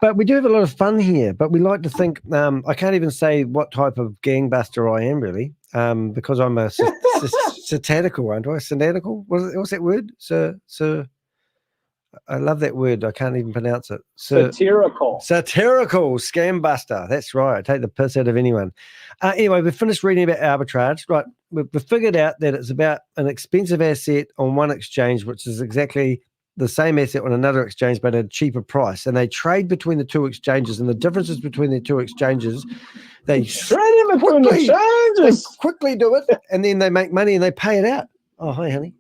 But we do have a lot of fun here. But we like to think, I can't even say what type of gangbuster I am, really, because I'm a satirical, aren't I? Satirical? What's that word? I love that word. I can't even pronounce it. Satirical. Satirical scambuster. That's right. I take the piss out of anyone. Anyway, we've finished reading about arbitrage. Right. We've figured out that it's about an expensive asset on one exchange, which is exactly the same asset on another exchange, but at a cheaper price. And they trade between the two exchanges. And the differences between the two exchanges, they trade between the exchanges. They quickly do it, and then they make money and they pay it out. Oh, hi, honey.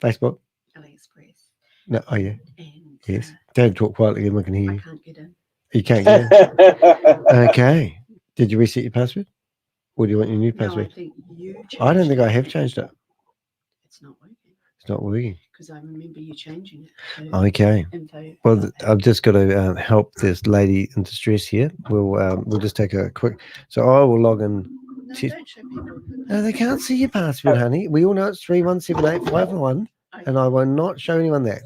Facebook? AliExpress. No, oh yeah. And, yes. Don't talk quietly, everyone can hear you. I can't get in. You can't get in. Okay. Did you reset your password? Or do you want your new password? No, I think you changed I don't think I have changed it. It's not working. It's not working. Because I remember you changing it. Okay. Info. Well, I've just got to help this lady in distress here. We'll just take a quick. So I will log in. No, don't show people. No, they can't see your password, honey. We all know it's 3178551, and I will not show anyone that.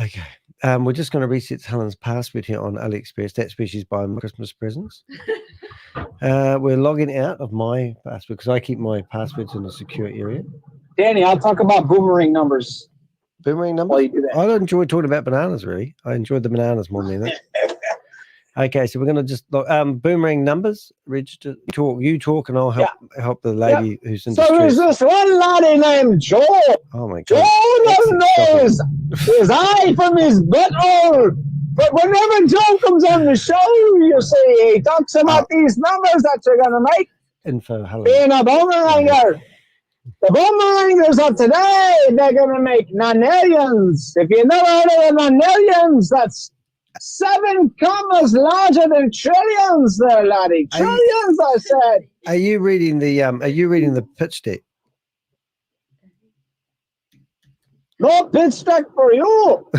Okay. We're just going to reset Helen's password here on AliExpress. That's where she's buying Christmas presents. We're logging out of my password because I keep my passwords in a secure area. Danny, I'll talk about boomerang numbers. Boomerang numbers? I don't enjoy talking about bananas, really. I enjoyed the bananas more than that. Okay, so we're going to just boomerang numbers. Register, talk. You talk, and I'll help the lady who's in distress. So there's this one laddie named Joe. Oh my God! Joe doesn't know his eye from his butthole. But whenever Joe comes on the show, you see he talks about these numbers that you're going to make. Info, hello. Being a boomeranger. The boomerangers of today, they're going to make nonillions. If you never heard of the nonillions, that's 7 commas larger than trillions there, laddie. Trillions, I said. Are you reading the pitch deck? No pitch deck for you.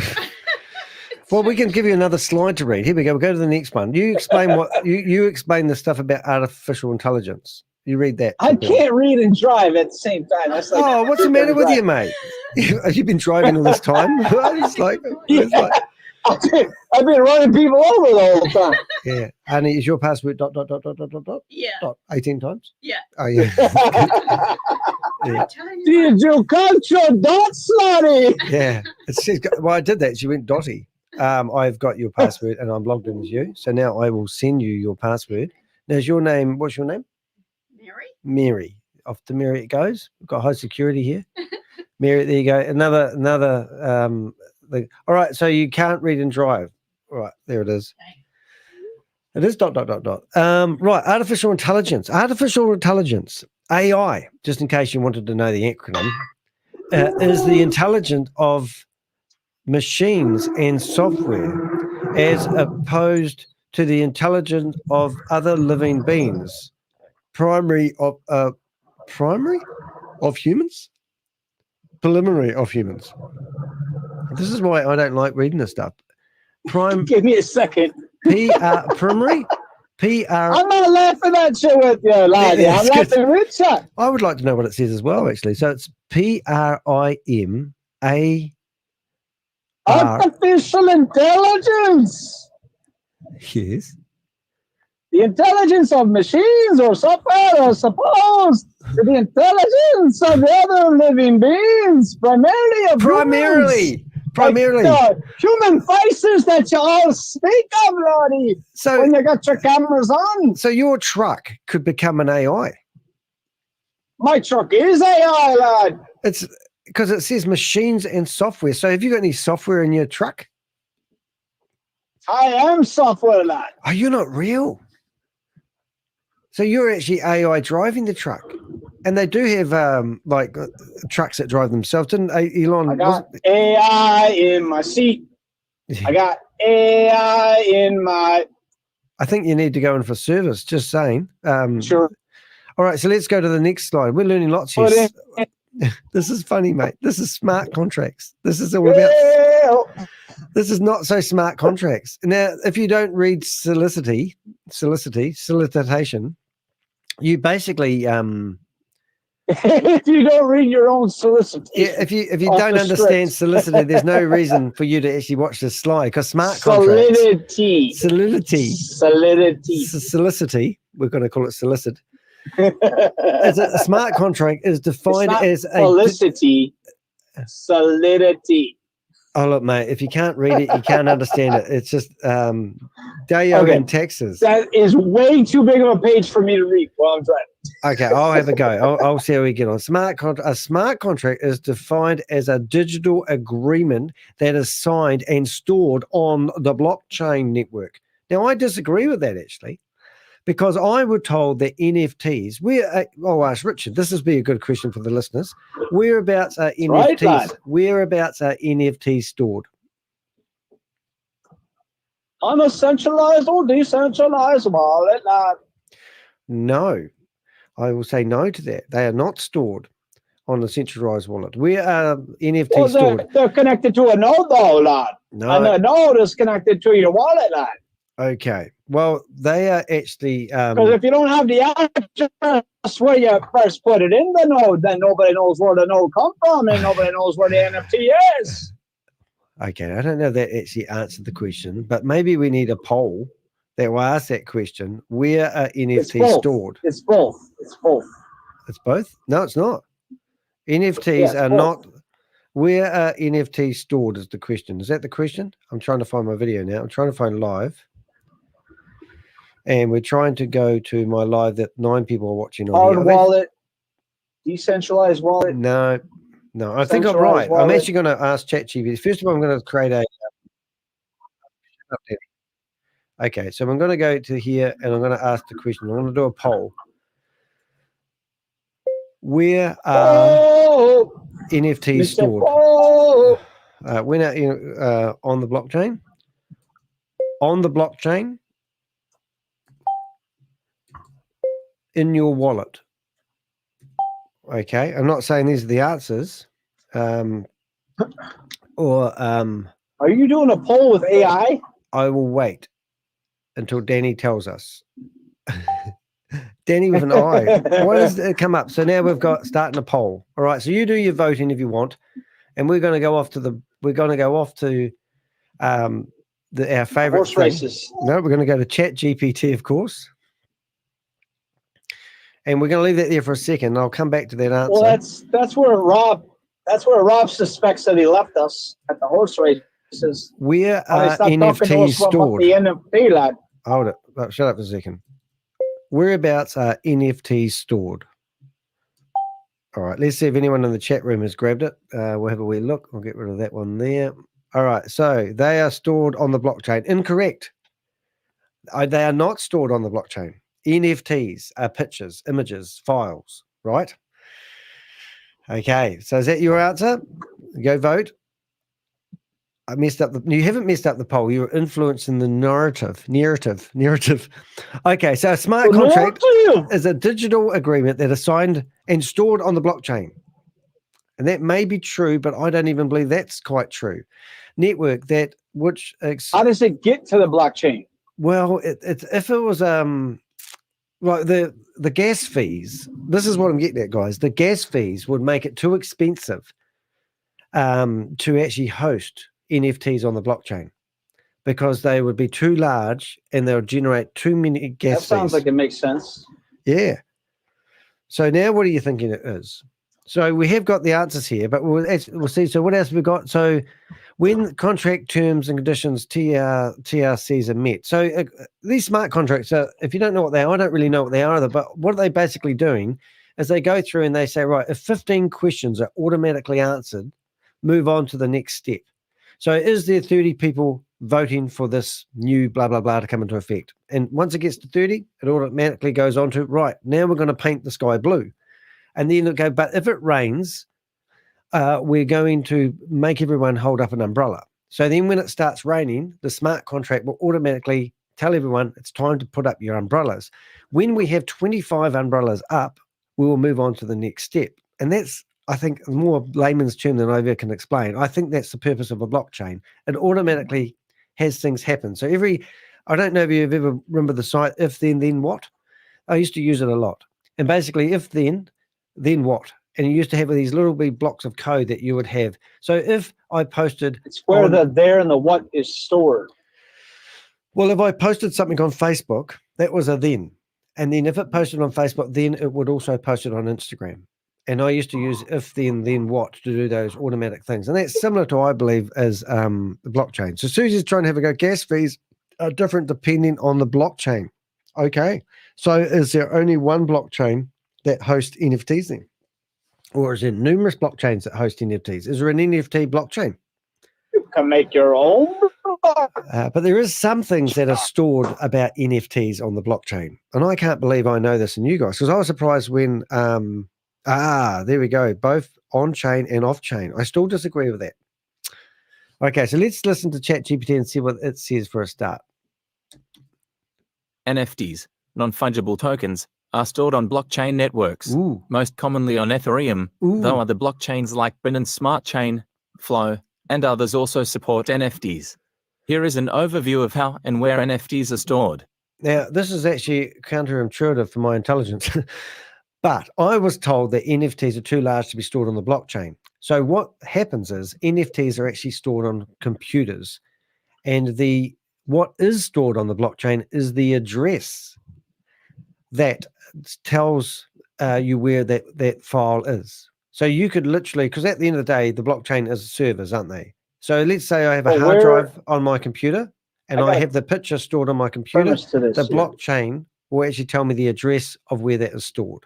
Well, we can give you another slide to read. Here we go. We'll go to the next one. You explain what you explain the stuff about artificial intelligence. You read that. I can't read and drive at the same time. That's like, what's the matter with you, mate? Have you been driving all this time? It's like, I've been running people over the whole time. Yeah. And is your password ... Yeah. 18 times? Yeah. Oh, yeah. Yeah. Did you cut your dots, laddie? Yeah. It says, well, I did that. She went dotty. I've got your password and I'm logged in as you. So now I will send you your password. Now, what's your name? Mary. Mary. Off to Mary it goes. We've got high security here. Mary, there you go. Another all right, so you can't read and drive. All right, there it is. It is ... Right, artificial intelligence. Artificial intelligence, AI, just in case you wanted to know the acronym, is the intelligence of machines and software as opposed to the intelligence of other living beings. Primary of humans? Preliminary of humans. This is why I don't like reading this stuff. Give me a second. Primary? I'm not laughing at you with you, laddie. I'm laughing with you. I would like to know what it says as well, actually. So it's PRIMA. Artificial intelligence. Yes. The intelligence of machines or software are supposed to the intelligence of the other living beings, primarily of humans. Like human faces that you all speak of, laddie. So when you got your cameras on. So your truck could become an AI. My truck is AI, lad. It's because it says machines and software. So have you got any software in your truck? I am software, lad. Oh, you're not real. So you're actually AI driving the truck. And they do have trucks that drive themselves. Didn't Elon? I got AI in my seat. I got AI in my I think you need to go in for service. Just saying. Sure. All right, so let's go to the next slide. We're learning lots here. This is funny, mate. This is smart contracts. This is all about. This is not so smart contracts. Now, if you don't read solicitation, you basically if you don't read your own solicitation. Yeah, if you don't understand solidity, there's no reason for you to actually watch this slide because smart contracts. Solicity. We're going to call it solicit. As a smart contract is defined as a solidity. Oh look, mate! If you can't read it, you can't understand it. It's just Deo in Texas. That is way too big of a page for me to read while I'm driving. Okay, I'll have a go. I'll see how we get on. A smart contract is defined as a digital agreement that is signed and stored on the blockchain network. Now, I disagree with that actually, because I was told that NFTs. I'll ask Richard. This would be a good question for the listeners. Whereabouts are NFTs? Right, whereabouts are NFTs stored? On a centralized or decentralized wallet, lad. No. I will say no to that. They are not stored on a centralized wallet. Where are NFTs stored? They're connected to a node, though, lad. No. And the node is connected to your wallet, lad. Okay. Well, they are actually. Because if you don't have the address where you first put it in the node, then nobody knows where the node come from, and nobody knows where the NFT is. Okay, I don't know if that actually answered the question, but maybe we need a poll that will ask that question. Where are NFTs stored? It's both. It's both. It's both? No, it's not. NFTs are not. Where are NFTs stored is the question. Is that the question? I'm trying to find my video now. I'm trying to find live. And we're trying to go to my live that 9 people are watching on Hard wallet, decentralized wallet. No, I think I'm right. I'm actually going to ask ChatGPT. First of all, I'm going to create a. Okay, so I'm going to go to here and I'm going to ask the question. I'm going to do a poll. Where are NFTs stored? When are on the blockchain? On the blockchain? In your wallet. Okay, I'm not saying these are the answers. Are you doing a poll with AI? I will wait until Danny tells us. Danny with an I. Why does it come up? So now we've got starting a poll. All right. So you do your voting if you want, and we're going to go off to our favorite horse races. No, we're going to go to ChatGPT, of course, and we're going to leave that there for a second. I'll come back to that answer. Well, that's where Rob suspects that he left us at the horse races. Where are NFTs stored? The NFT, lad. Hold it. Shut up for a second. Whereabouts are NFTs stored? All right, let's see if anyone in the chat room has grabbed it. We'll have a wee look. I'll get rid of that one there. All right, so they are stored on the blockchain. Incorrect. They are not stored on the blockchain. NFTs are pictures, images, files, right? Okay, so is that your answer? Go vote. I messed up you haven't messed up the poll. You're influencing the narrative. Okay, so a smart contract is a digital agreement that is signed and stored on the blockchain. And that may be true, but I don't even believe that's quite true. Network that how does it get to the blockchain? Well, it's if it was like the gas fees. This is what I'm getting at, guys. The gas fees would make it too expensive to actually host NFTs on the blockchain because they would be too large and they'll generate too many gas fees. That sounds like it makes sense. Yeah. So now what are you thinking it is? So we have got the answers here, but we'll see. So what else have we got? So when contract terms and conditions, TRCs are met. So these smart contracts, if you don't know what they are, I don't really know what they are either, but what are they basically doing is they go through and they say, right, if 15 questions are automatically answered, move on to the next step. So is there 30 people voting for this new blah, blah, blah to come into effect? And once it gets to 30, it automatically goes on to, right, now we're going to paint the sky blue. And then it'll go, but if it rains, we're going to make everyone hold up an umbrella. So then when it starts raining, the smart contract will automatically tell everyone it's time to put up your umbrellas. When we have 25 umbrellas up, we will move on to the next step. And that's, I think, more layman's term than I ever can explain. I think that's the purpose of a blockchain. It automatically has things happen. So I don't know if you've ever remember the site, if then what? I used to use it a lot. And basically, if then what? And you used to have these little big blocks of code that you would have. So if I posted... It's where the there and the what is stored. Well, if I posted something on Facebook, that was a then. And then if it posted on Facebook, then it would also post it on Instagram. And I used to use if then what to do those automatic things. And that's similar to, I believe, as the blockchain. So Susie's trying to have a go. Gas fees are different depending on the blockchain. Okay. So is there only one blockchain that hosts NFTs then? Or is there numerous blockchains that host NFTs? Is there an NFT blockchain? You can make your own. But there is some things that are stored about NFTs on the blockchain. And I can't believe I know this, and you guys, because I was surprised when, there we go, both on-chain and off-chain. I still disagree with that. Okay, so let's listen to ChatGPT and see what it says for a start. NFTs, non-fungible tokens, are stored on blockchain networks, most commonly on Ethereum, though other blockchains like Binance Smart Chain, Flow, and others also support NFTs. Here is an overview of how and where NFTs are stored. Now, this is actually counterintuitive for my intelligence, but I was told that NFTs are too large to be stored on the blockchain. So what happens is NFTs are actually stored on computers, and what is stored on the blockchain is the address that tells you where that file is. So you could literally, because at the end of the day, the blockchain is servers, aren't they? So let's say I have a hard drive on my computer and I have the picture stored on my computer. The blockchain will actually tell me the address of where that is stored.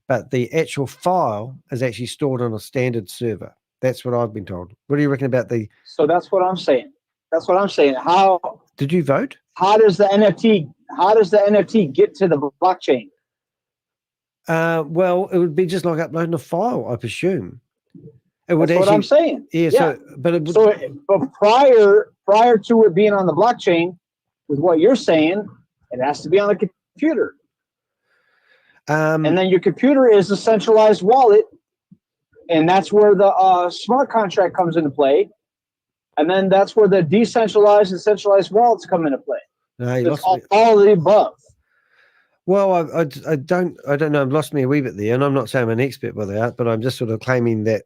But the actual file is actually stored on a standard server. That's what I've been told. What do you reckon about the... So that's what I'm saying. That's what I'm saying. How... Did you vote? How does the NFT get to the blockchain? Well, it would be just like uploading a file, I presume. It would That's what I'm saying. Yeah. So, but it would, but prior to it being on the blockchain, with what you're saying, it has to be on a computer. And then your computer is a centralized wallet, and that's where the smart contract comes into play. And then that's where the decentralized and centralized wallets come into play. No, you lost me. All of the above. Well, I don't know. I've lost me a wee bit there, and I'm not saying I'm an expert with that, but I'm just sort of claiming that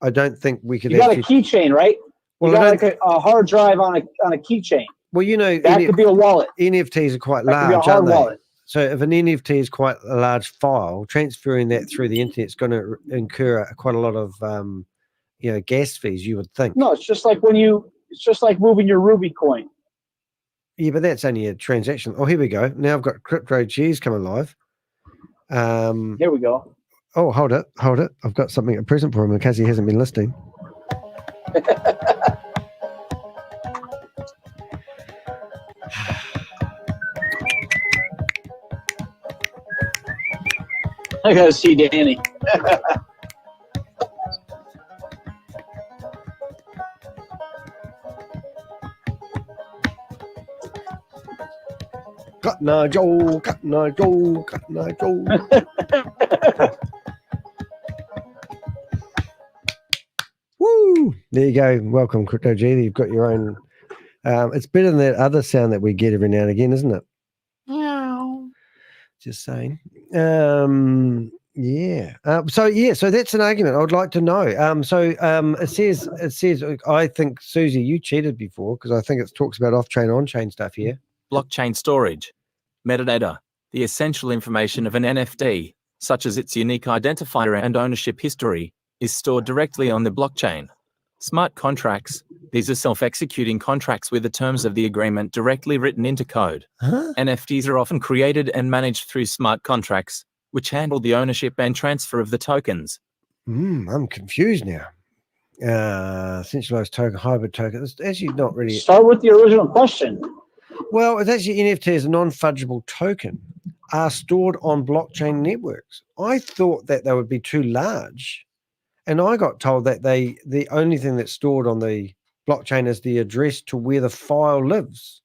I don't think we could. You got a keychain, right? Well, you got like a hard drive on a keychain. Well, you know, that could be a wallet. NFTs are quite large, could be a hard aren't they? wallet. So if an NFT is quite a large file, transferring that through the internet is going to incur quite a lot of, gas fees. You would think. No, it's just like it's just like moving your Ruby coin. Yeah, but that's only a transaction. Oh, here we go. Now I've got Crypto G's coming live. Here we go. Oh, hold it. I've got something, a present for him in case he hasn't been listening. I gotta see Danny. Cotton Eye Joe, Cotton Eye Joe, Cotton Eye Joe. Woo! There you go. Welcome, Crypto G. You've got your own. It's better than that other sound that we get every now and again, isn't it? Meow. Just saying. Yeah. So that's an argument I would like to know. It says. I think Susie, you cheated before because I think it talks about off-chain, on-chain stuff here. Blockchain storage. Metadata, the essential information of an NFT, such as its unique identifier and ownership history, is stored directly on the blockchain. Smart contracts, these are self-executing contracts with the terms of the agreement directly written into code. Huh? NFTs are often created and managed through smart contracts, which handle the ownership and transfer of the tokens. I'm confused now. Centralized token, hybrid token. It's actually not really... Start with the original question. Well, it's actually NFT as a non-fungible token are stored on blockchain networks. I thought that they would be too large. And I got told that the only thing that's stored on the blockchain is the address to where the file lives.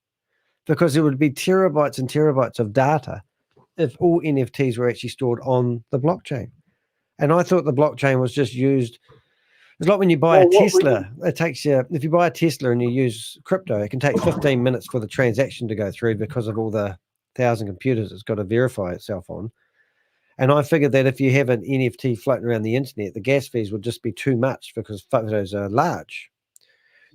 because it would be terabytes and terabytes of data if all NFTs were actually stored on the blockchain. And I thought the blockchain was just used. It's like when you buy a Tesla. It takes you, if you buy a Tesla and you use crypto, it can take 15 minutes for the transaction to go through because of all the 1,000 computers it's got to verify itself on. And I figured that if you have an NFT floating around the internet, the gas fees would just be too much because photos are large.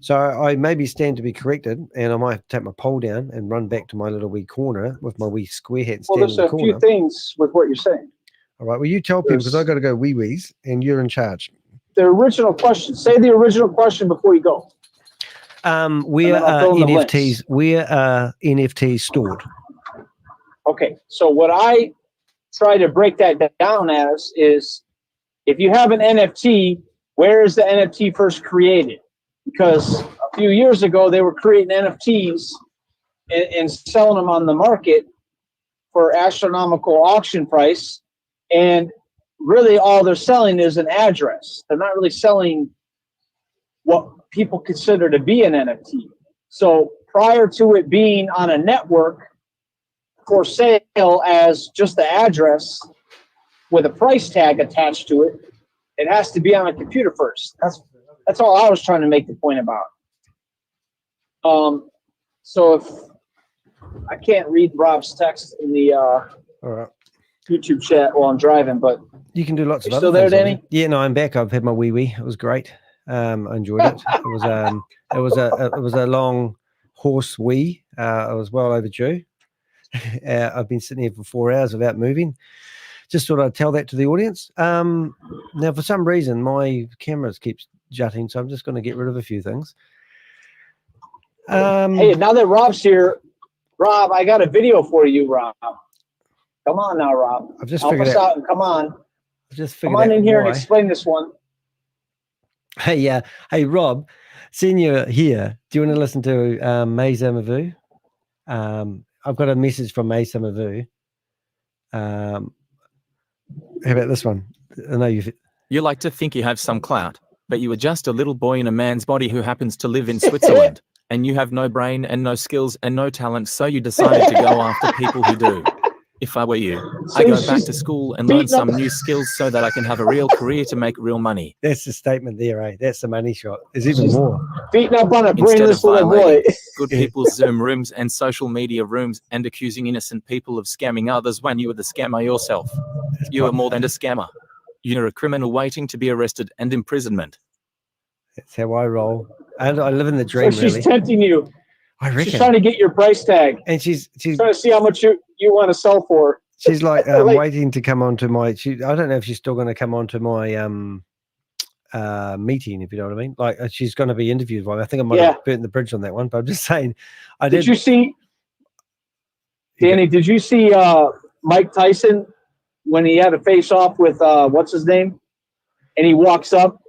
So I maybe stand to be corrected, and I might take my pole down and run back to my little wee corner with my wee square hat and stand Well, in there's the a corner. few things with what you're saying. All right. Well, you tell people because I got to go wee-wees, and you're in charge. The original question. Say the original question before you go. Where are NFTs stored? Okay. So what I try to break that down as is, if you have an NFT, where is the NFT first created? Because a few years ago, they were creating NFTs and selling them on the market for astronomical auction price. And really all they're selling is an address. They're not really selling what people consider to be an NFT. So prior to it being on a network for sale as just the address with a price tag attached to it, it has to be on a computer first. That's all I was trying to make the point about. So if I can't read Rob's text in the all right. YouTube chat while I'm driving, but you can do lots of other still there, things. Danny? Yeah, no, I'm back. I've had my wee. It was great. I enjoyed it. It was a long horse wee. I was well overdue. I've been sitting here for 4 hours without moving. Just thought I'd tell that to the audience. Now, for some reason, my camera keeps jutting, so I'm just going to get rid of a few things. Hey, now that Rob's here, Rob, I got a video for you, Rob. Come on now, Rob. I've just help figured us out. out and come on. I've just Come figured on out in here why. and explain this one. Hey, Rob, seeing you here, do you want to listen to May Zamavu? I've got a message from May Zamavu. How about this one? I know You like to think you have some clout, but you are just a little boy in a man's body who happens to live in Switzerland, and you have no brain and no skills and no talent, so you decided to go after people who do. If I were you, I'd go back to school and learn some new skills so that I can have a real career to make real money. That's the statement there, eh? That's the money shot. There's even more. Beating up on a Instead brainless of little boy. violating good people's Zoom rooms and social media rooms and accusing innocent people of scamming others when you are the scammer yourself. You are more than a scammer. You're a criminal waiting to be arrested and imprisonment. That's how I roll. And I live in the dream, So she's really. tempting you. I reckon. She's trying to get your price tag. And she's trying to see how much you want to sell for. She's like waiting to come onto my. I don't know if she's still going to come onto my meeting, if you know what I mean. Like she's going to be interviewed by me. I think I might have burnt the bridge on that one, but I'm just saying. Did you see, Danny? Did you see Mike Tyson when he had a face off with what's his name? And he walks up.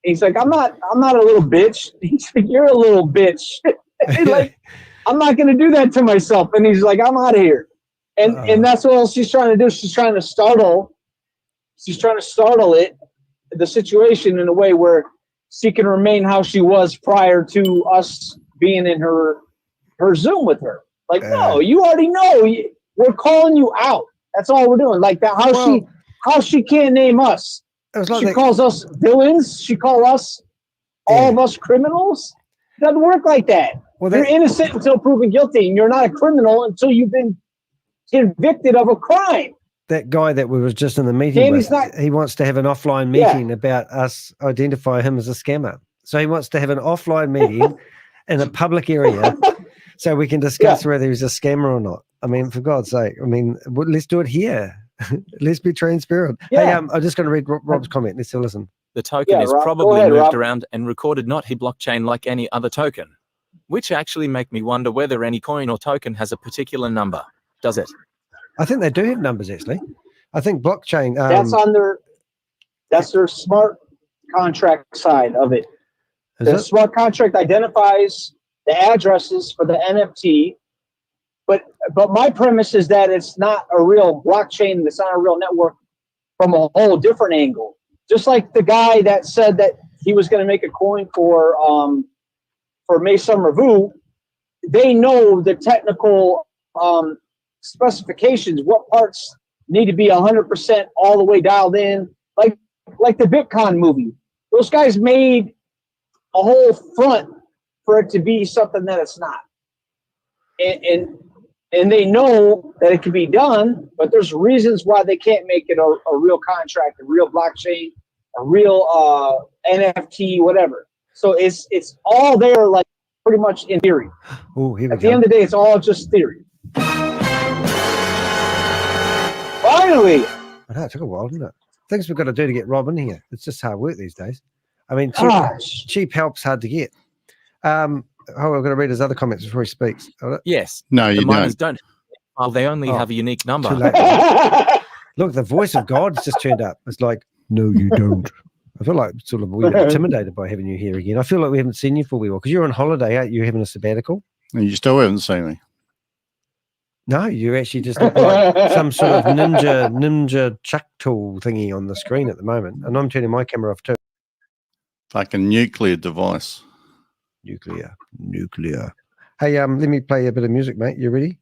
He's like, I'm not a little bitch. He's like, you're a little bitch. Like, I'm not going to do that to myself. And he's like, I'm out of here. And that's what else she's trying to do. She's trying to startle it, the situation, in a way where she can remain how she was prior to us being in her Zoom with her. Like, no, you already know. We're calling you out. That's all we're doing. Like that. How she can't name us. She calls us villains. She calls us all of us criminals. It doesn't work like that. Well, you're innocent until proven guilty, and you're not a criminal until you've been convicted of a crime. That guy that we was just in the meeting with, he wants to have an offline meeting about us identify him as a scammer. So he wants to have an offline meeting in a public area so we can discuss whether he's a scammer or not. I mean, for God's sake, let's do it here. Let's be transparent. Hey, I'm just going to read Rob's comment. Let's listen. The token is probably moved around and recorded not his blockchain like any other token, which actually make me wonder whether any coin or token has a particular number. Does it? I think they do have numbers, actually. I think blockchain. That's their smart contract side of it. The smart contract identifies the addresses for the NFT. But my premise is that it's not a real blockchain. It's not a real network from a whole different angle. Just like the guy that said that he was going to make a coin for May Summer Vu, they know the technical specifications, what parts need to be 100% all the way dialed in, like the Bitcoin movie. Those guys made a whole front for it to be something that it's not, and they know that it can be done, but there's reasons why they can't make it a real contract, a real blockchain, a real NFT, whatever. So it's all there, like pretty much in theory. Oh, here we At the end of the day, it's all just theory. Finally. I know, it took a while, didn't it? Things we've got to do to get Rob in here. It's just hard work these days. I mean, cheap help's hard to get. I'm going to read his other comments before he speaks. Yes. No, you the miners don't. Well, they only have a unique number. Too late. Look, the voice of God's just turned up. It's like, no, you don't. I feel like sort of we're intimidated by having you here again. I feel like we haven't seen you for a while because you're on holiday, aren't you? Having a sabbatical? And you still haven't seen me. No, you actually just look like some sort of ninja chuck tool thingy on the screen at the moment. And I'm turning my camera off too. Like a nuclear device. Nuclear. Hey, let me play a bit of music, mate. You ready?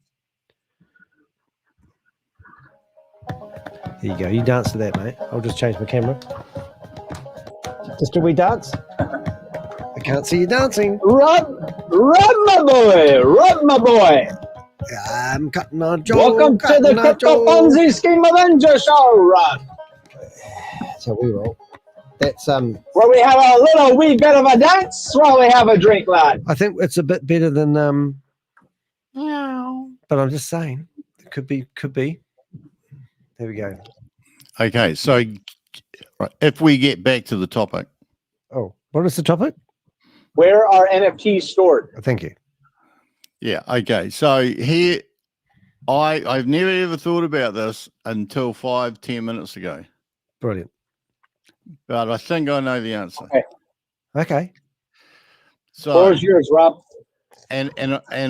Here you go. You dance to that, mate. I'll just change my camera. Just a wee dance. I can't see you dancing. Run, my boy. I'm cutting a joke. Welcome to the Crypto Ponzi Scheme Avenger show, Rod. That's how we roll. That's where we have a little wee bit of a dance while we have a drink, lad. I think it's a bit better than but I'm just saying it could be. There we go. Okay, so if we get back to the topic. Oh, what is the topic? Where are NFTs stored? Thank you. Yeah, okay. So here, I've never ever thought about this until 5-10 minutes ago. Brilliant. But I think I know the answer. Okay. So where's yours, Rob? And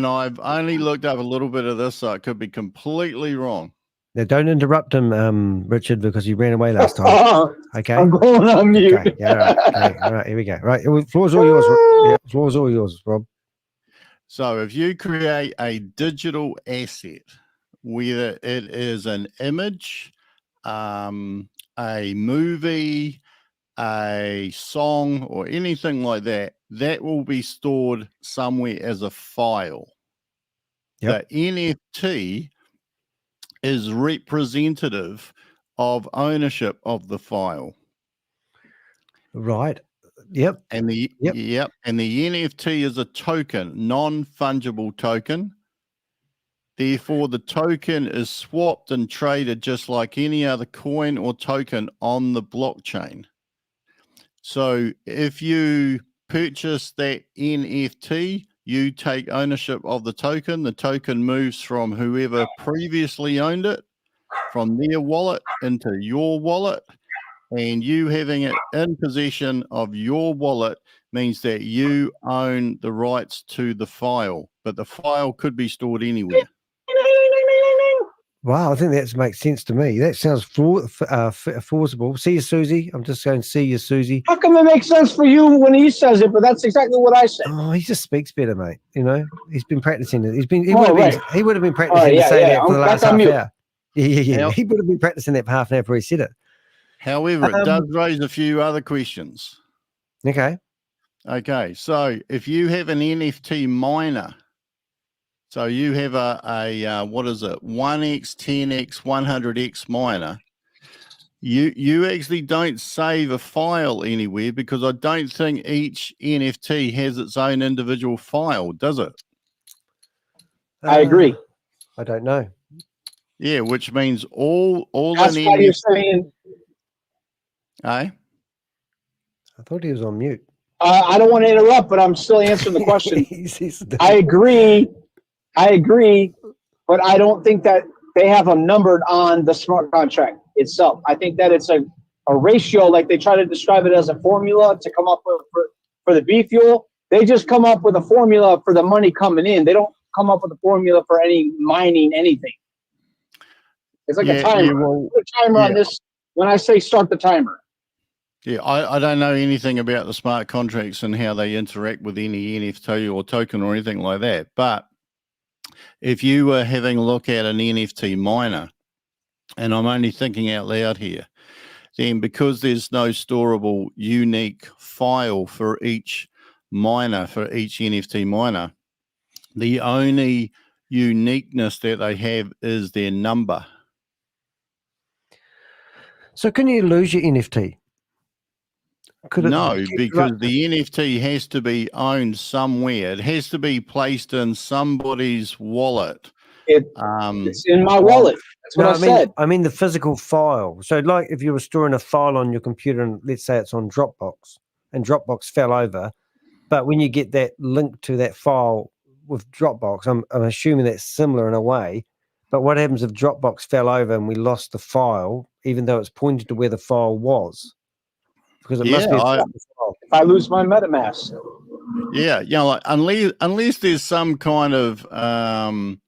I've only looked up a little bit of this, so I could be completely wrong. Now, don't interrupt him, Richard, because he ran away last time. Okay. I'm going on mute. Okay. Yeah, all right. Okay. All right. Here we go. Right. Floor's all yours. Yeah, floor's all yours, Rob. So if you create a digital asset, whether it is an image, a movie, a song, or anything like that, that will be stored somewhere as a file. Yep. The NFT is representative of ownership of the file. Right. Yep. And the and the NFT is a token, non-fungible token. Therefore, the token is swapped and traded just like any other coin or token on the blockchain. So if you purchase that NFT, you take ownership of the token. The token moves from whoever previously owned it, from their wallet into your wallet. And you having it in possession of your wallet means that you own the rights to the file, but the file could be stored anywhere. Wow, I think that makes sense to me. That sounds forcible. See you, Susie. I'm just going to see you, Susie. How come it makes sense for you when he says it, but that's exactly what I said? Oh, he just speaks better, mate. You know, he's been practicing it. He would have been practicing to say that for the last half hour. Yeah. He would have been practicing that for half an hour before he said it. However, it does raise a few other questions. Okay. So if you have an NFT miner, so you have a what is it, 1x, 10x, 100x miner, you actually don't save a file anywhere because I don't think each NFT has its own individual file, does it? I agree. I don't know. Yeah, which means all that's why you're saying. I thought he was on mute. I don't want to interrupt, but I'm still answering the question. I agree, but I don't think that they have them numbered on the smart contract itself. I think that it's a ratio, like they try to describe it as a formula to come up with for the B fuel. They just come up with a formula for the money coming in. They don't come up with a formula for any mining anything. It's like a timer. Put a timer on this when I say start the timer. Yeah, I don't know anything about the smart contracts and how they interact with any NFT or token or anything like that. But if you were having a look at an NFT miner, and I'm only thinking out loud here, then because there's no storable unique file for each miner, for each NFT miner, the only uniqueness that they have is their number. So can you lose your NFT? No, because the NFT has to be owned somewhere. It has to be placed in somebody's wallet. It's in my wallet. That's what I said. I mean the physical file. So like if you were storing a file on your computer and let's say it's on Dropbox and Dropbox fell over, but when you get that link to that file with Dropbox, I'm assuming that's similar in a way. But what happens if Dropbox fell over and we lost the file, even though it's pointed to where the file was? Because it must be if I lose my MetaMask. Yeah, like unless there's some kind of other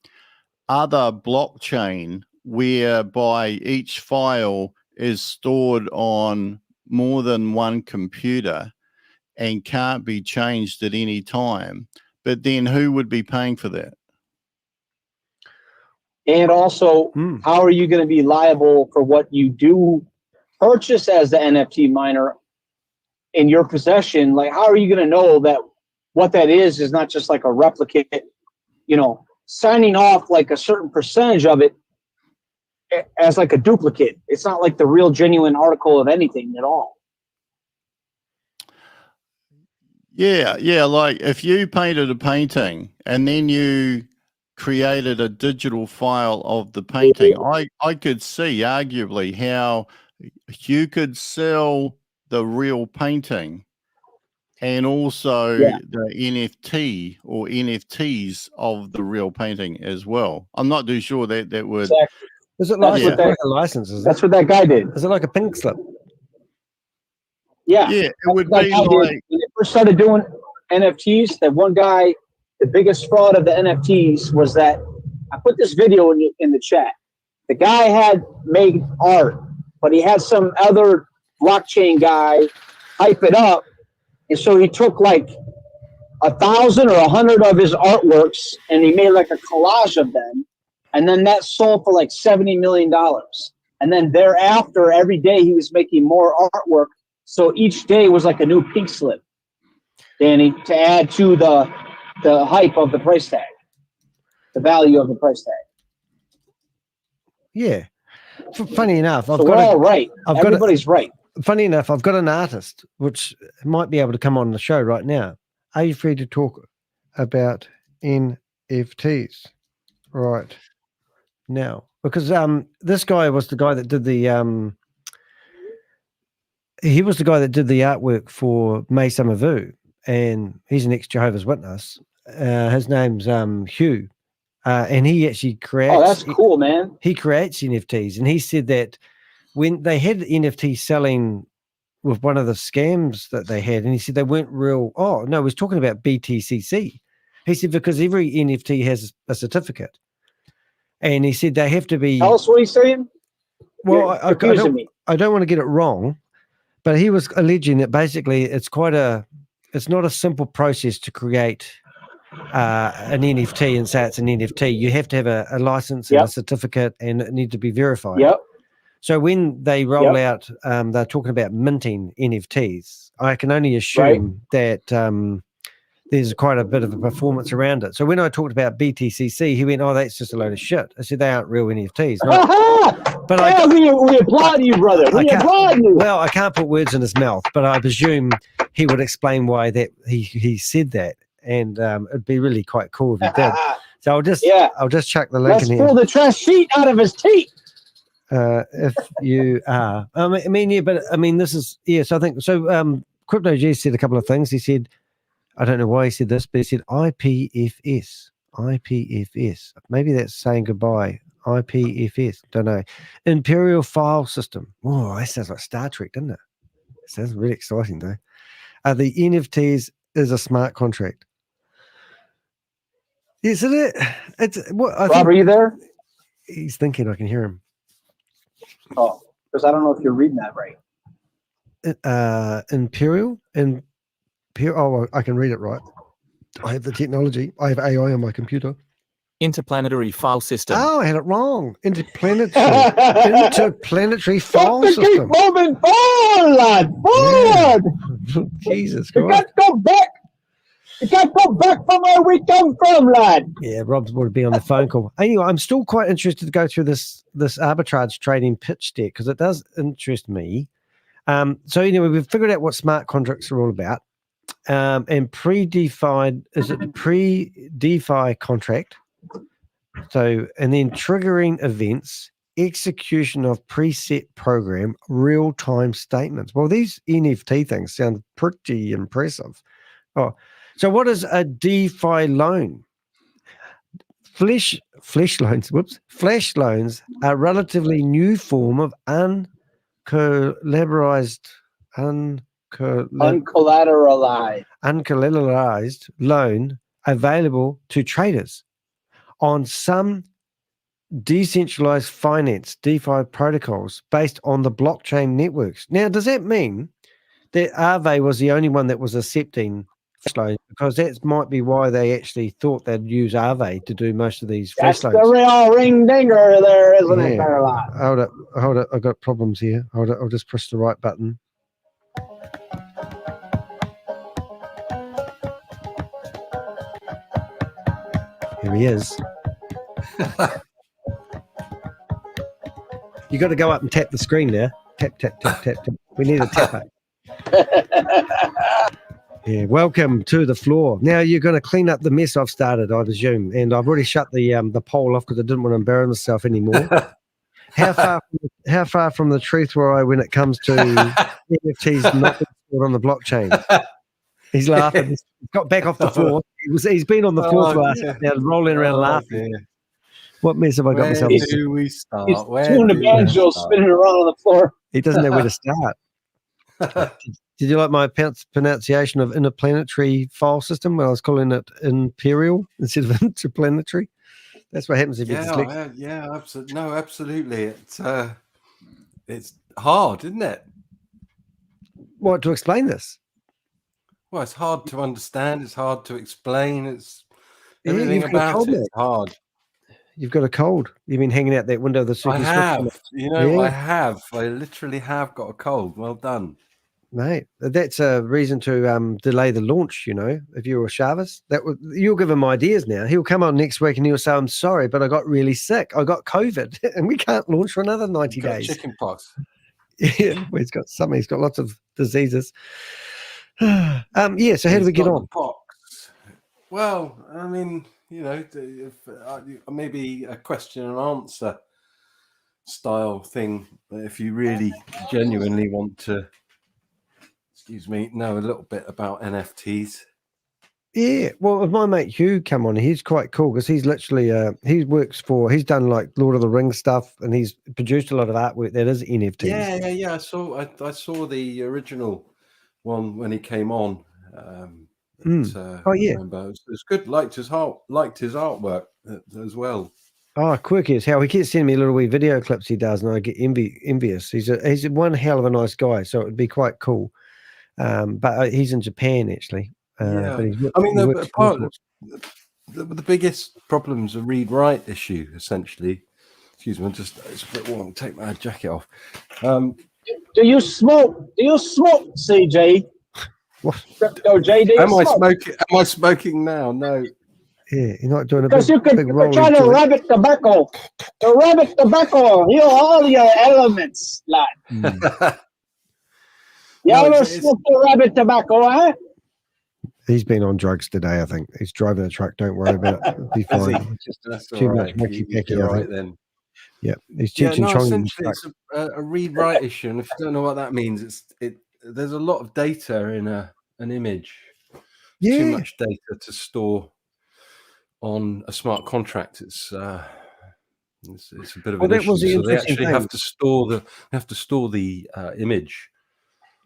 blockchain whereby each file is stored on more than one computer and can't be changed at any time. But then who would be paying for that? And also, how are you going to be liable for what you do purchase as the NFT miner in your possession? Like, how are you going to know that what that is not just like a replicate, signing off like a certain percentage of it as like a duplicate? It's not like the real genuine article of anything at all. Yeah. Like if you painted a painting and then you created a digital file of the painting, I could see arguably how you could sell the real painting and also the NFT or NFTs of the real painting as well. I'm not too sure that would. Exactly. Is it like a license? That's what that guy did. Is it like a pink slip? Yeah. It would be like when they first started doing NFTs. That one guy, the biggest fraud of the NFTs was that I put this video in the chat. The guy had made art, but he had some other blockchain guy hype it up. And so he took like 1,000 or 100 of his artworks and he made like a collage of them. And then that sold for like $70 million. And then thereafter, every day he was making more artwork. So each day was like a new pink slip, Danny, to add to the hype of the price tag, the value of the price tag. Yeah. Funny enough, Everybody's right. Funny enough, I've got an artist which might be able to come on the show right now. Are you free to talk about NFTs right now? Because this guy was the guy that did the artwork for May Summer Vu, and he's an ex-Jehovah's Witness. His name's Hugh, and he actually creates. Oh, that's cool, man. He creates NFTs, and he said that when they had NFT selling with one of the scams that they had, and he said they weren't real. Oh no, he was talking about BTCC. He said because every NFT has a certificate, and he said they have to be. Tell us what he's saying. Well, I don't want to get it wrong, but he was alleging that basically it's not a simple process to create an NFT and say it's an NFT. You have to have a license and a certificate, and it needs to be verified. Yep. So when they roll out, they're talking about minting NFTs. I can only assume that there's quite a bit of a performance around it. So when I talked about BTCC, he went, "Oh, that's just a load of shit." I said, "They aren't real NFTs." But we applaud you, brother. We applaud you. Well, I can't put words in his mouth, but I presume he would explain why that he said that, and it'd be really quite cool if he did. So I'll just chuck the link Let's in here. pull the trash sheet out of his teeth. If you are, this is So I think so. Crypto G said a couple of things. He said, I don't know why he said this, but he said IPFS. Maybe that's saying goodbye. IPFS. Don't know. Imperial File System. Oh, that sounds like Star Trek, doesn't it? It sounds really exciting, though. The NFTs is a smart contract. Isn't it? Rob, are you there? He's thinking. I can hear him. Oh, because I don't know if you're reading that right. Imperial. Oh, I can read it right. I have the technology. I have AI on my computer. Interplanetary file system. Oh, I had it wrong. Interplanetary file Got to keep system. moving forward, lad. Forward. Yeah. Jesus You Christ. can't go back. You can't go back from where we come from, lad. Yeah, Rob's would be on the phone call. Anyway, I'm still quite interested to go through this arbitrage trading pitch deck because it does interest me. So anyway, we've figured out what smart contracts are all about. And pre-defined, is it pre-DeFi contract? So, and then triggering events, execution of preset program, real-time statements. Well, these NFT things sound pretty impressive. Oh, so what is a DeFi loan? Flash loans are a relatively new form of uncollateralized loan available to traders on some decentralized finance DeFi protocols based on the blockchain networks. Now, does that mean that Aave was the only one that was accepting flash loans? Because that might be why they actually thought they'd use Aave to do most of these flash That's loans. the real ring dinger there, isn't it, Caroline? Hold it. I've got problems here. Hold it. I'll just push the right button. Here he is. You got to go up and tap the screen there. Tap, tap, tap, tap, tap. We need a tapper. Yeah, welcome to the floor. Now you're going to clean up the mess I've started, I presume, and I've already shut the poll off because I didn't want to embarrass myself anymore. How far from the truth were I when it comes to NFTs not being stored on the blockchain? He's laughing. He's got back off the floor. He's been on the floor for us now, rolling around laughing. Dear. What mess have I got myself Where into? do we start? He's Where doing do the we banjo start? spinning around on the floor. He doesn't know where to start. Did you like my pronunciation of interplanetary file system when I was calling it imperial instead of interplanetary? That's what happens if you're dyslexic. Yeah, absolutely. No, absolutely. It's hard, isn't it? What, to explain this? Well, it's hard to understand. It's hard to explain. It's Yeah, everything you've got a about cold, it is mate. hard. You've got a cold. You've been hanging out that window of the I super have. You know, I Yeah. have. I literally have got a cold. Well done. Mate, that's a reason to delay the launch, you know, if you were ShaveZ. You'll give him ideas now. He'll come on next week and he'll say, I'm sorry, but I got really sick. I got COVID and we can't launch for another 90 Got days. chicken pox. Yeah, well, he's got something. He's got lots of diseases. So how do we get on? Pox. Well, I mean, you know, maybe a question and answer style thing. If you really genuinely want to, know a little bit about NFTs. Yeah, well, if my mate Hugh come on, he's quite cool because he's literally he's done like Lord of the Rings stuff and he's produced a lot of artwork that is NFTs. Yeah. I saw the original one when he came on. I remember it was good. Liked his artwork as well. Oh, quirky as hell. He keeps sending me little wee video clips he does, and I get envious. He's one hell of a nice guy, so it would be quite cool. But he's in Japan actually. Yeah, But I mean, the biggest problem's a read-write issue, essentially. Excuse me, it's a bit warm. Take my jacket off. Do you smoke? CJ? What? Crypto JD? Am I smoking now? No. Yeah, you're not doing a Because you big roll try to into it. rabbit tobacco. The rabbit tobacco, all your elements, lad. You ever smoke the rabbit tobacco, huh? He's been on drugs today, I think. He's driving a truck. Don't worry about it. It'll be fine. That's Too all much right. monkey You're packy, I right think. then. Yeah, he's Cheech and Chong in the essentially, truck. it's a read-write issue, and if you don't know what that means, there's a lot of data in an image. Yeah. Too much data to store on a smart contract. It's a bit of an that was the issue. So they interesting actually have to store the image.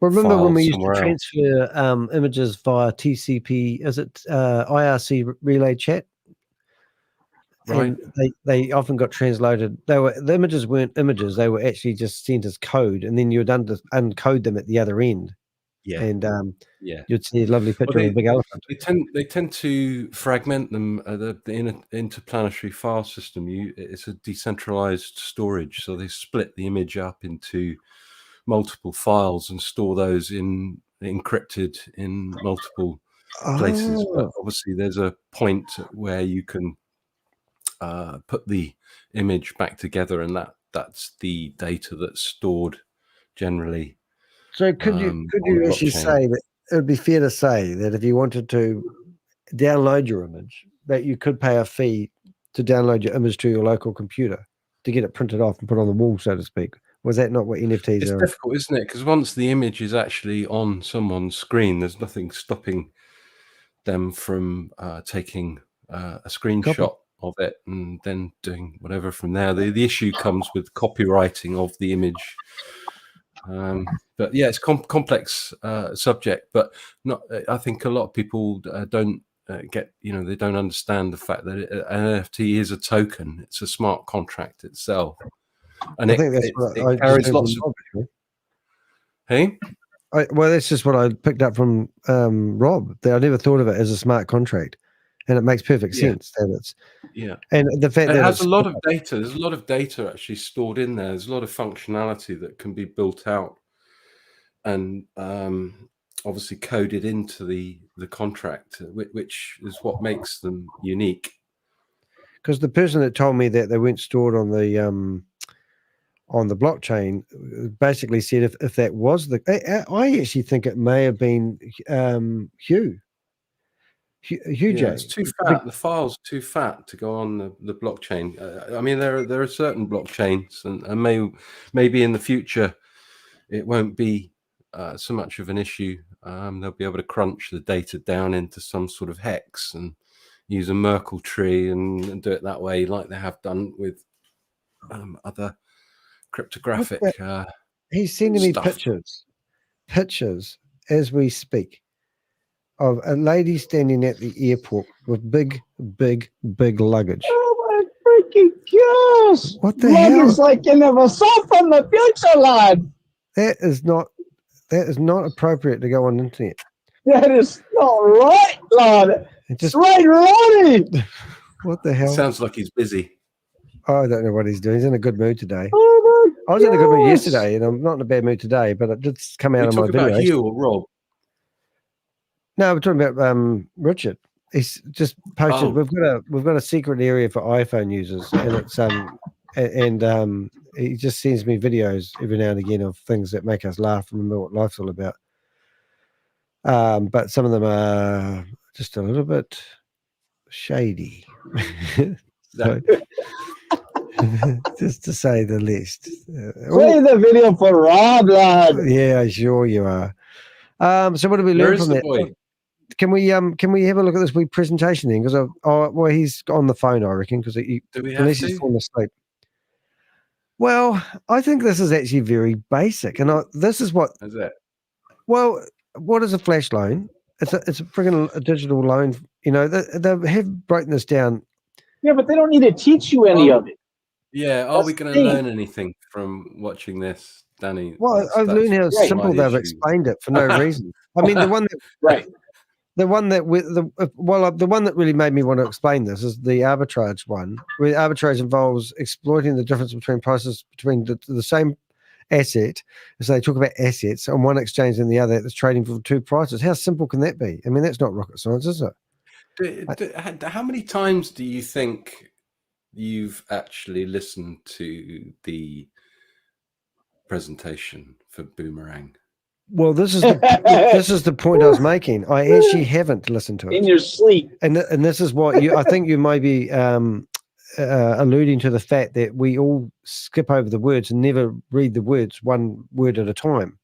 Well, remember when file we used to somewhere else. transfer images via TCP? Is it IRC relay chat? Right. And they often got translated. The images weren't images; they were actually just sent as code, and then you'd uncode them at the other end. Yeah. And Yeah. you'd see a lovely picture of a big elephant. They tend to fragment them. The interplanetary file system. It's a decentralized storage, so they split the image up into multiple files and store those encrypted in multiple places. But obviously, there's a point where you can put the image back together, and that's the data that's stored generally. So could you actually say that it would be fair to say that if you wanted to download your image, that you could pay a fee to download your image to your local computer to get it printed off and put on the wall, so to speak? Was that not what NFTs It's are? It's difficult, isn't it? Because once the image is actually on someone's screen, there's nothing stopping them from taking a screenshot of it and then doing whatever from there. The issue comes with copywriting of the image. But yeah, it's complex subject, but not. I think a lot of people don't get, they don't understand the fact that an NFT is a token. It's a smart contract itself, and I think that's what I carries just lots heard of. from Rob, Hey, well, that's just what I picked up from Rob. That I never thought of it as a smart contract, and it makes perfect sense that it's and the fact it that has it's a lot of data. There's a lot of data actually stored in there. There's a lot of functionality that can be built out and obviously coded into the contract, which is what makes them unique. because the person that told me that they weren't stored on the blockchain basically said if that was I actually think it may have been Hugh J. It's too fat. The file's too fat to go on the blockchain. I mean, there are certain blockchains, and maybe in the future it won't be so much of an issue. They'll be able to crunch the data down into some sort of hex and use a Merkle tree and do it that way, like they have done with other cryptographic. He's sending me stuff. pictures as we speak of a lady standing at the airport with big luggage. Oh my freaking gosh! What the hell? Luggage like you never saw from the future, lad. That is not appropriate to go on the internet. That is not right, lad. It's right, Ronnie. What the hell? Sounds like he's busy. I don't know what he's doing. He's in a good mood today. Oh my I was in a good mood yesterday, and I'm not in a bad mood today. But it did come out of my video. About Hugh or Rob? No, we're talking about Richard. He's just posted. Oh. We've got a secret area for iPhone users, and it's he just sends me videos every now and again of things that make us laugh and remember what life's all about. But some of them are just a little bit shady. So, just to say the least. Play the video for Rob, lad. Yeah, sure you are. So what did we learn from that? Can we have a look at this wee presentation then? Because well, he's on the phone, I reckon, because unless he's fallen asleep. Well, I think this is actually very basic, and this is what. Is that? Well, what is a flash loan? It's a friggin' a digital loan. They have broken this down. Yeah, but they don't need to teach you any of it. Yeah, are we going to learn anything from watching this, Danny? Well, I've learned how simple they've explained it for no reason. I mean, the one that the one that the one that really made me want to explain this is the arbitrage one, where arbitrage involves exploiting the difference between prices between the same asset. So they talk about assets on one exchange and the other that's trading for two prices. How simple can that be? I mean, that's not rocket science, is it? How many times do you think you've actually listened to the presentation for Boomerang? Well, this is the point I was making. I actually haven't listened to it in your sleep, and this is what I think you may be alluding to the fact that we all skip over the words and never read the words one word at a time.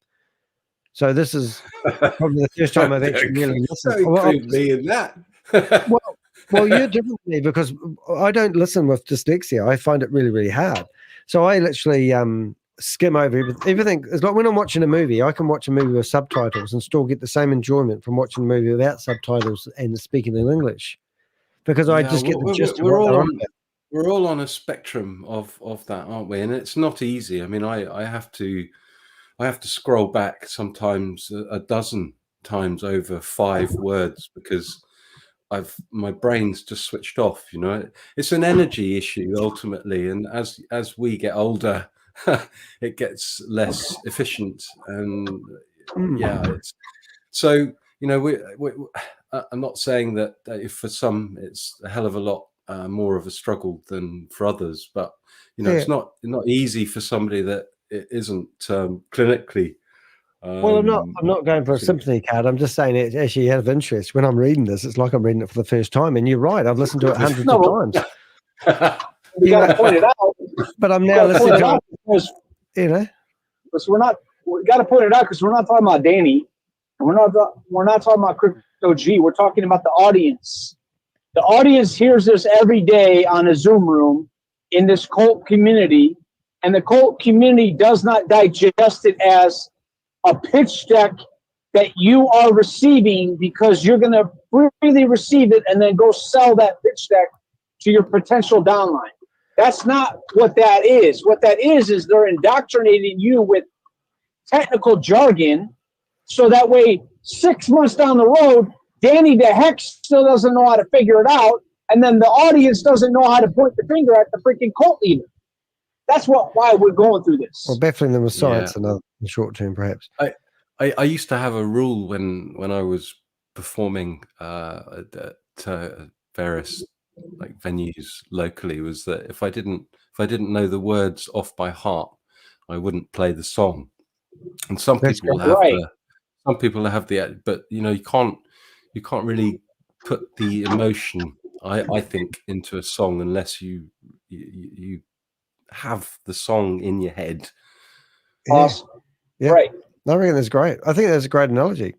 So this is probably the first time I've actually really listened. Don't me in that. well, you're different to me because I don't listen with dyslexia. I find it really, really hard. So I literally skim over everything. It's like when I'm watching a movie, I can watch a movie with subtitles and still get the same enjoyment from watching a movie without subtitles and speaking in English, because I just get the gist of what they're on about. we're all on a spectrum of that, aren't we? And it's not easy. I mean, I have to scroll back sometimes a dozen times over 5 words because my brain's just switched off. You know, it's an energy issue ultimately, and as we get older, it gets less efficient. And yeah, it's so. You know, I'm not saying that if for some it's a hell of a lot more of a struggle than for others, but you know, it's not easy for somebody that it isn't clinically. Well, I'm not going for a sympathy card. I'm just saying it's actually out of interest. When I'm reading this, it's like I'm reading it for the first time. And you're right, I've listened to it hundreds of times. We got to point it out. But I'm now listening to it. You know, because we got to point it out because we're not talking about Danny. We're not talking about Crypto G. We're talking about the audience. The audience hears this every day on a Zoom room in this cult community, and the cult community does not digest it as a pitch deck that you are receiving because you're going to freely receive it and then go sell that pitch deck to your potential downline. That's not what that is. What that is they're indoctrinating you with technical jargon. So that way, 6 months down the road, Danny de Hek still doesn't know how to figure it out, and then the audience doesn't know how to point the finger at the freaking cult leader. That's why we're going through this. Well, baffling them with science in the short term, perhaps. I used to have a rule when I was performing at various like venues locally, was that if I didn't know the words off by heart, I wouldn't play the song. And some people have the, but you know, you can't really put the emotion, I think, into a song unless you have the song in your head. Awesome. Yeah. Right. I reckon that's great. I think that's a great analogy.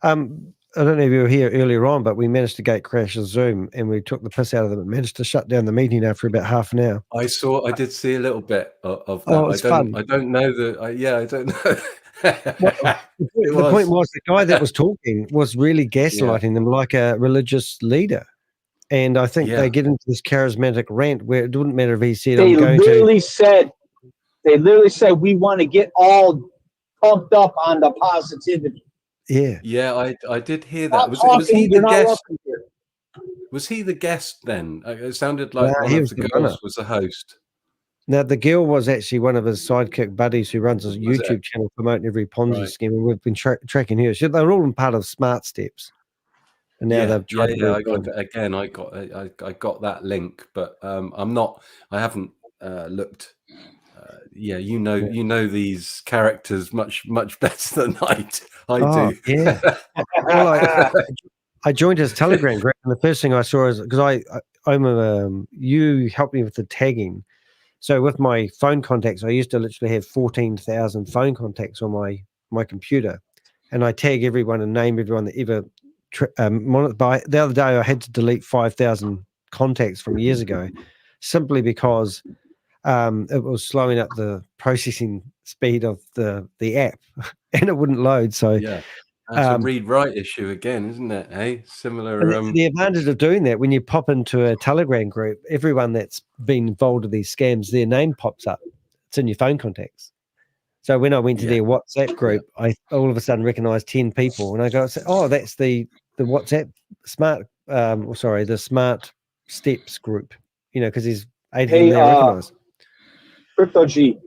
I don't know if you were here earlier on, but we managed to gate crash the Zoom and we took the piss out of them and managed to shut down the meeting after about half an hour. I did see a little bit of that. Oh, it's fun. I don't know I don't know. The point was the guy that was talking was really gaslighting them like a religious leader. And I think they get into this charismatic rant where it wouldn't matter if he said, they literally said, we want to get all pumped up on the positivity. Yeah, I did hear that. Was he the guest? Was he the guest then? It sounded like one of the girls was the host. Now, the girl was actually one of his sidekick buddies who runs his YouTube channel promoting every Ponzi scheme, and we've been tracking her. They're all part of Smart Steps. And now they've tried to I got that link, but I haven't looked. You know these characters much better than I do. Yeah. Well, I joined his Telegram group, and the first thing I saw is because you helped me with the tagging. So with my phone contacts, I used to literally have 14,000 phone contacts on my computer, and I tag everyone and name everyone that ever. By the other day, I had to delete 5,000 contacts from years ago, simply because it was slowing up the processing speed of the app, and it wouldn't load. So that's a read-write issue again, isn't it? Hey, similar. The advantage of doing that, when you pop into a Telegram group, everyone that's been involved in these scams, their name pops up. It's in your phone contacts. So when I went to their WhatsApp group, I all of a sudden recognized 10 people, and I go, "Oh, that's the WhatsApp the Smart Steps group." You know, because there's 8 of them there recognized. Crypto G.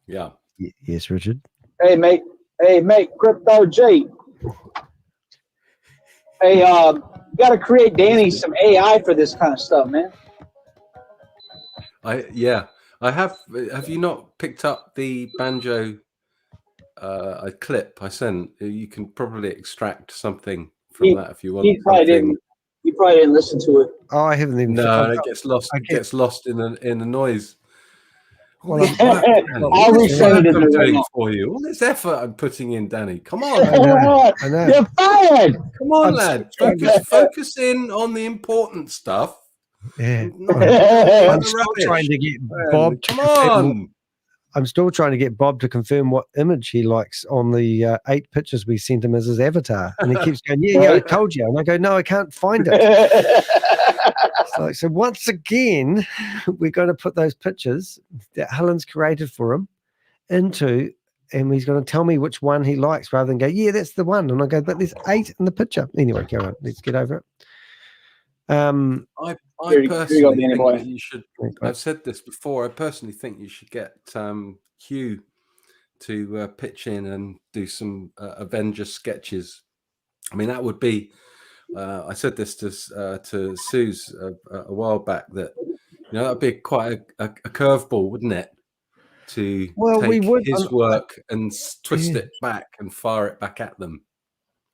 Yeah. Yes, Richard. Hey, mate, Crypto G. Hey, you got to create Danny some AI for this kind of stuff, man. I have. Have you not picked up the banjo a clip I sent? You can probably extract something from that if you want. You probably didn't listen to it. Oh, I haven't even. No, it gets lost. It gets lost in the noise. I'll resend it doing for you. All this effort I'm putting in, Danny. Come on, I know. You're fired. Come on, lad. Focus in on the important stuff. Yeah. I'm still trying to get Bob. Come on. I'm still trying to get Bob to confirm what image he likes on the 8 pictures we sent him as his avatar. And he keeps going, yeah, I told you. And I go, no, I can't find it. So once again, we're going to put those pictures that Helen's created for him into, and he's going to tell me which one he likes rather than go, yeah, that's the one. And I go, but there's 8 in the picture. Anyway, go on. Let's get over it. I personally think that you should. I've said this before. I personally think you should get Hugh to pitch in and do some Avenger sketches. I mean, that would be. I said this to Suze a while back that that'd be quite a curveball, wouldn't it? To take his work and twist it back and fire it back at them.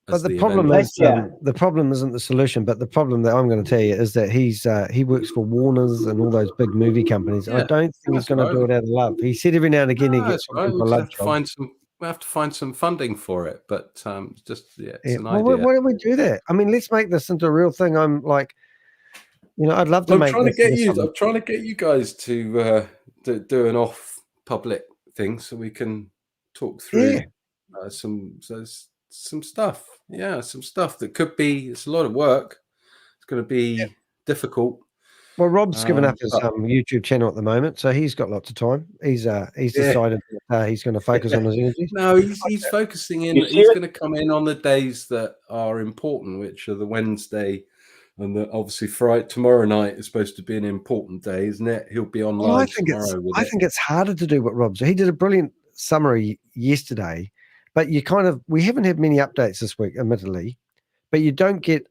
But the problem is, the problem isn't the solution. But the problem that I'm going to tell you is that he works for Warner's and all those big movie companies. I don't think he's going to do it out of love. He said every now and again he gets right. We'll have to find some funding for it. But it's an idea. Why don't we do that? I mean, let's make this into a real thing. I'm like, I'd love to I'm make. trying to get you guys to do an off public thing so we can talk through some stuff. Yeah, some stuff that could be. It's a lot of work. It's going to be difficult. Well, Rob's given up his YouTube channel at the moment, so he's got lots of time. He's decided that he's going to focus on his energies. No, he's focusing in. He's going to come in on the days that are important, which are the Wednesday, and obviously Friday. Tomorrow night is supposed to be an important day, isn't it? He'll be on live tomorrow. I think it's harder to do what Rob's. He did a brilliant summary yesterday. But we haven't had many updates this week, admittedly, but you don't get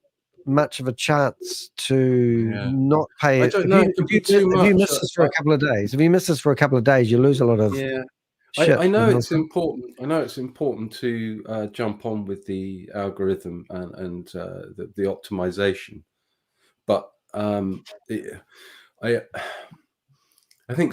much of a chance to not pay. I don't know. If you miss this for a couple of days, you lose a lot of. Yeah, I know it's important. I know it's important to jump on with the algorithm and the optimization, but I think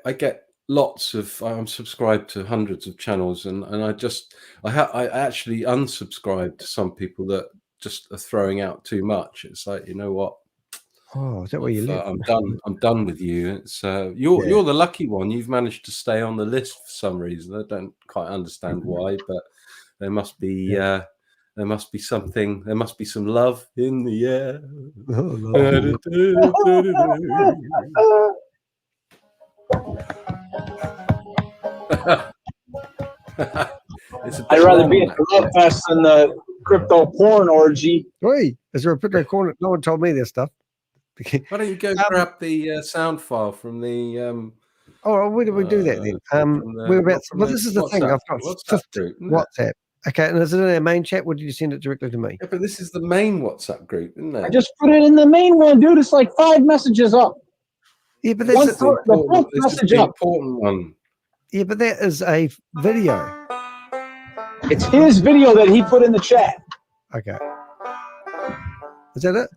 I get. Lots of I'm subscribed to hundreds of channels and I actually unsubscribed to some people that just are throwing out too much. It's like, you know what? Oh, is that where you live? I'm done with you. It's you're the lucky one. You've managed to stay on the list for some reason. I don't quite understand why, but there must be something. There must be some love in the air. I'd rather be at the love fest than the crypto porn orgy. Wait, is there a crypto corner? No one told me this stuff. Why don't you go grab the sound file from the? Where did we do that then? We're about. Well, this is the thing. I've got WhatsApp. Okay, and is it in our main chat? Or did you send it directly to me? Yeah, but this is the main WhatsApp group, isn't it? I just put it in the main one, dude. It's like 5 messages up. Yeah, but that's the important one. Yeah, but that is a video. It's his video that he put in the chat. Okay. Is that it?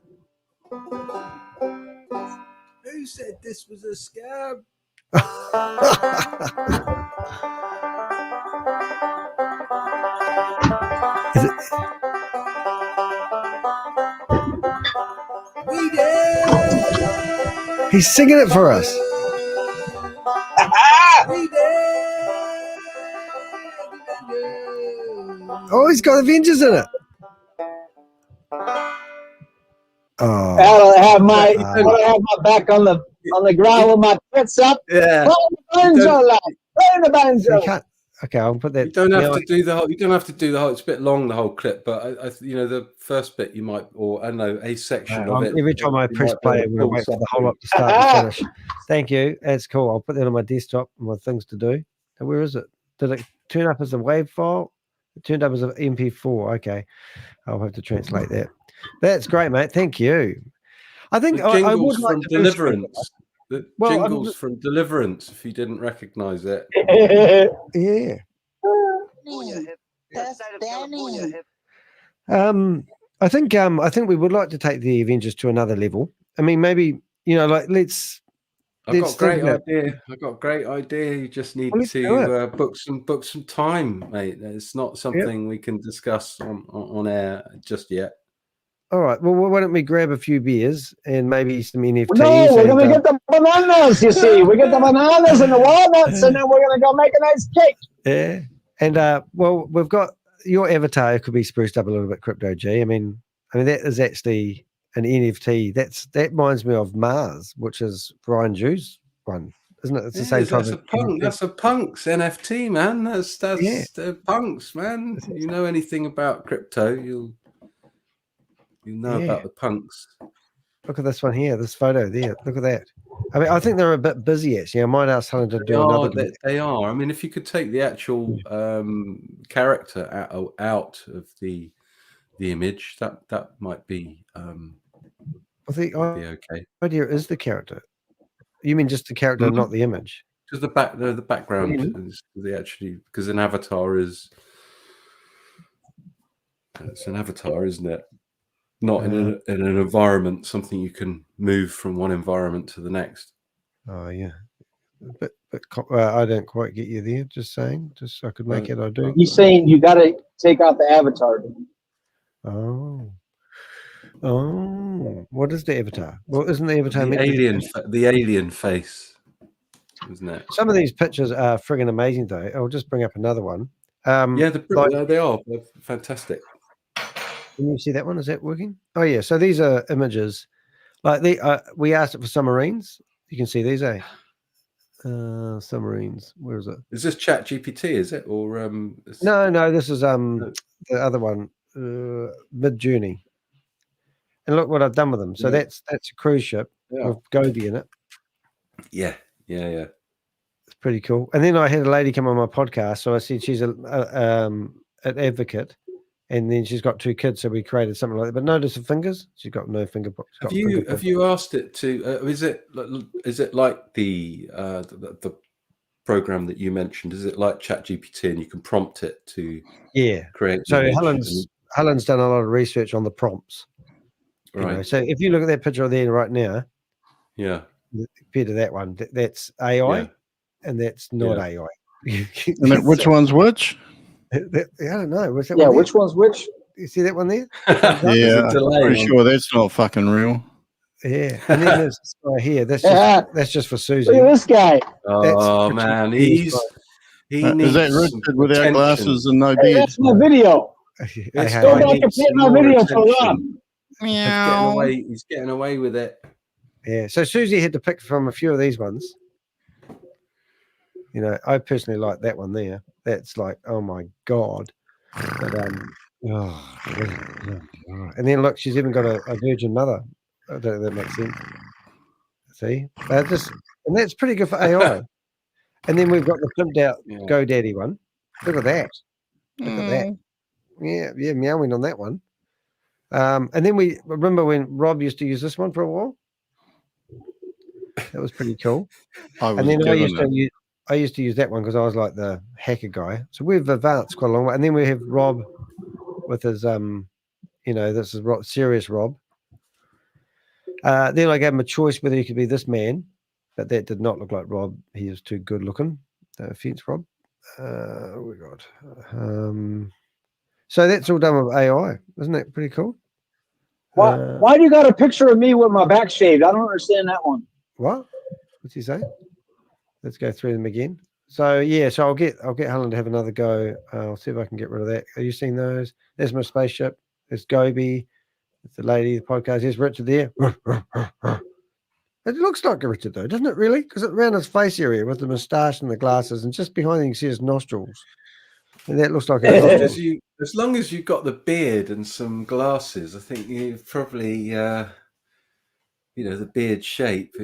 Who said this was a scam? Is it? We did. He's singing it for us. We did. Oh, he's got Avengers in it. Oh, I'll have my back on the ground with my tits up. Yeah. Playing the banjo. Okay, I'll put that. You don't have to do the whole. You don't have to do the whole. It's a bit long, the whole clip, but the first bit you might, or I don't know, a section of it. Every time I press play, I'm going to wait for the whole lot to start and finish. Thank you. That's cool. I'll put that on my desktop. My things to do. And where is it? Did it turn up as a WAV file? It turned up as an MP4. Okay, I'll have to translate that. That's great, mate. Thank you. I think I would like to Deliverance. The jingles from Deliverance, if you didn't recognize it. Yeah. I think we would like to take the Avengers to another level. I mean, maybe let's. I've got a great idea. You just need to book some time, mate. It's not something we can discuss on air just yet. All right. Well, why don't we grab a few beers and maybe some NFTs? No, we're going to get the bananas, you see. We get the bananas and the walnuts, and then we're going to go make a nice cake. Yeah. And, well, we've got your avatar could be spruced up a little bit, Crypto G. I mean, that is actually an NFT. That reminds me of Mars, which is Brian Jew's one, isn't it? It's the same type that's of a punk. That's a punk's NFT, man. That's punks, man. You know anything about crypto, you'll know about the punks. Look at this one here, this photo there. Look at that. I mean, I think they're a bit busy actually. I might ask Helen to do another. They are. I mean, if you could take the actual character out of the image, that might be. I think be okay. Idea is the character. You mean just the character, not the image? Just the background is because an avatar is. It's an avatar, isn't it? Not in an environment, something you can move from one environment to the next. Oh yeah, but I don't quite get you there. Just saying, just so I could make it. I do. He's saying you got to take out the avatar. Oh, what is the avatar? Well, isn't the avatar the alien face? Isn't it? Some of these pictures are friggin' amazing, though. I'll just bring up another one. They are. They're fantastic. Can you see that one? Is that working? Oh yeah. So these are images. Like we asked it for submarines. You can see these, submarines. Where is it? Is this Chat GPT? Is it or No. This is the other one, Mid-Journey. And look what I've done with them. So that's a cruise ship with Gobi in it. Yeah. It's pretty cool. And then I had a lady come on my podcast. So I said she's an advocate. And then she's got 2 kids, so we created something like that. But notice the fingers; she's got no fingerprints. Have you asked it to? Is it like the program that you mentioned? Is it like ChatGPT, and you can prompt it to create? So Helen's done a lot of research on the prompts. Right. So if you look at that picture there right now, compared to that one, that's AI, and that's not AI. And which one's which? I don't know. What's that which one's which? You see that one there? Yeah, I'm pretty sure that's not fucking real. Yeah, and then there's this guy here. That's just for Susie. Look at this guy. Oh man, he is needs that Richard without attention. glasses and no beard? That's my video. This Go guy back and needs play some my more video for attention. Rob. He's getting away with it. Yeah. So Susie had to pick from a few of these ones. You know, I personally like that one there. That's like, oh my god. But and then look, she's even got a virgin mother. I don't know if that makes sense. See, and that's pretty good for AI. And then we've got the pimped out GoDaddy one. Look at that. Look at that. Yeah, meowing on that one. And then we remember when Rob used to use this one for a while. That was pretty cool. And then I used to use that one because I was like the hacker guy. So we've advanced quite a long way. And then we have Rob with his this is serious Rob. Then I gave him a choice whether he could be this man, but that did not look like Rob. He is too good looking. No offense, Rob. Oh my god. So that's all done with AI. Isn't that pretty cool? Why do you got a picture of me with my back shaved? I don't understand that one. What? What's he say? Let's go through them again. So yeah, so I'll get Helen to have another go. I'll see if I can get rid of that. Have you seen those? There's my spaceship. There's Gobi. There's the lady, the podcast. There's Richard there. It looks like a Richard though, doesn't it really? Because it's around his face area with the moustache and the glasses, and just behind him you see his nostrils. And that looks like as long as you've got the beard and some glasses, I think you probably the beard shape.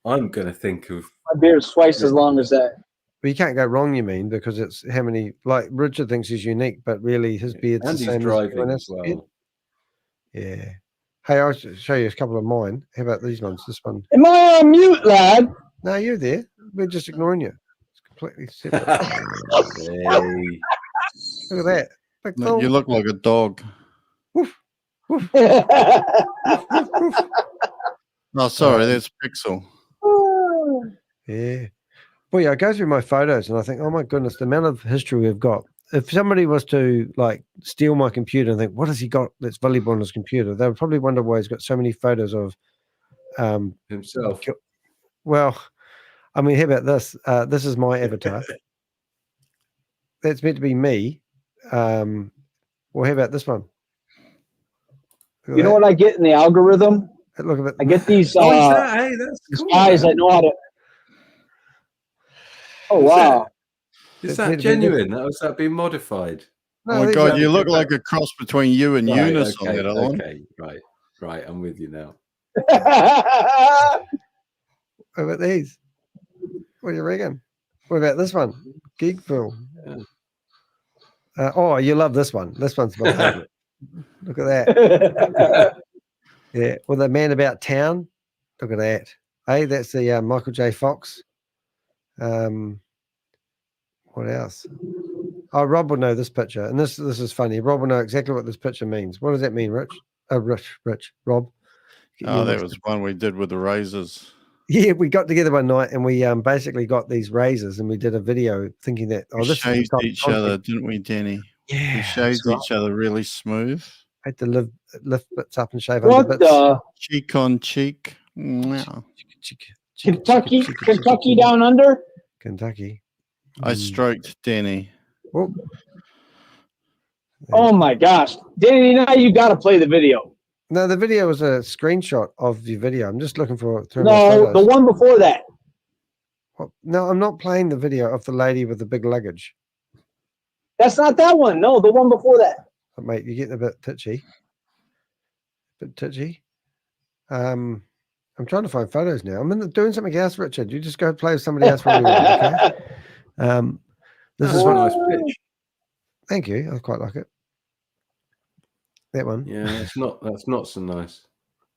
I'm gonna think of my beard's twice as long as that. Well, you can't go wrong, you mean, because it's how many, like Richard thinks he's unique, but really his beard's and the he's same driving as as well. beard. Yeah. Hey, I'll show you a couple of mine. How about these ones? This one. Am I on mute, lad? No, you're there. We're just ignoring you. It's completely separate. Look at that. You look like a dog. Woof. Woof. Oh, sorry, that's Pixel. Yeah. Well, yeah, I go through my photos and I think, oh my goodness, the amount of history we've got if somebody was to like steal my computer and think, what has he got that's valuable on his computer? They would probably wonder why he's got so many photos of himself. Well, I mean, how about this? This is my avatar. That's meant to be me. Well, how about this one? You know what I get in the algorithm? Look at it. I get these, Oh, is that? Hey, that's these cool, guys man. that know how to. Oh, Is wow. Is that genuine? Has that been modified? Oh my God, you look like a cross between you and Right, Eunice okay, on that other one. okay, right. I'm with you now. What about these? What do you reckon? What about this one? Geekville. Oh, you love this one. This one's my favorite. Look at that. Yeah, with the Man About Town. Look at that. Hey, that's the Michael J. Fox. What else? Oh, Rob will know this picture, and this is funny. Rob will know exactly what this picture means. What does that mean, Rich? Oh, Rich, Rob. Oh, that was one we did with the razors. Yeah, we got together one night and we basically got these razors and we did a video thinking that We this shaved is the each content. other, didn't we, Danny? Yeah, we shaved that's each other really smooth. I had to lift bits up and shave What under bits. the? Cheek on cheek. Wow. Kentucky down under? Kentucky. I stroked Danny. Oh. Oh my gosh. Danny, now you got to play the video. No, the video was a screenshot of the video. I'm just looking for through my No, photos. the one before that. Well, no, I'm not playing the video of the lady with the big luggage. That's not that one. No, the one before that. Oh, mate, you're getting a bit titchy. I'm trying to find photos now. I'm doing something else, Richard. You just go play with somebody else for a minute, okay? This is a nice pitch. Thank you. I quite like it. That one. Yeah, that's not so nice.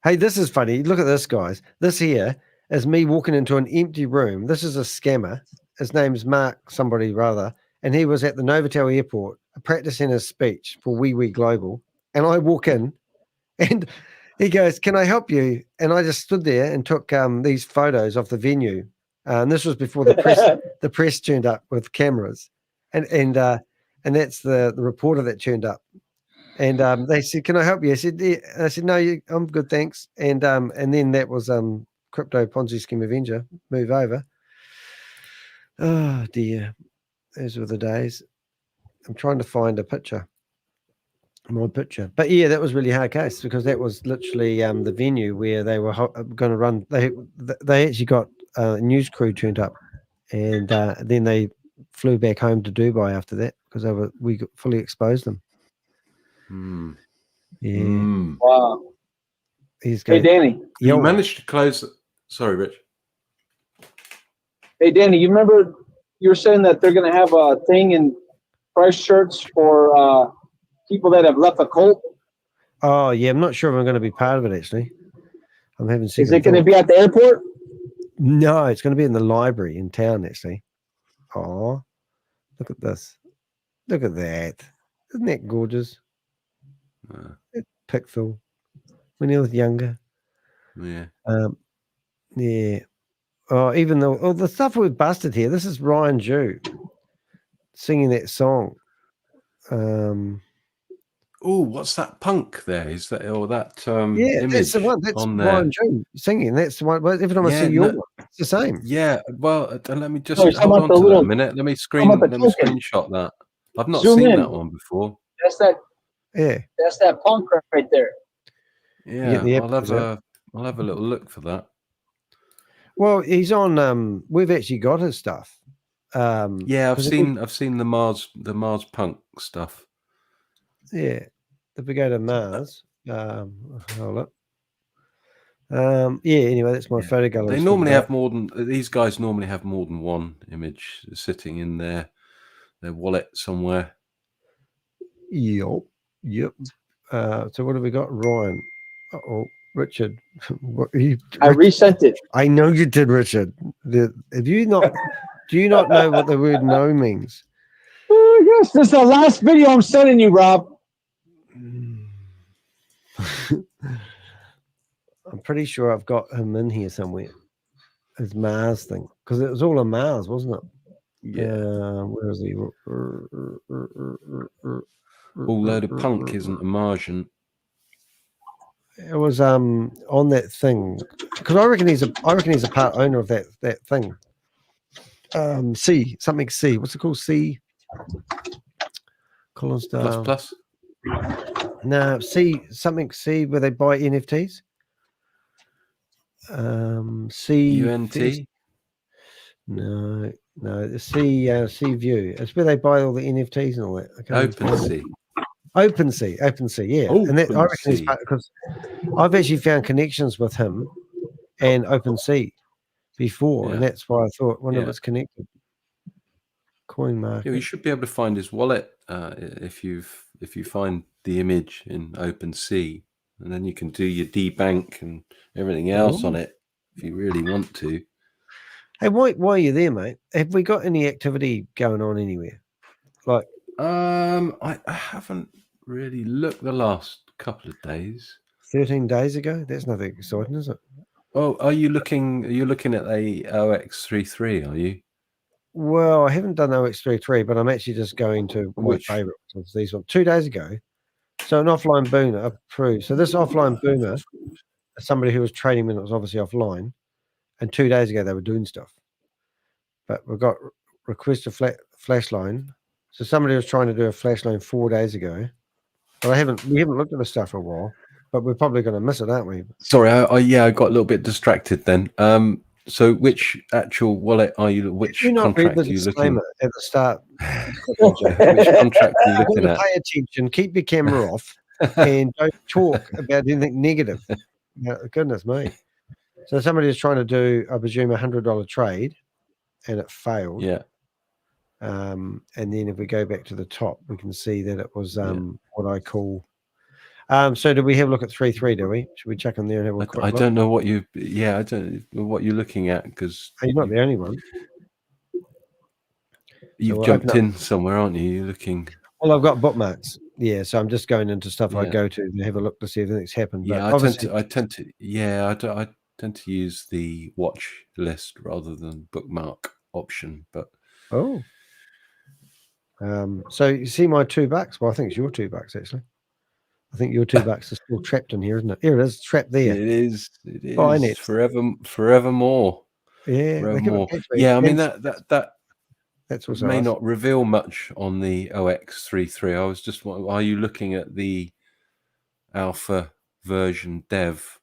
Hey, this is funny. Look at this, guys. This here is me walking into an empty room. This is a scammer. His name's Mark somebody rather, and he was at the Novotel airport practicing his speech for Wee Global. And I walk in and he goes, "Can I help you?" And I just stood there and took these photos of the venue. And this was before the press turned up with cameras. And that's the reporter that turned up. And they said, "Can I help you?" I said, "Yeah." I said, "No, I'm good, thanks." And then that was Crypto Ponzi Scheme Avenger. Move over. Oh dear, those were the days. I'm trying to find a picture, my picture. But yeah, that was really hard case because that was literally the venue where they were going to run. They actually got a news crew turned up, and then they flew back home to Dubai after that because we fully exposed them. Yeah. Wow. Hey, Danny. You managed to close. Sorry, Rich. Hey, Danny, you remember you were saying that they're going to have a thing in price shirts for people that have left a cult? Oh, yeah. I'm not sure if I'm going to be part of it, actually. I'm having Is it going to be at the airport? No, it's going to be in the library in town, actually. Oh, look at this. Look at that. Isn't that gorgeous? Pickful. When he was younger. Yeah. Yeah. Oh, even though the stuff we've busted here. This is Ryan Jew singing that song. Oh, what's that punk there? Is that that yeah, image that's the one. That's on Ryan there? Jew singing. That's the one. Well, every time I see your one, it's the same. Yeah. Well, let me just No, hold on to that a minute. Let me screenshot that. I've not Zoom seen in. that one before. That's that. Yeah. That's that punk right there. Yeah, I'll have a little look for that. Well, he's on. We've actually got his stuff. Yeah, I've seen the Mars punk stuff. Yeah, if we go to Mars, hold up. Yeah. Anyway, that's my photo gallery. They normally have more than these guys. Normally have more than one image sitting in their wallet somewhere. Yep. So what have we got, Ryan? Oh, Richard. I resent it. I know you did, Richard. Have you not? Do you not know what the word "no" means? Oh, yes, this is the last video I'm sending you, Rob. I'm pretty sure I've got him in here somewhere. His Mars thing, because it was all on Mars, wasn't it? Where is he? All load of punk isn't a margin. It was on that thing because I reckon he's a part owner of that thing. C something C. What's it called? C. Collinsdale. Plus. No, C something C where they buy NFTs. C UNT. No, the C View. It's where they buy all the NFTs and all that. OpenSea, yeah. And that I reckon is because I've actually found connections with him and OpenSea before, and that's why I thought wonder if it's connected. Coin market. Yeah, you should be able to find his wallet if you find the image in OpenSea, and then you can do your debank and everything else on it if you really want to. Hey, why are you there, mate? Have we got any activity going on anywhere? Like, I haven't really looked the last couple of days. 13 days ago. That's nothing exciting, is it? Oh, are you looking at a OX33? Are you? Well, I haven't done OX33, but I'm actually just going to my favorite of these ones 2 days ago. So an offline boomer approved. So this offline boomer, somebody who was trading when it was obviously offline, and 2 days ago they were doing stuff. But we've got request a flash line. So somebody was trying to do a flash line 4 days ago. But we haven't looked at the stuff for a while. But we're probably going to miss it, aren't we? Sorry, I got a little bit distracted then. So which actual wallet are you? Which contract are you looking at the start? Which contract are you looking at? Pay attention. Keep your camera off, and don't talk about anything negative. Goodness me! So somebody was trying to do, I presume, $100 trade, and it failed. Yeah. And then if we go back to the top, we can see that it was what I call. So do we have a look at 3.3? Do we? Should we check on there and have a quick look? I don't know what you. Yeah, I don't know what you're looking at because you're not the only one. You've jumped in somewhere, aren't you? You're looking. Well, I've got bookmarks. Yeah, so I'm just going into stuff I go to and have a look to see if anything's happened. Yeah, but I tend to use the watch list rather than bookmark option. But so you see my $2? Well, I think it's your $2 actually. I think your $2 is still trapped in here, isn't it? Here it is, trapped there. It is. It is forevermore. Yeah, forevermore. Yeah. I mean that's also may not reveal much on the OX33. I was just, are you looking at the alpha version dev?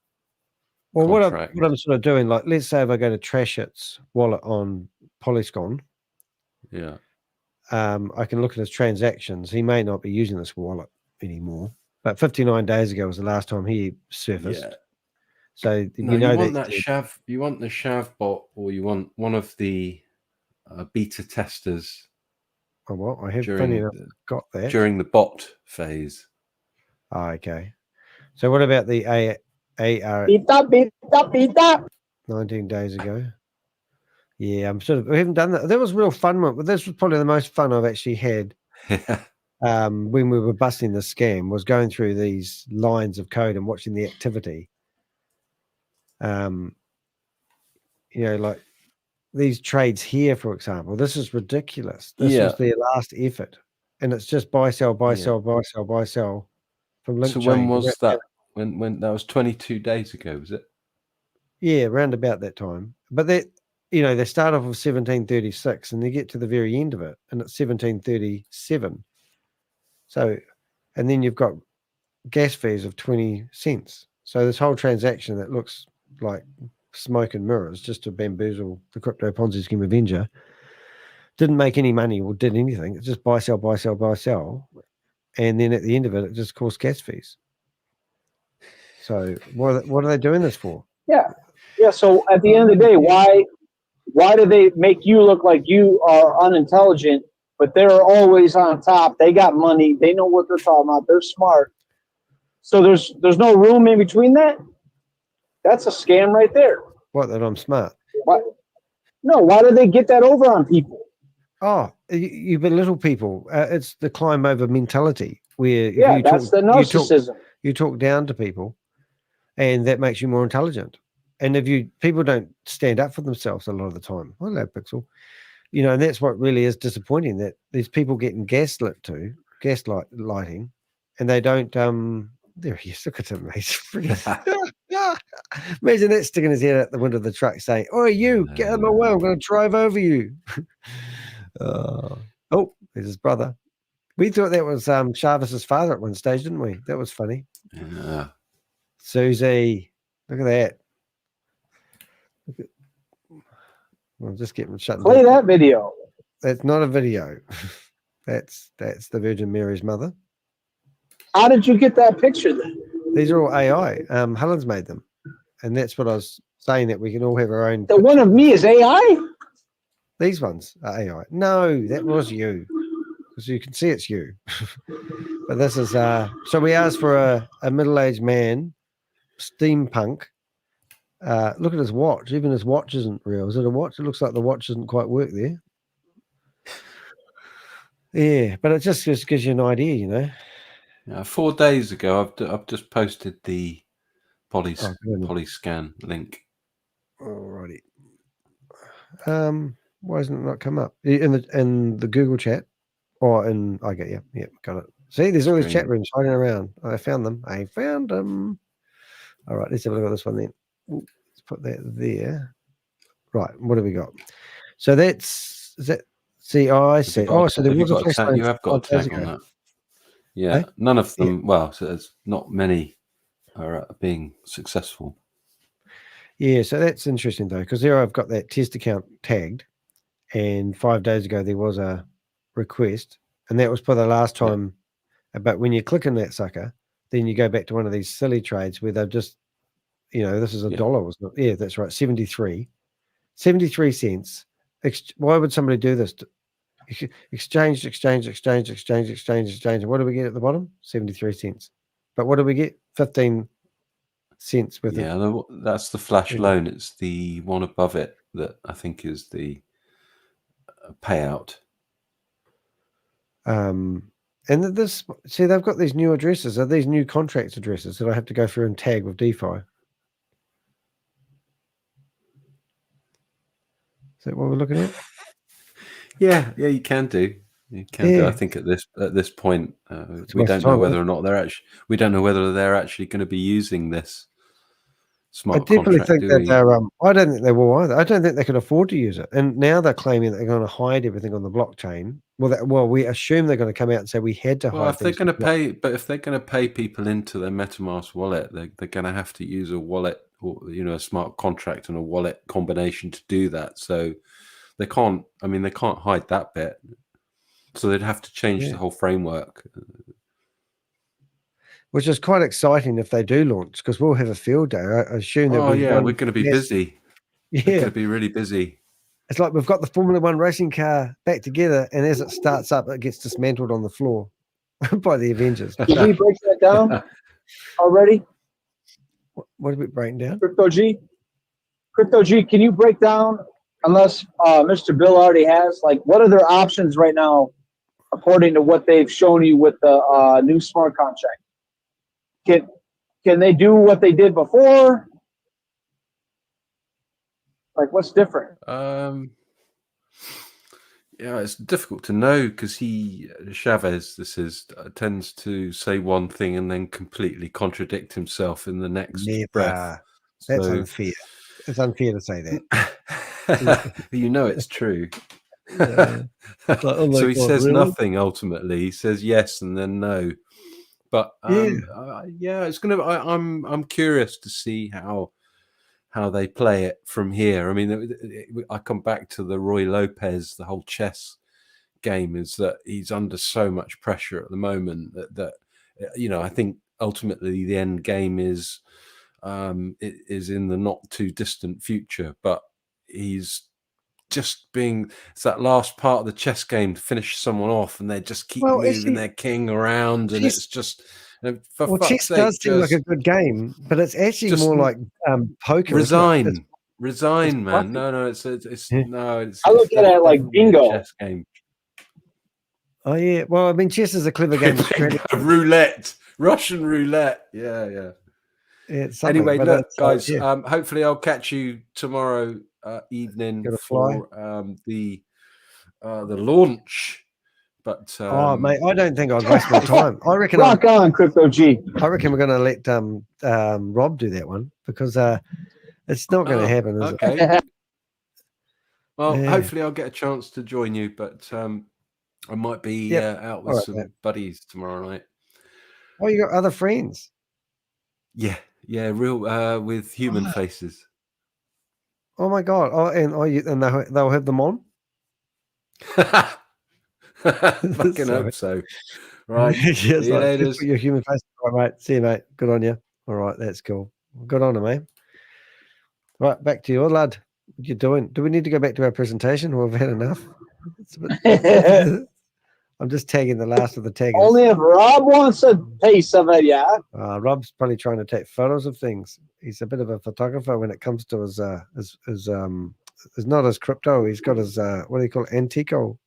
Well, what I'm sort of doing, like, let's say if I go to Trzeja's wallet on Polygon, yeah, I can look at his transactions. He may not be using this wallet anymore. But 59 days ago was the last time he surfaced. Yeah. So you want that Shav. You want the Shav bot, or you want one of the beta testers. Oh, what? I have got that during the bot phase. Oh, okay. So what about the AR? Beta. 19 days ago. Yeah, we haven't done that. That was real fun. But this was probably the most fun I've actually had. When we were busting the scam, was going through these lines of code and watching the activity. Like these trades here, for example, this is ridiculous. This was their last effort, and it's just buy, sell, buy, sell, buy, sell, buy, sell from link chain. So when was that? When that was 22 days ago, was it? Yeah, around about that time. But they start off with 1736, and they get to the very end of it, and it's 1737. So, and then you've got gas fees of 20 cents. So this whole transaction that looks like smoke and mirrors just to bamboozle the Crypto Ponzi Scheme Avenger didn't make any money or did anything. It's just buy, sell, buy, sell, buy, sell. And then at the end of it, it just costs gas fees. So what are they doing this for? Yeah. So at the end of the day, why do they make you look like you are unintelligent? But they're always on top. They got money. They know what they're talking about. They're smart. So there's no room in between that. That's a scam right there. What, that I'm smart? Why? No, why do they get that over on people? Oh, you belittle people. It's the climb over mentality where that's the narcissism. You talk down to people, and that makes you more intelligent. And if people don't stand up for themselves a lot of the time. Hello, Pixel. you know, and that's what really is disappointing, that these people getting gaslighting, and they don't. There he is. Look at him. He's freaking. Imagine that sticking his head out the window of the truck saying, "Oh, you get out of my way! I'm going to drive over you." Oh, there's his brother. We thought that was ShaveZ's father at one stage, didn't we? That was funny. Yeah. Susie, look at that. We'll just get him shut. Play that video. That's not a video. That's the Virgin Mary's mother. How did you get that picture then? These are all AI. Helen's made them, and that's what I was saying, that we can all have our own. The one of me is AI. These ones are AI. No, that was you, because you can see it's you. But this is so we asked for a middle-aged man, steampunk. Look at his watch. Even his watch isn't real. Is it a watch? It looks like the watch doesn't quite work there. Yeah, but it just gives you an idea, you know. 4 days ago, I've just posted the Polyscan link. Alrighty. Why hasn't it not come up in the Google chat? Or I get you. Yeah, got it. See, there's all these chat rooms hiding around. I found them. All right, let's have a look at this one then. Ooh, let's put that there. Right, what have we got? So is that. See, I see. Oh, so there was a tag. You have got a tag on that. Yeah, Hey? none of them. Yeah. Well, so there's not many are being successful. Yeah, so that's interesting though, because there I've got that test account tagged, and 5 days ago there was a request, and that was for the last time. Yeah. But when you click on that sucker, then you go back to one of these silly trades where they've just, you know, this is $1, wasn't it? Yeah, that's right, 73 cents. Why would somebody do this? Exchange. What do we get at the bottom? 73 cents. But what do we get? 15 cents with it. Yeah, that's the flash loan. It's the one above it that I think is the payout. And this, see, they've got these new addresses. Are these new contract addresses that I have to go through and tag with DeFi? Is that what we're looking at? Yeah, you can do. You can do. I think at this point, we don't know whether or not we don't know whether they're actually going to be using this smart contract. I definitely think that they're. I don't think they will either. I don't think they can afford to use it. And now they're claiming that they're going to hide everything on the blockchain. Well, we assume they're going to come out and say we had to hide. Well, if they're going to pay, but if they're going to pay people into their MetaMask wallet, they're going to have to use a wallet, or a smart contract and a wallet combination to do that. So they can't. I mean, they can't hide that bit. So they'd have to change the whole framework. Which is quite exciting if they do launch, because we'll have a field day. I assume that we're going to be busy. Yeah, we're going to be really busy. It's like we've got the Formula One racing car back together, and as it starts up, it gets dismantled on the floor by the Avengers. Did we break that down already? What are we breaking down? Crypto G, can you break down, unless Mr. Bill already has, like, what are their options right now, according to what they've shown you with the new smart contract? Can they do what they did before? Like, what's different? Yeah, it's difficult to know, because ShaveZ, tends to say one thing and then completely contradict himself in the next breath. That's unfair. It's unfair to say that. It's true. So he says nothing ultimately. He says yes and then no. But it's gonna. I'm curious to see how they play it from here. I mean, I come back to the Roy Lopez, the whole chess game, is that he's under so much pressure at the moment that I think ultimately the end game is in the not too distant future, but he's just it's that last part of the chess game to finish someone off, and they just keep moving their king around, and it's just chess does seem like a good game, but it's actually more like poker. Resign, man. No, it's I look at it like bingo. Chess game. Oh yeah, well, I mean, chess is a clever game of strategy. Roulette, Russian roulette. Yeah. Anyway, look, guys. Hopefully, I'll catch you tomorrow evening for the the launch. But oh, mate, I don't think I'd waste my time. I reckon. Rock on, Crypto G. I reckon we're going to let Rob do that one because it's not going to happen, is okay. it? Well, Yeah. hopefully I'll get a chance to join you, but I might be out with some buddies tomorrow night. Oh, you got other friends? Yeah, real with human faces. Oh my God! Oh, and they'll have them on. Fucking hope so. Right. Yes, See you like, later. just put your human face. All right, mate. See you, mate. Good on you. All right, that's cool. Good on you, mate. Right, back to you, lad. What you doing? Do we need to go back to our presentation, or have we had enough? I'm just tagging the last of the taggers. Only if Rob wants a piece of it, yeah. Rob's probably trying to take photos of things. He's a bit of a photographer when it comes to his not his crypto. He's got his what do you call it? Antico.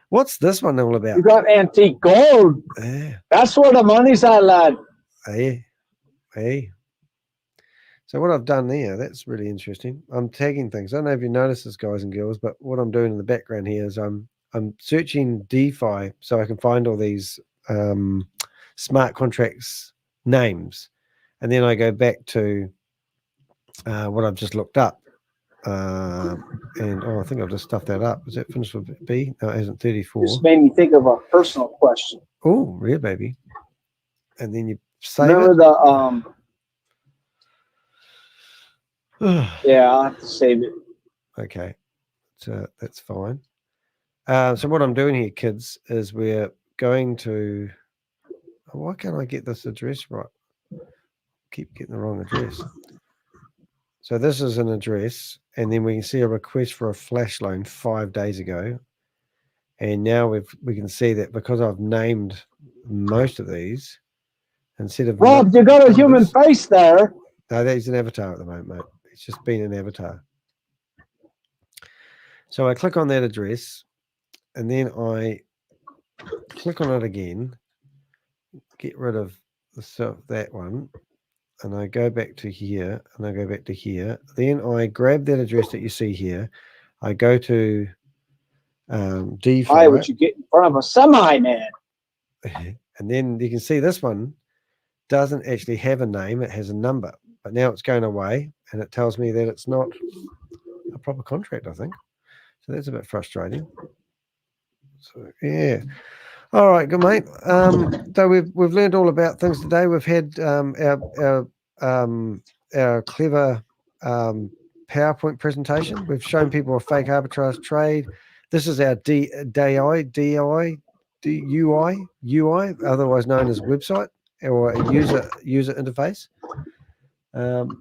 What's this one all about? You got antique gold. Yeah. That's where the money's at, lad. Hey. So what I've done there, that's really interesting. I'm tagging things. I don't know if you notice this, guys and girls, but what I'm doing in the background here is I'm searching DeFi so I can find all these smart contracts names, and then I go back to what I've just looked up. And I think I've just stuffed that up. Is that finished with B? No, it hasn't. 34. This made me think of a personal question. Oh, real baby. And then you save Remember it. Yeah, I'll have to save it. Okay, so that's fine. So what I'm doing here, kids, is we're going to. Why can't I get this address right? Keep getting the wrong address. So this is an address, and then we can see a request for a flash loan 5 days ago, and now we can see that because I've named most of these instead of Rob, you got a human face there. No, that is an avatar at the moment, mate. It's just been an avatar. So I click on that address, and then I click on it again, get rid of that one, and I go back to here, and I go back to here. Then I grab that address that you see here. I go to DeFi. Why would you get in front of a semi, man? And then you can see this one doesn't actually have a name. It has a number. But now it's going away, and it tells me that it's not a proper contract, I think. So that's a bit frustrating. So, yeah. All right, good, mate. So we've learned all about things today. We've had our clever PowerPoint presentation. We've shown people a fake arbitrage trade. This is our DUI, otherwise known as website or a user interface. And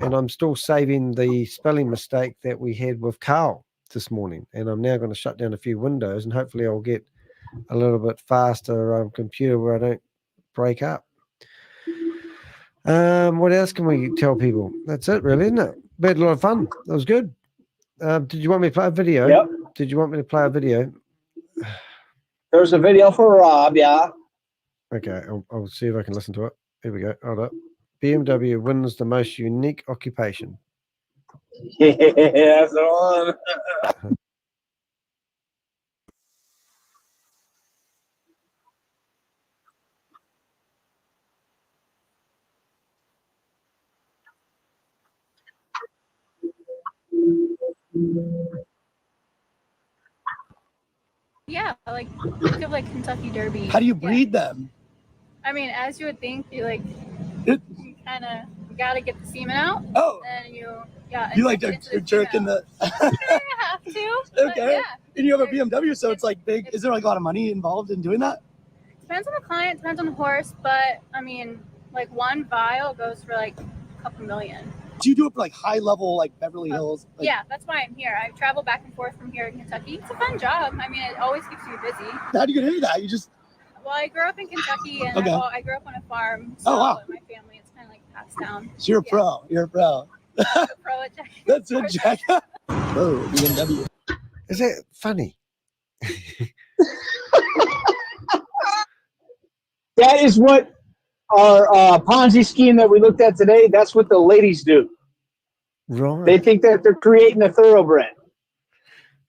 I'm still saving the spelling mistake that we had with Carl this morning. And I'm now going to shut down a few windows, and hopefully I'll get a little bit faster computer where I don't break up. What else can we tell people? That's it, really, isn't it? We had a lot of fun. That was good. Did you want me to play a video? Yep. Did you want me to play a video? There's a video for Rob, yeah. Okay, I'll see if I can listen to it. Here we go. Hold up. BMW wins the most unique occupation. Yeah, that's the one. Yeah, like think of like Kentucky Derby. How do you breed them? I mean, as you would think, you like you kind of gotta get the semen out. Oh. And you You like to jerk in the. I have to. but Okay. Yeah. And you have a BMW, so it's like big. Is there like a lot of money involved in doing that? Depends on the client, depends on the horse, but I mean, like one vial goes for like a couple million. Do you do it for like high level, like Beverly Hills? Like, Yeah, that's why I'm here. I travel back and forth from here to Kentucky. It's a fun job. I mean, it always keeps you busy. How do you get into that? You just. Well, I grew up in Kentucky, and Okay. I grew up on a farm. So Oh, wow. my family, it's kind of like passed down. So you're a pro. You're a pro. Pro at Jack. That's a Jack. Oh, BMW. Is that funny? That is what our Ponzi scheme that we looked at today, that's what the ladies do. Right. They think that they're creating a thoroughbred.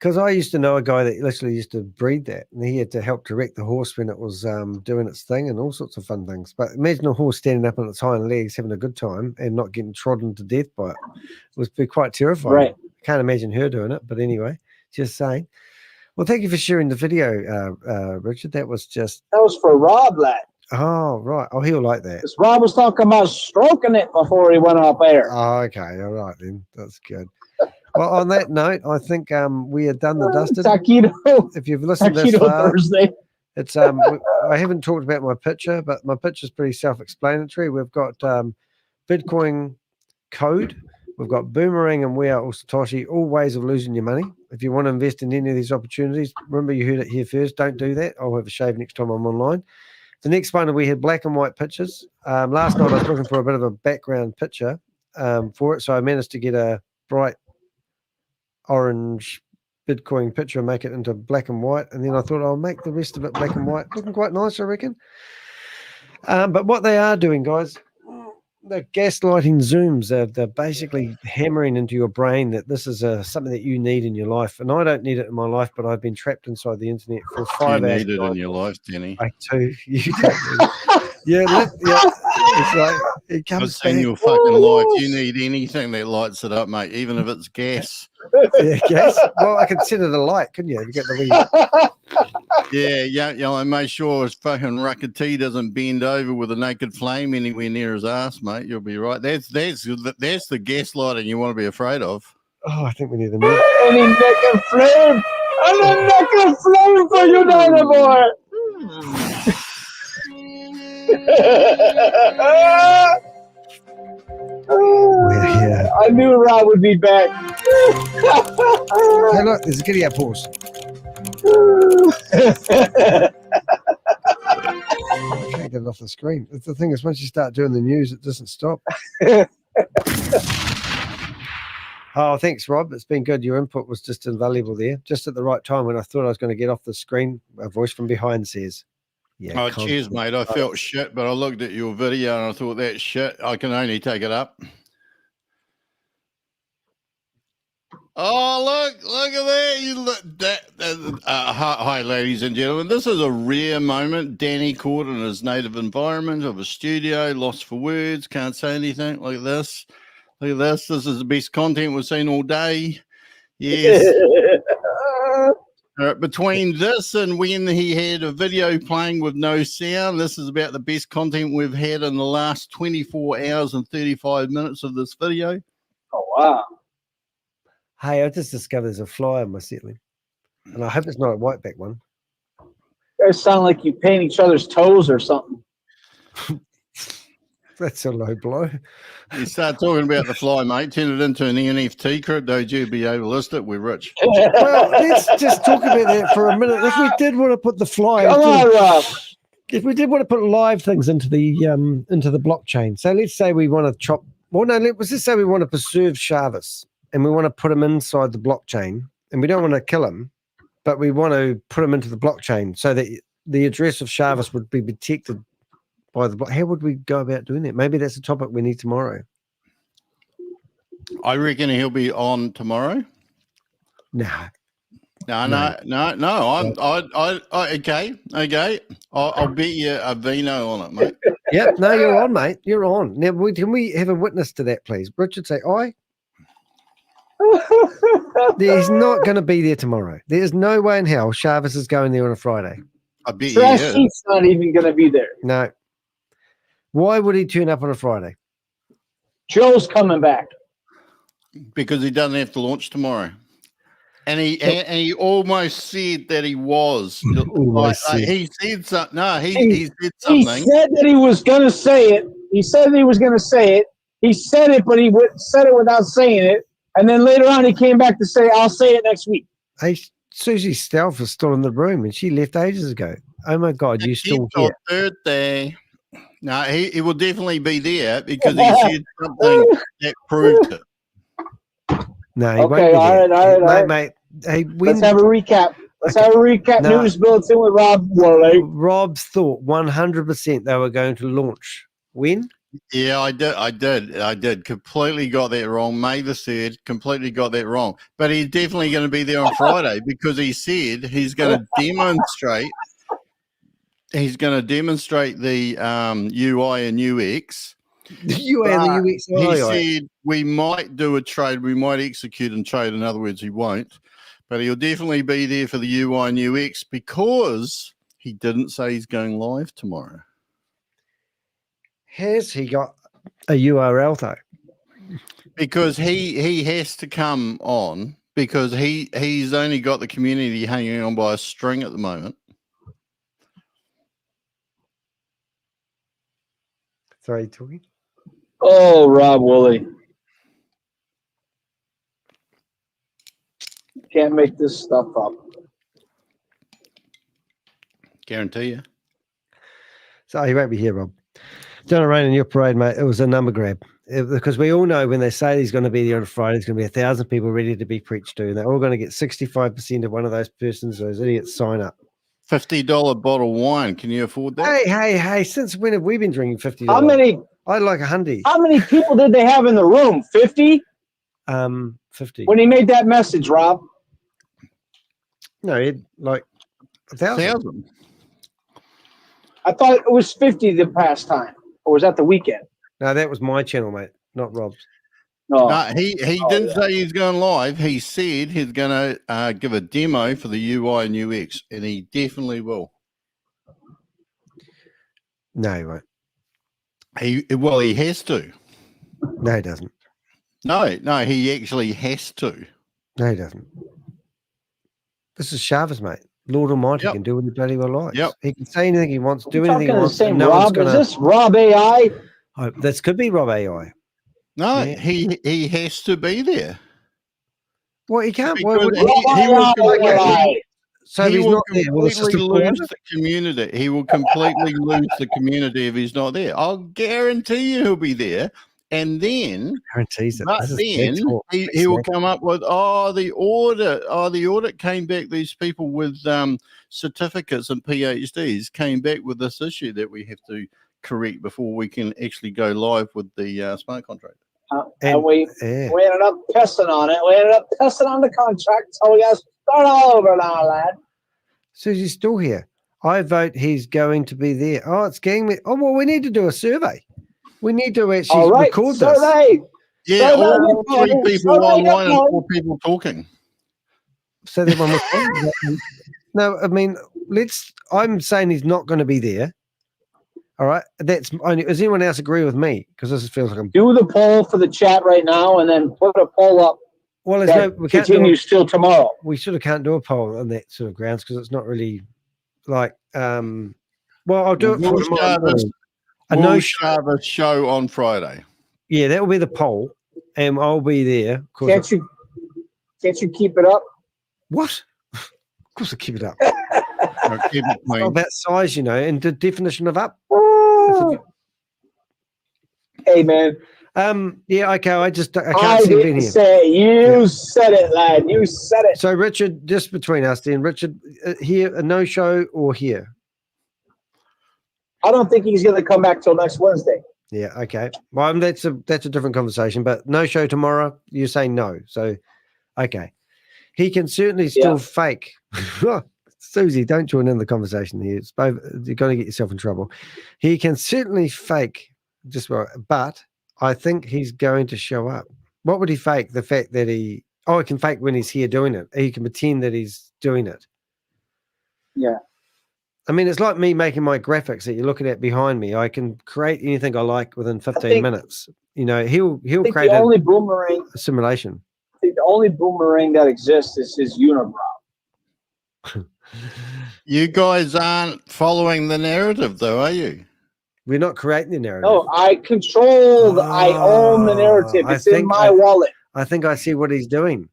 Because I used to know a guy that literally used to breed that, and he had to help direct the horse when it was doing its thing and all sorts of fun things. But imagine a horse standing up on its hind legs, having a good time, and not getting trodden to death by it. It would be quite terrifying. Right. I can't imagine her doing it, but anyway, just saying. Well, thank you for sharing the video, Richard. That was for Rob, lad. Oh, right. Oh, he'll like that. Because Rob was talking about stroking it before he went off air. Oh, okay. All right, then. That's good. Well, on that note, I think we are done and dusted. Taquito. If you've listened this Taquito far, Thursday. it's I haven't talked about my picture, but my picture is pretty self-explanatory. We've got Bitcoin code, we've got Boomerang, and we are all Satoshi. All ways of losing your money. If you want to invest in any of these opportunities, remember you heard it here first. Don't do that. I'll have a shave next time I'm online. The next one, we had black and white pictures. Last night I was looking for a bit of a background picture for it, so I managed to get a bright orange Bitcoin picture and make it into black and white, and then I thought I'll make the rest of it black and white, looking quite nice, I reckon. But what they are doing, guys, the gaslighting zooms, they're basically hammering into your brain that this is something that you need in your life, and I don't need it in my life, but I've been trapped inside the internet for 5 hours. You need it in your life, Danny. I do. You don't need it. Yeah, it's like it comes in back. your fucking life. You need anything that lights it up, mate, even if it's gas. Yeah, gas. Well, I could set it alight, couldn't you? You get the Yeah, and make sure his fucking Rakati doesn't bend over with a naked flame anywhere near his ass, mate. You'll be right. That's the gaslighting you want to be afraid of. Oh, I think we need a move. Any naked flame. And a naked flame for you, Danny boy. Yeah. I knew Rob would be back. Hey, look, there's a giddy up horse. I can't get it off the screen. The thing is, once you start doing the news, it doesn't stop. Oh, thanks, Rob. It's been good. Your input was just invaluable there. Just at the right time when I thought I was going to get off the screen, a voice from behind says, Yeah, cheers, mate. I felt shit, but I looked at your video and I thought, that shit, I can only take it up. Oh, look at that. You look hi, ladies and gentlemen. This is a rare moment. Danny caught in his native environment of a studio, lost for words, can't say anything like this. Look at this. This is the best content we've seen all day. Yes. Between this and when he had a video playing with no sound, this is about the best content we've had in the last 24 hours and 35 minutes of this video. Oh, wow. Hey, I just discovered there's a fly on my settling. And I hope it's not a whiteback one. You guys sound like you paint each other's toes or something. That's a low blow. You start talking about the fly, mate. Turn it into an NFT. Crypto G, be able to list it. We're rich. Well, let's just talk about that for a minute. If we did want to put the fly, if we did want to put live things into the blockchain, so let's say we want to chop. Well, no, let's just say we want to preserve ShaveZ and we want to put him inside the blockchain, and we don't want to kill him, but we want to put him into the blockchain so that the address of ShaveZ would be protected by the block. How would we go about doing that? Maybe that's a topic we need tomorrow. I reckon he'll be on tomorrow. No. Okay. I'll bet you a vino on it, mate. Yep. No, you're on, mate. You're on. Now, can we have a witness to that, please? Richard, say aye. He's not going to be there tomorrow. There's no way in hell ShaveZ is going there on a Friday. I bet He's not even going to be there. No. Why would he turn up on a Friday? Joe's coming back. Because he doesn't have to launch tomorrow. And he almost said that he was. He said something. No, he said something. He said that he was going to say it. He said he was going to say it. He said it, but he said it without saying it. And then later on, he came back to say, I'll say it next week. Hey, Susie Stelf is still in the room, and she left ages ago. Oh, my God, you're still here. Thursday. No, he will definitely be there because he said something that proved it. No, he won't be all there. right. Mate, hey, let's have a recap. Let's have a recap news bulletin with Rob Worley. Rob's thought 100% they were going to launch. When? Yeah, I did. Completely got that wrong. May the 3rd, completely got that wrong. But he's definitely going to be there on Friday because he said he's going to demonstrate. He's going to demonstrate the UI and UX. The UI and the UX. He said we might do a trade. We might execute and trade. In other words, he won't. But he'll definitely be there for the UI and UX because he didn't say he's going live tomorrow. Has he got a URL though? Because he has to come on because he's only got the community hanging on by a string at the moment. Sorry, talking. Oh, Rob Woolley. Can't make this stuff up. Guarantee you. So he won't be here, Rob. Don't rain in your parade, mate. It was a number grab. Because we all know when they say he's going to be there on Friday, there's going to be 1,000 people ready to be preached to. And they're all going to get 65% of one of those persons, those idiots, sign up. $50 bottle of wine. Can you afford that? Hey. Since when have we been drinking $50? How many? I'd like 100. How many people did they have in the room? 50? 50. When he made that message, Rob? No, he had like 1,000. I thought it was 50 the past time. Or was that the weekend? No, that was my channel, mate, not Rob's. No, he didn't say he's going live. He said he's going to give a demo for the UI and UX, and he definitely will. No, he won't. He has to. No, he doesn't. No, he actually has to. No, he doesn't. This is ShaveZ, mate. Lord Almighty can do what he bloody well likes. Yep. He can say anything he wants, do anything he wants. Same Rob? Is this Rob AI? Oh, this could be Rob AI. No, he has to be there. Well, he can't. He Why would will so he's not there. Well, it's just completely a lose the community. He will completely lose the community if he's not there. I'll guarantee you he'll be there. And then, guarantees it. But then he will come up with, the audit came back. These people with certificates and PhDs came back with this issue that we have to correct before we can actually go live with the smart contract. And we ended up pissing on it. We ended up pissing on the contract. So we got to start all over now, lad. Susie's still here. I vote he's going to be there. Oh, it's getting me. Oh, well, we need to do a survey. We need to actually record this. Yeah, all 3 people online and 4 people talking. So that one was no, I mean, I'm saying he's not going to be there. All right. That's only. Does anyone else agree with me? Because this feels like I'm. Do the poll for the chat right now and then put a poll up. Well, we can't continues till tomorrow. We sort of can't do a poll on that sort of grounds because it's not really like. Well, I'll do it for tomorrow. We'll have a show on Friday. Yeah, that will be the poll, and I'll be there. Can't you keep it up? What? Of course I keep it up. Keep it clean. It's about size, and the definition of up. Hey, man. Yeah, okay. I can't see it here. You said it, lad. You said it. So, Richard, just between us, then, Richard, here a no show or here? I don't think he's going to come back till next Wednesday. Yeah, okay. Well, that's a different conversation. But no show tomorrow. You say no, so okay. He can certainly still fake. Susie, don't join in the conversation here. You're going to get yourself in trouble. He can certainly fake but I think he's going to show up. What would he fake? The fact that he can fake when he's here doing it. He can pretend that he's doing it. Yeah. I mean, it's like me making my graphics that you're looking at behind me. I can create anything I like within 15 minutes. He'll create a simulation. I think the only boomerang that exists is his unibrow. You guys aren't following the narrative, though, are you? We're not creating the narrative. No, I own the narrative. It's in my wallet. I think I see what he's doing.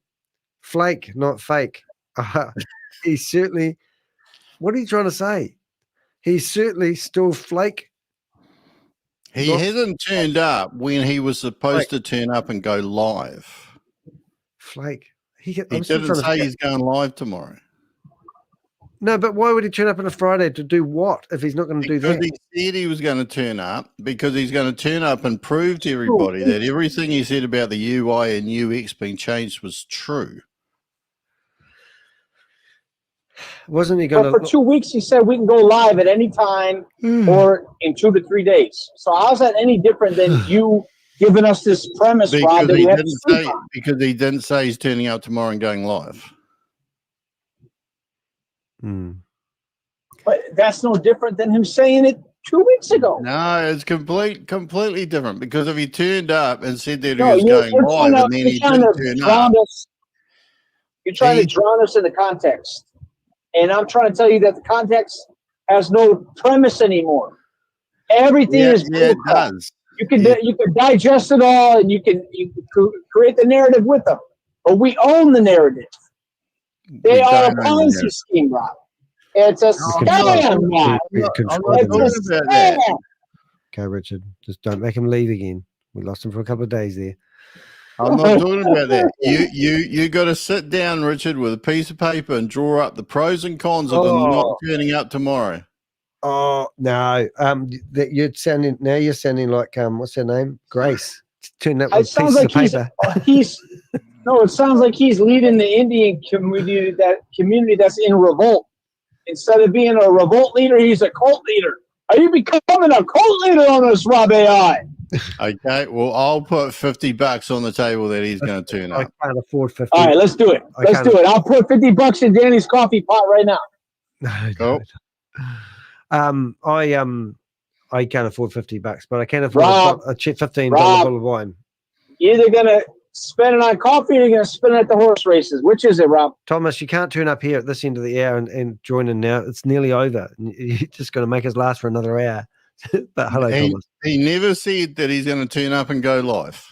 Flake, not fake. He's certainly. What are you trying to say? He's certainly still flake. He hasn't turned up when he was supposed to turn up and go live. Flake. He didn't say he's going live tomorrow. No, but why would he turn up on a Friday to do what if he's not going to do that? Because he said he was going to turn up, because he's going to turn up and prove to everybody that everything he said about the UI and UX being changed was true. Wasn't he going But for 2 weeks, he said we can go live at any time or in 2 to 3 days. So how's that any different than you giving us this premise, Rob? That we have to sleep on? Because he didn't say he's turning up tomorrow and going live. But that's no different than him saying it 2 weeks ago. No, it's completely different. Because if he turned up and said that he was going live and then he didn't turn up, you're trying to drown us in the context. And I'm trying to tell you that the context has no premise anymore. Everything is it does. You can digest it all, and you can create the narrative with them. But we own the narrative. They are a Ponzi scheme, Rob. It's a scam, Rob. It's a scam. Okay, Richard, just don't make him leave again. We lost him for a couple of days there. I'm not talking about that. You got to sit down, Richard, with a piece of paper and draw up the pros and cons of them not turning up tomorrow. Oh no! That you're sounding like what's her name? Grace. Turn that with pieces of paper. No, it sounds like he's leading the Indian community that's in revolt. Instead of being a revolt leader, he's a cult leader. Are you becoming a cult leader on us, Rob AI? Okay, well, I'll put $50 on the table that he's going to turn up. I can't afford 50. All right, let's do it. Let's do it. I'll put $50 in Danny's coffee pot right now. Cool. I can't afford $50, but I can afford a cheap $15 bottle of wine. You're either gonna spend it on coffee or you're gonna spend it at the horse races. Which is it, Rob? Thomas, you can't turn up here at this end of the hour and join in now. It's nearly over. You're just going to make us last for another hour. But hello, Thomas. He never said that he's going to turn up and go live.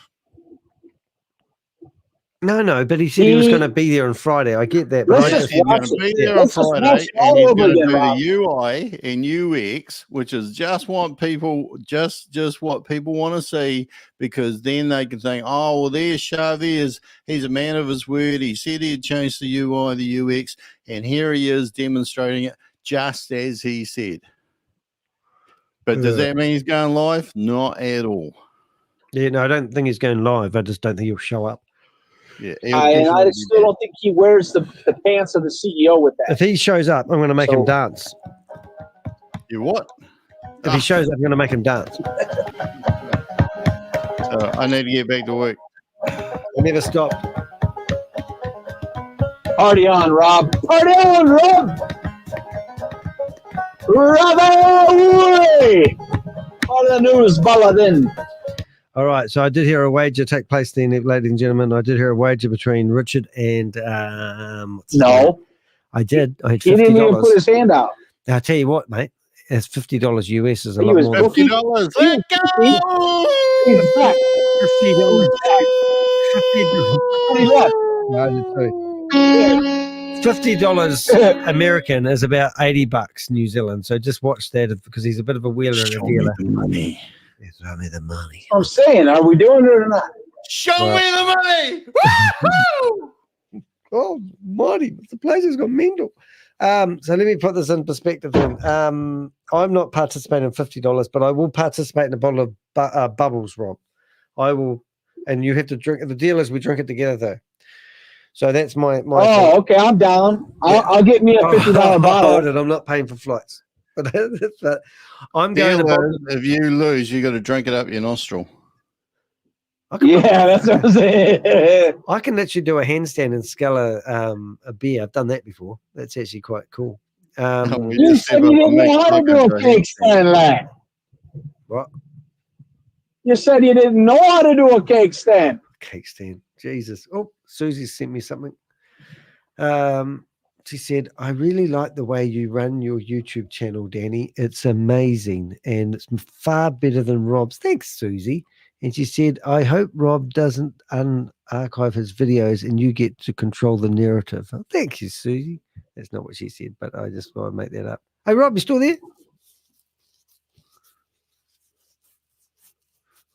No, but he said he was going to be there on Friday. I get that. But He's going to be there on Friday, and he's going to do the UI and UX, which is just what people want to see, because then they can think, oh, well, there's ShaveZ. He's a man of his word. He said he'd change the UI, the UX, and here he is demonstrating it just as he said. But does that mean he's going live? Not at all. Yeah, no, I don't think he's going live. I just don't think he'll show up. Yeah, I still don't think he wears the pants of the CEO with that. If he shows up, I'm going to make him dance. You what? If he shows up, I'm going to make him dance. So I need to get back to work. I never stop. Party on, Rob. Party on, Rob. Rob away. All the news, Baladin. All right, so I did hear a wager take place then, ladies and gentlemen. I did hear a wager between Richard and no, I did. I had $50. He didn't even put his hand out. I'll tell you what, mate. It's $50 US is a He lot was more. $50. Let go. $50 American is about $80 New Zealand. So just watch that because he's a bit of a wheeler and a dealer. Money. Show me the money. I'm saying, are we doing it or not? Show me the money. Woo-hoo! Oh, money. The place has gone mental. So let me put this in perspective then. I'm not participating in $50, but I will participate in a bottle of bubbles, Rob. I will, and you have to drink. The deal is we drink it together though. So that's my Oh, okay, I'm down. I'll get me a $50 bottle. Hold it, I'm not paying for flights. But I'm going to. If you lose, you got to drink it up your nostril. Yeah, that's what I'm saying. I can literally do a handstand and scull a beer. I've done that before. That's actually quite cool. You said you didn't know how to do a cake stand, lad. What? You said you didn't know how to do a cake stand. Cake stand. Jesus. Oh, Susie sent me something. She said, I really like the way you run your YouTube channel, Danny. It's amazing. And it's far better than Rob's. Thanks, Susie. And she said, I hope Rob doesn't unarchive his videos and you get to control the narrative. Oh, thank you, Susie. That's not what she said, but I just want to make that up. Hey, Rob, you still there?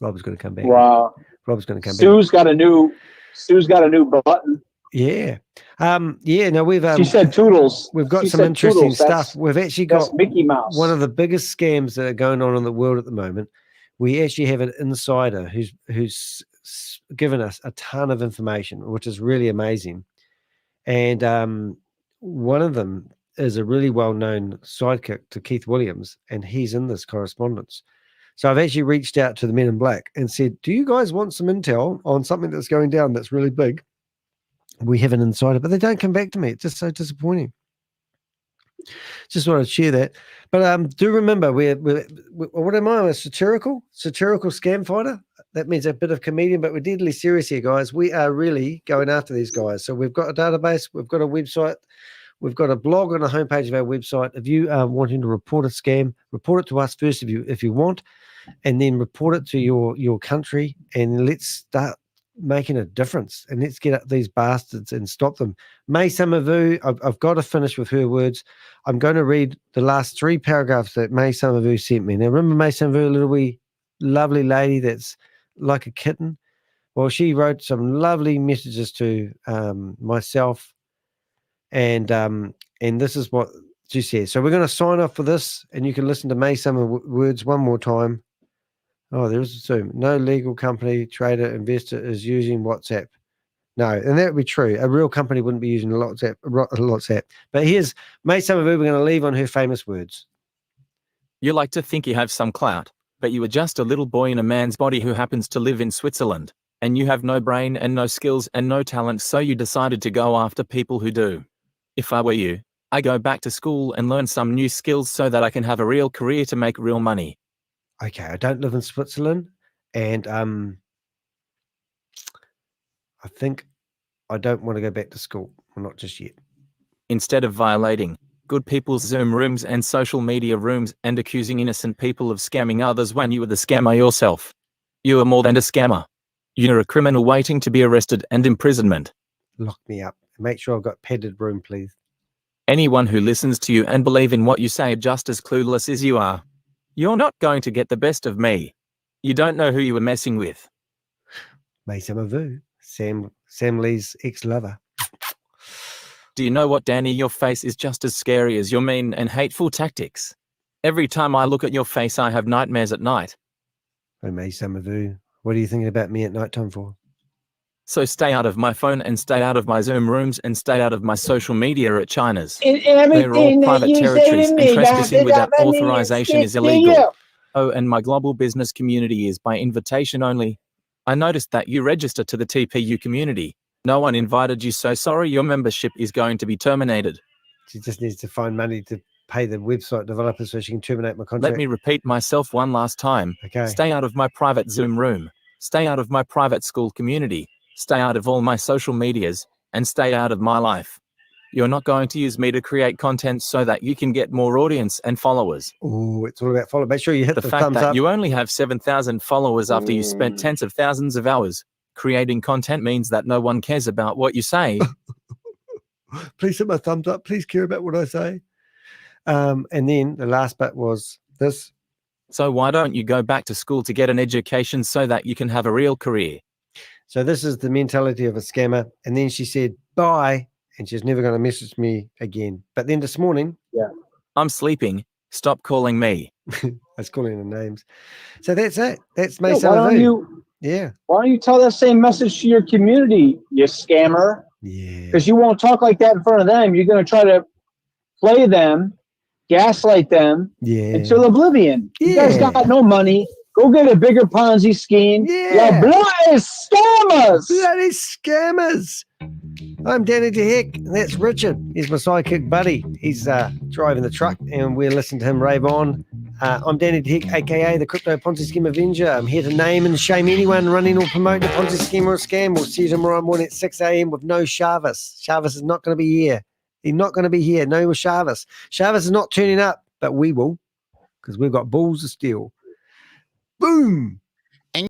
Rob's going to come back. Wow. Rob's going to come back. Sue's got a new button. Yeah. No, we've She said Toodles. We've got She some said interesting Toodles. That's- stuff. We've actually that's got Mickey Mouse. one of the biggest scams that are going on in the world at the moment. We actually have an insider who's given us a ton of information, which is really amazing. And one of them is a really well-known sidekick to Keith Williams, and he's in this correspondence. So I've actually reached out to the Men in Black and said, do you guys want some intel on something that's going down that's really big? We have an insider, but they don't come back to me. It's just so disappointing. Just wanted to share that. But do remember, we're what am I? A satirical scam fighter? That means a bit of comedian, but we're deadly serious here, guys. We are really going after these guys. So we've got a database, we've got a website, we've got a blog on the homepage of our website. If you are wanting to report a scam, report it to us first if you want, and then report it to your country, and let's start making a difference, and let's get at these bastards and stop them. May Samavu, I've got to finish with her words. I'm going to read the last 3 paragraphs that May Samavu sent me. Now, remember May Samavu, a little wee lovely lady that's like a kitten? Well, she wrote some lovely messages to myself, and this is what she says. So we're going to sign off for this, and you can listen to May Samavu's words one more time. Oh, there is a Zoom. No legal company, trader, investor is using WhatsApp. No, and that would be true. A real company wouldn't be using WhatsApp. But here's May Samavu. We're going to leave on her famous words. You like to think you have some clout, but you are just a little boy in a man's body who happens to live in Switzerland, and you have no brain and no skills and no talent, so you decided to go after people who do. If I were you, I go back to school and learn some new skills so that I can have a real career to make real money. Okay, I don't live in Switzerland, and I think I don't want to go back to school. Well, not just yet. Instead of violating good people's Zoom rooms and social media rooms and accusing innocent people of scamming others when you are the scammer yourself. You are more than a scammer. You're a criminal waiting to be arrested and imprisonment. Lock me up. Make sure I've got padded room, please. Anyone who listens to you and believe in what you say are just as clueless as you are. You're not going to get the best of me. You don't know who you were messing with. May Samavu, Sam Lee's ex-lover. Do you know what, Danny? Your face is just as scary as your mean and hateful tactics. Every time I look at your face, I have nightmares at night. Oh, May Samavu, what are you thinking about me at nighttime for? So stay out of my phone and stay out of my Zoom rooms and stay out of my social media at China's. They're all private territories and trespassing without authorization is illegal. Oh, and my global business community is by invitation only. I noticed that you register to the TPU community. No one invited you, so sorry, your membership is going to be terminated. She just needs to find money to pay the website developer so she can terminate my contract. Let me repeat myself one last time. Okay. Stay out of my private Zoom room. Stay out of my private school community. Stay out of all my social medias, and stay out of my life. You're not going to use me to create content so that you can get more audience and followers. Oh, it's all about follow. Make sure you hit the fact thumbs that up. You only have 7,000 followers after you spent tens of thousands of hours creating content means that no one cares about what you say. Please hit my thumbs up. Please care about what I say. And then the last bit was this. So why don't you go back to school to get an education so that you can have a real career? So this is the mentality of a scammer. And then she said, bye. And she's never going to message me again. But then this morning. Yeah. I'm sleeping. Stop calling me. I was calling her names. So that's it. That's my Why don't you? Yeah. Why don't you tell that same message to your community, you scammer? Yeah. Because you won't talk like that in front of them. You're going to try to play them, gaslight them until oblivion. You guys got no money. Go get a bigger Ponzi scheme. Yeah. You bloody scammers. Bloody scammers. I'm Danny de Hek, and that's Richard. He's my sidekick buddy. He's driving the truck, and we're listening to him rave on. I'm Danny de Hek, a.k.a. the Crypto Ponzi Scheme Avenger. I'm here to name and shame anyone running or promoting a Ponzi scheme or a scam. We'll see you tomorrow morning at 6 a.m. with no ShaveZ. ShaveZ is not going to be here. He's not going to be here. No ShaveZ. ShaveZ is not turning up, but we will, because we've got balls of steel. Boom!